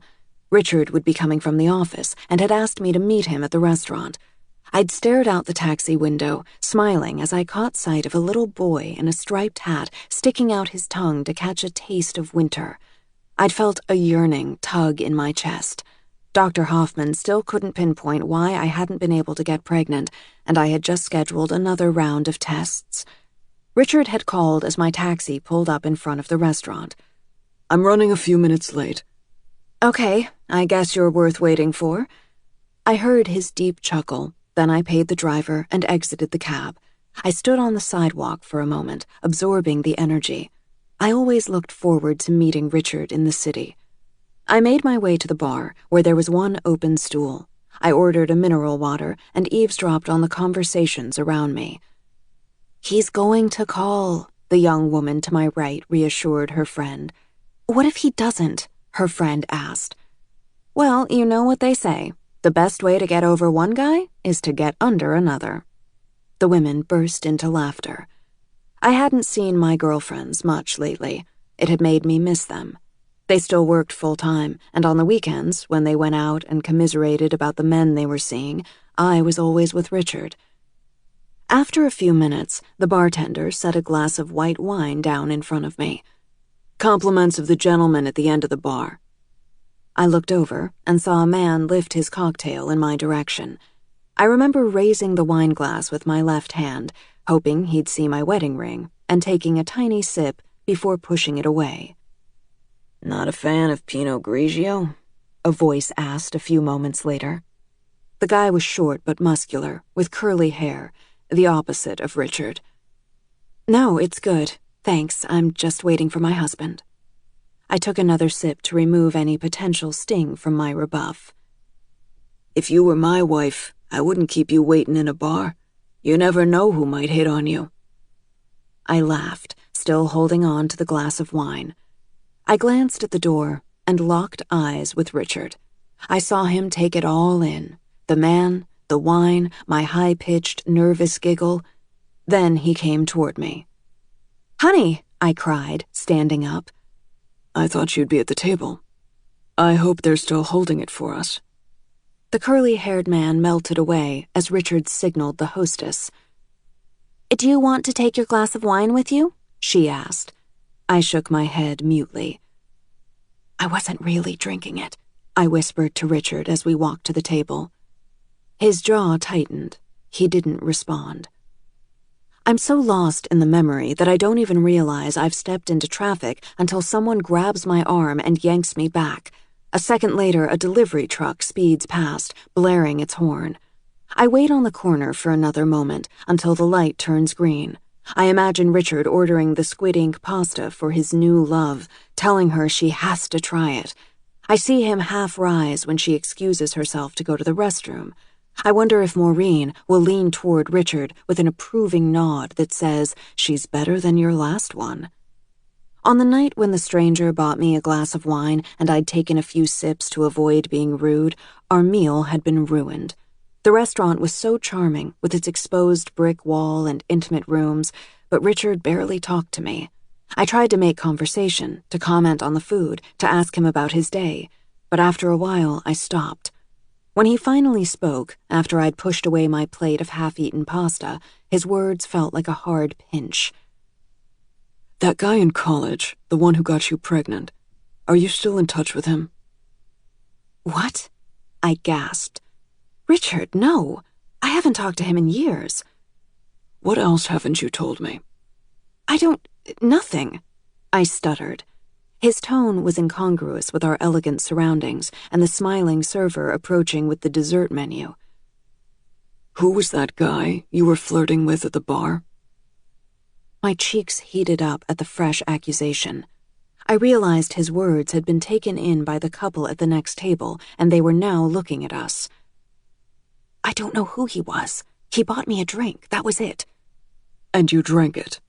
Richard would be coming from the office and had asked me to meet him at the restaurant. I'd stared out the taxi window, smiling as I caught sight of a little boy in a striped hat sticking out his tongue to catch a taste of winter. I'd felt a yearning tug in my chest. Dr. Hoffman still couldn't pinpoint why I hadn't been able to get pregnant, and I had just scheduled another round of tests. Richard had called as my taxi pulled up in front of the restaurant. "I'm running a few minutes late." "Okay, I guess you're worth waiting for." I heard his deep chuckle, then I paid the driver and exited the cab. I stood on the sidewalk for a moment, absorbing the energy. I always looked forward to meeting Richard in the city. I made my way to the bar, where there was one open stool. I ordered a mineral water and eavesdropped on the conversations around me. "He's going to call," the young woman to my right reassured her friend. "What if he doesn't?" her friend asked. "Well, you know what they say. The best way to get over one guy is to get under another." The women burst into laughter. I hadn't seen my girlfriends much lately. It had made me miss them. They still worked full-time, and on the weekends, when they went out and commiserated about the men they were seeing, I was always with Richard. After a few minutes, the bartender set a glass of white wine down in front of me. "Compliments of the gentleman at the end of the bar." I looked over and saw a man lift his cocktail in my direction. I remember raising the wine glass with my left hand, hoping he'd see my wedding ring, and taking a tiny sip before pushing it away. "Not a fan of Pinot Grigio?" a voice asked a few moments later. The guy was short but muscular, with curly hair, the opposite of Richard. "No, it's good. Thanks, I'm just waiting for my husband." I took another sip to remove any potential sting from my rebuff. "If you were my wife, I wouldn't keep you waiting in a bar. You never know who might hit on you." I laughed, still holding on to the glass of wine. I glanced at the door and locked eyes with Richard. I saw him take it all in, the man, the wine, my high-pitched, nervous giggle. Then he came toward me. "Honey," I cried, standing up. "I thought you'd be at the table. I hope they're still holding it for us." The curly-haired man melted away as Richard signaled the hostess. "Do you want to take your glass of wine with you?" she asked. I shook my head mutely. "I wasn't really drinking it," I whispered to Richard as we walked to the table. His jaw tightened. He didn't respond. I'm so lost in the memory that I don't even realize I've stepped into traffic until someone grabs my arm and yanks me back. A second later, a delivery truck speeds past, blaring its horn. I wait on the corner for another moment until the light turns green. I imagine Richard ordering the squid ink pasta for his new love, telling her she has to try it. I see him half rise when she excuses herself to go to the restroom. I wonder if Maureen will lean toward Richard with an approving nod that says she's better than your last one. On the night when the stranger bought me a glass of wine and I'd taken a few sips to avoid being rude, our meal had been ruined. The restaurant was so charming, with its exposed brick wall and intimate rooms, but Richard barely talked to me. I tried to make conversation, to comment on the food, to ask him about his day, but after a while I stopped. When he finally spoke, after I'd pushed away my plate of half-eaten pasta, his words felt like a hard pinch. "That guy in college, the one who got you pregnant, are you still in touch with him?" "What?" I gasped. "Richard, no. I haven't talked to him in years." "What else haven't you told me?" Nothing," I stuttered. His tone was incongruous with our elegant surroundings and the smiling server approaching with the dessert menu. "Who was that guy you were flirting with at the bar?" My cheeks heated up at the fresh accusation. I realized his words had been taken in by the couple at the next table, and they were now looking at us. "I don't know who he was. He bought me a drink, that was it." "And you drank it?"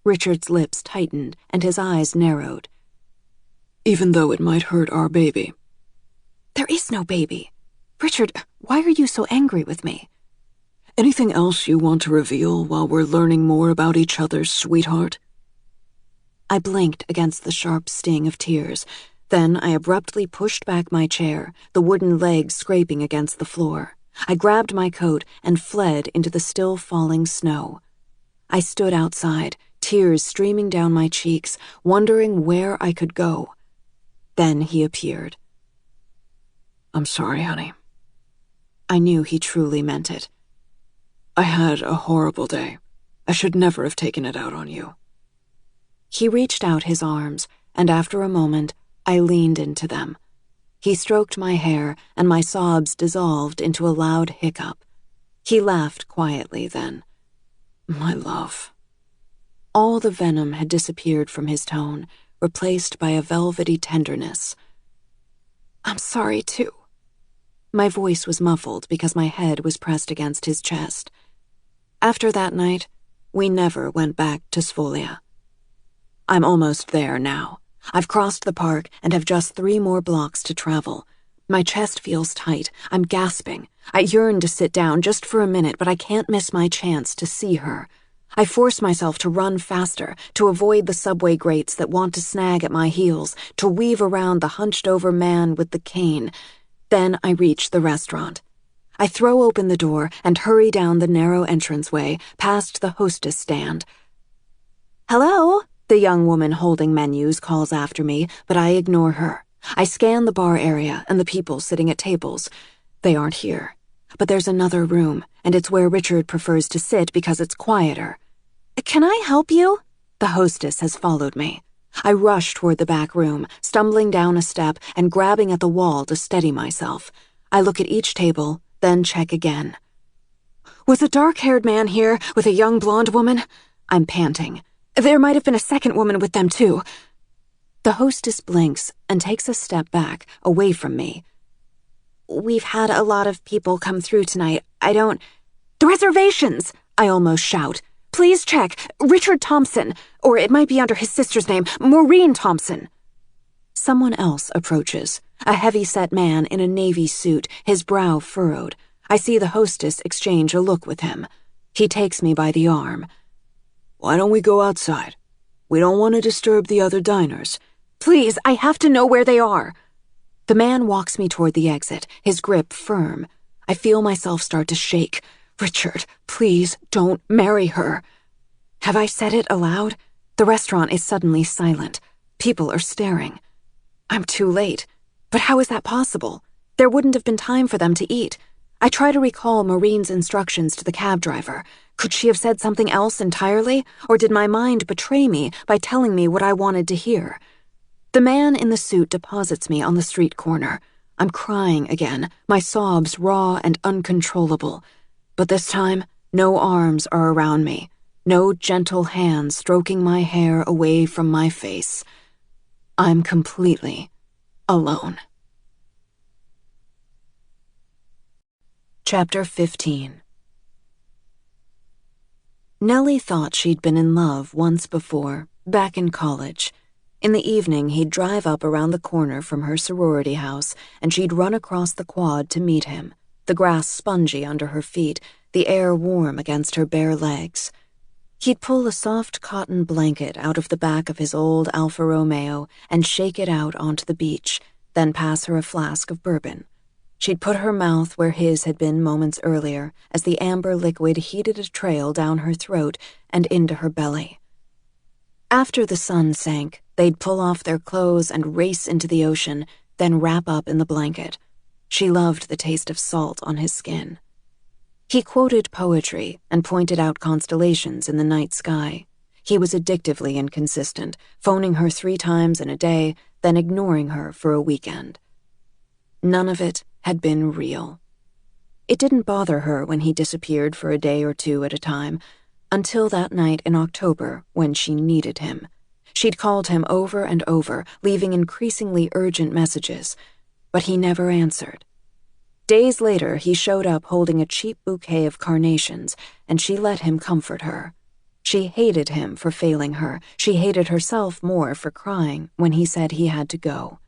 Richard's lips tightened and his eyes narrowed. "Even though it might hurt our baby?" "There is no baby. Richard, why are you so angry with me?" "Anything else you want to reveal while we're learning more about each other, sweetheart?" I blinked against the sharp sting of tears. Then I abruptly pushed back my chair, the wooden legs scraping against the floor. I grabbed my coat and fled into the still falling snow. I stood outside, tears streaming down my cheeks, wondering where I could go. Then he appeared. "I'm sorry, honey." I knew he truly meant it. "I had a horrible day. I should never have taken it out on you." He reached out his arms, and after a moment, I leaned into them. He stroked my hair, and my sobs dissolved into a loud hiccup. He laughed quietly then. "My love." All the venom had disappeared from his tone, replaced by a velvety tenderness. "I'm sorry, too." My voice was muffled because my head was pressed against his chest. After that night, we never went back to Svolia. I'm almost there now. I've crossed the park and have just 3 more blocks to travel. My chest feels tight. I'm gasping. I yearn to sit down just for a minute, but I can't miss my chance to see her. I force myself to run faster, to avoid the subway grates that want to snag at my heels, to weave around the hunched-over man with the cane. Then I reach the restaurant. I throw open the door and hurry down the narrow entranceway, past the hostess stand. "Hello?" the young woman holding menus calls after me, but I ignore her. I scan the bar area and the people sitting at tables. They aren't here. But there's another room, and it's where Richard prefers to sit because it's quieter. "Can I help you?" The hostess has followed me. I rush toward the back room, stumbling down a step and grabbing at the wall to steady myself. I look at each table, then check again. "Was a dark-haired man here with a young blonde woman?" I'm panting. "There might have been a second woman with them, too." The hostess blinks and takes a step back, away from me. "We've had a lot of people come through tonight. The reservations!" I almost shout. "Please check. Richard Thompson. Or it might be under his sister's name, Maureen Thompson." Someone else approaches. A heavy-set man in a navy suit, his brow furrowed. I see the hostess exchange a look with him. He takes me by the arm. "Why don't we go outside? We don't want to disturb the other diners." "Please, I have to know where they are." The man walks me toward the exit, his grip firm. I feel myself start to shake. "Richard, please don't marry her." Have I said it aloud? The restaurant is suddenly silent. People are staring. I'm too late. But how is that possible? There wouldn't have been time for them to eat. I try to recall Maureen's instructions to the cab driver. Could she have said something else entirely? Or did my mind betray me by telling me what I wanted to hear? The man in the suit deposits me on the street corner. I'm crying again, my sobs raw and uncontrollable. But this time, no arms are around me. No gentle hands stroking my hair away from my face. I'm completely alone. Chapter 15. Nellie thought she'd been in love once before, back in college. In the evening, he'd drive up around the corner from her sorority house, and she'd run across the quad to meet him, the grass spongy under her feet, the air warm against her bare legs. He'd pull a soft cotton blanket out of the back of his old Alfa Romeo and shake it out onto the beach, then pass her a flask of bourbon. She'd put her mouth where his had been moments earlier as the amber liquid heated a trail down her throat and into her belly. After the sun sank, they'd pull off their clothes and race into the ocean, then wrap up in the blanket. She loved the taste of salt on his skin. He quoted poetry and pointed out constellations in the night sky. He was addictively inconsistent, phoning her 3 times in a day, then ignoring her for a weekend. None of it had been real. It didn't bother her when he disappeared for a day or 2 at a time, until that night in October when she needed him. She'd called him over and over, leaving increasingly urgent messages, but he never answered. Days later, he showed up holding a cheap bouquet of carnations, and she let him comfort her. She hated him for failing her. She hated herself more for crying when he said he had to go.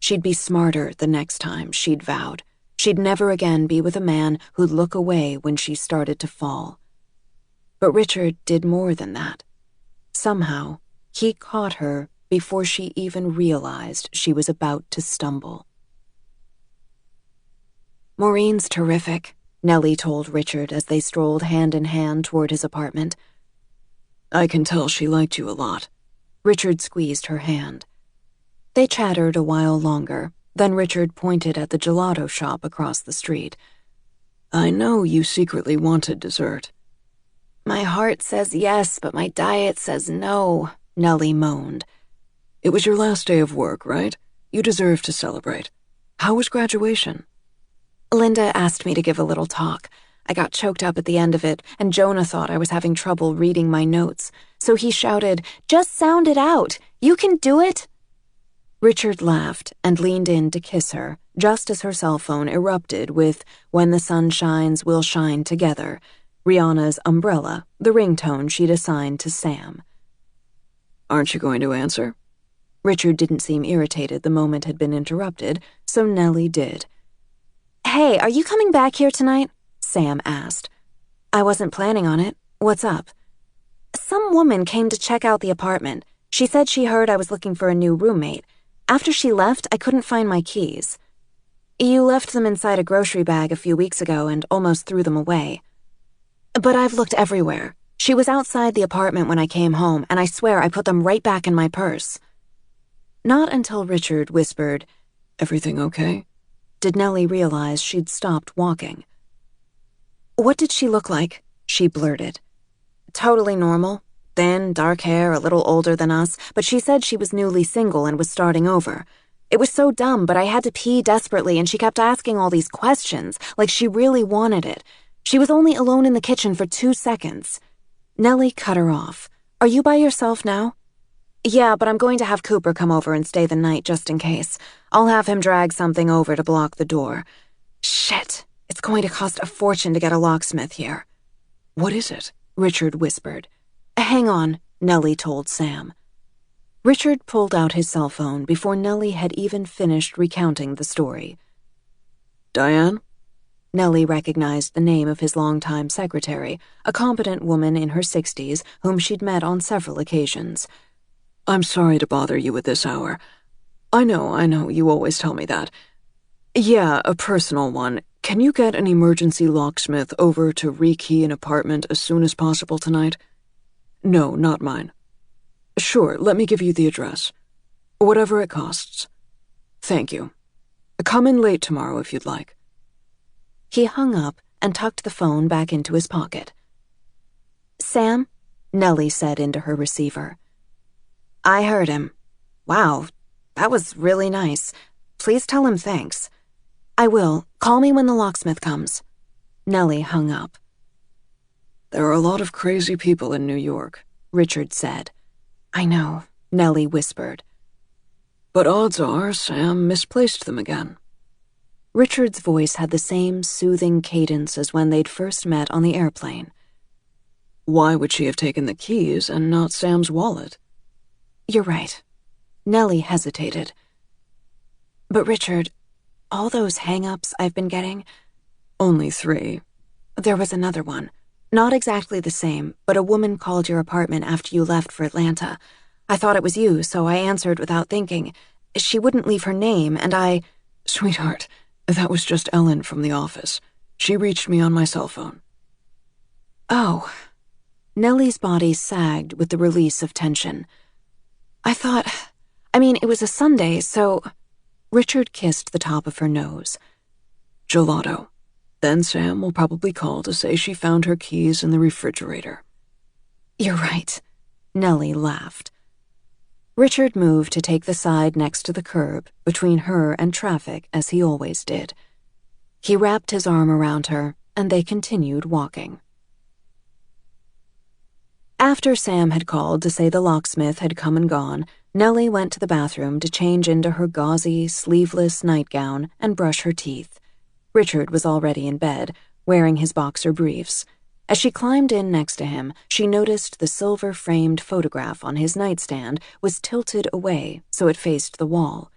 She'd be smarter the next time, she'd vowed. She'd never again be with a man who'd look away when she started to fall. But Richard did more than that. Somehow, he caught her before she even realized she was about to stumble. "Maureen's terrific," Nellie told Richard as they strolled hand in hand toward his apartment. "I can tell she liked you a lot." Richard squeezed her hand. They chattered a while longer, then Richard pointed at the gelato shop across the street. "I know you secretly wanted dessert." "My heart says yes, but my diet says no," Nellie moaned. "It was your last day of work, right? You deserve to celebrate. How was graduation?" "Linda asked me to give a little talk. I got choked up at the end of it, and Jonah thought I was having trouble reading my notes. So he shouted, 'Just sound it out. You can do it.'" Richard laughed and leaned in to kiss her, just as her cell phone erupted with "When the Sun Shines, We'll Shine Together," Rihanna's Umbrella, the ringtone she'd assigned to Sam. "Aren't you going to answer?" Richard didn't seem irritated the moment had been interrupted, so Nellie did. "Hey, are you coming back here tonight?" Sam asked. "I wasn't planning on it. What's up?" "Some woman came to check out the apartment. She said she heard I was looking for a new roommate. After she left, I couldn't find my keys." "You left them inside a grocery bag a few weeks ago and almost threw them away." "But I've looked everywhere. She was outside the apartment when I came home, and I swear I put them right back in my purse." Not until Richard whispered, "Everything okay?" did Nellie realize she'd stopped walking. "What did she look like?" she blurted. "Totally normal. Thin, dark hair, a little older than us, but she said she was newly single and was starting over. It was so dumb, but I had to pee desperately and she kept asking all these questions, like she really wanted it. She was only alone in the kitchen for 2 seconds. Nellie cut her off. "Are you by yourself now?" "Yeah, but I'm going to have Cooper come over and stay the night just in case. I'll have him drag something over to block the door. Shit, it's going to cost a fortune to get a locksmith here." "What is it?" Richard whispered. "Hang on," Nellie told Sam. Richard pulled out his cell phone before Nellie had even finished recounting the story. "Diane?" Nellie recognized the name of his longtime secretary, a competent woman in her 60s whom she'd met on several occasions. "I'm sorry to bother you at this hour. I know, you always tell me that. Yeah, a personal one. Can you get an emergency locksmith over to rekey an apartment as soon as possible tonight? No, not mine. Sure, let me give you the address. Whatever it costs. Thank you. Come in late tomorrow if you'd like." He hung up and tucked the phone back into his pocket. "Sam," Nellie said into her receiver. "I heard him. Wow, that was really nice. Please tell him thanks." "I will. Call me when the locksmith comes." Nellie hung up. "There are a lot of crazy people in New York," Richard said. "I know," Nellie whispered. "But odds are Sam misplaced them again." Richard's voice had the same soothing cadence as when they'd first met on the airplane. "Why would she have taken the keys and not Sam's wallet?" "You're right." Nellie hesitated. "But Richard, all those hang-ups I've been getting—" "Only 3. There was another one. Not exactly the same, but a woman called your apartment after you left for Atlanta. I thought it was you, so I answered without thinking. She wouldn't leave her name, and I—" "Sweetheart, that was just Ellen from the office. She reached me on my cell phone." "Oh." Nellie's body sagged with the release of tension. It was a Sunday, so—" Richard kissed the top of her nose. "Gelato. Then Sam will probably call to say she found her keys in the refrigerator." "You're right," Nellie laughed. Richard moved to take the side next to the curb, between her and traffic, as he always did. He wrapped his arm around her, and they continued walking. After Sam had called to say the locksmith had come and gone, Nellie went to the bathroom to change into her gauzy, sleeveless nightgown and brush her teeth. Richard was already in bed, wearing his boxer briefs. As she climbed in next to him, she noticed the silver-framed photograph on his nightstand was tilted away so it faced the wall.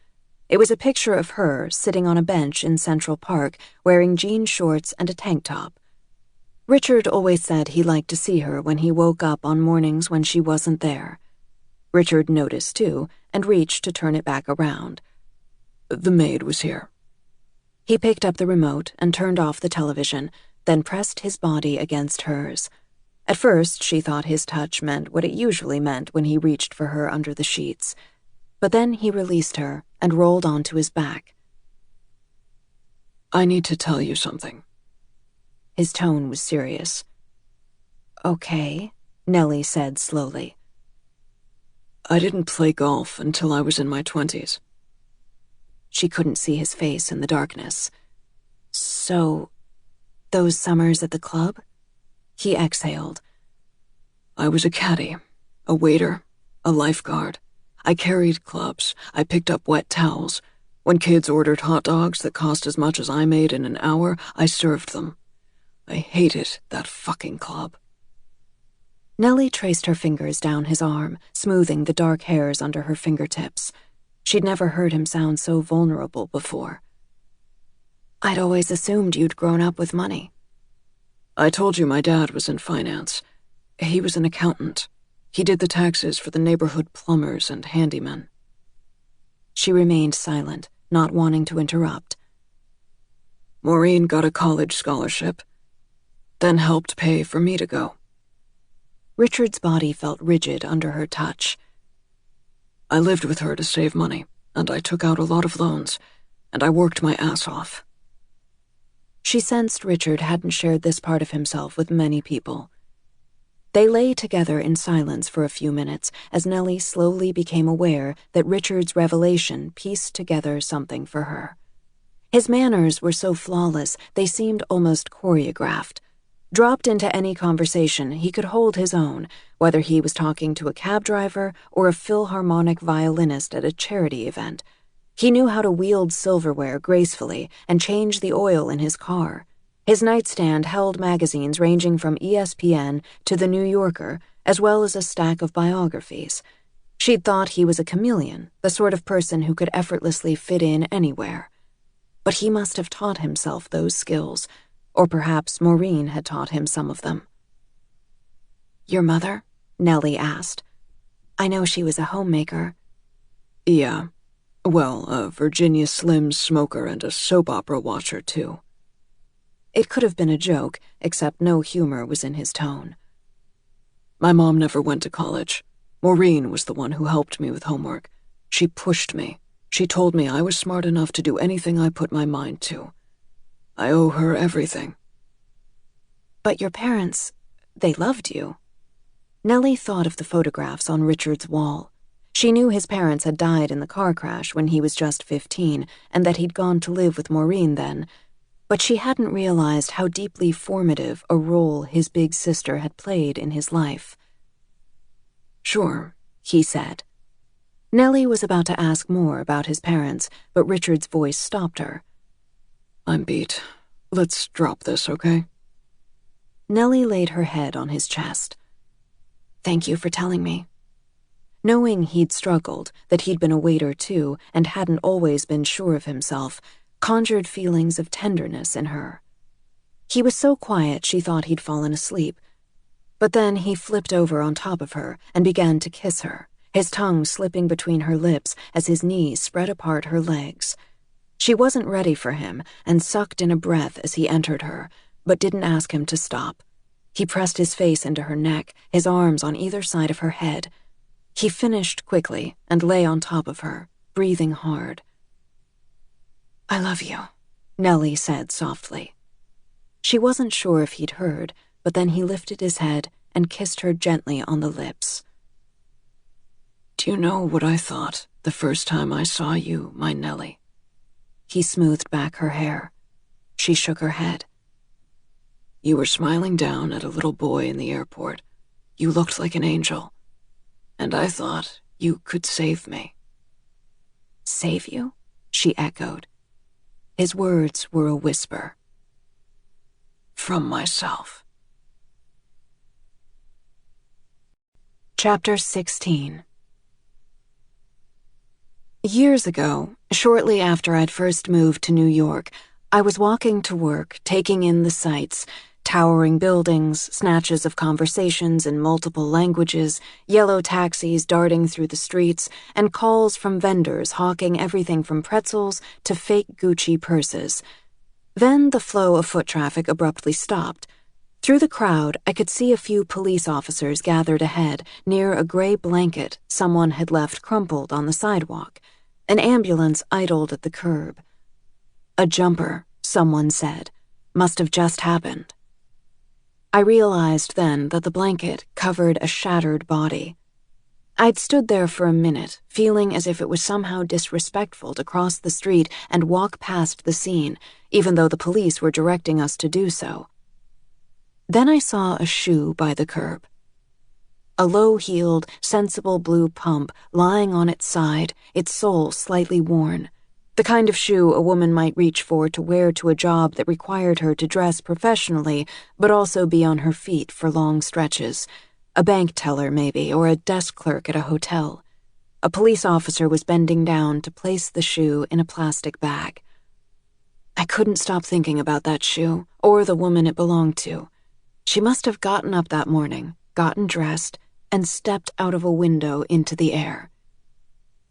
It was a picture of her sitting on a bench in Central Park, wearing jean shorts and a tank top. Richard always said he liked to see her when he woke up on mornings when she wasn't there. Richard noticed, too, and reached to turn it back around. "The maid was here." He picked up the remote and turned off the television, then pressed his body against hers. At first, she thought his touch meant what it usually meant when he reached for her under the sheets. But then he released her and rolled onto his back. "I need to tell you something." His tone was serious. "Okay," Nellie said slowly. "I didn't play golf until I was in my 20s. She couldn't see his face in the darkness. "So, those summers at the club?" He exhaled. "I was a caddy, a waiter, a lifeguard. I carried clubs. I picked up wet towels. When kids ordered hot dogs that cost as much as I made in an hour, I served them. I hated that fucking club." Nellie traced her fingers down his arm, smoothing the dark hairs under her fingertips. She'd never heard him sound so vulnerable before. "I'd always assumed you'd grown up with money." "I told you my dad was in finance. He was an accountant. He did the taxes for the neighborhood plumbers and handymen." She remained silent, not wanting to interrupt. "Maureen got a college scholarship, then helped pay for me to go." Richard's body felt rigid under her touch. "I lived with her to save money, and I took out a lot of loans, and I worked my ass off." She sensed Richard hadn't shared this part of himself with many people. They lay together in silence for a few minutes as Nellie slowly became aware that Richard's revelation pieced together something for her. His manners were so flawless they seemed almost choreographed. Dropped into any conversation, he could hold his own, whether he was talking to a cab driver or a Philharmonic violinist at a charity event. He knew how to wield silverware gracefully and change the oil in his car. His nightstand held magazines ranging from ESPN to The New Yorker, as well as a stack of biographies. She'd thought he was a chameleon, the sort of person who could effortlessly fit in anywhere. But he must have taught himself those skills, or perhaps Maureen had taught him some of them. "Your mother?" Nellie asked. "I know she was a homemaker." "Yeah. Well, a Virginia Slim smoker and a soap opera watcher, too." It could have been a joke, except no humor was in his tone. "My mom never went to college. Maureen was the one who helped me with homework. She pushed me. She told me I was smart enough to do anything I put my mind to. I owe her everything." "But your parents, they loved you." Nellie thought of the photographs on Richard's wall. She knew his parents had died in the car crash when he was just 15, and that he'd gone to live with Maureen then, but she hadn't realized how deeply formative a role his big sister had played in his life. "Sure," he said. Nellie was about to ask more about his parents, but Richard's voice stopped her. "I'm beat. Let's drop this, okay?" Nellie laid her head on his chest. "Thank you for telling me." Knowing he'd struggled, that he'd been a waiter too, and hadn't always been sure of himself, conjured feelings of tenderness in her. He was so quiet she thought he'd fallen asleep. But then he flipped over on top of her and began to kiss her, his tongue slipping between her lips as his knees spread apart her legs. She wasn't ready for him and sucked in a breath as he entered her, but didn't ask him to stop. He pressed his face into her neck, his arms on either side of her head. He finished quickly and lay on top of her, breathing hard. "I love you," Nellie said softly. She wasn't sure if he'd heard, but then he lifted his head and kissed her gently on the lips. "Do you know what I thought the first time I saw you, my Nellie?" He smoothed back her hair. She shook her head. "You were smiling down at a little boy in the airport. You looked like an angel. And I thought you could save me." "Save you?" she echoed. His words were a whisper. "From myself." Chapter 16. Years ago, shortly after I'd first moved to New York, I was walking to work, taking in the sights, towering buildings, snatches of conversations in multiple languages, yellow taxis darting through the streets, and calls from vendors hawking everything from pretzels to fake Gucci purses. Then the flow of foot traffic abruptly stopped. Through the crowd, I could see a few police officers gathered ahead, near a gray blanket someone had left crumpled on the sidewalk. An ambulance idled at the curb. "A jumper," someone said. "Must have just happened." I realized then that the blanket covered a shattered body. I'd stood there for a minute, feeling as if it was somehow disrespectful to cross the street and walk past the scene, even though the police were directing us to do so. Then I saw a shoe by the curb. A low-heeled, sensible blue pump lying on its side, its sole slightly worn. The kind of shoe a woman might reach for to wear to a job that required her to dress professionally, but also be on her feet for long stretches. A bank teller, maybe, or a desk clerk at a hotel. A police officer was bending down to place the shoe in a plastic bag. I couldn't stop thinking about that shoe, or the woman it belonged to. She must have gotten up that morning, gotten dressed, and stepped out of a window into the air.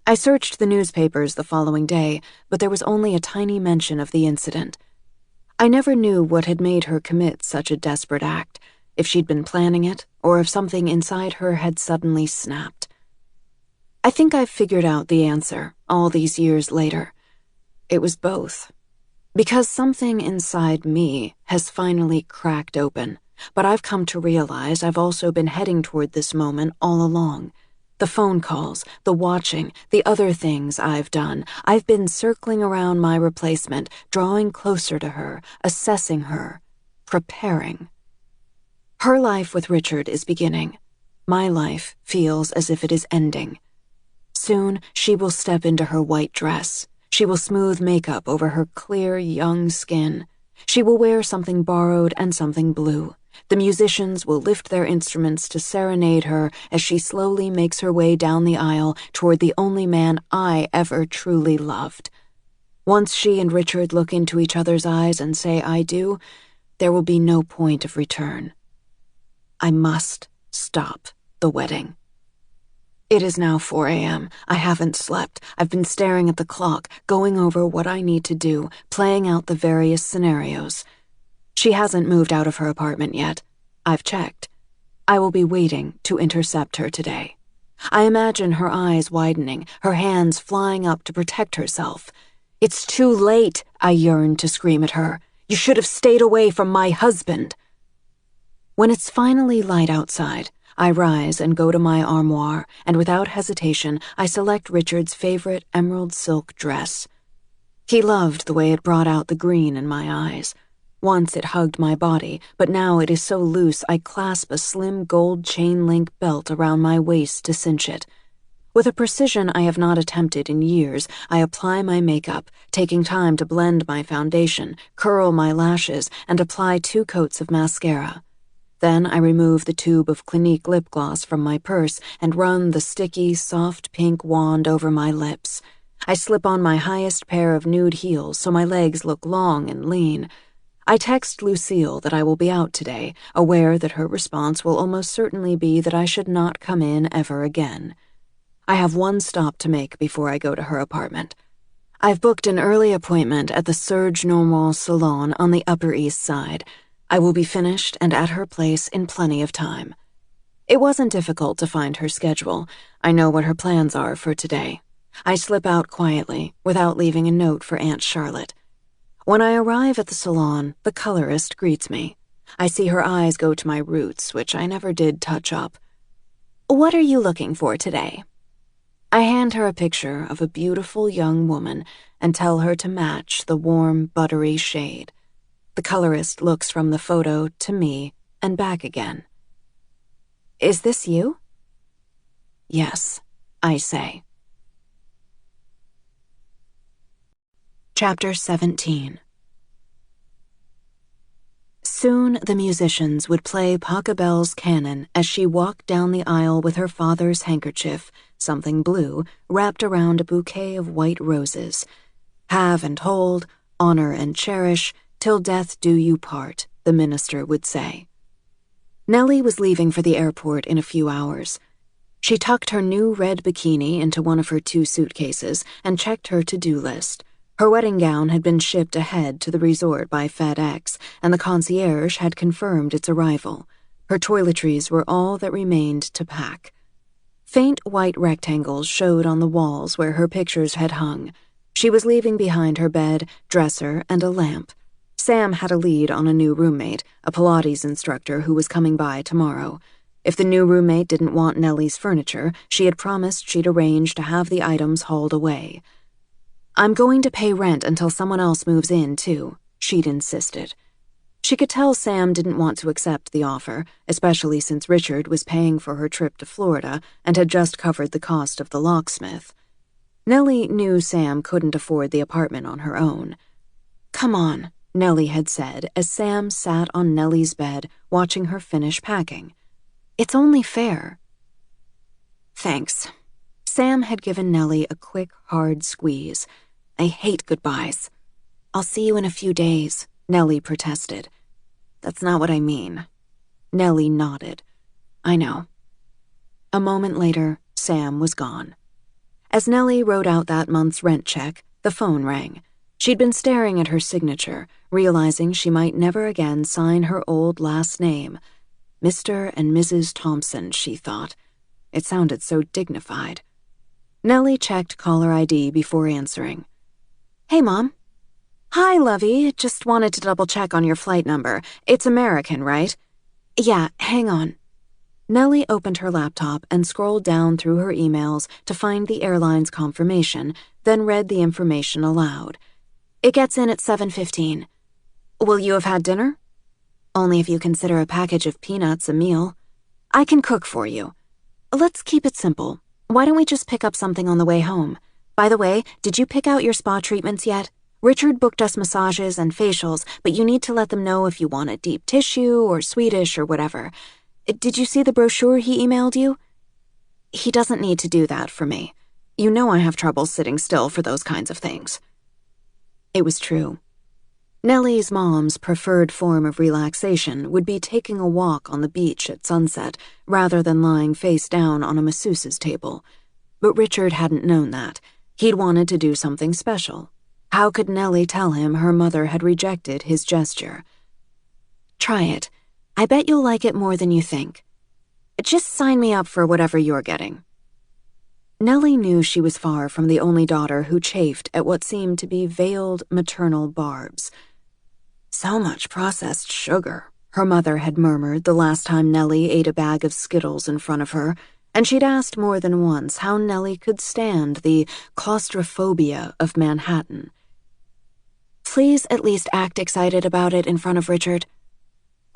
I searched the newspapers the following day, but there was only a tiny mention of the incident. I never knew what had made her commit such a desperate act, if she'd been planning it, or if something inside her had suddenly snapped. I think I've figured out the answer, all these years later. It was both. Because something inside me has finally cracked open, but I've come to realize I've also been heading toward this moment all along. The phone calls, the watching, the other things I've done. I've been circling around my replacement, drawing closer to her, assessing her, preparing. Her life with Richard is beginning. My life feels as if it is ending. Soon, she will step into her white dress. She will smooth makeup over her clear, young skin. She will wear something borrowed and something blue. The musicians will lift their instruments to serenade her as she slowly makes her way down the aisle toward the only man I ever truly loved. Once she and Richard look into each other's eyes and say I do, there will be no point of return. I must stop the wedding. It is now 4 a.m. I haven't slept. I've been staring at the clock, going over what I need to do, playing out the various scenarios. She hasn't moved out of her apartment yet. I've checked. I will be waiting to intercept her today. I imagine her eyes widening, her hands flying up to protect herself. It's too late, I yearn to scream at her. You should have stayed away from my husband. When it's finally light outside, I rise and go to my armoire, and without hesitation, I select Richard's favorite emerald silk dress. He loved the way it brought out the green in my eyes. Once it hugged my body, but now it is so loose I clasp a slim gold chain-link belt around my waist to cinch it. With a precision I have not attempted in years, I apply my makeup, taking time to blend my foundation, curl my lashes, and apply 2 coats of mascara. Then I remove the tube of Clinique lip gloss from my purse and run the sticky, soft pink wand over my lips. I slip on my highest pair of nude heels so my legs look long and lean. I text Lucille that I will be out today, aware that her response will almost certainly be that I should not come in ever again. I have one stop to make before I go to her apartment. I've booked an early appointment at the Serge Normand Salon on the Upper East Side. I will be finished and at her place in plenty of time. It wasn't difficult to find her schedule. I know what her plans are for today. I slip out quietly, without leaving a note for Aunt Charlotte. When I arrive at the salon, the colorist greets me. I see her eyes go to my roots, which I never did touch up. What are you looking for today? I hand her a picture of a beautiful young woman and tell her to match the warm, buttery shade. The colorist looks from the photo to me and back again. Is this you? Yes, I say. Chapter 17. Soon the musicians would play Pachelbel's canon as she walked down the aisle with her father's handkerchief, something blue, wrapped around a bouquet of white roses. Have and hold, honor and cherish, till death do you part, the minister would say. Nellie was leaving for the airport in a few hours. She tucked her new red bikini into one of her 2 suitcases and checked her to-do list. Her wedding gown had been shipped ahead to the resort by FedEx, and the concierge had confirmed its arrival. Her toiletries were all that remained to pack. Faint white rectangles showed on the walls where her pictures had hung. She was leaving behind her bed, dresser, and a lamp. Sam had a lead on a new roommate, a Pilates instructor who was coming by tomorrow. If the new roommate didn't want Nellie's furniture, she had promised she'd arrange to have the items hauled away. I'm going to pay rent until someone else moves in, too, she'd insisted. She could tell Sam didn't want to accept the offer, especially since Richard was paying for her trip to Florida and had just covered the cost of the locksmith. Nellie knew Sam couldn't afford the apartment on her own. Come on, Nellie had said as Sam sat on Nellie's bed watching her finish packing. It's only fair." "Thanks." Sam had given Nellie a quick, hard squeeze. "I hate goodbyes." "I'll see you in a few days," Nellie protested. "That's not what I mean." Nellie nodded. "I know." A moment later, Sam was gone. As Nellie wrote out that month's rent check, the phone rang. She'd been staring at her signature, realizing she might never again sign her old last name. Mr. and Mrs. Thompson, she thought. It sounded so dignified. Nellie checked caller ID before answering. "Hey, Mom." "Hi, lovey. Just wanted to double-check on your flight number. It's American, right?" "Yeah, hang on." Nellie opened her laptop and scrolled down through her emails to find the airline's confirmation, then read the information aloud. "It gets in at 7:15. "Will you have had dinner?" "Only if you consider a package of peanuts a meal." "I can cook for you." "Let's keep it simple. Why don't we just pick up something on the way home? By the way, did you pick out your spa treatments yet? Richard booked us massages and facials, but you need to let them know if you want a deep tissue or Swedish or whatever. Did you see the brochure he emailed you?" "He doesn't need to do that for me. You know I have trouble sitting still for those kinds of things." It was true. Nellie's mom's preferred form of relaxation would be taking a walk on the beach at sunset rather than lying face down on a masseuse's table. But Richard hadn't known that. He'd wanted to do something special. How could Nellie tell him her mother had rejected his gesture? "Try it. I bet you'll like it more than you think. Just sign me up for whatever you're getting." Nellie knew she was far from the only daughter who chafed at what seemed to be veiled maternal barbs. "So much processed sugar," her mother had murmured the last time Nellie ate a bag of Skittles in front of her, and she'd asked more than once how Nellie could stand the claustrophobia of Manhattan. "Please at least act excited about it in front of Richard."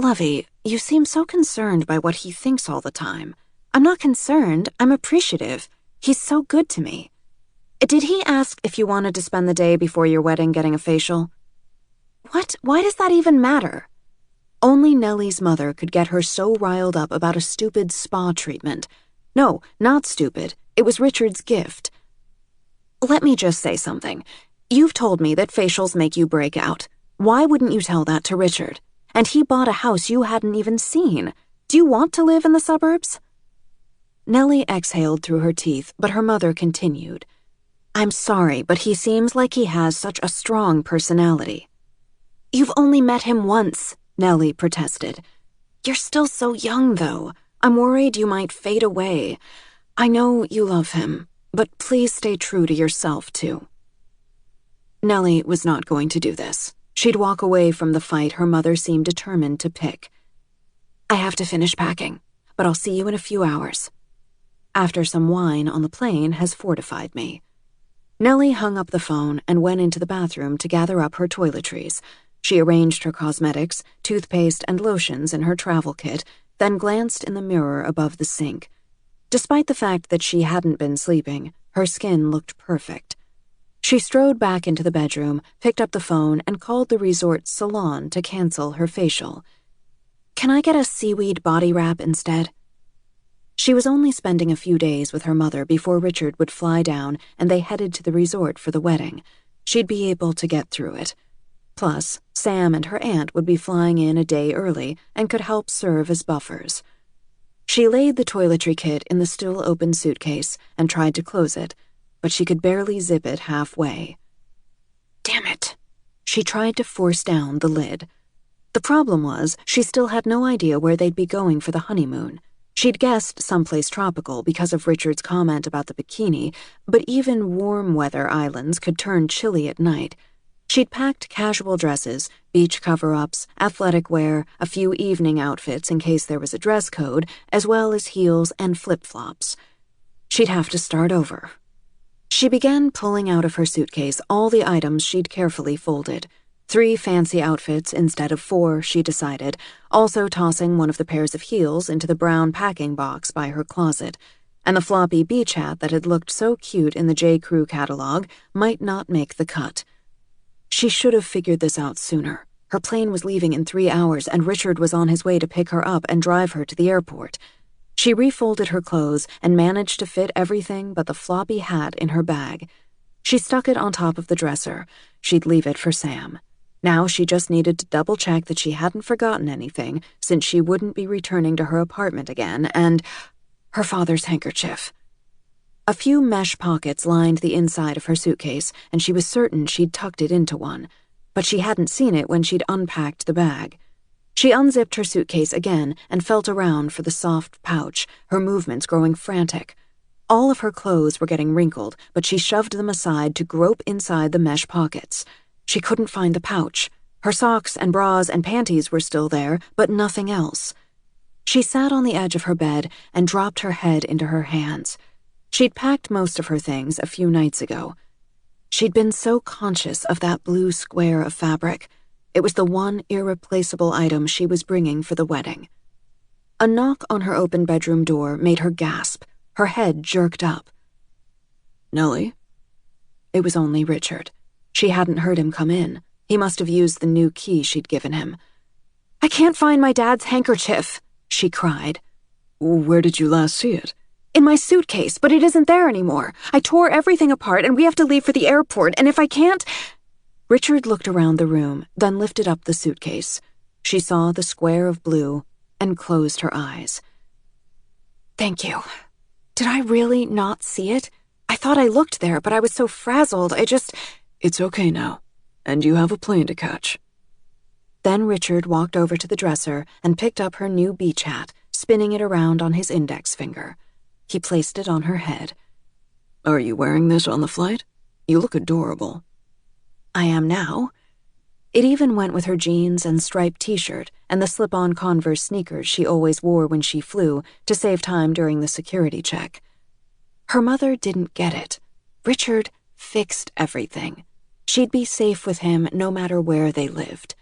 "Lovey, you seem so concerned by what he thinks all the time." "I'm not concerned, I'm appreciative. He's so good to me." "Did he ask if you wanted to spend the day before your wedding getting a facial?" "What? Why does that even matter?" Only Nellie's mother could get her so riled up about a stupid spa treatment. No, not stupid. It was Richard's gift. "Let me just say something. You've told me that facials make you break out. Why wouldn't you tell that to Richard? And he bought a house you hadn't even seen. Do you want to live in the suburbs?" Nellie exhaled through her teeth, but her mother continued. "I'm sorry, but he seems like he has such a strong personality." "You've only met him once," Nellie protested. "You're still so young, though. I'm worried you might fade away. I know you love him, but please stay true to yourself, too." Nellie was not going to do this. She'd walk away from the fight her mother seemed determined to pick. "I have to finish packing, but I'll see you in a few hours. After some wine on the plane has fortified me." Nellie hung up the phone and went into the bathroom to gather up her toiletries. She arranged her cosmetics, toothpaste, and lotions in her travel kit, then glanced in the mirror above the sink. Despite the fact that she hadn't been sleeping, her skin looked perfect. She strode back into the bedroom, picked up the phone, and called the resort salon to cancel her facial. "Can I get a seaweed body wrap instead?" She was only spending a few days with her mother before Richard would fly down and they headed to the resort for the wedding. She'd be able to get through it. Plus, Sam and her aunt would be flying in a day early and could help serve as buffers. She laid the toiletry kit in the still-open suitcase and tried to close it, but she could barely zip it halfway. Damn it! She tried to force down the lid. The problem was, she still had no idea where they'd be going for the honeymoon. She'd guessed someplace tropical because of Richard's comment about the bikini, but even warm-weather islands could turn chilly at night. She'd packed casual dresses, beach cover-ups, athletic wear, a few evening outfits in case there was a dress code, as well as heels and flip-flops. She'd have to start over. She began pulling out of her suitcase all the items she'd carefully folded. 3 fancy outfits instead of 4, she decided, also tossing one of the pairs of heels into the brown packing box by her closet, and the floppy beach hat that had looked so cute in the J. Crew catalog might not make the cut. She should have figured this out sooner. Her plane was leaving in 3 hours, and Richard was on his way to pick her up and drive her to the airport. She refolded her clothes and managed to fit everything but the floppy hat in her bag. She stuck it on top of the dresser. She'd leave it for Sam. Now she just needed to double-check that she hadn't forgotten anything, since she wouldn't be returning to her apartment again, and her father's handkerchief. A few mesh pockets lined the inside of her suitcase, and she was certain she'd tucked it into one, but she hadn't seen it when she'd unpacked the bag. She unzipped her suitcase again and felt around for the soft pouch, her movements growing frantic. All of her clothes were getting wrinkled, but she shoved them aside to grope inside the mesh pockets. She couldn't find the pouch. Her socks and bras and panties were still there, but nothing else. She sat on the edge of her bed and dropped her head into her hands. She'd packed most of her things a few nights ago. She'd been so conscious of that blue square of fabric. It was the one irreplaceable item she was bringing for the wedding. A knock on her open bedroom door made her gasp. Her head jerked up. Nellie? It was only Richard. She hadn't heard him come in. He must have used the new key she'd given him. "I can't find my dad's handkerchief," she cried. Where did you last see it? "In my suitcase, but it isn't there anymore. I tore everything apart and we have to leave for the airport, and if I can't—" Richard looked around the room, then lifted up the suitcase. She saw the square of blue and closed her eyes. "Thank you. Did I really not see it? I thought I looked there, but I was so frazzled, It's okay now, and you have a plane to catch." Then Richard walked over to the dresser and picked up her new beach hat, spinning it around on his index finger. He placed it on her head. "Are you wearing this on the flight? You look adorable." "I am now." It even went with her jeans and striped t-shirt and the slip-on Converse sneakers she always wore when she flew to save time during the security check. Her mother didn't get it. Richard fixed everything. She'd be safe with him no matter where they lived.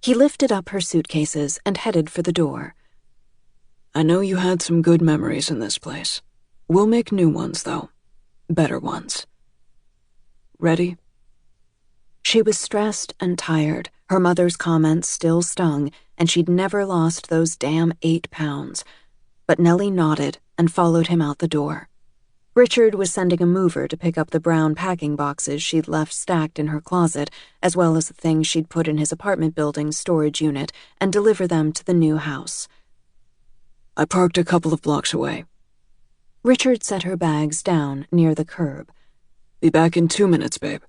He lifted up her suitcases and headed for the door. "I know you had some good memories in this place. We'll make new ones, though. Better ones. Ready?" She was stressed and tired. Her mother's comments still stung, and she'd never lost those damn 8 pounds. But Nellie nodded and followed him out the door. Richard was sending a mover to pick up the brown packing boxes she'd left stacked in her closet, as well as the things she'd put in his apartment building's storage unit, and deliver them to the new house. "I parked a couple of blocks away." Richard set her bags down near the curb. "Be back in 2 minutes, babe."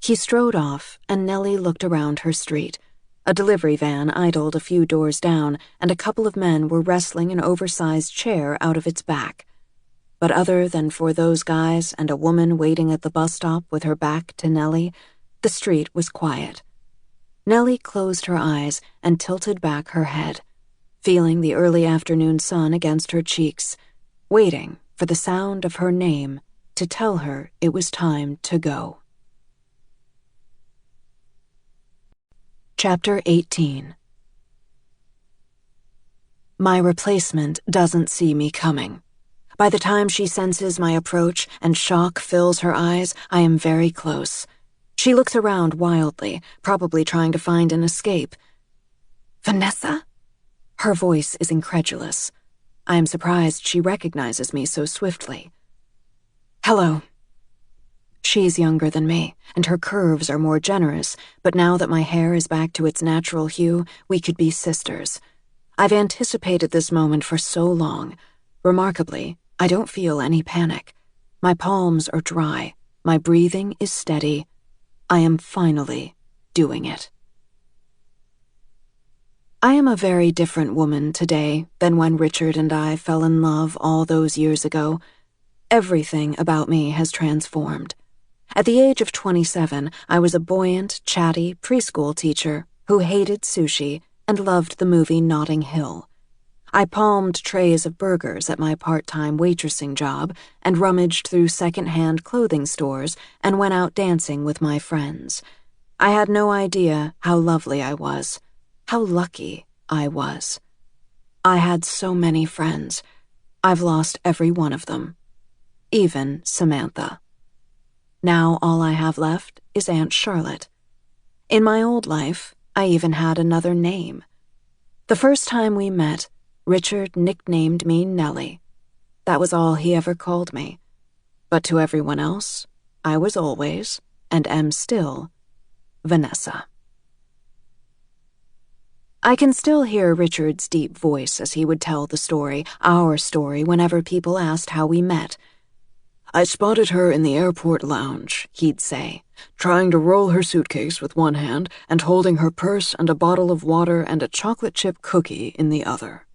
He strode off, and Nellie looked around her street. A delivery van idled a few doors down, and a couple of men were wrestling an oversized chair out of its back. But other than for those guys and a woman waiting at the bus stop with her back to Nellie, the street was quiet. Nellie closed her eyes and tilted back her head, feeling the early afternoon sun against her cheeks, waiting for the sound of her name to tell her it was time to go. Chapter 18. My replacement doesn't see me coming. By the time she senses my approach and shock fills her eyes, I am very close. She looks around wildly, probably trying to find an escape. "Vanessa?" Her voice is incredulous. I am surprised she recognizes me so swiftly. "Hello." She's younger than me, and her curves are more generous, but now that my hair is back to its natural hue, we could be sisters. I've anticipated this moment for so long. Remarkably, I don't feel any panic. My palms are dry. My breathing is steady. I am finally doing it. I am a very different woman today than when Richard and I fell in love all those years ago. Everything about me has transformed. At the age of 27, I was a buoyant, chatty preschool teacher who hated sushi and loved the movie Notting Hill. I palmed trays of burgers at my part-time waitressing job and rummaged through second-hand clothing stores and went out dancing with my friends. I had no idea how lovely I was, how lucky I was. I had so many friends. I've lost every one of them. Even Samantha. Now all I have left is Aunt Charlotte. In my old life, I even had another name. The first time we met, Richard nicknamed me Nellie. That was all he ever called me. But to everyone else, I was always, and am still, Vanessa. I can still hear Richard's deep voice as he would tell the story, our story, whenever people asked how we met. I spotted her in the airport lounge, he'd say, trying to roll her suitcase with one hand and holding her purse and a bottle of water and a chocolate chip cookie in the other.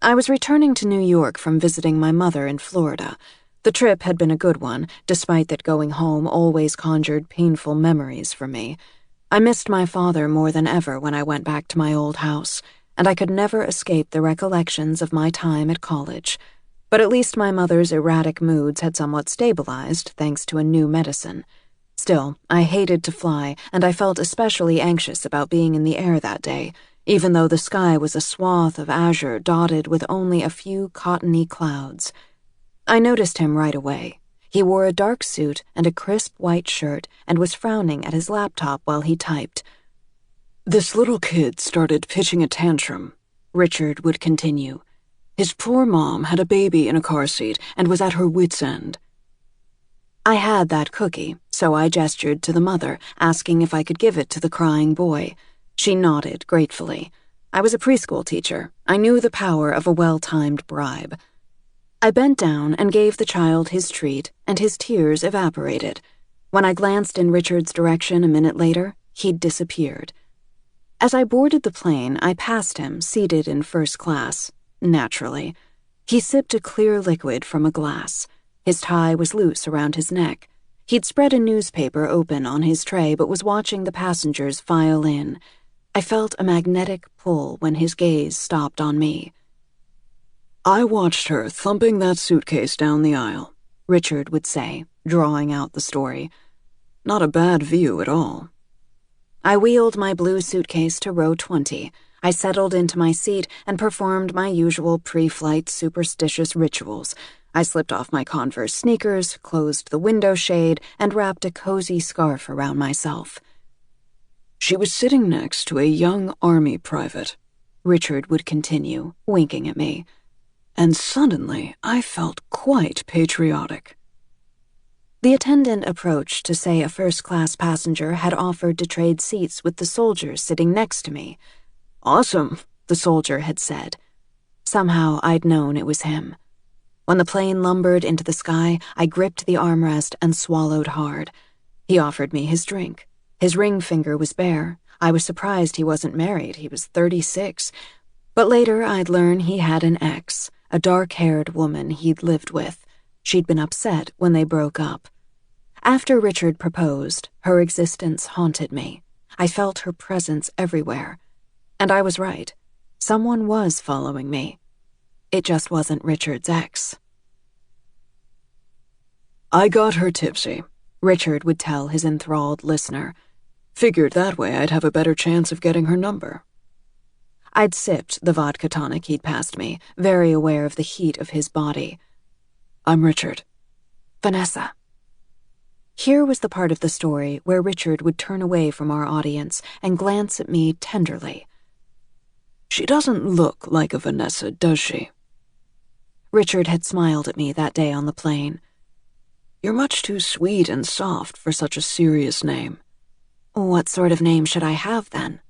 I was returning to New York from visiting my mother in Florida. The trip had been a good one, despite that going home always conjured painful memories for me. I missed my father more than ever when I went back to my old house, and I could never escape the recollections of my time at college. But at least my mother's erratic moods had somewhat stabilized thanks to a new medicine. Still, I hated to fly, and I felt especially anxious about being in the air that day, even though the sky was a swath of azure dotted with only a few cottony clouds. I noticed him right away. He wore a dark suit and a crisp white shirt and was frowning at his laptop while he typed. "This little kid started pitching a tantrum," Richard would continue. "His poor mom had a baby in a car seat and was at her wit's end." I had that cookie, so I gestured to the mother, asking if I could give it to the crying boy. She nodded gratefully. I was a preschool teacher. I knew the power of a well-timed bribe. I bent down and gave the child his treat, and his tears evaporated. When I glanced in Richard's direction a minute later, he'd disappeared. As I boarded the plane, I passed him, seated in first class. Naturally. He sipped a clear liquid from a glass. His tie was loose around his neck. He'd spread a newspaper open on his tray but was watching the passengers file in. I felt a magnetic pull when his gaze stopped on me. "I watched her thumping that suitcase down the aisle," Richard would say, drawing out the story. "Not a bad view at all." I wheeled my blue suitcase to row 20. I settled into my seat and performed my usual pre-flight superstitious rituals. I slipped off my Converse sneakers, closed the window shade, and wrapped a cozy scarf around myself. "She was sitting next to a young army private," Richard would continue, winking at me. "And suddenly I felt quite patriotic." The attendant approached to say a first-class passenger had offered to trade seats with the soldier sitting next to me. "Awesome," the soldier had said. Somehow I'd known it was him. When the plane lumbered into the sky, I gripped the armrest and swallowed hard. He offered me his drink. His ring finger was bare. I was surprised he wasn't married. He was 36. But later I'd learn he had an ex, a dark-haired woman he'd lived with. She'd been upset when they broke up. After Richard proposed, her existence haunted me. I felt her presence everywhere. And I was right. Someone was following me. It just wasn't Richard's ex. "I got her tipsy," Richard would tell his enthralled listener. "Figured that way I'd have a better chance of getting her number." I'd sipped the vodka tonic he'd passed me, very aware of the heat of his body. "I'm Richard." "Vanessa." Here was the part of the story where Richard would turn away from our audience and glance at me tenderly. "She doesn't look like a Vanessa, does she?" Richard had smiled at me that day on the plane. "You're much too sweet and soft for such a serious name." What sort of name should I have, then?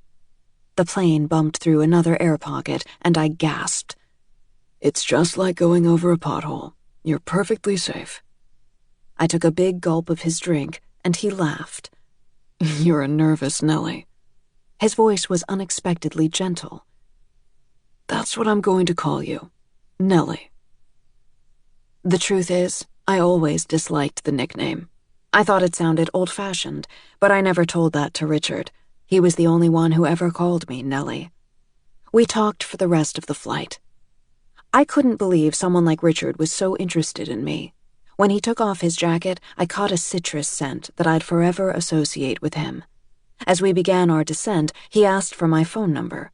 The plane bumped through another air pocket, and I gasped. "It's just like going over a pothole. You're perfectly safe." I took a big gulp of his drink, and he laughed. "You're a nervous Nellie." His voice was unexpectedly gentle. "That's what I'm going to call you, Nellie." The truth is, I always disliked the nickname. I thought it sounded old-fashioned, but I never told that to Richard. He was the only one who ever called me Nellie. We talked for the rest of the flight. I couldn't believe someone like Richard was so interested in me. When he took off his jacket, I caught a citrus scent that I'd forever associate with him. As we began our descent, he asked for my phone number.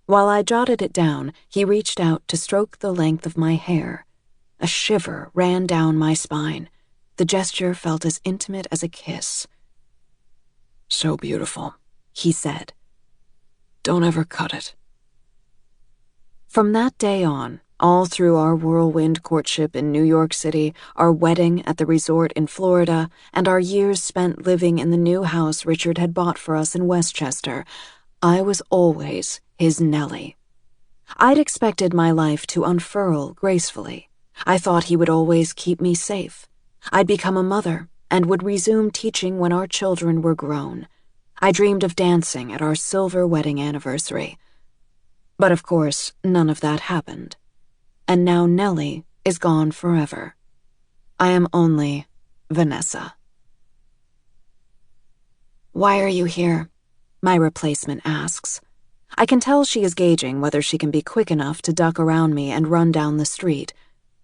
While I jotted it down, he reached out to stroke the length of my hair. A shiver ran down my spine. The gesture felt as intimate as a kiss. "So beautiful," he said. "Don't ever cut it." From that day on, all through our whirlwind courtship in New York City, our wedding at the resort in Florida, and our years spent living in the new house Richard had bought for us in Westchester, I was always his Nellie. I'd expected my life to unfurl gracefully. I thought he would always keep me safe. I'd become a mother and would resume teaching when our children were grown. I dreamed of dancing at our silver wedding anniversary. But of course, none of that happened. And now Nellie is gone forever. I am only Vanessa. "Why are you here?" my replacement asks. I can tell she is gauging whether she can be quick enough to duck around me and run down the street.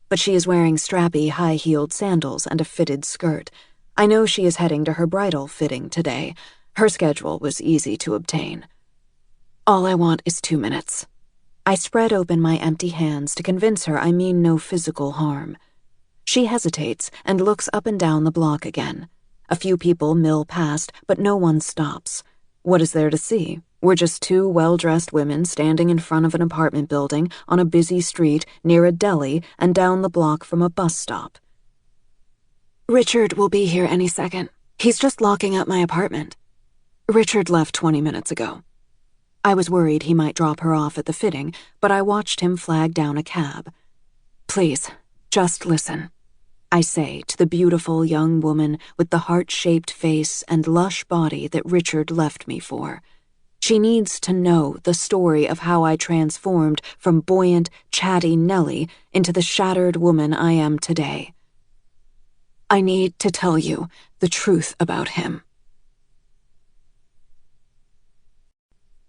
But she is wearing strappy, high-heeled sandals and a fitted skirt. I know she is heading to her bridal fitting today. Her schedule was easy to obtain. "All I want is 2 minutes." I spread open my empty hands to convince her I mean no physical harm. She hesitates and looks up and down the block again. A few people mill past, but no one stops. What is there to see? We're just 2 well-dressed women standing in front of an apartment building on a busy street near a deli and down the block from a bus stop. "Richard will be here any second. He's just locking up my apartment." Richard left 20 minutes ago. I was worried he might drop her off at the fitting, but I watched him flag down a cab. "Please, just listen," I say to the beautiful young woman with the heart-shaped face and lush body that Richard left me for. She needs to know the story of how I transformed from buoyant, chatty Nellie into the shattered woman I am today. I need to tell you the truth about him.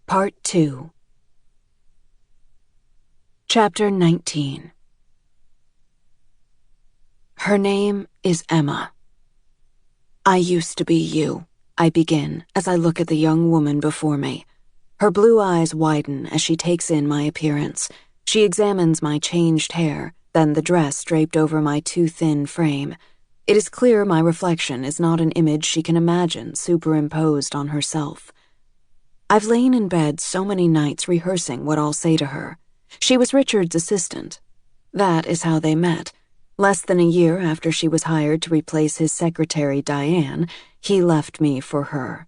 Part 2. Chapter 19. Her name is Emma. "I used to be you," I begin as I look at the young woman before me. Her blue eyes widen as she takes in my appearance. She examines my changed hair, then the dress draped over my too thin frame. It is clear my reflection is not an image she can imagine superimposed on herself. I've lain in bed so many nights rehearsing what I'll say to her. She was Richard's assistant. That is how they met. Less than a year after she was hired to replace his secretary, Diane, he left me for her.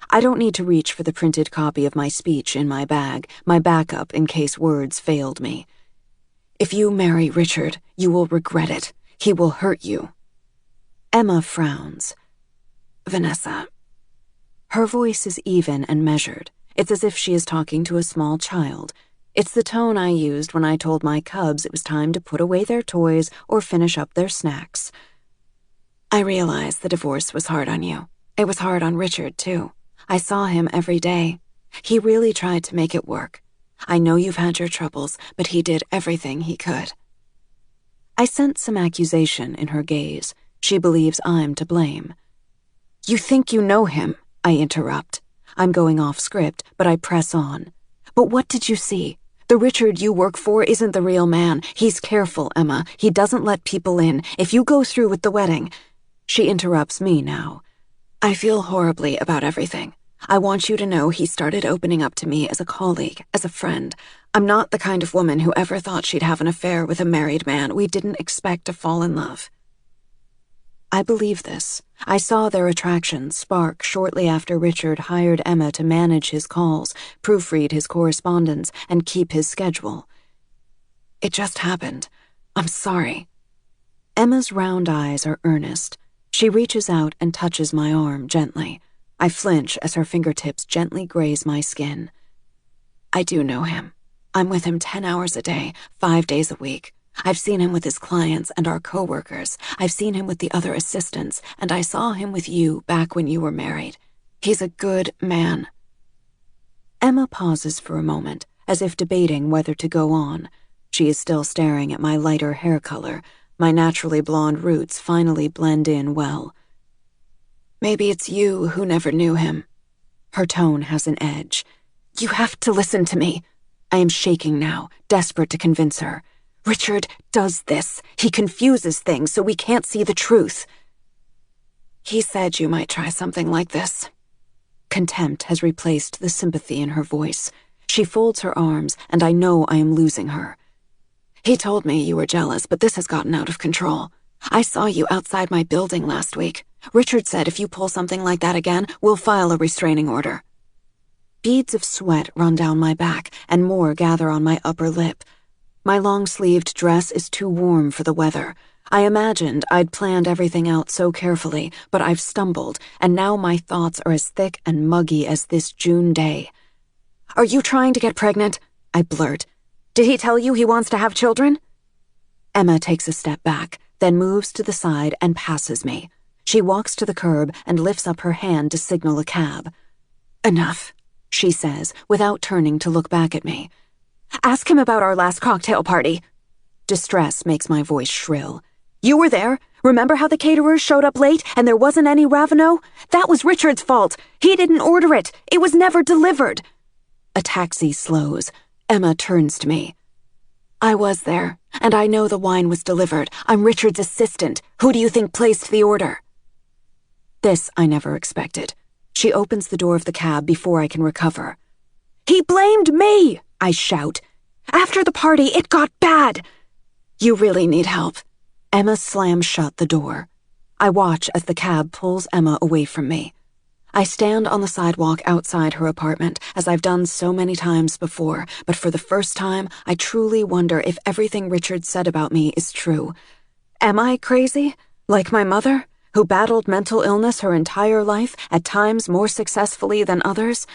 I don't need to reach for the printed copy of my speech in my bag, my backup in case words failed me. "If you marry Richard, you will regret it. He will hurt you." Emma frowns. "Vanessa." Her voice is even and measured. It's as if she is talking to a small child. It's the tone I used when I told my cubs it was time to put away their toys or finish up their snacks. "I realize the divorce was hard on you. It was hard on Richard, too. I saw him every day. He really tried to make it work. I know you've had your troubles, but he did everything he could." I sense some accusation in her gaze. She believes I'm to blame. "You think you know him," I interrupt. I'm going off script, but I press on. "But what did you see? The Richard you work for isn't the real man. He's careful, Emma. He doesn't let people in. If you go through with the wedding—" She interrupts me now. "I feel horribly about everything. I want you to know he started opening up to me as a colleague, as a friend. I'm not the kind of woman who ever thought she'd have an affair with a married man. We didn't expect to fall in love." I believe this. I saw their attraction spark shortly after Richard hired Emma to manage his calls, proofread his correspondence, and keep his schedule. "It just happened. I'm sorry." Emma's round eyes are earnest. She reaches out and touches my arm gently. I flinch as her fingertips gently graze my skin. "I do know him. I'm with him 10 hours a day, 5 days a week. I've seen him with his clients and our co-workers. I've seen him with the other assistants, and I saw him with you back when you were married. He's a good man." Emma pauses for a moment, as if debating whether to go on. She is still staring at my lighter hair color. My naturally blonde roots finally blend in well. "Maybe it's you who never knew him." Her tone has an edge. "You have to listen to me." I am shaking now, desperate to convince her. "Richard does this. He confuses things so we can't see the truth." "He said you might try something like this." Contempt has replaced the sympathy in her voice. She folds her arms, and I know I am losing her. He told me you were jealous, but this has gotten out of control. I saw you outside my building last week. Richard said if you pull something like that again, we'll file a restraining order. Beads of sweat run down my back, and more gather on my upper lip. My long-sleeved dress is too warm for the weather. I imagined I'd planned everything out so carefully, but I've stumbled, and now my thoughts are as thick and muggy as this June day. "Are you trying to get pregnant?" I blurt. "Did he tell you he wants to have children?" Emma takes a step back, then moves to the side and passes me. She walks to the curb and lifts up her hand to signal a cab. "Enough," she says, without turning to look back at me. "Ask him about our last cocktail party." Distress makes my voice shrill. "You were there. Remember how the caterers showed up late and there wasn't any Ravenel? That was Richard's fault. He didn't order it. It was never delivered." A taxi slows. Emma turns to me. "I was there, and I know the wine was delivered. I'm Richard's assistant. Who do you think placed the order?" This I never expected. She opens the door of the cab before I can recover. "He blamed me!" I shout. "After the party, it got bad." "You really need help." Emma slams shut the door. I watch as the cab pulls Emma away from me. I stand on the sidewalk outside her apartment, as I've done so many times before, but for the first time, I truly wonder if everything Richard said about me is true. Am I crazy? Like my mother, who battled mental illness her entire life, at times more successfully than others?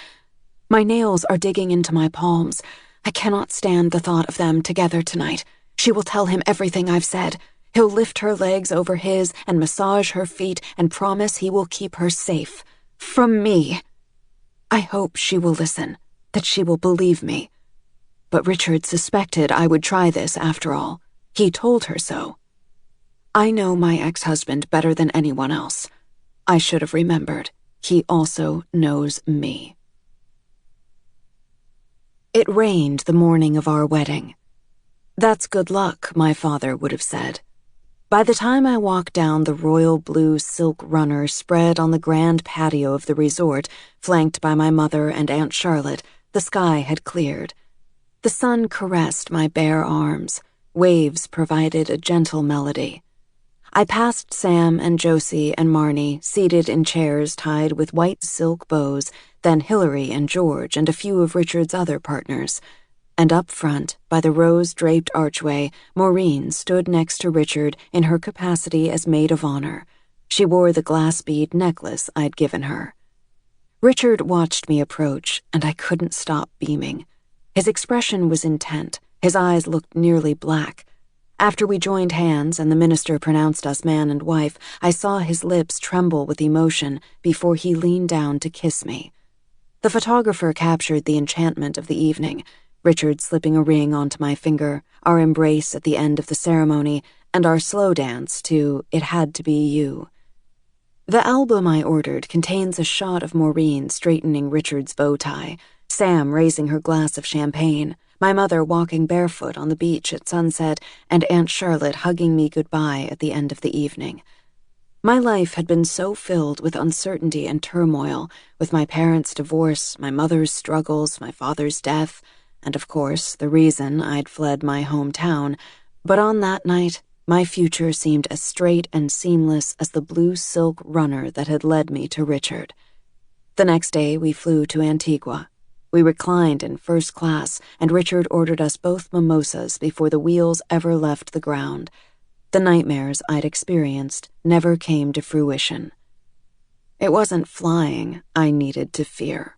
My nails are digging into my palms. I cannot stand the thought of them together tonight. She will tell him everything I've said. He'll lift her legs over his and massage her feet and promise he will keep her safe. From me. I hope she will listen, that she will believe me. But Richard suspected I would try this after all. He told her so. I know my ex-husband better than anyone else. I should have remembered. He also knows me. It rained the morning of our wedding. That's good luck, my father would have said. By the time I walked down the royal blue silk runner spread on the grand patio of the resort, flanked by my mother and Aunt Charlotte, the sky had cleared. The sun caressed my bare arms. Waves provided a gentle melody. I passed Sam and Josie and Marnie seated in chairs tied with white silk bows, then Hillary and George and a few of Richard's other partners. And up front, by the rose-draped archway, Maureen stood next to Richard in her capacity as maid of honor. She wore the glass bead necklace I'd given her. Richard watched me approach, and I couldn't stop beaming. His expression was intent. His eyes looked nearly black. After we joined hands and the minister pronounced us man and wife, I saw his lips tremble with emotion before he leaned down to kiss me. The photographer captured the enchantment of the evening, Richard slipping a ring onto my finger, our embrace at the end of the ceremony, and our slow dance to It Had to Be You. The album I ordered contains a shot of Maureen straightening Richard's bow tie, Sam raising her glass of champagne, my mother walking barefoot on the beach at sunset, and Aunt Charlotte hugging me goodbye at the end of the evening. My life had been so filled with uncertainty and turmoil, with my parents' divorce, my mother's struggles, my father's death, and of course, the reason I'd fled my hometown, but on that night, my future seemed as straight and seamless as the blue silk runner that had led me to Richard. The next day, we flew to Antigua. We reclined in first class, and Richard ordered us both mimosas before the wheels ever left the ground. The nightmares I'd experienced never came to fruition. It wasn't flying I needed to fear.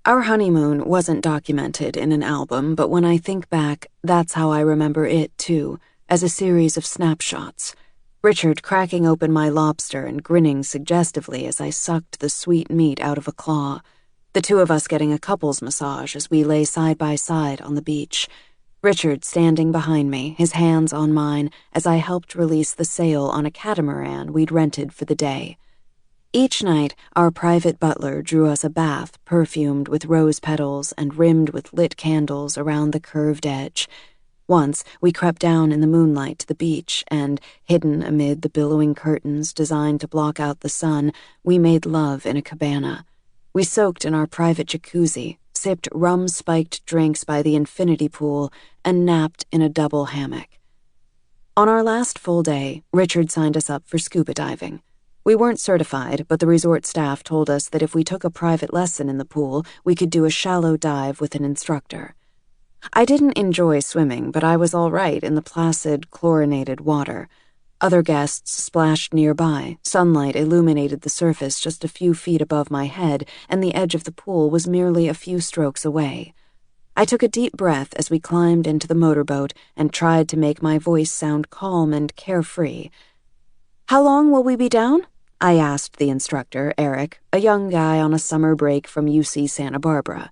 Our honeymoon wasn't documented in an album, but when I think back, that's how I remember it, too, as a series of snapshots. Richard cracking open my lobster and grinning suggestively as I sucked the sweet meat out of a claw. The two of us getting a couple's massage as we lay side by side on the beach. Richard standing behind me, his hands on mine, as I helped release the sail on a catamaran we'd rented for the day. Each night, our private butler drew us a bath perfumed with rose petals and rimmed with lit candles around the curved edge. Once, we crept down in the moonlight to the beach and, hidden amid the billowing curtains designed to block out the sun, we made love in a cabana. We soaked in our private jacuzzi, sipped rum-spiked drinks by the infinity pool, and napped in a double hammock. On our last full day, Richard signed us up for scuba diving. We weren't certified, but the resort staff told us that if we took a private lesson in the pool, we could do a shallow dive with an instructor. I didn't enjoy swimming, but I was all right in the placid, chlorinated water. Other guests splashed nearby. Sunlight illuminated the surface just a few feet above my head, and the edge of the pool was merely a few strokes away. I took a deep breath as we climbed into the motorboat and tried to make my voice sound calm and carefree. "How long will we be down?" I asked the instructor, Eric, a young guy on a summer break from UC Santa Barbara.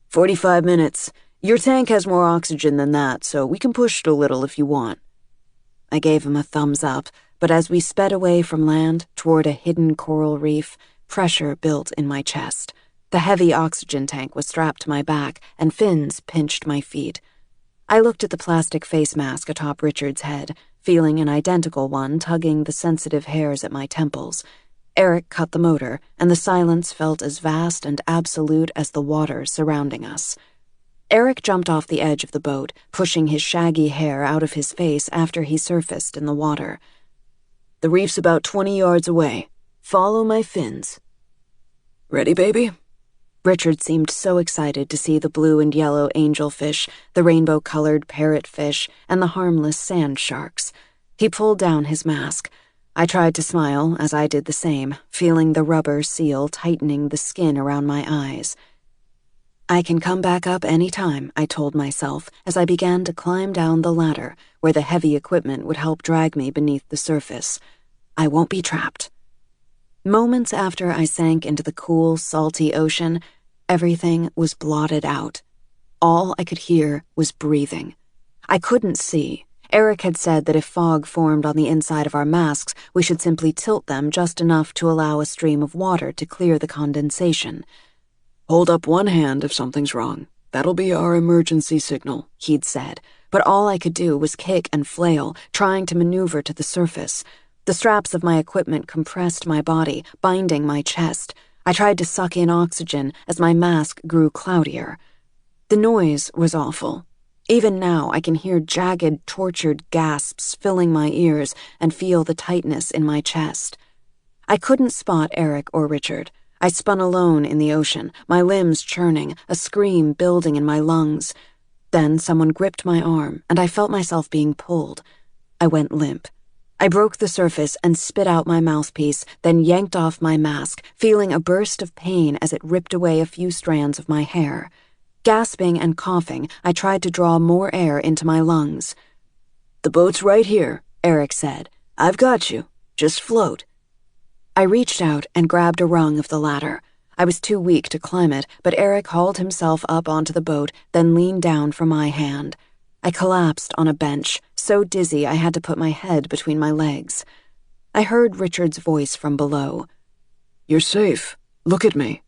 45 minutes. Your tank has more oxygen than that, so we can push it a little if you want." I gave him a thumbs up, but as we sped away from land toward a hidden coral reef, pressure built in my chest. The heavy oxygen tank was strapped to my back, and fins pinched my feet. I looked at the plastic face mask atop Richard's head, feeling an identical one tugging the sensitive hairs at my temples. Eric cut the motor, and the silence felt as vast and absolute as the water surrounding us. Eric jumped off the edge of the boat, pushing his shaggy hair out of his face after he surfaced in the water. "The reef's about 20 yards away. Follow my fins." "Ready, baby?" Richard seemed so excited to see the blue and yellow angelfish, the rainbow-colored parrotfish, and the harmless sand sharks. He pulled down his mask. I tried to smile as I did the same, feeling the rubber seal tightening the skin around my eyes. I can come back up any time, I told myself as I began to climb down the ladder where the heavy equipment would help drag me beneath the surface. I won't be trapped. Moments after I sank into the cool, salty ocean, everything was blotted out. All I could hear was breathing. I couldn't see. Eric had said that if fog formed on the inside of our masks, we should simply tilt them just enough to allow a stream of water to clear the condensation. "Hold up one hand if something's wrong. That'll be our emergency signal," he'd said, but all I could do was kick and flail, trying to maneuver to the surface. The straps of my equipment compressed my body, binding my chest. I tried to suck in oxygen as my mask grew cloudier. The noise was awful. Even now, I can hear jagged, tortured gasps filling my ears and feel the tightness in my chest. I couldn't spot Eric or Richard. I spun alone in the ocean, my limbs churning, a scream building in my lungs. Then someone gripped my arm, and I felt myself being pulled. I went limp. I broke the surface and spit out my mouthpiece, then yanked off my mask, feeling a burst of pain as it ripped away a few strands of my hair. Gasping and coughing, I tried to draw more air into my lungs. "The boat's right here," Eric said. "I've got you. Just float." I reached out and grabbed a rung of the ladder. I was too weak to climb it, but Eric hauled himself up onto the boat, then leaned down for my hand. I collapsed on a bench, so dizzy I had to put my head between my legs. I heard Richard's voice from below. "You're safe. Look at me."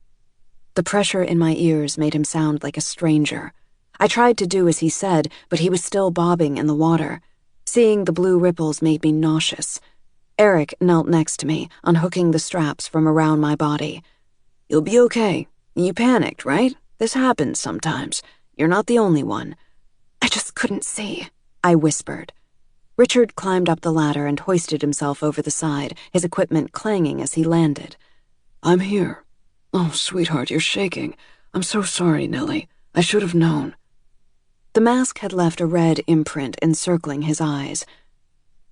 The pressure in my ears made him sound like a stranger. I tried to do as he said, but he was still bobbing in the water. Seeing the blue ripples made me nauseous. Eric knelt next to me, unhooking the straps from around my body. "You'll be okay. You panicked, right? This happens sometimes. You're not the only one." "I just couldn't see," I whispered. Richard climbed up the ladder and hoisted himself over the side, his equipment clanging as he landed. "I'm here. Oh, sweetheart, you're shaking. I'm so sorry, Nellie. I should have known." The mask had left a red imprint encircling his eyes.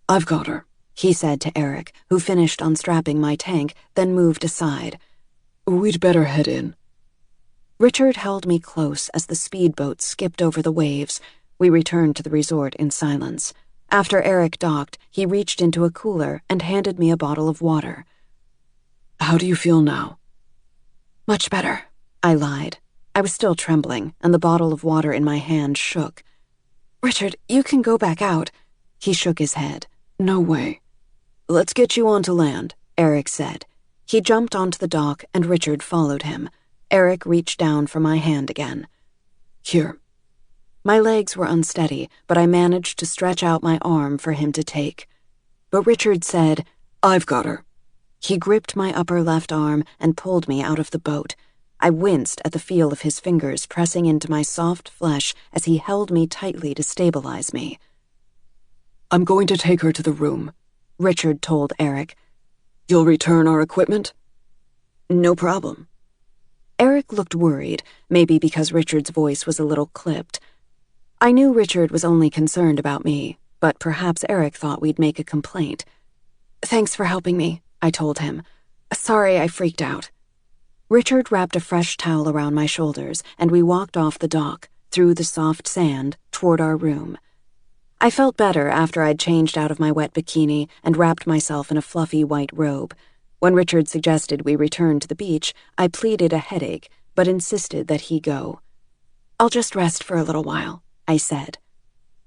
"I've got her," he said to Eric, who finished unstrapping my tank, then moved aside. "We'd better head in." Richard held me close as the speedboat skipped over the waves. We returned to the resort in silence. After Eric docked, he reached into a cooler and handed me a bottle of water. "How do you feel now?" "Much better," I lied. I was still trembling, and the bottle of water in my hand shook. "Richard, you can go back out." He shook his head. "No way." "Let's get you onto land," Eric said. He jumped onto the dock, and Richard followed him. Eric reached down for my hand again. "Here." My legs were unsteady, but I managed to stretch out my arm for him to take. But Richard said, "I've got her." He gripped my upper left arm and pulled me out of the boat. I winced at the feel of his fingers pressing into my soft flesh as he held me tightly to stabilize me. "I'm going to take her to the room," Richard told Eric. "You'll return our equipment?" "No problem." Eric looked worried, maybe because Richard's voice was a little clipped. I knew Richard was only concerned about me, but perhaps Eric thought we'd make a complaint. "Thanks for helping me," I told him. "Sorry I freaked out." Richard wrapped a fresh towel around my shoulders, and we walked off the dock, through the soft sand, toward our room. I felt better after I'd changed out of my wet bikini and wrapped myself in a fluffy white robe. When Richard suggested we return to the beach, I pleaded a headache, but insisted that he go. "I'll just rest for a little while," I said.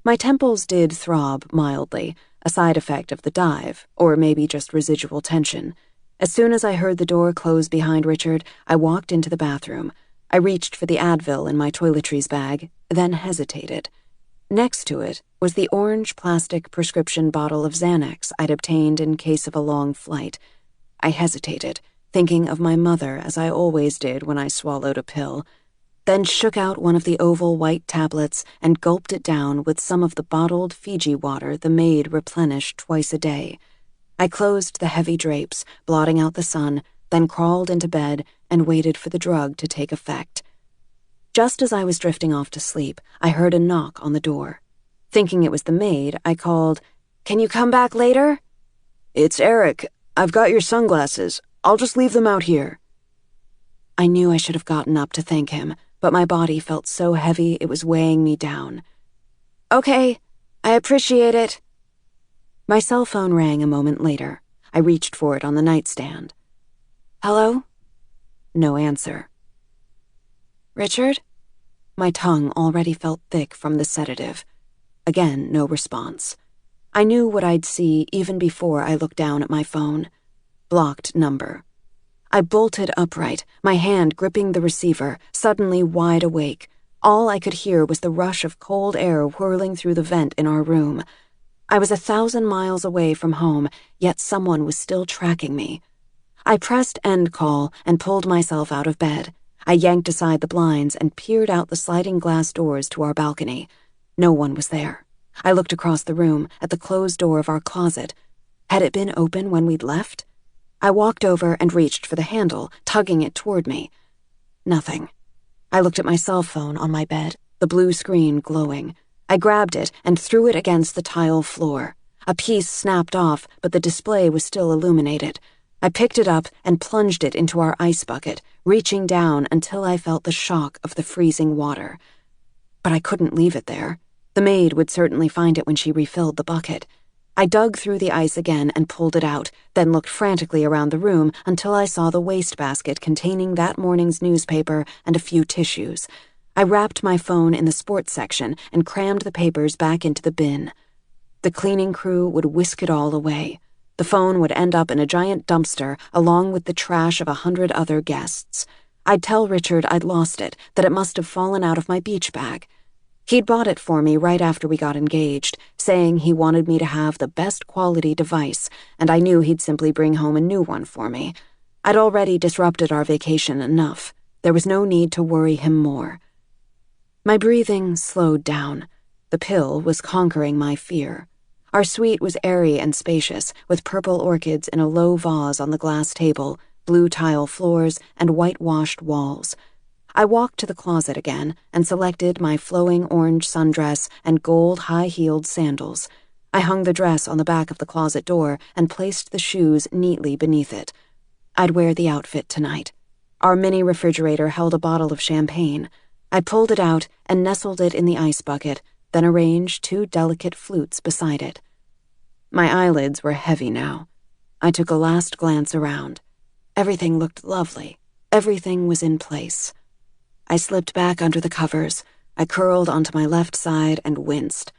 My temples did throb mildly, a side effect of the dive, or maybe just residual tension. As soon as I heard the door close behind Richard, I walked into the bathroom. I reached for the Advil in my toiletries bag, then hesitated. Next to it was the orange plastic prescription bottle of Xanax I'd obtained in case of a long flight. I hesitated, thinking of my mother as I always did when I swallowed a pill, then shook out one of the oval white tablets and gulped it down with some of the bottled Fiji water the maid replenished twice a day. I closed the heavy drapes, blotting out the sun, then crawled into bed and waited for the drug to take effect. Just as I was drifting off to sleep, I heard a knock on the door. Thinking it was the maid, I called, "Can you come back later?" "It's Eric. I've got your sunglasses. I'll just leave them out here." I knew I should have gotten up to thank him, but my body felt so heavy it was weighing me down. "Okay, I appreciate it." My cell phone rang a moment later. I reached for it on the nightstand. "Hello?" No answer. "Richard?" My tongue already felt thick from the sedative. Again, no response. I knew what I'd see even before I looked down at my phone. Blocked number. I bolted upright, my hand gripping the receiver, suddenly wide awake. All I could hear was the rush of cold air whirling through the vent in our room. I was 1,000 miles away from home, yet someone was still tracking me. I pressed end call and pulled myself out of bed. I yanked aside the blinds and peered out the sliding glass doors to our balcony. No one was there. I looked across the room at the closed door of our closet. Had it been open when we'd left? I walked over and reached for the handle, tugging it toward me. Nothing. I looked at my cell phone on my bed, the blue screen glowing. I grabbed it and threw it against the tile floor. A piece snapped off, but the display was still illuminated. I picked it up and plunged it into our ice bucket, reaching down until I felt the shock of the freezing water. But I couldn't leave it there. The maid would certainly find it when she refilled the bucket. I dug through the ice again and pulled it out, then looked frantically around the room until I saw the wastebasket containing that morning's newspaper and a few tissues. I wrapped my phone in the sports section and crammed the papers back into the bin. The cleaning crew would whisk it all away. The phone would end up in a giant dumpster along with the trash of 100 other guests. I'd tell Richard I'd lost it, that it must have fallen out of my beach bag. He'd bought it for me right after we got engaged, saying he wanted me to have the best quality device, and I knew he'd simply bring home a new one for me. I'd already disrupted our vacation enough. There was no need to worry him more. My breathing slowed down. The pill was conquering my fear. Our suite was airy and spacious, with purple orchids in a low vase on the glass table, blue tile floors, and whitewashed walls. I walked to the closet again and selected my flowing orange sundress and gold high-heeled sandals. I hung the dress on the back of the closet door and placed the shoes neatly beneath it. I'd wear the outfit tonight. Our mini refrigerator held a bottle of champagne. I pulled it out and nestled it in the ice bucket, then arranged 2 delicate flutes beside it. My eyelids were heavy now. I took a last glance around. Everything looked lovely. Everything was in place. I slipped back under the covers. I curled onto my left side and winced.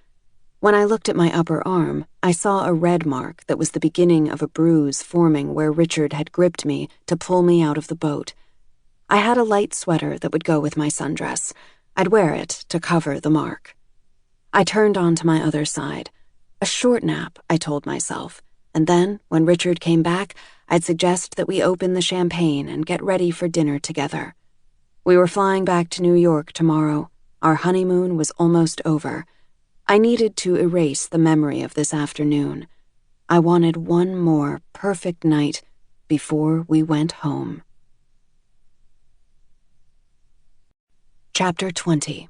When I looked at my upper arm, I saw a red mark that was the beginning of a bruise forming where Richard had gripped me to pull me out of the boat. I had a light sweater that would go with my sundress. I'd wear it to cover the mark. I turned on to my other side. A short nap, I told myself, and then, when Richard came back, I'd suggest that we open the champagne and get ready for dinner together. We were flying back to New York tomorrow. Our honeymoon was almost over. I needed to erase the memory of this afternoon. I wanted one more perfect night before we went home. Chapter 20.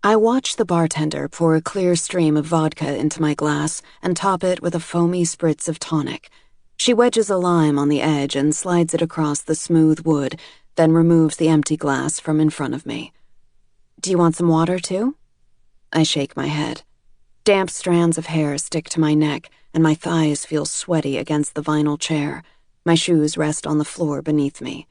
I watch the bartender pour a clear stream of vodka into my glass and top it with a foamy spritz of tonic. She wedges a lime on the edge and slides it across the smooth wood, then removes the empty glass from in front of me. Do you want some water, too? I shake my head. Damp strands of hair stick to my neck, and my thighs feel sweaty against the vinyl chair. My shoes rest on the floor beneath me.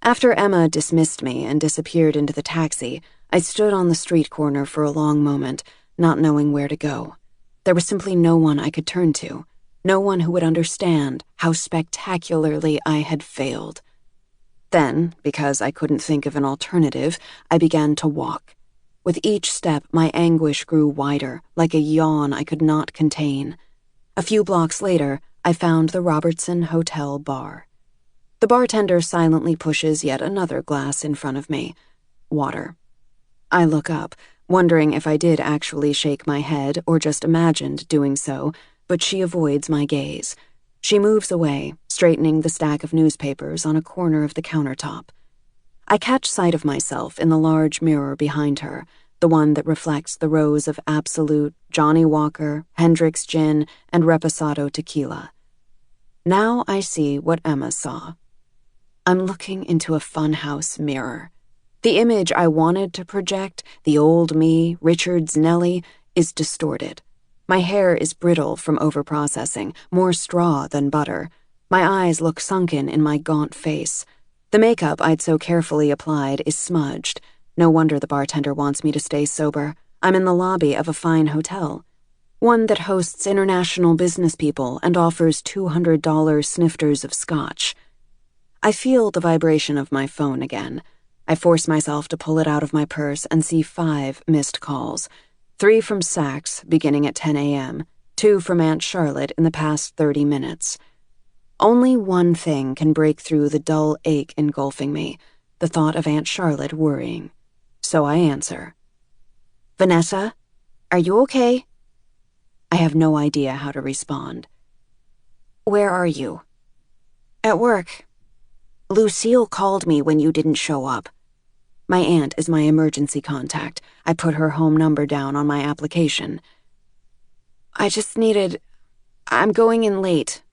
After Emma dismissed me and disappeared into the taxi, I stood on the street corner for a long moment, not knowing where to go. There was simply no one I could turn to, no one who would understand how spectacularly I had failed. Then, because I couldn't think of an alternative, I began to walk. With each step, my anguish grew wider, like a yawn I could not contain. A few blocks later, I found the Robertson Hotel bar. The bartender silently pushes yet another glass in front of me. Water. I look up, wondering if I did actually shake my head or just imagined doing so, but she avoids my gaze. She moves away, straightening the stack of newspapers on a corner of the countertop. I catch sight of myself in the large mirror behind her, the one that reflects the rows of Absolute, Johnny Walker, Hendricks Gin, and Reposado tequila. Now I see what Emma saw. I'm looking into a funhouse mirror. The image I wanted to project, the old me, Richard's Nellie, is distorted. My hair is brittle from overprocessing, more straw than butter. My eyes look sunken in my gaunt face. The makeup I'd so carefully applied is smudged. No wonder the bartender wants me to stay sober. I'm in the lobby of a fine hotel. One that hosts international business people and offers $200 snifters of scotch. I feel the vibration of my phone again. I force myself to pull it out of my purse and see 5 missed calls. 3 from Saks, beginning at 10 a.m., 2 from Aunt Charlotte in the past 30 minutes. Only one thing can break through the dull ache engulfing me, the thought of Aunt Charlotte worrying. So I answer. Vanessa, are you okay? I have no idea how to respond. Where are you? At work. Lucille called me when you didn't show up. My aunt is my emergency contact. I put her home number down on my application. I'm going in late.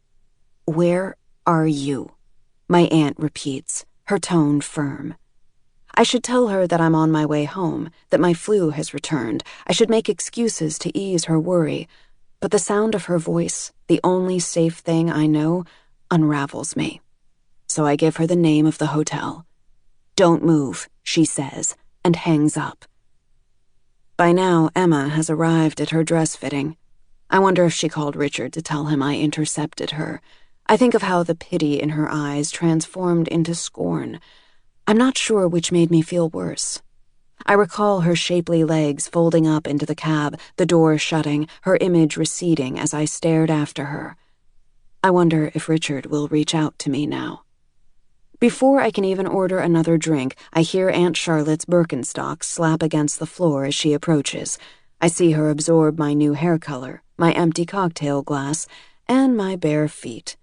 Where are you? My aunt repeats, her tone firm. I should tell her that I'm on my way home, that my flu has returned. I should make excuses to ease her worry. But the sound of her voice, the only safe thing I know, unravels me. So I give her the name of the hotel. Don't move, she says, and hangs up. By now, Emma has arrived at her dress fitting. I wonder if she called Richard to tell him I intercepted her. I think of how the pity in her eyes transformed into scorn. I'm not sure which made me feel worse. I recall her shapely legs folding up into the cab, the door shutting, her image receding as I stared after her. I wonder if Richard will reach out to me now. Before I can even order another drink, I hear Aunt Charlotte's Birkenstock slap against the floor as she approaches. I see her absorb my new hair color, my empty cocktail glass, and my bare feet.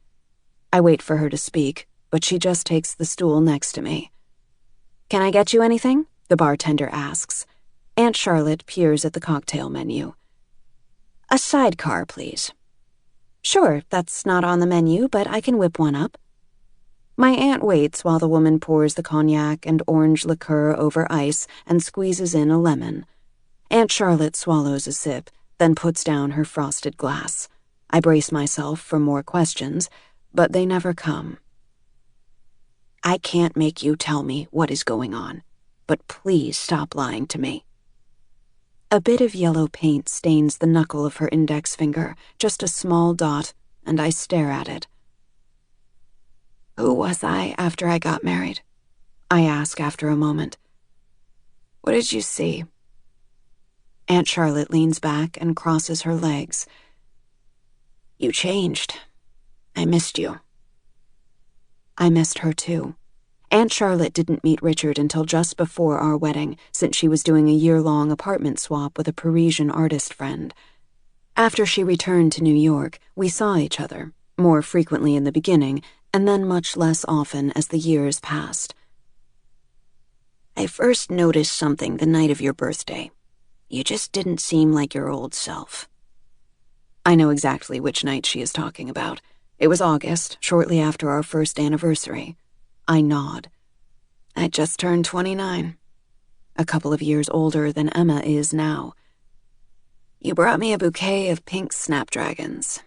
I wait for her to speak, but she just takes the stool next to me. Can I get you anything? The bartender asks. Aunt Charlotte peers at the cocktail menu. A sidecar, please. Sure, that's not on the menu, but I can whip one up. My aunt waits while the woman pours the cognac and orange liqueur over ice and squeezes in a lemon. Aunt Charlotte swallows a sip, then puts down her frosted glass. I brace myself for more questions, but they never come. I can't make you tell me what is going on, but please stop lying to me. A bit of yellow paint stains the knuckle of her index finger, just a small dot, and I stare at it. Who was I after I got married? I ask after a moment. What did you see? Aunt Charlotte leans back and crosses her legs. You changed. I missed you." I missed her too. Aunt Charlotte didn't meet Richard until just before our wedding, since she was doing a year-long apartment swap with a Parisian artist friend. After she returned to New York, we saw each other, more frequently in the beginning, and then much less often as the years passed. "I first noticed something the night of your birthday. You just didn't seem like your old self." I know exactly which night she is talking about. It was August, shortly after our first anniversary. I nod. "I just turned 29. A couple of years older than Emma is now. You brought me a bouquet of pink snapdragons."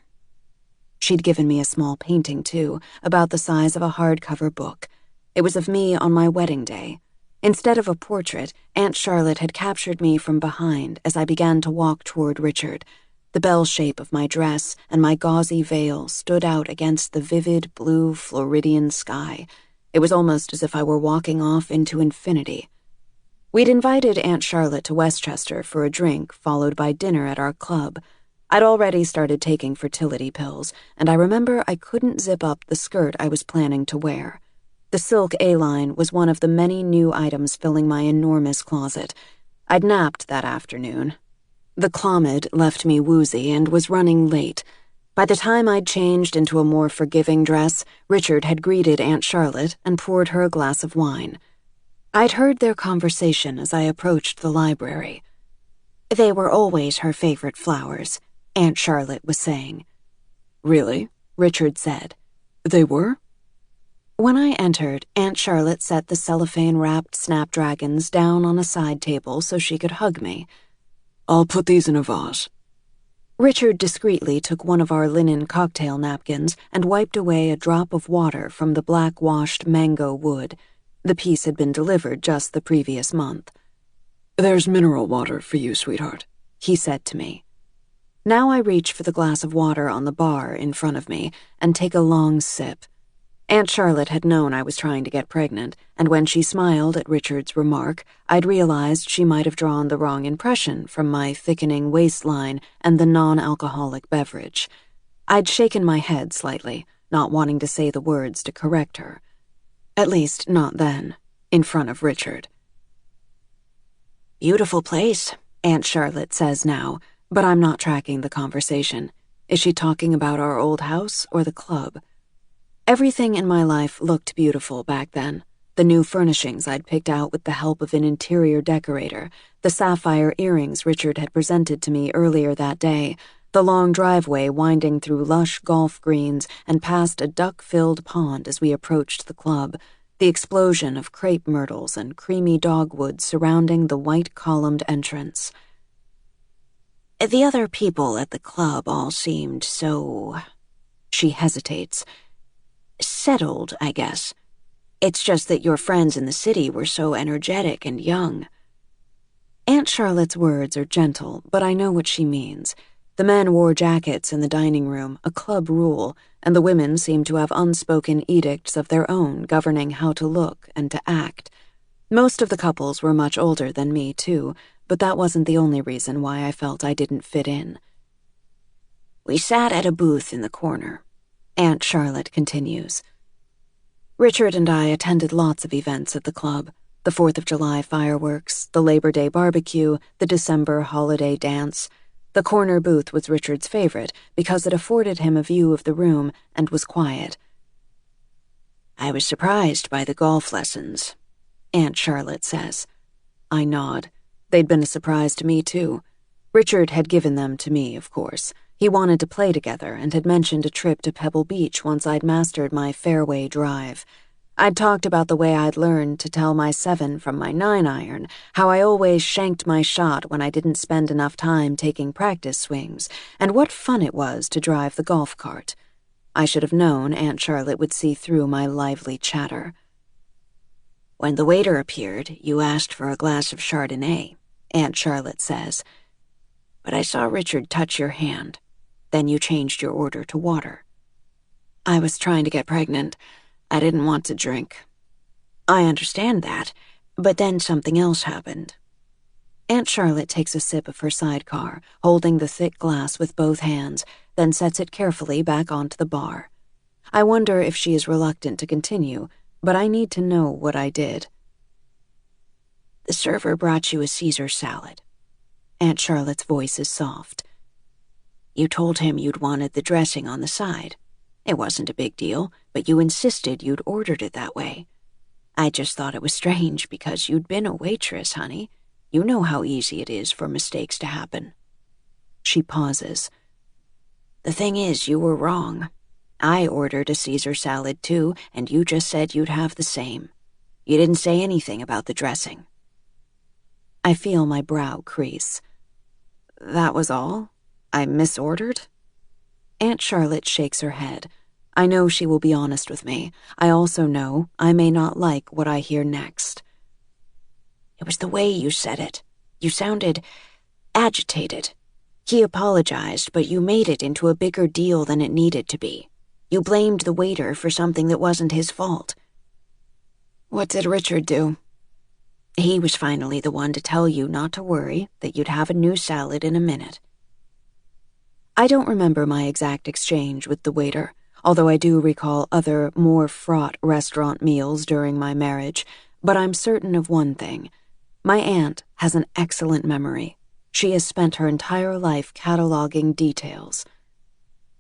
She'd given me a small painting, too, about the size of a hardcover book. It was of me on my wedding day. Instead of a portrait, Aunt Charlotte had captured me from behind as I began to walk toward Richard. The bell shape of my dress and my gauzy veil stood out against the vivid blue Floridian sky. It was almost as if I were walking off into infinity. We'd invited Aunt Charlotte to Westchester for a drink, followed by dinner at our club. I'd already started taking fertility pills, and I remember I couldn't zip up the skirt I was planning to wear. The silk A-line was one of the many new items filling my enormous closet. I'd napped that afternoon. The Clomid left me woozy and was running late. By the time I'd changed into a more forgiving dress, Richard had greeted Aunt Charlotte and poured her a glass of wine. I'd heard their conversation as I approached the library. "They were always her favorite flowers," Aunt Charlotte was saying. "Really?" Richard said. "They were?" When I entered, Aunt Charlotte set the cellophane-wrapped snapdragons down on a side table so she could hug me. "I'll put these in a vase." Richard discreetly took one of our linen cocktail napkins and wiped away a drop of water from the black-washed mango wood. The piece had been delivered just the previous month. "There's mineral water for you, sweetheart," he said to me. Now I reach for the glass of water on the bar in front of me and take a long sip. Aunt Charlotte had known I was trying to get pregnant, and when she smiled at Richard's remark, I'd realized she might have drawn the wrong impression from my thickening waistline and the non-alcoholic beverage. I'd shaken my head slightly, not wanting to say the words to correct her. At least, not then, in front of Richard. "Beautiful place," Aunt Charlotte says now, but I'm not tracking the conversation. Is she talking about our old house or the club? Everything in my life looked beautiful back then. The new furnishings I'd picked out with the help of an interior decorator, the sapphire earrings Richard had presented to me earlier that day, the long driveway winding through lush golf greens and past a duck-filled pond as we approached the club, the explosion of crepe myrtles and creamy dogwood surrounding the white-columned entrance. "The other people at the club all seemed so..." She hesitates. "Settled, I guess. It's just that your friends in the city were so energetic and young." Aunt Charlotte's words are gentle, but I know what she means. The men wore jackets in the dining room, a club rule, and the women seemed to have unspoken edicts of their own governing how to look and to act. Most of the couples were much older than me, too, but that wasn't the only reason why I felt I didn't fit in. "We sat at a booth in the corner," Aunt Charlotte continues. Richard and I attended lots of events at the club. The 4th of July fireworks, the Labor Day barbecue, the December holiday dance. The corner booth was Richard's favorite because it afforded him a view of the room and was quiet. "I was surprised by the golf lessons," Aunt Charlotte says. I nod. They'd been a surprise to me, too. Richard had given them to me, of course. He wanted to play together and had mentioned a trip to Pebble Beach once I'd mastered my fairway drive. I'd talked about the way I'd learned to tell my 7 from my 9-iron, how I always shanked my shot when I didn't spend enough time taking practice swings, and what fun it was to drive the golf cart. I should have known Aunt Charlotte would see through my lively chatter. "When the waiter appeared, you asked for a glass of Chardonnay," Aunt Charlotte says. "But I saw Richard touch your hand. Then you changed your order to water." I was trying to get pregnant. I didn't want to drink. "I understand that, but then something else happened." Aunt Charlotte takes a sip of her sidecar, holding the thick glass with both hands, then sets it carefully back onto the bar. I wonder if she is reluctant to continue, but I need to know what I did. The server brought you a Caesar salad. Aunt Charlotte's voice is soft. You told him you'd wanted the dressing on the side. It wasn't a big deal, but you insisted you'd ordered it that way. I just thought it was strange because you'd been a waitress, honey. You know how easy it is for mistakes to happen. She pauses. The thing is, you were wrong. I ordered a Caesar salad too, and you just said you'd have the same. You didn't say anything about the dressing. I feel my brow crease. That was all? I misordered? Aunt Charlotte shakes her head. I know she will be honest with me. I also know I may not like what I hear next. It was the way you said it. You sounded agitated. He apologized, but you made it into a bigger deal than it needed to be. You blamed the waiter for something that wasn't his fault. What did Richard do? He was finally the one to tell you not to worry, that you'd have a new salad in a minute. I don't remember my exact exchange with the waiter, although I do recall other, more fraught restaurant meals during my marriage, but I'm certain of one thing. My aunt has an excellent memory. She has spent her entire life cataloging details.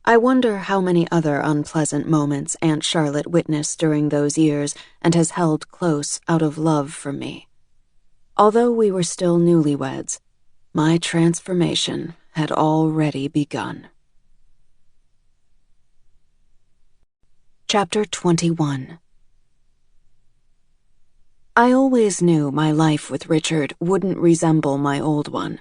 I wonder how many other unpleasant moments Aunt Charlotte witnessed during those years and has held close out of love for me. Although we were still newlyweds, my transformation had already begun. Chapter 21. I always knew my life with Richard wouldn't resemble my old one.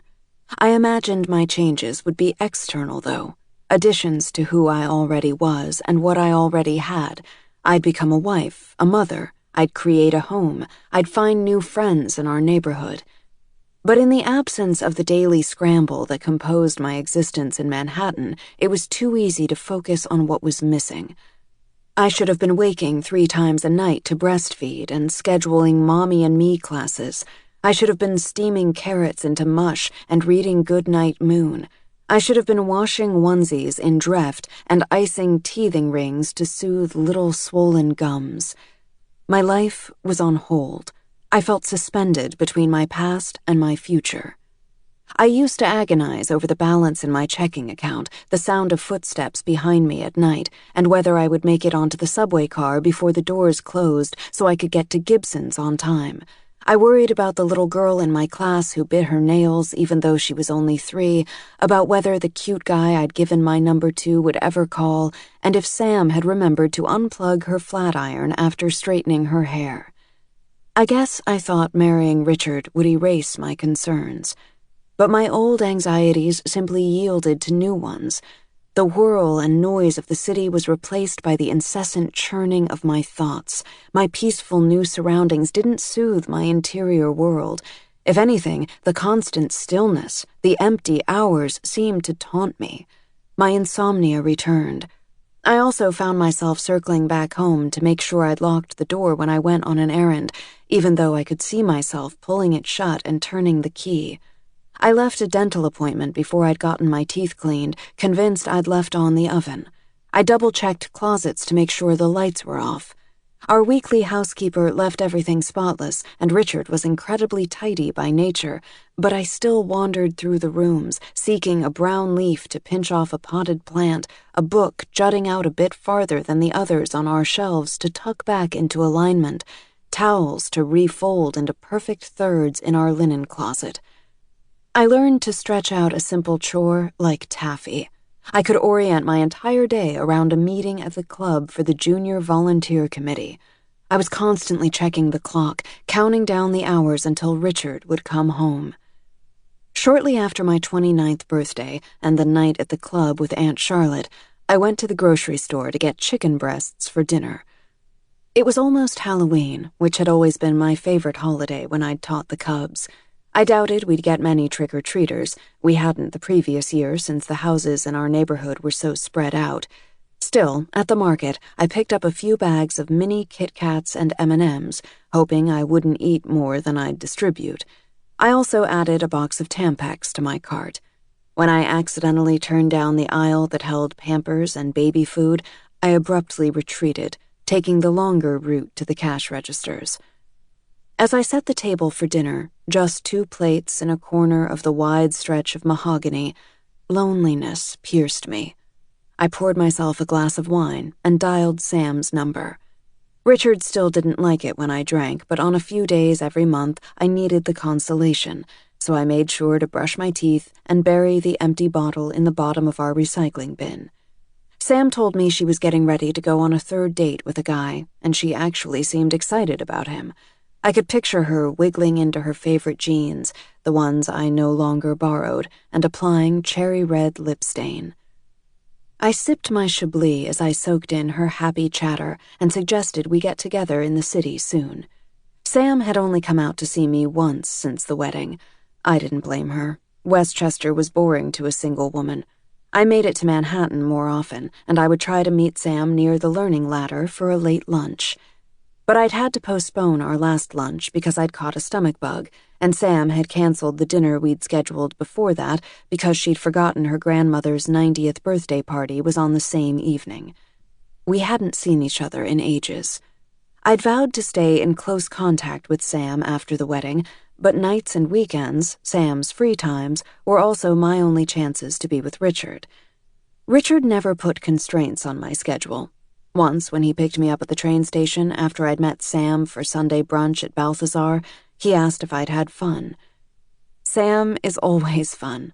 I imagined my changes would be external, though, additions to who I already was and what I already had. I'd become a wife, a mother, I'd create a home, I'd find new friends in our neighborhood. But in the absence of the daily scramble that composed my existence in Manhattan, it was too easy to focus on what was missing. I should have been waking 3 times a night to breastfeed and scheduling Mommy and Me classes. I should have been steaming carrots into mush and reading Goodnight Moon. I should have been washing onesies in Dreft and icing teething rings to soothe little swollen gums. My life was on hold. I felt suspended between my past and my future. I used to agonize over the balance in my checking account, the sound of footsteps behind me at night, and whether I would make it onto the subway car before the doors closed so I could get to Gibson's on time. I worried about the little girl in my class who bit her nails even though she was only 3, about whether the cute guy I'd given my number to would ever call, and if Sam had remembered to unplug her flat iron after straightening her hair. I guess I thought marrying Richard would erase my concerns. But my old anxieties simply yielded to new ones. The whirl and noise of the city was replaced by the incessant churning of my thoughts. My peaceful new surroundings didn't soothe my interior world. If anything, the constant stillness, the empty hours seemed to taunt me. My insomnia returned. I also found myself circling back home to make sure I'd locked the door when I went on an errand, even though I could see myself pulling it shut and turning the key. I left a dental appointment before I'd gotten my teeth cleaned, convinced I'd left on the oven. I double-checked closets to make sure the lights were off. Our weekly housekeeper left everything spotless, and Richard was incredibly tidy by nature, but I still wandered through the rooms, seeking a brown leaf to pinch off a potted plant, a book jutting out a bit farther than the others on our shelves to tuck back into alignment, towels to refold into perfect thirds in our linen closet. I learned to stretch out a simple chore like taffy. I could orient my entire day around a meeting at the club for the Junior Volunteer Committee. I was constantly checking the clock, counting down the hours until Richard would come home. Shortly after my 29th birthday and the night at the club with Aunt Charlotte, I went to the grocery store to get chicken breasts for dinner. It was almost Halloween, which had always been my favorite holiday when I'd taught the Cubs. I doubted we'd get many trick-or-treaters. We hadn't the previous year since the houses in our neighborhood were so spread out. Still, at the market, I picked up a few bags of mini Kit Kats and M&Ms, hoping I wouldn't eat more than I'd distribute. I also added a box of Tampax to my cart. When I accidentally turned down the aisle that held Pampers and baby food, I abruptly retreated, taking the longer route to the cash registers. As I set the table for dinner, just 2 plates in a corner of the wide stretch of mahogany, loneliness pierced me. I poured myself a glass of wine and dialed Sam's number. Richard still didn't like it when I drank, but on a few days every month I needed the consolation, so I made sure to brush my teeth and bury the empty bottle in the bottom of our recycling bin. Sam told me she was getting ready to go on a 3rd date with a guy, and she actually seemed excited about him. I could picture her wiggling into her favorite jeans, the ones I no longer borrowed, and applying cherry red lip stain. I sipped my Chablis as I soaked in her happy chatter and suggested we get together in the city soon. Sam had only come out to see me once since the wedding. I didn't blame her. Westchester was boring to a single woman. I made it to Manhattan more often, and I would try to meet Sam near the Learning Ladder for a late lunch. But I'd had to postpone our last lunch because I'd caught a stomach bug, and Sam had canceled the dinner we'd scheduled before that because she'd forgotten her grandmother's 90th birthday party was on the same evening. We hadn't seen each other in ages. I'd vowed to stay in close contact with Sam after the wedding, but nights and weekends, Sam's free times, were also my only chances to be with Richard. Richard never put constraints on my schedule. Once, when he picked me up at the train station after I'd met Sam for Sunday brunch at Balthazar, he asked if I'd had fun. "Sam is always fun,"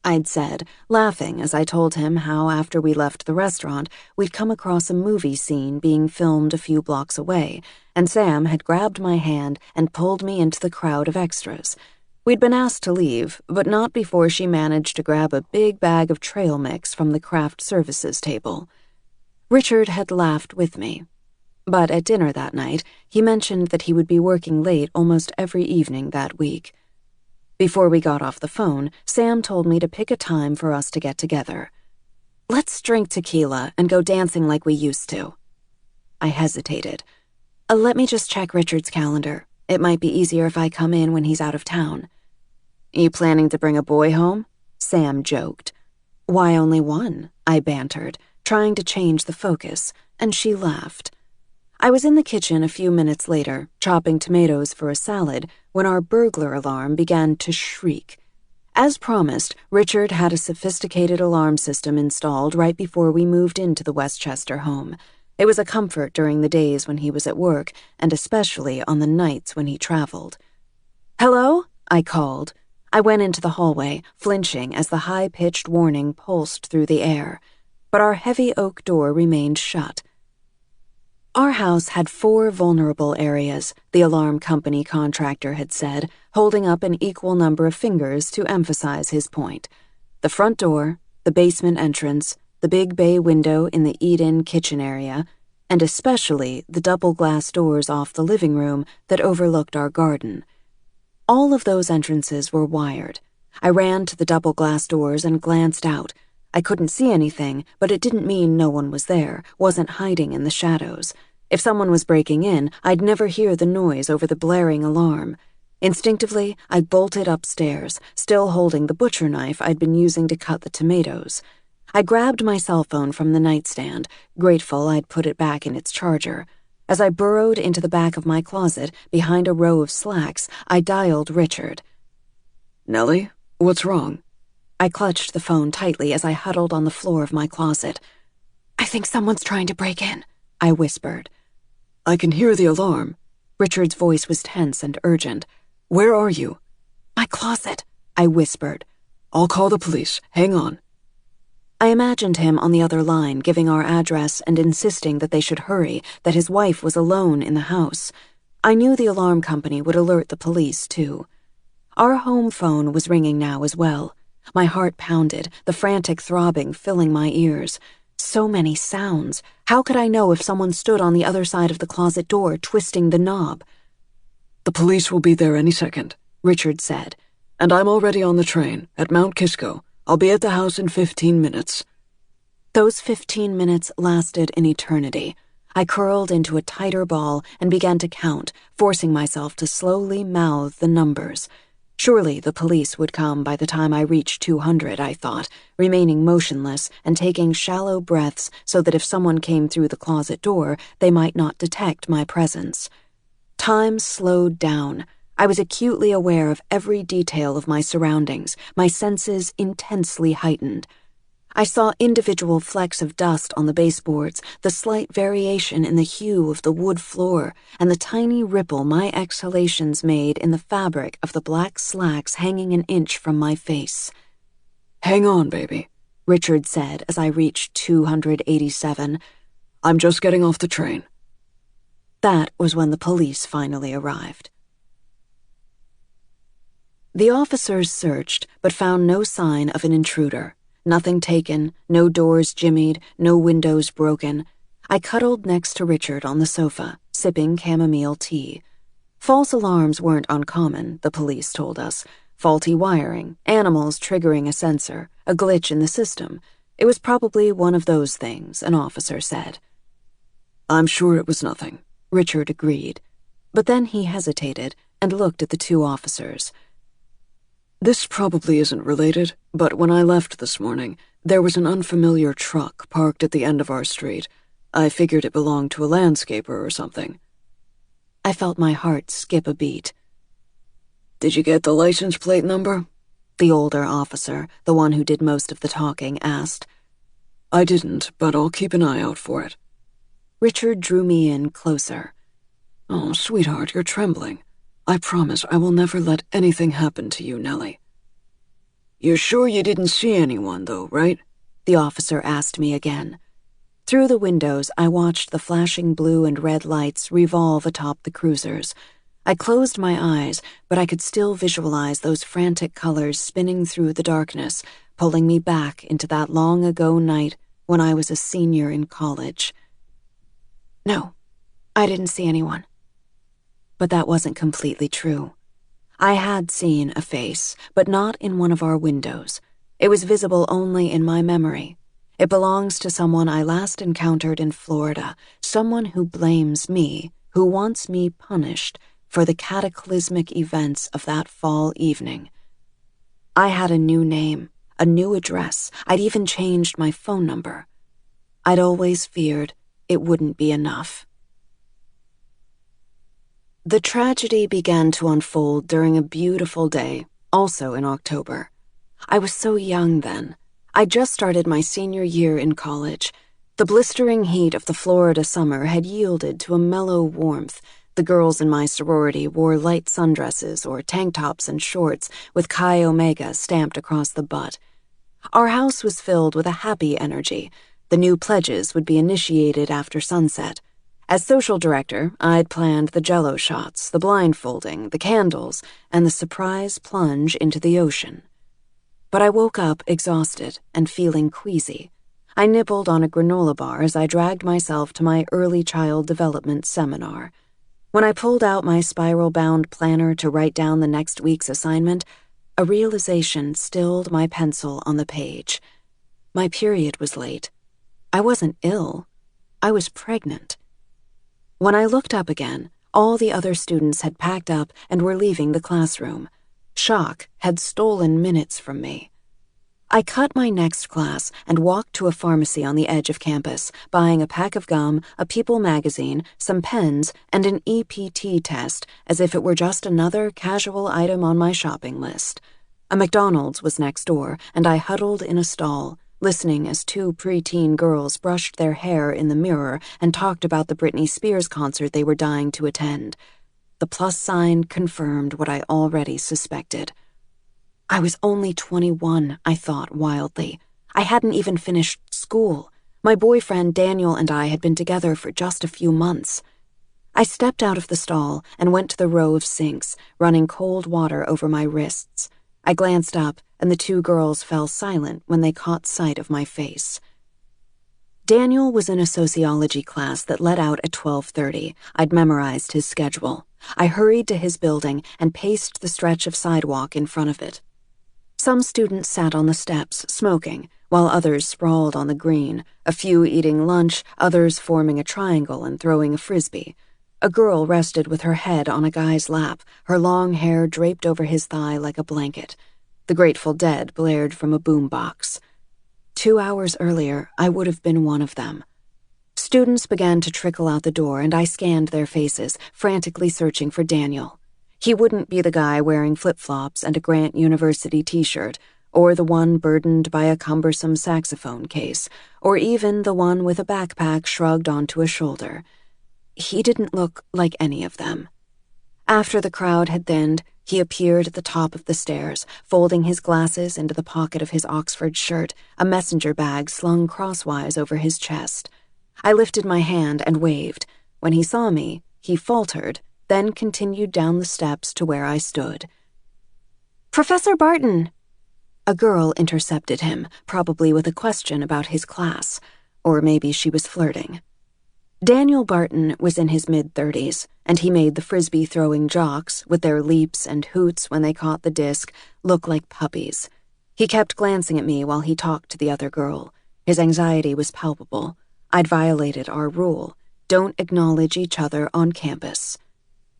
I'd said, laughing as I told him how after we left the restaurant, we'd come across a movie scene being filmed a few blocks away, and Sam had grabbed my hand and pulled me into the crowd of extras. We'd been asked to leave, but not before she managed to grab a big bag of trail mix from the craft services table. Richard had laughed with me, but at dinner that night, he mentioned that he would be working late almost every evening that week. Before we got off the phone, Sam told me to pick a time for us to get together. "Let's drink tequila and go dancing like we used to." I hesitated. Let me just check Richard's calendar. It might be easier if I come in when he's out of town." "You planning to bring a boy home?" Sam joked. "Why only one?" I bantered, trying to change the focus, and she laughed. I was in the kitchen a few minutes later, chopping tomatoes for a salad, when our burglar alarm began to shriek. As promised, Richard had a sophisticated alarm system installed right before we moved into the Westchester home. It was a comfort during the days when he was at work, and especially on the nights when he traveled. "Hello?" I called. I went into the hallway, flinching as the high-pitched warning pulsed through the air. But our heavy oak door remained shut. Our house had 4 vulnerable areas, the alarm company contractor had said, holding up an equal number of fingers to emphasize his point. The front door, the basement entrance, the big bay window in the eat-in kitchen area, and especially the double glass doors off the living room that overlooked our garden. All of those entrances were wired. I ran to the double glass doors and glanced out. I couldn't see anything, but it didn't mean no one was there, wasn't hiding in the shadows. If someone was breaking in, I'd never hear the noise over the blaring alarm. Instinctively, I bolted upstairs, still holding the butcher knife I'd been using to cut the tomatoes. I grabbed my cell phone from the nightstand, grateful I'd put it back in its charger. As I burrowed into the back of my closet, behind a row of slacks, I dialed Richard. "Nellie, what's wrong?" I clutched the phone tightly as I huddled on the floor of my closet. "I think someone's trying to break in," I whispered. "I can hear the alarm." Richard's voice was tense and urgent. "Where are you?" "My closet," I whispered. "I'll call the police. Hang on." I imagined him on the other line, giving our address and insisting that they should hurry, that his wife was alone in the house. I knew the alarm company would alert the police, too. Our home phone was ringing now as well. My heart pounded, the frantic throbbing filling my ears. So many sounds. How could I know if someone stood on the other side of the closet door, twisting the knob? "The police will be there any second," Richard said. "And I'm already on the train, at Mount Kisco. I'll be at the house in 15 minutes. Those 15 minutes lasted an eternity. I curled into a tighter ball and began to count, forcing myself to slowly mouth the numbers. Surely the police would come by the time I reached 200, I thought, remaining motionless and taking shallow breaths so that if someone came through the closet door, they might not detect my presence. Time slowed down. I was acutely aware of every detail of my surroundings, my senses intensely heightened. I saw individual flecks of dust on the baseboards, the slight variation in the hue of the wood floor, and the tiny ripple my exhalations made in the fabric of the black slacks hanging an inch from my face. "Hang on, baby," Richard said as I reached 287. "I'm just getting off the train." That was when the police finally arrived. The officers searched, but found no sign of an intruder. Nothing taken, no doors jimmied, no windows broken. I cuddled next to Richard on the sofa, sipping chamomile tea. False alarms weren't uncommon, the police told us. Faulty wiring, animals triggering a sensor, a glitch in the system. It was probably one of those things, an officer said. "I'm sure it was nothing," Richard agreed. But then he hesitated and looked at the two officers. "This probably isn't related, but when I left this morning, there was an unfamiliar truck parked at the end of our street. I figured it belonged to a landscaper or something." I felt my heart skip a beat. "Did you get the license plate number?" The older officer, the one who did most of the talking, asked. "I didn't, but I'll keep an eye out for it." Richard drew me in closer. "Oh, sweetheart, you're trembling. I promise I will never let anything happen to you, Nellie." "You're sure you didn't see anyone, though, right?" the officer asked me again. Through the windows, I watched the flashing blue and red lights revolve atop the cruisers. I closed my eyes, but I could still visualize those frantic colors spinning through the darkness, pulling me back into that long-ago night when I was a senior in college. No, I didn't see anyone. But that wasn't completely true. I had seen a face, but not in one of our windows. It was visible only in my memory. It belongs to someone I last encountered in Florida, someone who blames me, who wants me punished for the cataclysmic events of that fall evening. I had a new name, a new address. I'd even changed my phone number. I'd always feared it wouldn't be enough. The tragedy began to unfold during a beautiful day, also in October. I was so young then. I just started my senior year in college. The blistering heat of the Florida summer had yielded to a mellow warmth. The girls in my sorority wore light sundresses or tank tops and shorts with Chi Omega stamped across the butt. Our house was filled with a happy energy. The new pledges would be initiated after sunset. As social director, I'd planned the jello shots, the blindfolding, the candles, and the surprise plunge into the ocean. But I woke up exhausted and feeling queasy. I nibbled on a granola bar as I dragged myself to my early child development seminar. When I pulled out my spiral-bound planner to write down the next week's assignment, a realization stilled my pencil on the page. My period was late. I wasn't ill. I was pregnant. When I looked up again, all the other students had packed up and were leaving the classroom. Shock had stolen minutes from me. I cut my next class and walked to a pharmacy on the edge of campus, buying a pack of gum, a People magazine, some pens, and an EPT test as if it were just another casual item on my shopping list. A McDonald's was next door, and I huddled in a stall, listening as two preteen girls brushed their hair in the mirror and talked about the Britney Spears concert they were dying to attend. The plus sign confirmed what I already suspected. I was only 21, I thought wildly. I hadn't even finished school. My boyfriend Daniel and I had been together for just a few months. I stepped out of the stall and went to the row of sinks, running cold water over my wrists. I glanced up, and the two girls fell silent when they caught sight of my face. Daniel was in a sociology class that let out at 12:30. I'd memorized his schedule. I hurried to his building and paced the stretch of sidewalk in front of it. Some students sat on the steps, smoking, while others sprawled on the green, a few eating lunch, others forming a triangle and throwing a frisbee. A girl rested with her head on a guy's lap, her long hair draped over his thigh like a blanket. The Grateful Dead blared from a boombox. 2 hours earlier, I would have been one of them. Students began to trickle out the door, and I scanned their faces, frantically searching for Daniel. He wouldn't be the guy wearing flip-flops and a Grant University t-shirt, or the one burdened by a cumbersome saxophone case, or even the one with a backpack shrugged onto a shoulder. He didn't look like any of them. After the crowd had thinned, he appeared at the top of the stairs, folding his glasses into the pocket of his Oxford shirt, a messenger bag slung crosswise over his chest. I lifted my hand and waved. When he saw me, he faltered, then continued down the steps to where I stood. "Professor Barton!" A girl intercepted him, probably with a question about his class, or maybe she was flirting. Daniel Barton was in his mid-30s, and he made the frisbee-throwing jocks, with their leaps and hoots when they caught the disc, look like puppies. He kept glancing at me while he talked to the other girl. His anxiety was palpable. I'd violated our rule: don't acknowledge each other on campus.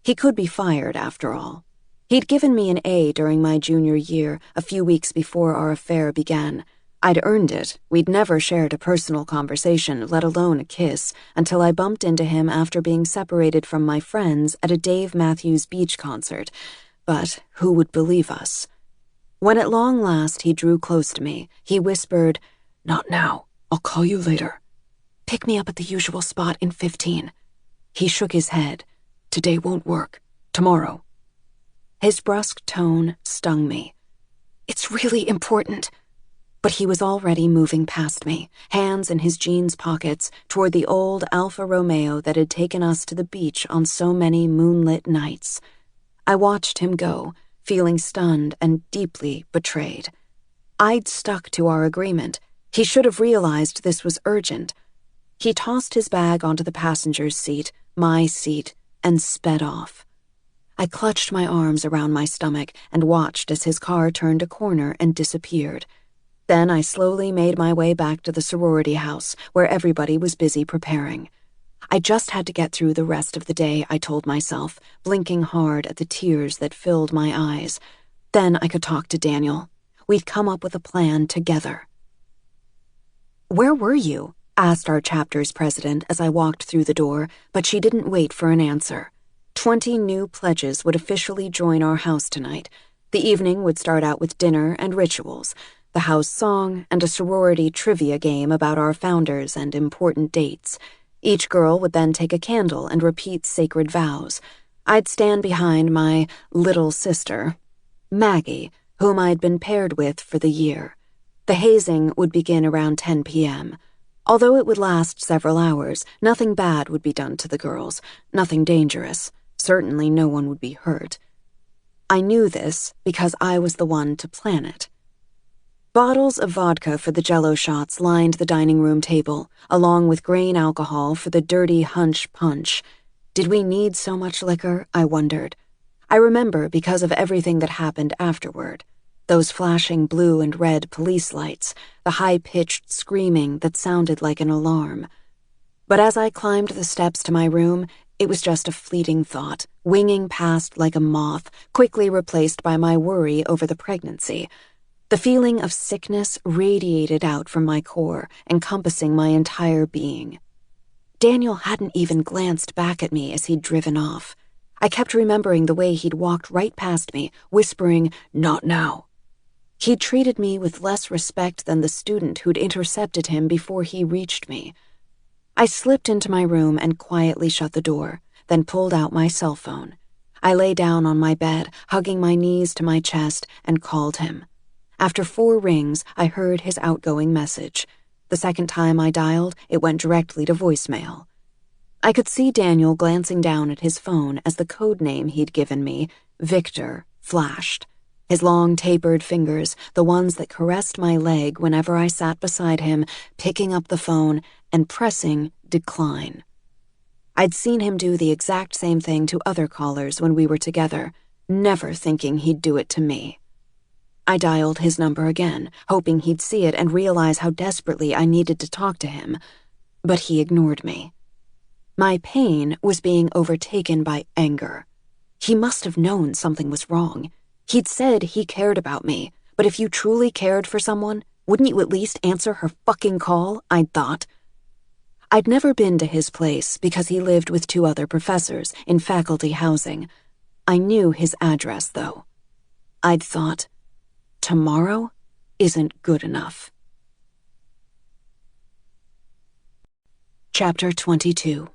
He could be fired, after all. He'd given me an A during my junior year, a few weeks before our affair began. I'd earned it. We'd never shared a personal conversation, let alone a kiss, until I bumped into him after being separated from my friends at a Dave Matthews Beach concert. But who would believe us? When at long last he drew close to me, he whispered, "Not now. I'll call you later. Pick me up at the usual spot in 15. He shook his head. "Today won't work. Tomorrow." His brusque tone stung me. "It's really important." But he was already moving past me, hands in his jeans pockets, toward the old Alfa Romeo that had taken us to the beach on so many moonlit nights. I watched him go, feeling stunned and deeply betrayed. I'd stuck to our agreement. He should have realized this was urgent. He tossed his bag onto the passenger's seat, my seat, and sped off. I clutched my arms around my stomach and watched as his car turned a corner and disappeared. Then I slowly made my way back to the sorority house, where everybody was busy preparing. I just had to get through the rest of the day, I told myself, blinking hard at the tears that filled my eyes. Then I could talk to Daniel. We'd come up with a plan together. "Where were you?" asked our chapter's president as I walked through the door, but she didn't wait for an answer. 20 new pledges would officially join our house tonight. The evening would start out with dinner and rituals, the house song, and a sorority trivia game about our founders and important dates. Each girl would then take a candle and repeat sacred vows. I'd stand behind my little sister, Maggie, whom I'd been paired with for the year. The hazing would begin around 10 p.m. Although it would last several hours, nothing bad would be done to the girls, nothing dangerous. Certainly no one would be hurt. I knew this because I was the one to plan it. Bottles of vodka for the Jell-O shots lined the dining room table, along with grain alcohol for the dirty hunch punch. Did we need so much liquor? I wondered. I remember because of everything that happened afterward. Those flashing blue and red police lights, the high-pitched screaming that sounded like an alarm. But as I climbed the steps to my room, it was just a fleeting thought, winging past like a moth, quickly replaced by my worry over the pregnancy. The feeling of sickness radiated out from my core, encompassing my entire being. Daniel hadn't even glanced back at me as he'd driven off. I kept remembering the way he'd walked right past me, whispering, "Not now." He'd treated me with less respect than the student who'd intercepted him before he reached me. I slipped into my room and quietly shut the door, then pulled out my cell phone. I lay down on my bed, hugging my knees to my chest, and called him. After 4 rings, I heard his outgoing message. The second time I dialed, it went directly to voicemail. I could see Daniel glancing down at his phone as the code name he'd given me, Victor, flashed. His long, tapered fingers, the ones that caressed my leg whenever I sat beside him, picking up the phone and pressing decline. I'd seen him do the exact same thing to other callers when we were together, never thinking he'd do it to me. I dialed his number again, hoping he'd see it and realize how desperately I needed to talk to him, but he ignored me. My pain was being overtaken by anger. He must have known something was wrong. He'd said he cared about me, but if you truly cared for someone, wouldn't you at least answer her fucking call, I'd thought. I'd never been to his place because he lived with 2 other professors in faculty housing. I knew his address, though. I'd thought, tomorrow isn't good enough. Chapter 22.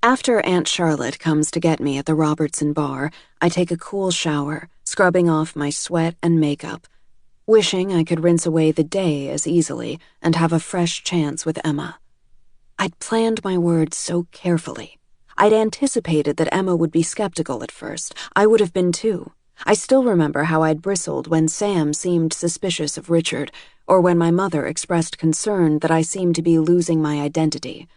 After Aunt Charlotte comes to get me at the Robertson bar, I take a cool shower, scrubbing off my sweat and makeup, wishing I could rinse away the day as easily and have a fresh chance with Emma. I'd planned my words so carefully. I'd anticipated that Emma would be skeptical at first. I would have been too. I still remember how I'd bristled when Sam seemed suspicious of Richard, or when my mother expressed concern that I seemed to be losing my identity.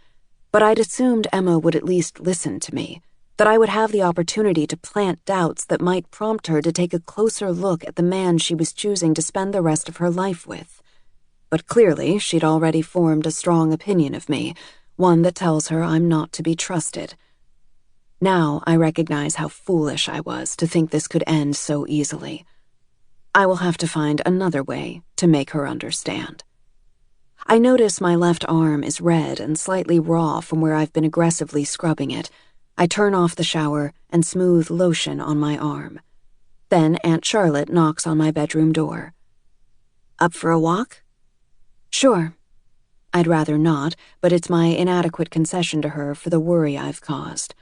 But I'd assumed Emma would at least listen to me, that I would have the opportunity to plant doubts that might prompt her to take a closer look at the man she was choosing to spend the rest of her life with. But clearly, she'd already formed a strong opinion of me, one that tells her I'm not to be trusted. Now I recognize how foolish I was to think this could end so easily. I will have to find another way to make her understand. I notice my left arm is red and slightly raw from where I've been aggressively scrubbing it. I turn off the shower and smooth lotion on my arm. Then Aunt Charlotte knocks on my bedroom door. Up for a walk? Sure. I'd rather not, but it's my inadequate concession to her for the worry I've caused.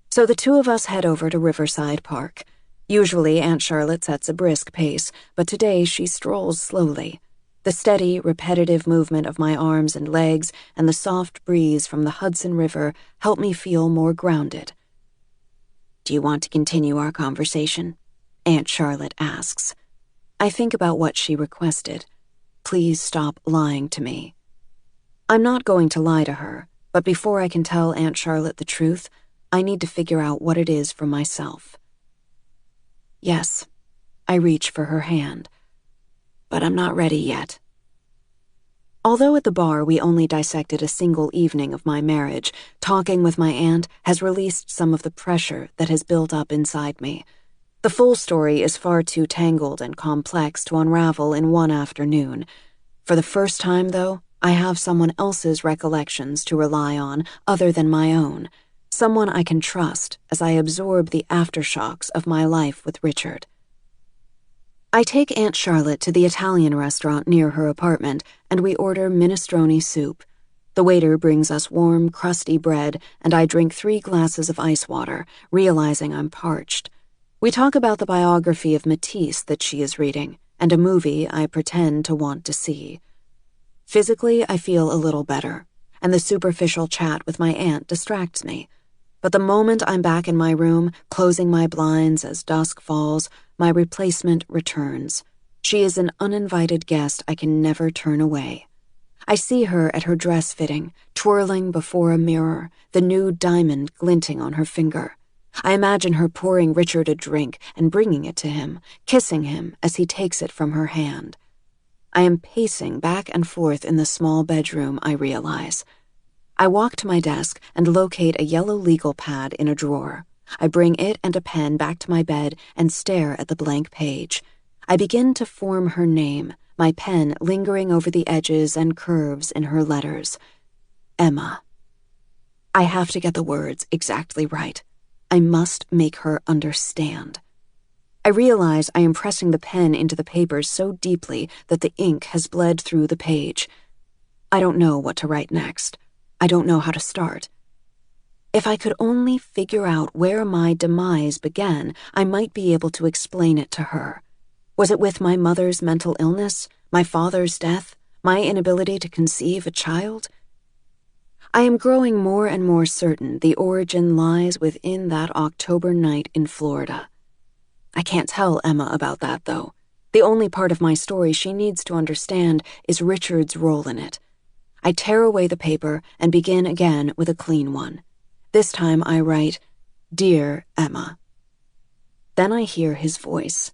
So the 2 of us head over to Riverside Park. Usually Aunt Charlotte sets a brisk pace, but today she strolls slowly. The steady, repetitive movement of my arms and legs and the soft breeze from the Hudson River help me feel more grounded. Do you want to continue our conversation? Aunt Charlotte asks. I think about what she requested. Please stop lying to me. I'm not going to lie to her, but before I can tell Aunt Charlotte the truth, I need to figure out what it is for myself. Yes, I reach for her hand. But I'm not ready yet. Although at the bar we only dissected a single evening of my marriage, talking with my aunt has released some of the pressure that has built up inside me. The full story is far too tangled and complex to unravel in one afternoon. For the first time, though, I have someone else's recollections to rely on other than my own, someone I can trust as I absorb the aftershocks of my life with Richard. I take Aunt Charlotte to the Italian restaurant near her apartment, and we order minestrone soup. The waiter brings us warm, crusty bread, and I drink 3 glasses of ice water, realizing I'm parched. We talk about the biography of Matisse that she is reading, and a movie I pretend to want to see. Physically, I feel a little better, and the superficial chat with my aunt distracts me. But the moment I'm back in my room, closing my blinds as dusk falls, my replacement returns. She is an uninvited guest I can never turn away. I see her at her dress fitting, twirling before a mirror, the new diamond glinting on her finger. I imagine her pouring Richard a drink and bringing it to him, kissing him as he takes it from her hand. I am pacing back and forth in the small bedroom, I realize. I walk to my desk and locate a yellow legal pad in a drawer. I bring it and a pen back to my bed and stare at the blank page. I begin to form her name, my pen lingering over the edges and curves in her letters. Emma. I have to get the words exactly right. I must make her understand. I realize I am pressing the pen into the paper so deeply that the ink has bled through the page. I don't know what to write next. I don't know how to start. If I could only figure out where my demise began, I might be able to explain it to her. Was it with my mother's mental illness, my father's death, my inability to conceive a child? I am growing more and more certain the origin lies within that October night in Florida. I can't tell Emma about that, though. The only part of my story she needs to understand is Richard's role in it. I tear away the paper and begin again with a clean one. This time I write, Dear Emma. Then I hear his voice.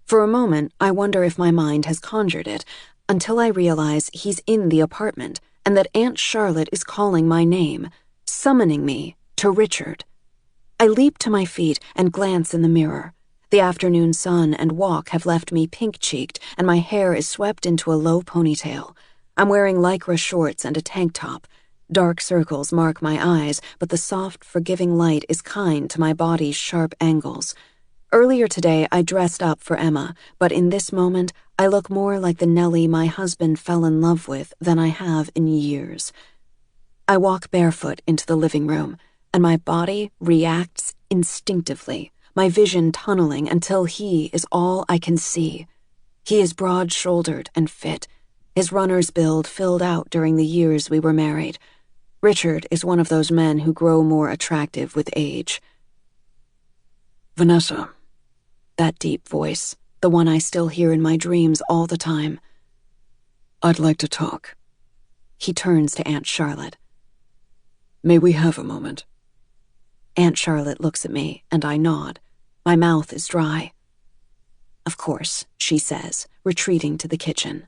For a moment, I wonder if my mind has conjured it, until I realize he's in the apartment, and that Aunt Charlotte is calling my name, summoning me to Richard. I leap to my feet and glance in the mirror. The afternoon sun and walk have left me pink-cheeked, and my hair is swept into a low ponytail. I'm wearing lycra shorts and a tank top. Dark circles mark my eyes, but the soft, forgiving light is kind to my body's sharp angles. Earlier today, I dressed up for Emma, but in this moment, I look more like the Nellie my husband fell in love with than I have in years. I walk barefoot into the living room, and my body reacts instinctively, my vision tunneling until he is all I can see. He is broad-shouldered and fit, his runner's build filled out during the years we were married. Richard is one of those men who grow more attractive with age. Vanessa. That deep voice, the one I still hear in my dreams all the time. I'd like to talk. He turns to Aunt Charlotte. May we have a moment? Aunt Charlotte looks at me, and I nod. My mouth is dry. Of course, she says, retreating to the kitchen.